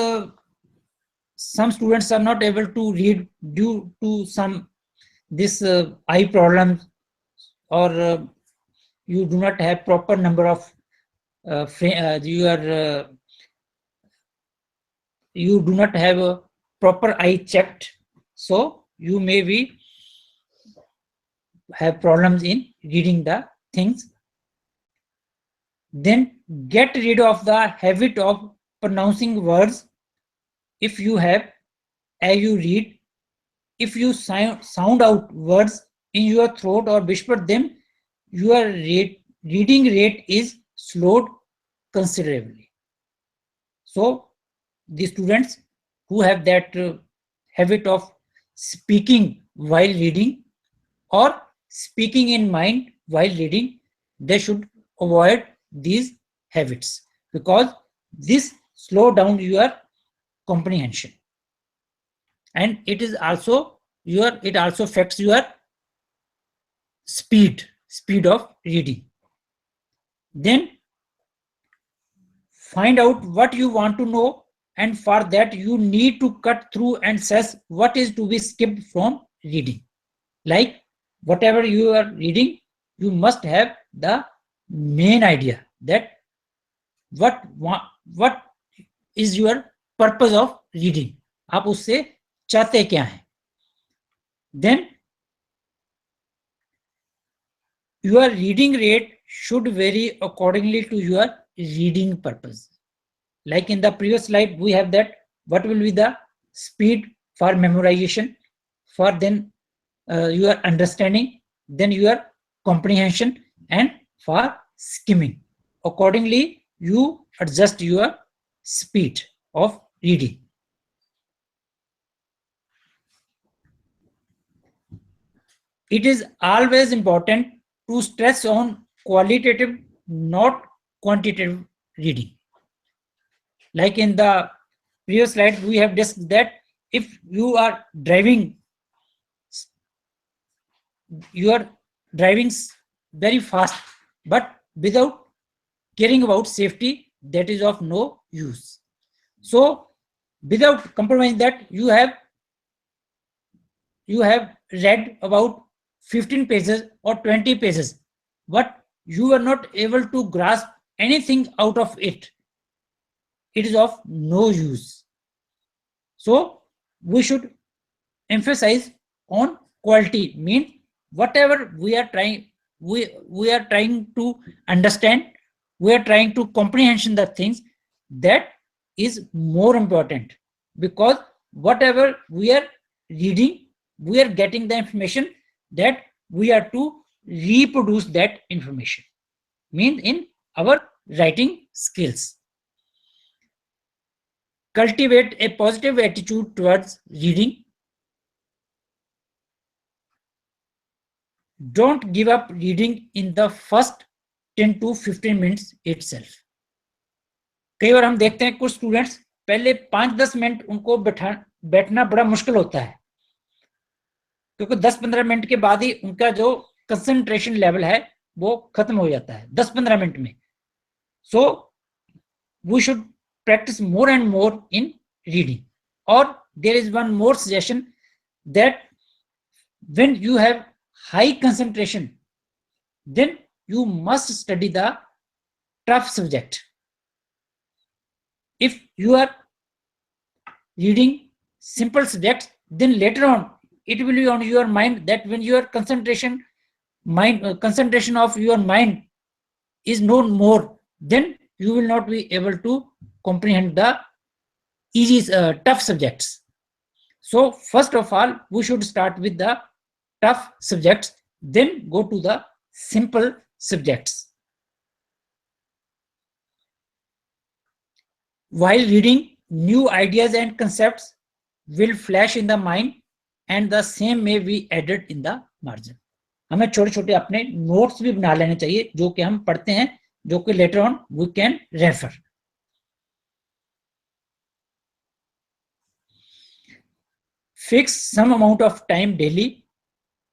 some students are not able to read due to some eye problems, or you do not have proper number of you do not have a proper eye checked, so you may have problems in reading the things. Then get rid of the habit of pronouncing words. If you have, as you read, if you sound out words in your throat or whisper them, your reading rate is slowed considerably. So the students who have that habit of speaking while reading or speaking in mind while reading, they should avoid these habits, because this slow down your comprehension, and it also affects your speed of reading. Then find out what you want to know, and for that you need to cut through and assess what is to be skipped from reading. Like whatever you are reading, you must have the main idea, that what is your purpose of reading, आप उससे चाहते क्या हैं. Then your reading rate should vary accordingly to your reading purpose. Like in the previous slide, we have that what will be the speed for memorization, for then your understanding, then your comprehension, and for skimming. Accordingly, you adjust your speed of reading. It is always important to stress on qualitative, not quantitative reading. Like in the previous slide, we have discussed that if you are driving very fast, but without caring about safety, that is of no use. So without compromising that, you have read about 15 pages or 20 pages, but you are not able to grasp anything out of it. It is of no use. So we should emphasize on quality, mean whatever we are trying to understand, we are trying to comprehend the things, that is more important, because whatever we are reading, we are getting the information that we are to reproduce that information, mean in our writing skills. Cultivate a positive attitude towards reading. Don't give up reading in the first 10 to 15 minutes itself. कई बार हम देखते हैं कुछ students पहले 5-10 minute उनको बैठना बड़ा मुश्किल होता है, क्योंकि 10-15 मिनट के बाद ही उनका जो कंसंट्रेशन लेवल है वो खत्म हो जाता है 10-15 मिनट में. So we should practice more and more in reading. Or there is one more suggestion, that when you have high concentration, then you must study the tough subject. If you are reading simple subjects, then later on it will be on your mind, that when your concentration of your mind is known more, then you will not be able to comprehend the easy tough subjects. So first of all, we should start with the tough subjects, then go to the simple subjects. While reading, new ideas and concepts will flash in the mind, and the same may be added in the margin. हमें छोटे छोटे अपने notes भी बना लेने चाहिए जो कि हम पढ़ते हैं, जो कि later on we can refer. Fix some amount of time daily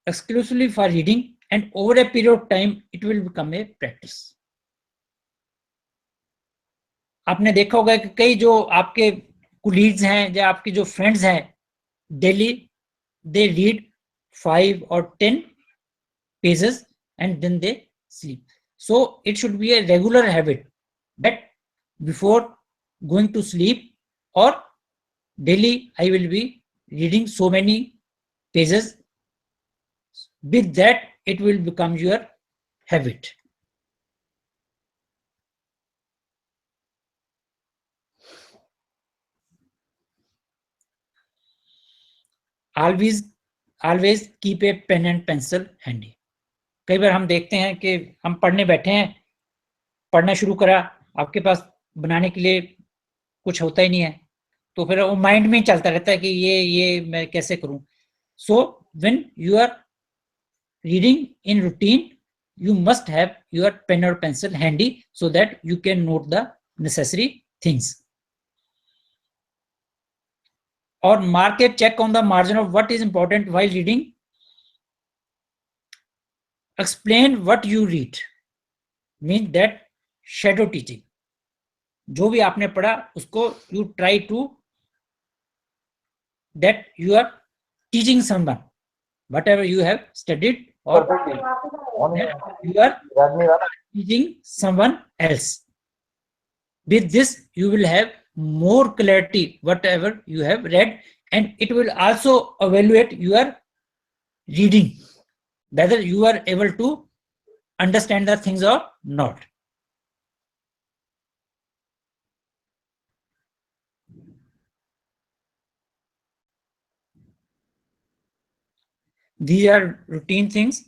exclusively for reading, and over a period of time it will become a practice. आपने देखा होगा कि कई जो आपके colleagues हैं या आपके जो friends हैं, daily they read 5 or 10 pages and then they sleep. So it should be a regular habit that before going to sleep or daily I will be reading so many pages. With that it will become your habit. Always keep a pen and pencil handy. कई बार हम देखते हैं कि हम पढ़ने बैठे हैं, पढ़ना शुरू करा, आपके पास बनाने के लिए कुछ होता ही नहीं है, तो फिर वो माइंड में चलता रहता है कि ये मैं कैसे करूं. So when you are reading in routine, you must have your pen or pencil handy so that you can note the necessary things. Or mark a check on the margin of what is important while reading. Explain what you read, mean that shadow teaching. जो भी आपने पढ़ा उसको you try to that you are teaching someone whatever you have studied, or that you are teaching someone else. With this you will have more clarity whatever you have read, and it will also evaluate your reading, whether you are able to understand the things or not. These are routine things.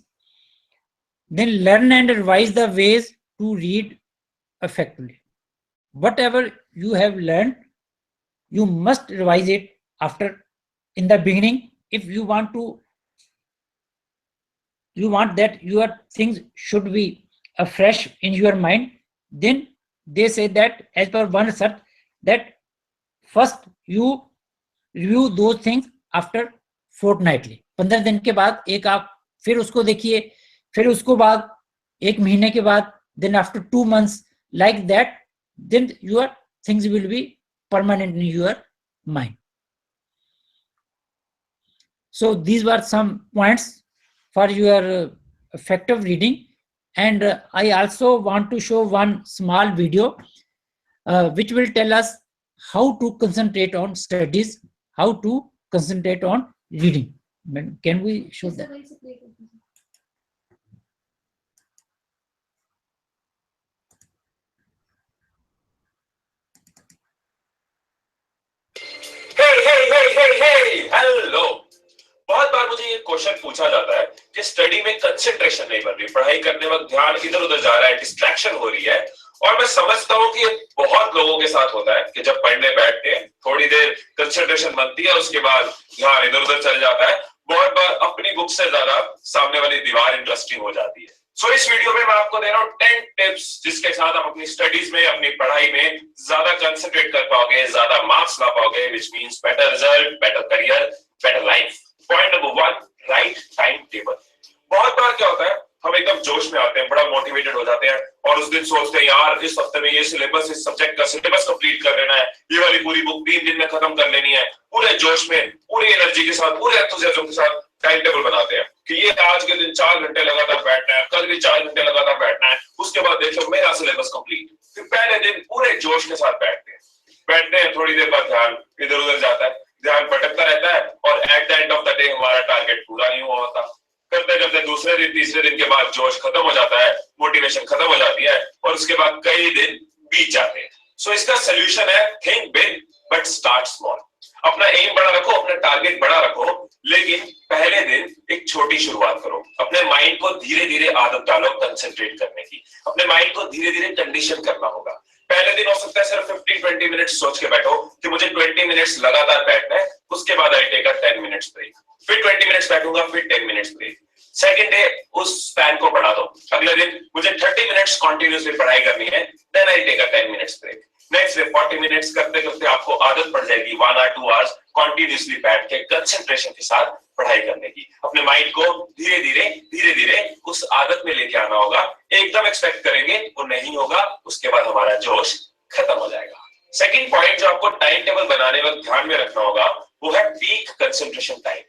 Then learn and revise the ways to read effectively. Whatever you have learned, you must revise it after in the beginning. If you want that your things should be fresh in your mind, then they say that as per one research that first you review those things after fortnightly. 15 दिन के बाद एक आप फिर उसको देखिए, फिर उसको बाद एक महीने के बाद, then after 2 months, like that, then your things will be permanent in your mind. So these were some points for your effective reading, and I also want to show one small video which will tell us how to concentrate on studies, how to concentrate on reading. Can we show that? Hey, hello. बहुत बार मुझे ये question पूछा जाता है कि study में concentration नहीं बन रही, पढ़ाई करने वक्त ध्यान इधर उधर जा रहा है, डिस्ट्रैक्शन हो रही है। और मैं समझता हूँ कि बहुत लोगों के साथ होता है कि जब पढ़ने बैठते हैं थोड़ी देर कंसंट्रेशन बनती है, उसके बाद ध्यान इधर उधर चल जाता है। बहुत बार अपनी बुक से ज्यादा सामने वाली दीवार इंटरेस्टिंग हो जाती है। सो इस वीडियो में मैं आपको दे रहा हूँ 10 टिप्स जिसके साथ आप अपनी स्टडीज में, अपनी पढ़ाई में ज्यादा कंसंट्रेट कर पाओगे, ज्यादा मार्क्स ला पाओगे, which means better result, better career, better life. Point number 1, write time table. बहुत बार क्या होता है, हम एकदम जोश में आते हैं, बड़ा मोटिवेटेड हो जाते हैं और उस दिन सोचते हैं यार इस हफ्ते में ये सिलेबस, इस सब्जेक्ट का सिलेबस कंप्लीट कर लेना है, ये वाली पूरी बुक 3 दिन में खत्म कर लेनी है। पूरे जोश में, पूरी एनर्जी के साथ, पूरे एंथुसियाज्म के साथ टाइम टेबल बनाते हैं कि ये आज के दिन 4 घंटे लगातार बैठना है, कल भी 4 घंटे लगातार बैठना है, उसके बाद देख लो मेरा सिलेबस कंप्लीट। फिर पहले दिन पूरे जोश के साथ बैठते हैं, थोड़ी देर बाद ध्यान इधर उधर जाता है, ध्यान भटकता रहता है और at the end of the day हमारा टारगेट पूरा नहीं हुआ होता। करते करते दूसरे दिन, तीसरे दिन के बाद जोश खत्म हो जाता है, मोटिवेशन खत्म हो जाती है और उसके बाद कई दिन बीत जाते हैं। सो इसका सोल्यूशन है think big but start small. अपना एम बड़ा रखो, अपना टारगेट बड़ा रखो, लेकिन पहले दिन एक छोटी शुरुआत करो। अपने माइंड को धीरे धीरे आदत डालो कंसंट्रेट करने की, अपने माइंड को धीरे धीरे कंडीशन करना होगा। पहले दिन हो सकता है सिर्फ 15-20 मिनट्स सोच के बैठो कि मुझे 20 मिनट्स लगातार बैठना है, उसके बाद I take a 10 minutes break, फिर 20 मिनट्स बैठूंगा, फिर 10 मिनट्स ब्रेक। सेकंड डे उस स्पैन को बढ़ा दो, अगले दिन मुझे 30 मिनट्स कंटिन्यूअसली पढ़ाई करनी है, then I take a 10 minutes break. Next day 40 minutes करते करते आपको आदत पड़ जाएगी 1 or 2 आवर्स कंटिन्यूअसली बैठ के कंसंट्रेशन के साथ पढ़ाई करने की। अपने माइंड को धीरे धीरे उस आदत में लेके आना होगा। एकदम एक्सपेक्ट करेंगे वो नहीं होगा, उसके बाद हमारा जोश खत्म हो जाएगा। सेकंड पॉइंट जो आपको टाइम टेबल बनाने वक्त ध्यान में रखना होगा वो है पीक कंसंट्रेशन टाइम।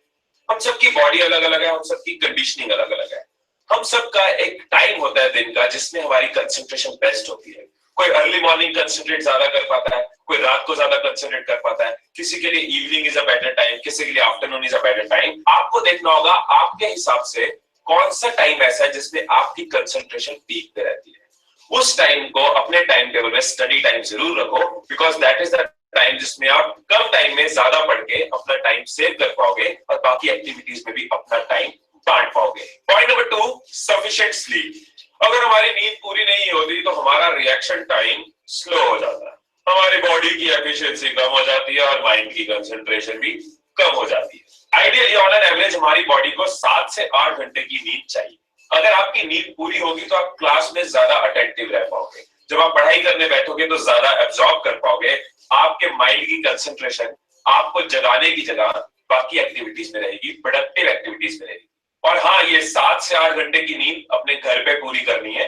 हम सबकी बॉडी अलग अलग है, हम सबकी कंडीशनिंग अलग अलग है। हम सबका एक टाइम होता है दिन का जिसमें हमारी कंसंट्रेशन बेस्ट होती है। कोई अर्ली मॉर्निंग कंसंट्रेट ज्यादा कर पाता है, कोई रात को ज्यादा कंसंट्रेट कर पाता है, किसी के लिए evening is a better time, किसी के लिए afternoon is a better time. आपको देखना होगा आपके हिसाब से कौन सा टाइम ऐसा है जिसमें आपकी कंसंट्रेशन पीक पे रहती है। उस टाइम को अपने टाइम टेबल में स्टडी टाइम जरूर रखो, because that is the time जिसमें आप कम टाइम में ज्यादा पढ़ के अपना टाइम सेव कर पाओगे और बाकी एक्टिविटीज में भी अपना टाइम बांट पाओगे। Point number 2, sufficient sleep. अगर हमारी नींद पूरी नहीं होती तो हमारा रिएक्शन टाइम स्लो हो जाता है, हमारी बॉडी की एफिशिएंसी कम हो जाती है और माइंड की कंसंट्रेशन भी कम हो जाती है। आइडियली ऑन एन एवरेज हमारी बॉडी को 7 से 8 घंटे की नींद चाहिए। अगर आपकी नींद पूरी होगी तो आप क्लास में ज्यादा अटेंटिव रह पाओगे, जब आप पढ़ाई करने बैठोगे तो ज्यादा एब्जॉर्ब कर पाओगे, आपके माइंड की कंसंट्रेशन आपको जगाने की जगह बाकी एक्टिविटीज में रहेगी, प्रोडक्टिव एक्टिविटीज में रहेगी। और हाँ, ये 7 से 8 घंटे की नींद अपने घर पे पूरी करनी है,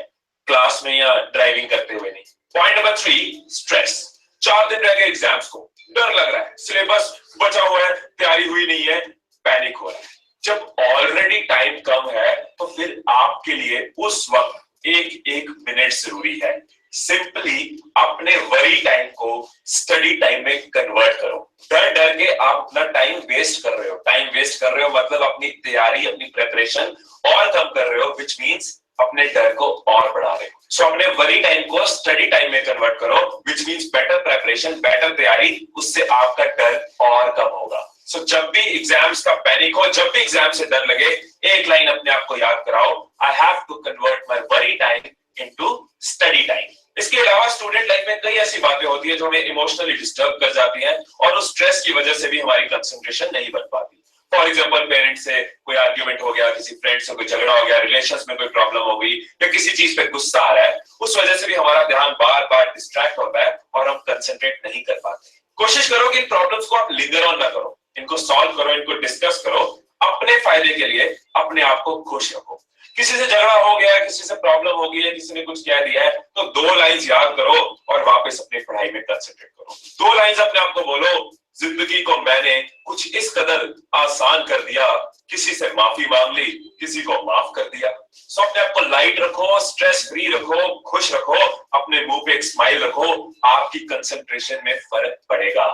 क्लास में या ड्राइविंग करते हुए नहीं। Point number 3, stress. 4 दिन रह गए एग्जाम्स को, डर लग रहा है, सिलेबस बचा हुआ है, तैयारी हुई नहीं है, पैनिक हो रहा है। जब ऑलरेडी टाइम कम है तो फिर आपके लिए उस वक्त एक मिनट जरूरी है। सिंपली अपने वरी टाइम को स्टडी टाइम में कन्वर्ट करो। डर के आप अपना टाइम वेस्ट कर रहे हो, मतलब अपनी तैयारी, अपनी प्रिपरेशन और कम कर रहे हो, विच मीन्स अपने डर को और बढ़ा रहे हो। सो अपने वरी टाइम को स्टडी टाइम में कन्वर्ट करो, which means better preparation, better तैयारी, उससे आपका डर और कम होगा। सो जब भी एग्जाम्स का पैनिक हो, जब भी एग्जाम से डर लगे, एक लाइन अपने आप को याद कराओ, I have to convert my worry time into study time. इसके अलावा स्टूडेंट लाइफ में कई ऐसी बातें होती है जो हमें इमोशनली डिस्टर्ब कर जाती हैं और उस स्ट्रेस की वजह से भी हमारी कंसंट्रेशन नहीं बन पाती। फॉर एग्जाम्पल, पेरेंट्स से कोई आर्ग्यूमेंट हो गया, किसी फ्रेंड से कोई झगड़ा हो गया, रिलेशंस में कोई प्रॉब्लम हो गई या किसी चीज पे गुस्सा आ रहा है, उस वजह से भी हमारा ध्यान बार बार डिस्ट्रैक्ट होता है और हम कंसंट्रेट नहीं कर पाते। कोशिश करो कि इन प्रॉब्लम्स को आप लिंगर ऑन ना करो, इनको सॉल्व करो, इनको डिस्कस करो, अपने फायदे के लिए अपने आप को खुश रखो। किसी से झगड़ा हो गया, किसी से प्रॉब्लम हो गई है, किसी ने कुछ कह दिया है, तो 2 लाइंस याद करो और वापस अपनी पढ़ाई में कंसंट्रेट करो। 2 लाइंस अपने आप को बोलो, जिंदगी को मैंने कुछ इस कदर आसान कर दिया, किसी से माफी मांग ली, किसी को माफ कर दिया। सो अपने आप को लाइट रखो, स्ट्रेस फ्री रखो, खुश रखो, अपने मुंह पे एक स्माइल रखो, आपकी कंसंट्रेशन में फर्क पड़ेगा।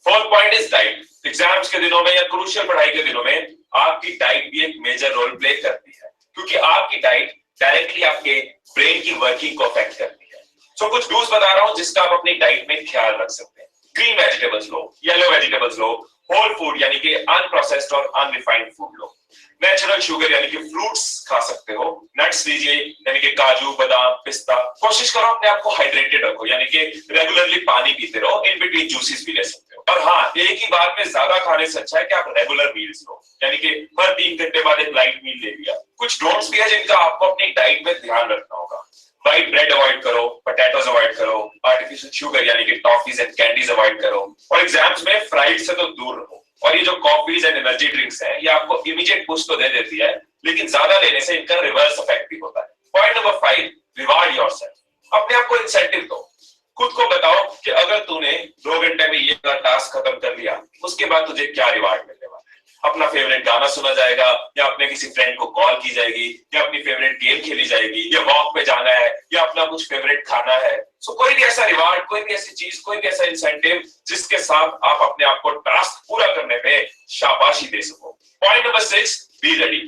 4th point is diet. Exams के दिनों में या क्रूशियल पढ़ाई के दिनों में आपकी डाइट भी एक मेजर रोल प्ले करती है, क्योंकि आपकी डाइट डायरेक्टली आपके ब्रेन की वर्किंग को अफेक्ट करती है। सो कुछ डूज बता रहा हूं जिसका आप अपनी डाइट में ख्याल रख सकते हैं। ग्रीन वेजिटेबल्स लो, येलो वेजिटेबल्स लो, होल फूड यानी कि अनप्रोसेस्ड और अनरिफाइंड फूड लो, नेचुरल शुगर यानी कि फ्रूट्स खा सकते हो, नट्स लीजिए यानी कि काजू, बादाम, पिस्ता। कोशिश करो अपने आप को हाइड्रेटेड रखो, यानी कि रेगुलरली पानी पीते रहो, इन बिटवीन जूसेस भी ले सकते हो। और हाँ, एक ही बार में ज्यादा खाने से अच्छा है कि आप रेगुलर मील्स लो, यानी कि हर 3 घंटे बाद एक लाइट मील ले लिया। कुछ डोंट्स भी है जिनका आपको अपनी डाइट में ध्यान रखना होगा। व्हाइट ब्रेड अवॉइड करो, पोटैटोज अवॉइड करो, आर्टिफिशियल शुगर यानी कि टॉफीज एंड कैंडीज अवॉइड करो, और एग्जाम्स में फ्राइड से तो दूर रहो। और ये जो कॉफीज एंड एनर्जी ड्रिंक्स हैं, ये आपको इमीडिएट पुश तो दे देती है, लेकिन ज्यादा लेने से इनका रिवर्स इफेक्ट भी होता है। Point number 5, reward yourself. अपने आप को इंसेंटिव दो, खुद को बताओ कि अगर तूने 2 घंटे में ये टास्क खत्म कर लिया, उसके बाद तुझे क्या रिवार्ड मिलने वाला है। अपना फेवरेट गाना सुना जाएगा, या अपने किसी फ्रेंड को कॉल की जाएगी, या अपनी फेवरेट गेम खेली जाएगी, या वॉक पे जाना है, या अपना कुछ फेवरेट खाना है। सो कोई भी ऐसा रिवार्ड, कोई भी ऐसी चीज, कोई भी ऐसा इंसेंटिव जिसके साथ आप अपने आप को टास्क पूरा करने पे शाबाशी दे सको। Point number 6, be ready.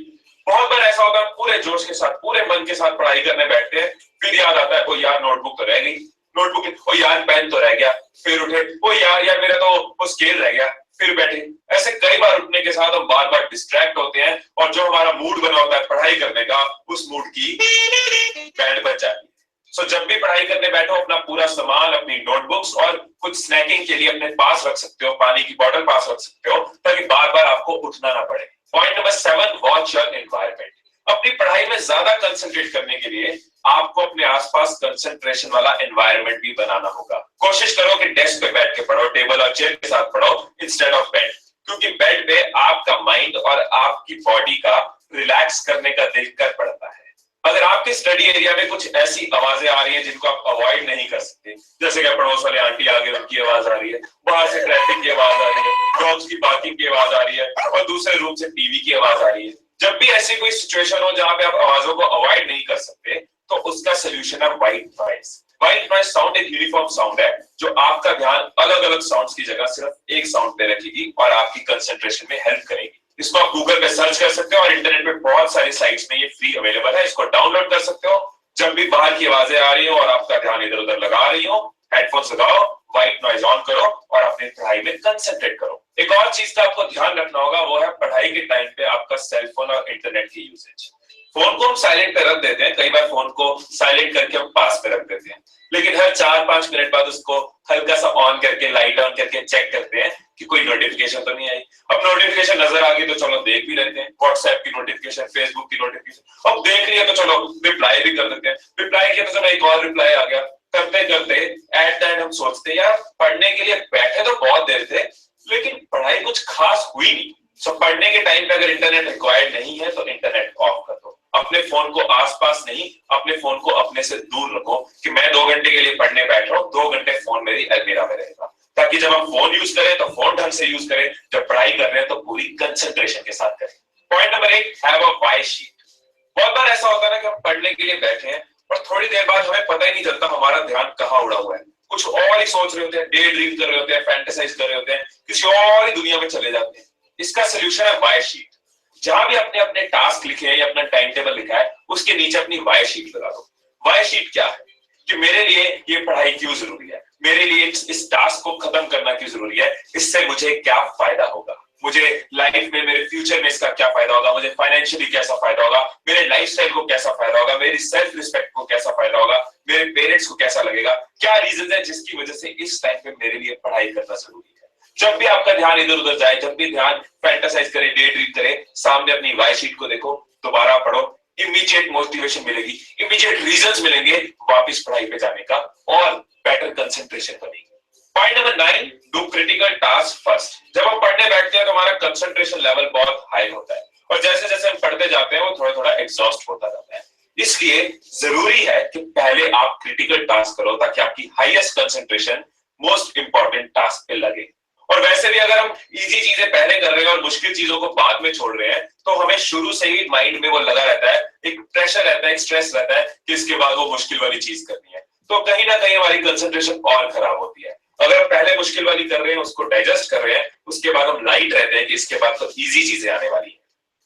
बहुत बार ऐसा होता है, पूरे जोश के साथ, पूरे मन के साथ पढ़ाई करने बैठते हैं, फिर याद आता है, ओ यार नोटबुक तो रह गई, नोटबुक, ओ यार पेन तो रह गया, फिर उठे, ओ यार मेरा तो वो स्केल रह गया, फिर बैठे। ऐसे कई बार उठने के साथ हम बार बार डिस्ट्रैक्ट होते हैं, और जो हमारा मूड बना होता है पढ़ाई करने का, उस मूड की बैंड बज जाती है। सो जब भी पढ़ाई करने बैठो, अपना पूरा सामान, अपनी नोटबुक्स और कुछ स्नैकिंग के लिए अपने पास रख सकते हो, पानी की बोतल पास रख सकते हो, ताकि बार बार आपको उठना ना पड़े। Point number 7, watch your environment. अपनी पढ़ाई में ज्यादा कंसंट्रेट करने के लिए आपको अपने आसपास कंसंट्रेशन वाला एनवायरनमेंट भी बनाना होगा। कोशिश करो कि डेस्क पे बैठ के पढ़ो, टेबल और चेयर के साथ पढ़ो इंस्टेड ऑफ बेड, क्योंकि बेड पे आपका माइंड और आपकी बॉडी का रिलैक्स करने का दिल कर पड़ता है। अगर आपके स्टडी एरिया में कुछ ऐसी आवाजें आ रही हैं जिनको आप अवॉइड नहीं कर सकते, जैसे कि पड़ोस वाले आंटी आगे उनकी आवाज आ रही है, बाहर से ट्रैफिक की आवाज आ रही है, डॉग्स की बार्किंग की आवाज आ रही है, और दूसरे रूम से टीवी की आवाज आ रही है, जब भी ऐसी कोई सिचुएशन हो जहां पे आप आवाजों को अवॉइड नहीं कर सकते, तो उसका सोल्यूशन है white noise. White noise sound एक यूनिफॉर्म साउंड है जो आपका ध्यान अलग अलग साउंड्स की जगह सिर्फ एक साउंड पे रखेगी और आपकी कंसंट्रेशन में हेल्प करेगी। इसको आप गूगल पे सर्च कर सकते हो, और इंटरनेट पे बहुत सारी साइट्स में ये फ्री अवेलेबल है, इसको डाउनलोड कर सकते हो। जब भी बाहर की आवाजें आ रही हो और आपका ध्यान इधर उधर लगा रही हो, हेडफोन्स लगाओ, व्हाइट नॉइज ऑन करो और अपनी पढ़ाई में कंसंट्रेट करो। एक और चीज का आपको ध्यान रखना होगा, वो है पढ़ाई के टाइम पे आपका सेल फोन और इंटरनेट की यूसेज। फोन को हम साइलेंट पे रख देते हैं, कई बार फोन को साइलेंट करके हम पास पे रख देते हैं, लेकिन हर 4-5 मिनट बाद उसको हल्का सा ऑन करके, लाइट ऑन करके चेक करते हैं कि कोई नोटिफिकेशन तो नहीं आई। अब नोटिफिकेशन नजर आ गई तो चलो देख भी लेते हैं, व्हाट्सएप की नोटिफिकेशन, फेसबुक की नोटिफिकेशन, अब देख लिया तो चलो रिप्लाई भी कर देते हैं, रिप्लाई किया तो चलो एक और रिप्लाई आ गया। करते करते एट द एंड हम सोचते हैं यार पढ़ने के लिए बैठे तो बहुत देर थे, लेकिन पढ़ाई कुछ खास हुई नहीं। सो पढ़ने के टाइम पे अगर इंटरनेट रिक्वायर्ड नहीं है तो इंटरनेट ऑफ कर दो। अपने फोन को आसपास नहीं, अपने फोन को अपने से दूर रखो कि मैं 2 घंटे के लिए पढ़ने बैठ रहा हूँ, 2 घंटे फोन मेरी अलमीरा में रहेगा, ताकि जब हम फोन यूज करें तो फोन ढंग से यूज करें, जब पढ़ाई कर रहे हैं तो पूरी कंसंट्रेशन के साथ करें। Point number 8, have a why sheet. बहुत बार ऐसा होता है ना कि हम पढ़ने के लिए बैठे हैं और थोड़ी देर बाद हमें पता ही नहीं चलता हमारा ध्यान कहाँ उड़ा हुआ है, कुछ और ही सोच रहे होते हैं, डे ड्रीम कर रहे होते हैं, फैंटेसाइज कर रहे होते हैं, किसी और ही दुनिया में चले जाते हैं। इसका सोल्यूशन है वाई शीट। जहां भी अपने अपने टास्क लिखे हैं या अपना टाइम टेबल लिखा है उसके नीचे अपनी वाई शीट लगा दो। वाई शीट क्या है कि मेरे लिए ये पढ़ाई क्यों जरूरी है, मेरे लिए इस टास्क को खत्म करना क्यों जरूरी है, इससे मुझे क्या फायदा होगा, मुझे लाइफ में मेरे फ्यूचर में इसका क्या फायदा होगा, मुझे फाइनेंशियली कैसा फायदा होगा, मेरे लाइफस्टाइल को कैसा फायदा होगा, मेरी सेल्फ रिस्पेक्ट को कैसा फायदा होगा, मेरे पेरेंट्स को कैसा लगेगा, क्या रीजन है जिसकी वजह से इस टाइम पे मेरे लिए पढ़ाई करना जरूरी है। जब भी आपका ध्यान इधर उधर जाए, जब भी ध्यान फैंटासाइज करे, डे ड्रीम करे, सामने अपनी वाई शीट को देखो, दोबारा पढ़ो, इमीडिएट मोटिवेशन मिलेगी, इमीडिएट रीजंस मिलेंगे वापस पढ़ाई पे जाने का और बेटर कंसंट्रेशन बनेगी। Point number 9, do critical task first. जब हम पढ़ने बैठते हैं तो हमारा कंसंट्रेशन लेवल बहुत हाई होता है और जैसे जैसे हम पढ़ते जाते हैं वो थोड़ा थोड़ा एग्जॉस्ट होता जाता है। इसलिए जरूरी है कि पहले आप क्रिटिकल टास्क करो ताकि आपकी highest concentration most important task पे लगे। और वैसे भी अगर हम इजी चीजें पहले कर रहे हैं और मुश्किल चीजों को बाद में छोड़ रहे हैं तो हमें शुरू से ही माइंड में वो लगा रहता है, एक प्रेशर रहता है, एक स्ट्रेस रहता है कि इसके बाद वो मुश्किल वाली चीज करनी है, तो कहीं ना कहीं हमारी कंसंट्रेशन और खराब होती है। अगर हम पहले मुश्किल वाली कर रहे हैं, उसको डाइजेस्ट कर रहे हैं, उसके बाद हम लाइट रहते हैं कि इसके बाद तो इजी चीजें आने वाली है।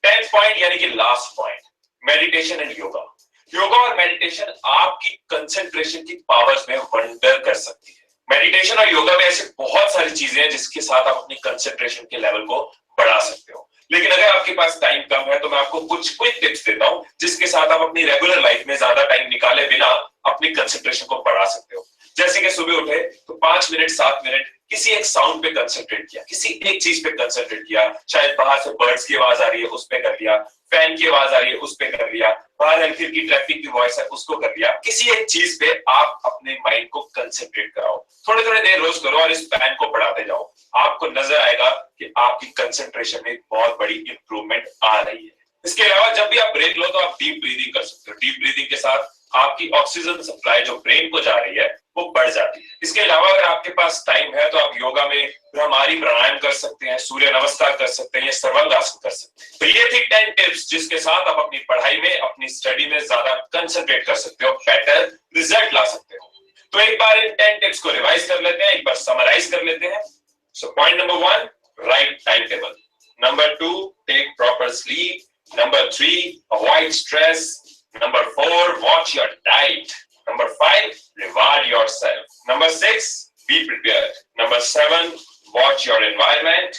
10th पॉइंट यानी कि last point, meditation and yoga. Yoga और मेडिटेशन आपकी कंसंट्रेशन की पावर्स में वंडर कर सकती है। मेडिटेशन और योगा में ऐसे बहुत सारी चीजें हैं जिसके साथ आप अपनी कंसंट्रेशन के लेवल को बढ़ा सकते हो, लेकिन अगर आपके पास टाइम कम है तो मैं आपको कुछ क्विक टिप्स देता हूं जिसके साथ आप अपनी रेगुलर लाइफ में ज्यादा टाइम निकाले बिना अपनी कंसंट्रेशन को बढ़ा सकते हो। जैसे कि सुबह उठे तो 5 मिनट 7 मिनट किसी एक साउंड पे कंसंट्रेट किया, किसी एक चीज पे कंसंट्रेट किया, शायद बाहर से बर्ड्स की आवाज आ रही है उस पे कर लिया, फैन की आवाज आ रही है उस पे कर लिया, बाहर हल्की हल्की ट्रैफिक की वॉइस है उसको कर लिया। किसी एक चीज पे आप अपने माइंड को कंसंट्रेट कराओ, थोड़े थोड़े देर रोज करो और इस पैन को बढ़ाते जाओ, आपको नजर आएगा कि आपकी कंसंट्रेशन में बहुत बड़ी इंप्रूवमेंट आ रही है। इसके अलावा जब भी आप ब्रेक लो तो आप डीप ब्रीदिंग कर सकते हो। डीप ब्रीदिंग के साथ आपकी ऑक्सीजन सप्लाई जो ब्रेन को जा रही है वो बढ़ जाती है। इसके अलावा अगर आपके पास टाइम है तो आप योगा में भ्रामारी प्राणायाम कर सकते हैं, सूर्य नमस्कार कर सकते हैं या सर्वांगासन कर सकते हैं। तो ये थी 10 टिप्स जिसके साथ आप अपनी पढ़ाई में, अपनी स्टडी में ज्यादा कंसंट्रेट कर सकते हो, बेटर रिजल्ट ला सकते हो। तो एक बार इन 10 टिप्स को रिवाइज कर लेते हैं, एक बार समराइज कर लेते हैं। So point number 1, write time table. Number 2, take proper sleep. Number 3, avoid stress. Number 4, watch your diet. Number 5, reward yourself. Number 6, be prepared. Number 7, watch your environment.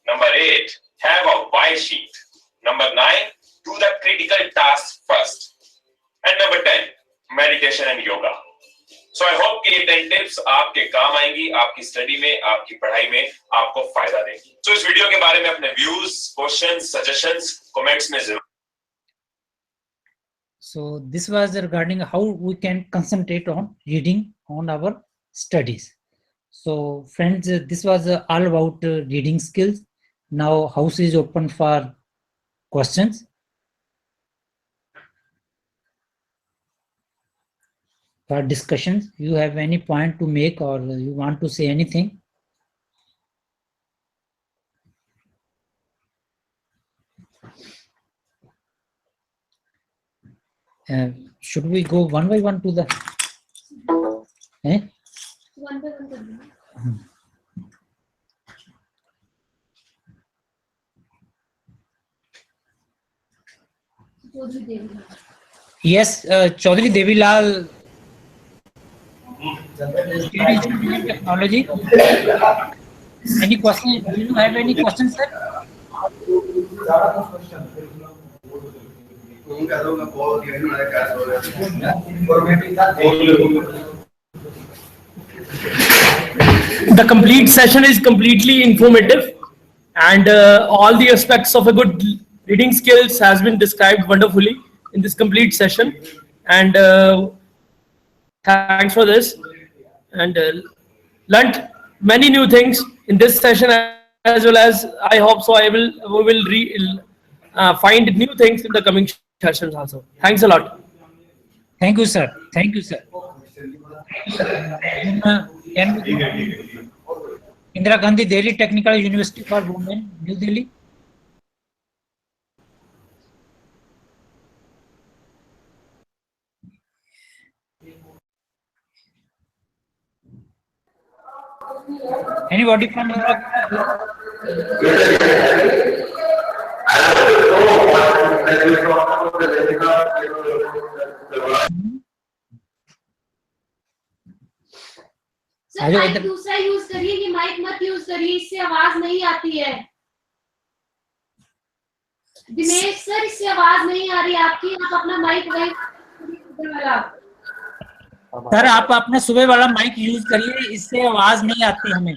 Number 8, have a why sheet. Number 9, do the critical tasks first. And number 10, meditation and yoga. So I hope कि ये 10 tips आपके काम आएंगी, आपकी study में, आपकी पढ़ाई में आपको फायदा देंगी। So इस वीडियो के बारे में अपने व्यूज, क्वेश्चंस, सजेशंस कमेंट्स में जरूर। So this was regarding how we can concentrate on reading on our studies. So friends, this was all about reading skills. Now house is open for questions. For discussions, you have any point to make or you want to say anything? Should we go one by one to the One by one. Yes, Chaudhary Devilal, technology. Any question? Do you have any questions, sir? The complete session is completely informative, and all the aspects of a good reading skills has been described wonderfully in this complete session. And thanks for this, and learned many new things in this session, as well as I hope so we will find new things in the coming sessions also. Thanks a lot. Thank you, sir. Thank you, sir. Can we go to Indira Gandhi Delhi Technical University for Women, New Delhi? Anybody from Indira Gandhi? Mic दूसरा use करिए, ये mic मत use करिए, इससे आवाज नहीं आती है। दिनेश सर, इससे आवाज नहीं आ रही आपकी, आप अपना माइक वही वाला। सर आप अपना सुबह वाला माइक यूज करिए, इससे आवाज नहीं आती हमें।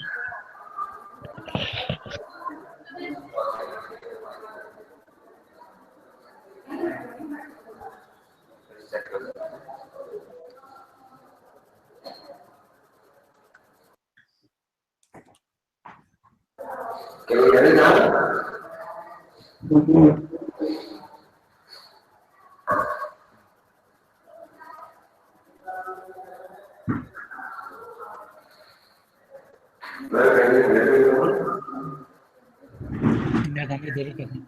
देरी करनी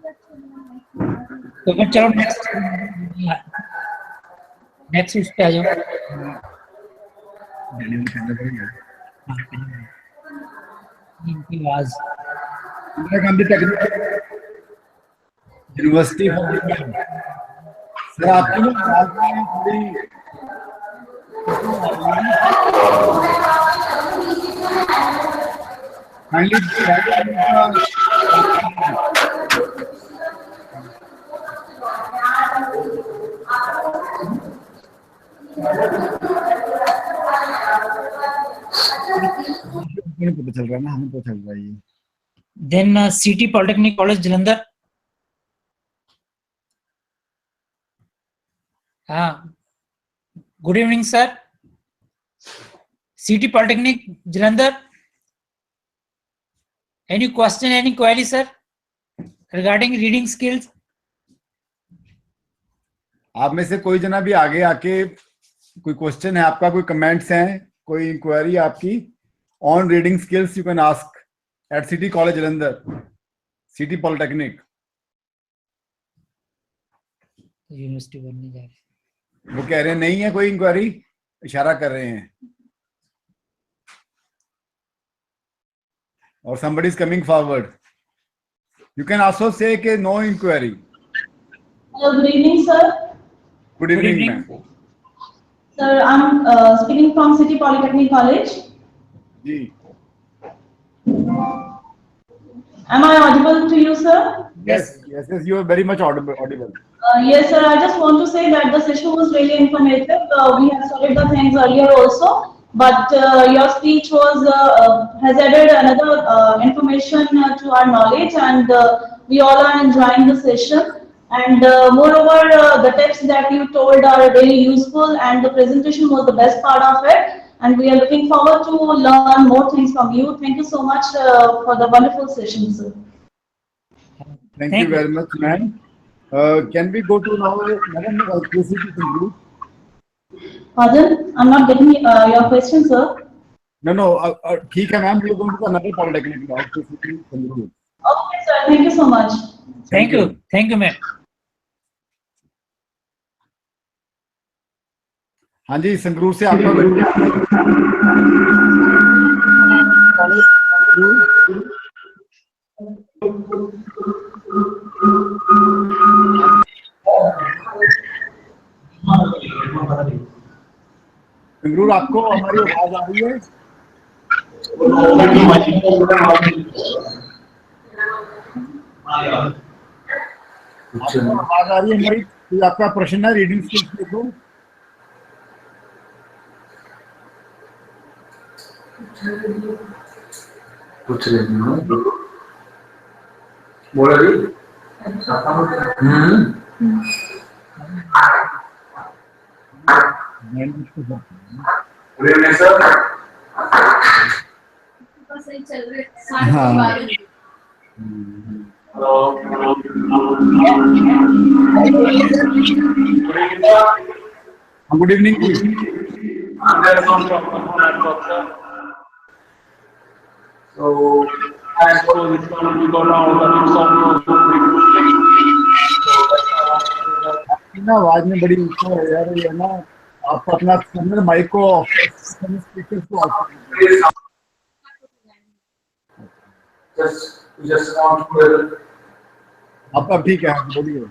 तो फिर चलो नेक्स्ट उस पे आ जाओ। इनकी आवाज यूनिवर्सिटी सर आपकी ना आवाज में थोड़ी पता चल रहा है ना, हमें पता चल रहा है ये। Then city polytechnic college Jalandhar. हाँ, good evening sir. City polytechnic Jalandhar, any question, any query sir regarding reading skills? आप में से कोई जना भी आगे आके कोई क्वेश्चन है आपका, कोई कमेंट्स हैं, कोई इंक्वायरी आपकी on reading skills, you can ask at City College Jalandhar, City Polytechnic. University बनने जा रहे, वो कह रहे हैं नहीं है कोई इंक्वायरी, इशारा कर रहे हैं। or somebody is coming forward, you can also say ke no inquiry. Good evening sir. Good evening ma'am. Sir, I'm speaking from City Polytechnic College. Ji. Am I audible to you sir? Yes, you are very much audible. Yes sir, I just want to say that the session was really informative. We have studied the things earlier also, but your speech was has added another information to our knowledge, and we all are enjoying the session. And moreover, the tips that you told are really useful, and the presentation was the best part of it. And we are looking forward to learn more things from you. Thank you so much for the wonderful session, sir. Thank you very much, ma'am. Can we go to now, Madam KCP group? Pardon? I'm not getting your question, sir. No, ठीक है ma'am, we are going to another polytechnic now, KCP group. Okay, sir. Thank you so much. Thank you, ma'am. हाँ जी, संगरूर से आपका संगरूर, आपको हमारी आवाज आ रही है? आपको आवाज आ रही है हमारी? तो आपका प्रश्न है रीडिंग स्किल्स देखो। कुछ बोला जी। Good evening sir. सही चल रहे good evening ji. So, as for this one, we got now the news ना आवाज में बड़ी ऊंचा है यार, ये ना आप अपना सामने माइक को स्पीकर्स को just want to अब ठीक है, बोलिए।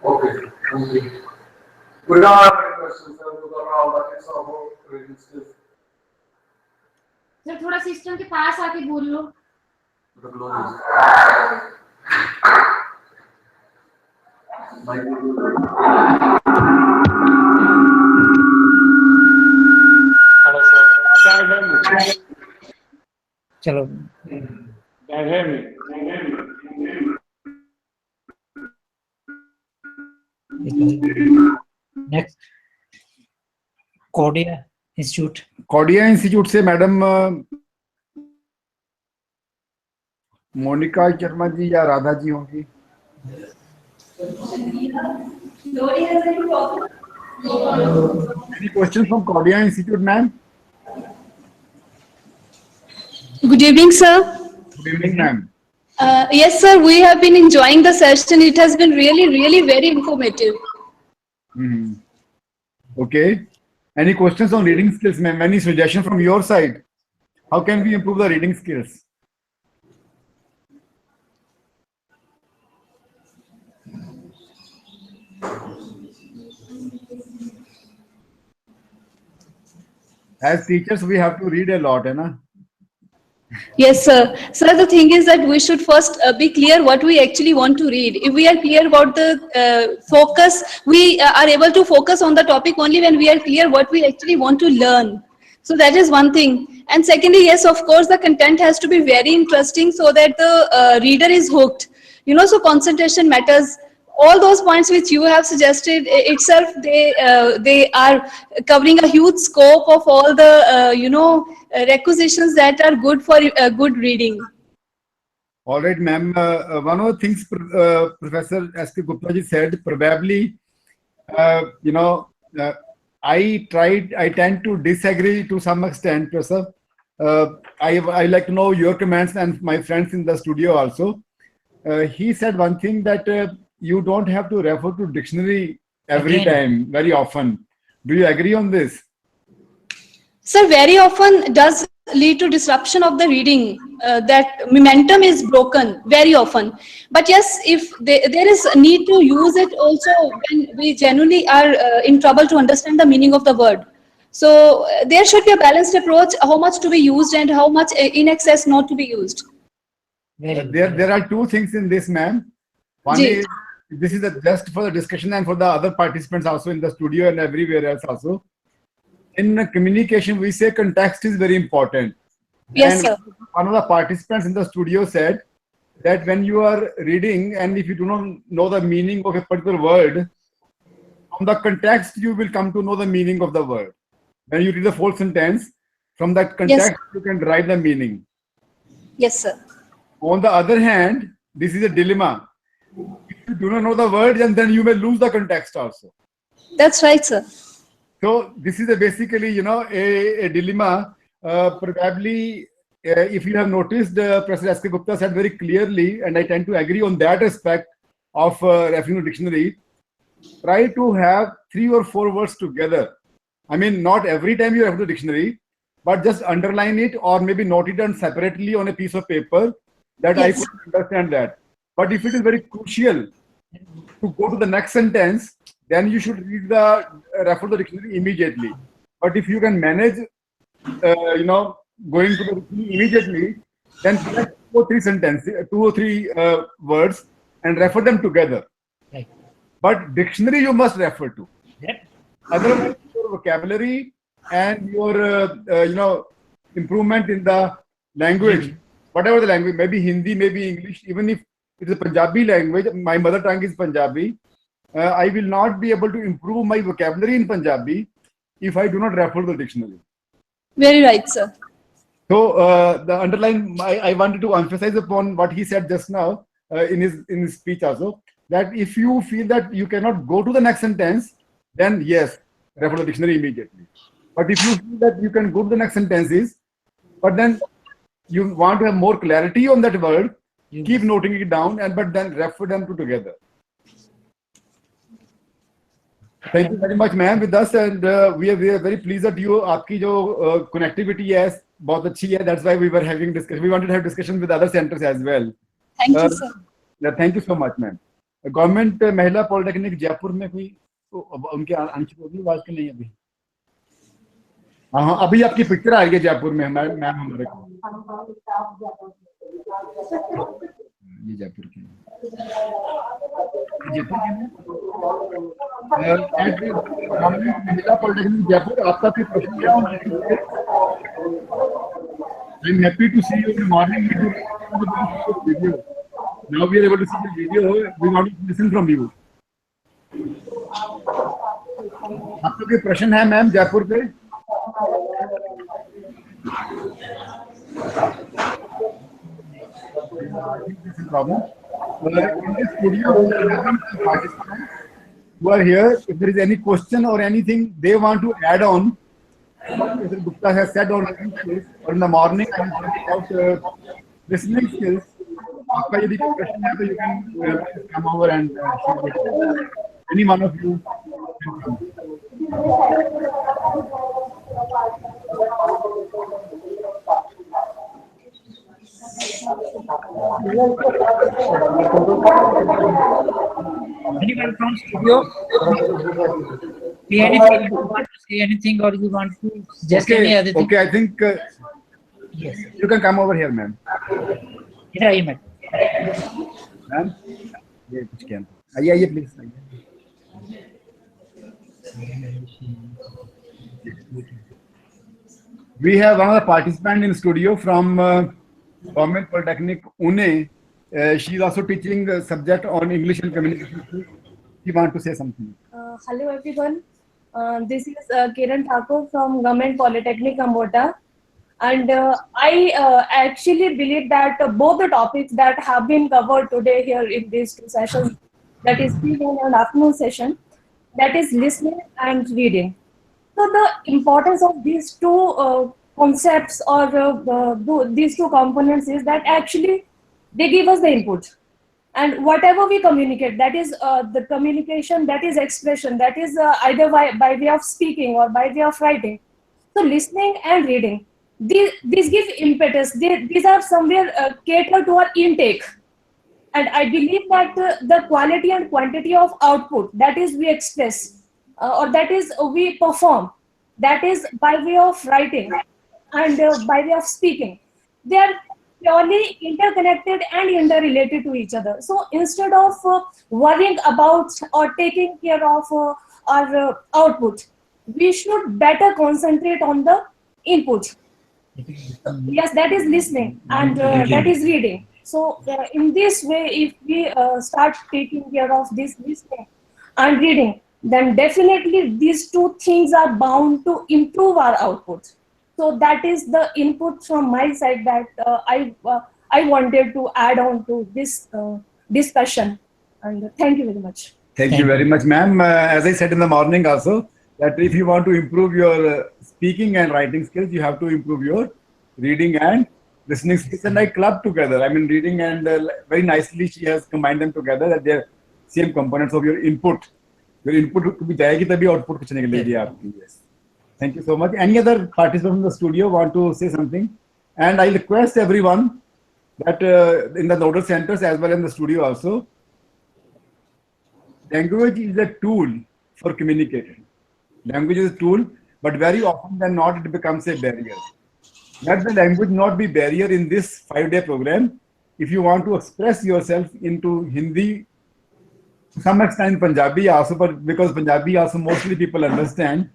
Okay, thank you. We don't have any questions, sir. We got all the news about reading skills. Sir थोड़ा सिस्टम के पास आके बोल लो। चलो नेक्स्ट कोडिया इंस्टीट्यूट। कॉडिया इंस्टीट्यूट से मैडम मोनिका शर्मा जी या राधा जी होंगी। Any questions from Cordia Institute, ma'am? Good evening, sir. Good evening, ma'am. Yes, sir, we have been enjoying the session. It has been really, really very informative. Okay. Any questions on reading skills, ma'am? Any suggestion from your side? How can we improve the reading skills? As teachers, we have to read a lot, है ना? Yes, sir. Sir, the thing is that we should first be clear what we actually want to read. If we are clear about the focus, we are able to focus on the topic only when we are clear what we actually want to learn. So that is one thing. And secondly, yes, of course, the content has to be very interesting so that the reader is hooked. You know, so concentration matters. All those points which you have suggested itself, they are covering a huge scope of all the requisitions that are good for good reading. All right, ma'am. One of the things Professor S.K. Gupta ji said, probably, I tend to disagree to some extent, Professor. I like to know your comments and my friends in the studio also. He said one thing that you don't have to refer to dictionary every time, very often. Do you agree on this? Sir, very often does lead to disruption of the reading. That momentum is broken very often. But yes, if there is a need to use it also when we genuinely are in trouble to understand the meaning of the word. So there should be a balanced approach, how much to be used and how much in excess not to be used. There are two things in this, ma'am. One is, this is just for the discussion and for the other participants also in the studio and everywhere else also. In communication, we say context is very important. Yes, and sir. One of the participants in the studio said that when you are reading and if you do not know the meaning of a particular word, from the context you will come to know the meaning of the word. When you read the full sentence, from that context you can derive the meaning. Yes, sir. On the other hand, this is a dilemma. If you do not know the word, then you may lose the context also. That's right, sir. So this is basically, a dilemma. Probably, if you have noticed, Professor S.K. Gupta said very clearly, and I tend to agree on that aspect of referring to dictionary. Try to have 3 or 4 words together. I mean, not every time you refer to dictionary, but just underline it or maybe note it down separately on a piece of paper that I could understand that. But if it is very crucial to go to the next sentence, then you should read refer to the dictionary immediately. But if you can manage, going to the dictionary immediately, then select 2 or 3 sentences, 2 or 3 words, and refer them together. Right. But dictionary you must refer to. Yep. Otherwise, your vocabulary and your, improvement in the language, whatever the language, maybe Hindi, maybe English, even if it is a Punjabi language, my mother tongue is Punjabi, I will not be able to improve my vocabulary in Punjabi if I do not refer to the dictionary. Very right, sir. So the underline, I wanted to emphasize upon what he said just now in his speech also, that if you feel that you cannot go to the next sentence, then yes, refer to the dictionary immediately. But if you feel that you can go to the next sentences, but then you want to have more clarity on that word, keep noting it down, but then refer them together. Thank you very much, ma'am, with us, and we are very pleased that you, आपकी जो connectivity है बहुत अच्छी है. That's why we were having discussion. We wanted to have discussions with other centers as well. Thank you, sir. Thank you so much, ma'am. Government महिला polytechnic Jaipur में कोई उनके आंशिक होगी आवाज की नहीं अभी. हाँ अभी आपकी पिक्चर आ रही है जयपुर में मैम हमारे को ये जयपुर की जयपुर की महिला पॉलिटेक्निक जयपुर आपका कोई प्रश्न है और I'm happy to see you in the morning video. Now we are able to see the video. We want to listen from you. आपका कोई प्रश्न है मैम जयपुर पे? Problem. In this studio, participants who are here, if there is any question or anything they want to add on, Mr. Gupta has said on writing skills, or in the morning I will talk about listening skills. आपका यदि कोई प्रश्न है तो you can come over and share it. Any one of you can come. Anyone from studio? Anything you want to say anything or you want to suggest any other thing? Okay, I think yes. You can come over here, ma'am. Ma'am, ये कुछ क्या? आइए please. We have one of the participant in studio from Government Polytechnic Pune. She is also teaching subject on English and communication. She want to say something. Hello everyone. This is Kiran Thakur from Government Polytechnic Ambota. And I actually believe that both the topics that have been covered today here in these two sessions, that is evening and afternoon session, that is listening and reading. So the importance of these two concepts or these two components is that actually they give us the input. And whatever we communicate, that is the communication, that is expression, that is either by way of speaking or by way of writing. So listening and reading, these give impetus. These are somewhere cater to our intake. And I believe that the quality and quantity of output, that is we express or that is we perform, that is by way of writing and by way of speaking. They are purely interconnected and interrelated to each other. So instead of worrying about or taking care of our output, we should better concentrate on the input. Yes, that is listening and that is reading. So in this way, if we start taking care of this listening and reading, then definitely these two things are bound to improve our output. So that is the input from my side that I wanted to add on to this discussion. And thank you very much. Thank you very much, ma'am. As I said in the morning also, that if you want to improve your speaking and writing skills, you have to improve your reading and listening skills. And I club together. I mean, reading and very nicely she has combined them together, that they're same components of your input. Your input could be जाएगी तभी output कुछ निकलेगी आपकी. Yes. Thank you so much. Any other participants in the studio want to say something? And I request everyone that in the nodal centers as well as in the studio also, language is a tool for communicating. Language is a tool, but very often than not, it becomes a barrier. Let the language not be barrier in this 5-day program. If you want to express yourself into Hindi, to some extent Punjabi also, but because Punjabi also mostly people understand,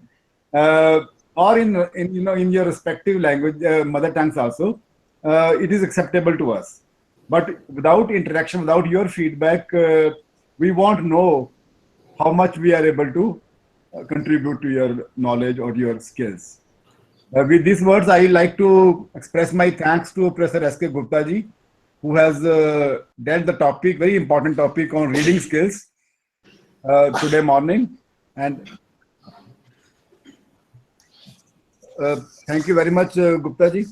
or in your respective language, mother tongues also, it is acceptable to us. But without interaction, without your feedback, we won't know how much we are able to contribute to your knowledge or your skills. With these words, I like to express my thanks to Professor S.K. Gupta ji, who has dealt the topic, very important topic on reading skills today morning. And thank you very much, Gupta ji.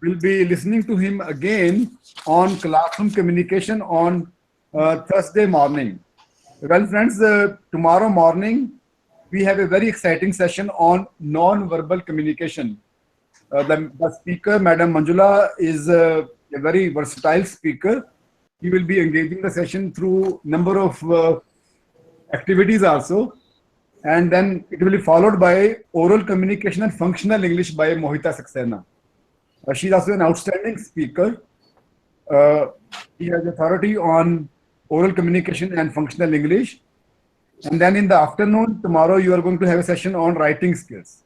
We'll be listening to him again on classroom communication on Thursday morning. Well, friends, tomorrow morning, we have a very exciting session on non-verbal communication. The speaker, Madam Manjula, is a very versatile speaker. He will be engaging the session through number of activities also. and then it will be followed by oral communication and functional English by Mohita Saxena. She's also an outstanding speaker. She has authority on oral communication and functional English. And then in the afternoon, tomorrow, you are going to have a session on writing skills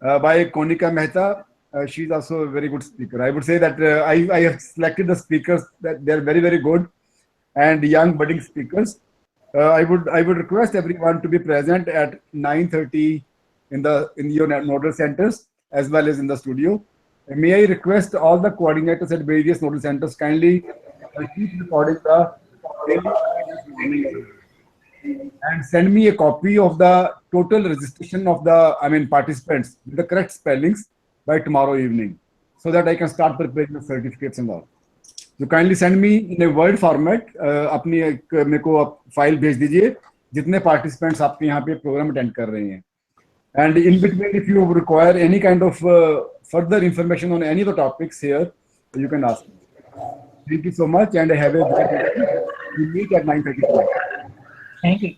by Konika Mehta. She's also a very good speaker. I would say that I have selected the speakers that they're very, very good and young budding speakers. I would request everyone to be present at 9:30 in your nodal centers as well as in the studio. May I request all the coordinators at various nodal centers kindly keep recording the daily and send me a copy of the total registration of the participants with the correct spellings by tomorrow evening, so that I can start preparing the certificates and all. So kindly send me in a word format. अपनी एक मेरे को file भेज दीजिए जितने participants आपके यहाँ पे program attend कर रहे हैं. And in between, if you require any kind of further information on any of the topics here, you can ask me. Thank you so much, and have a great day. We meet at 9:30. Thank you.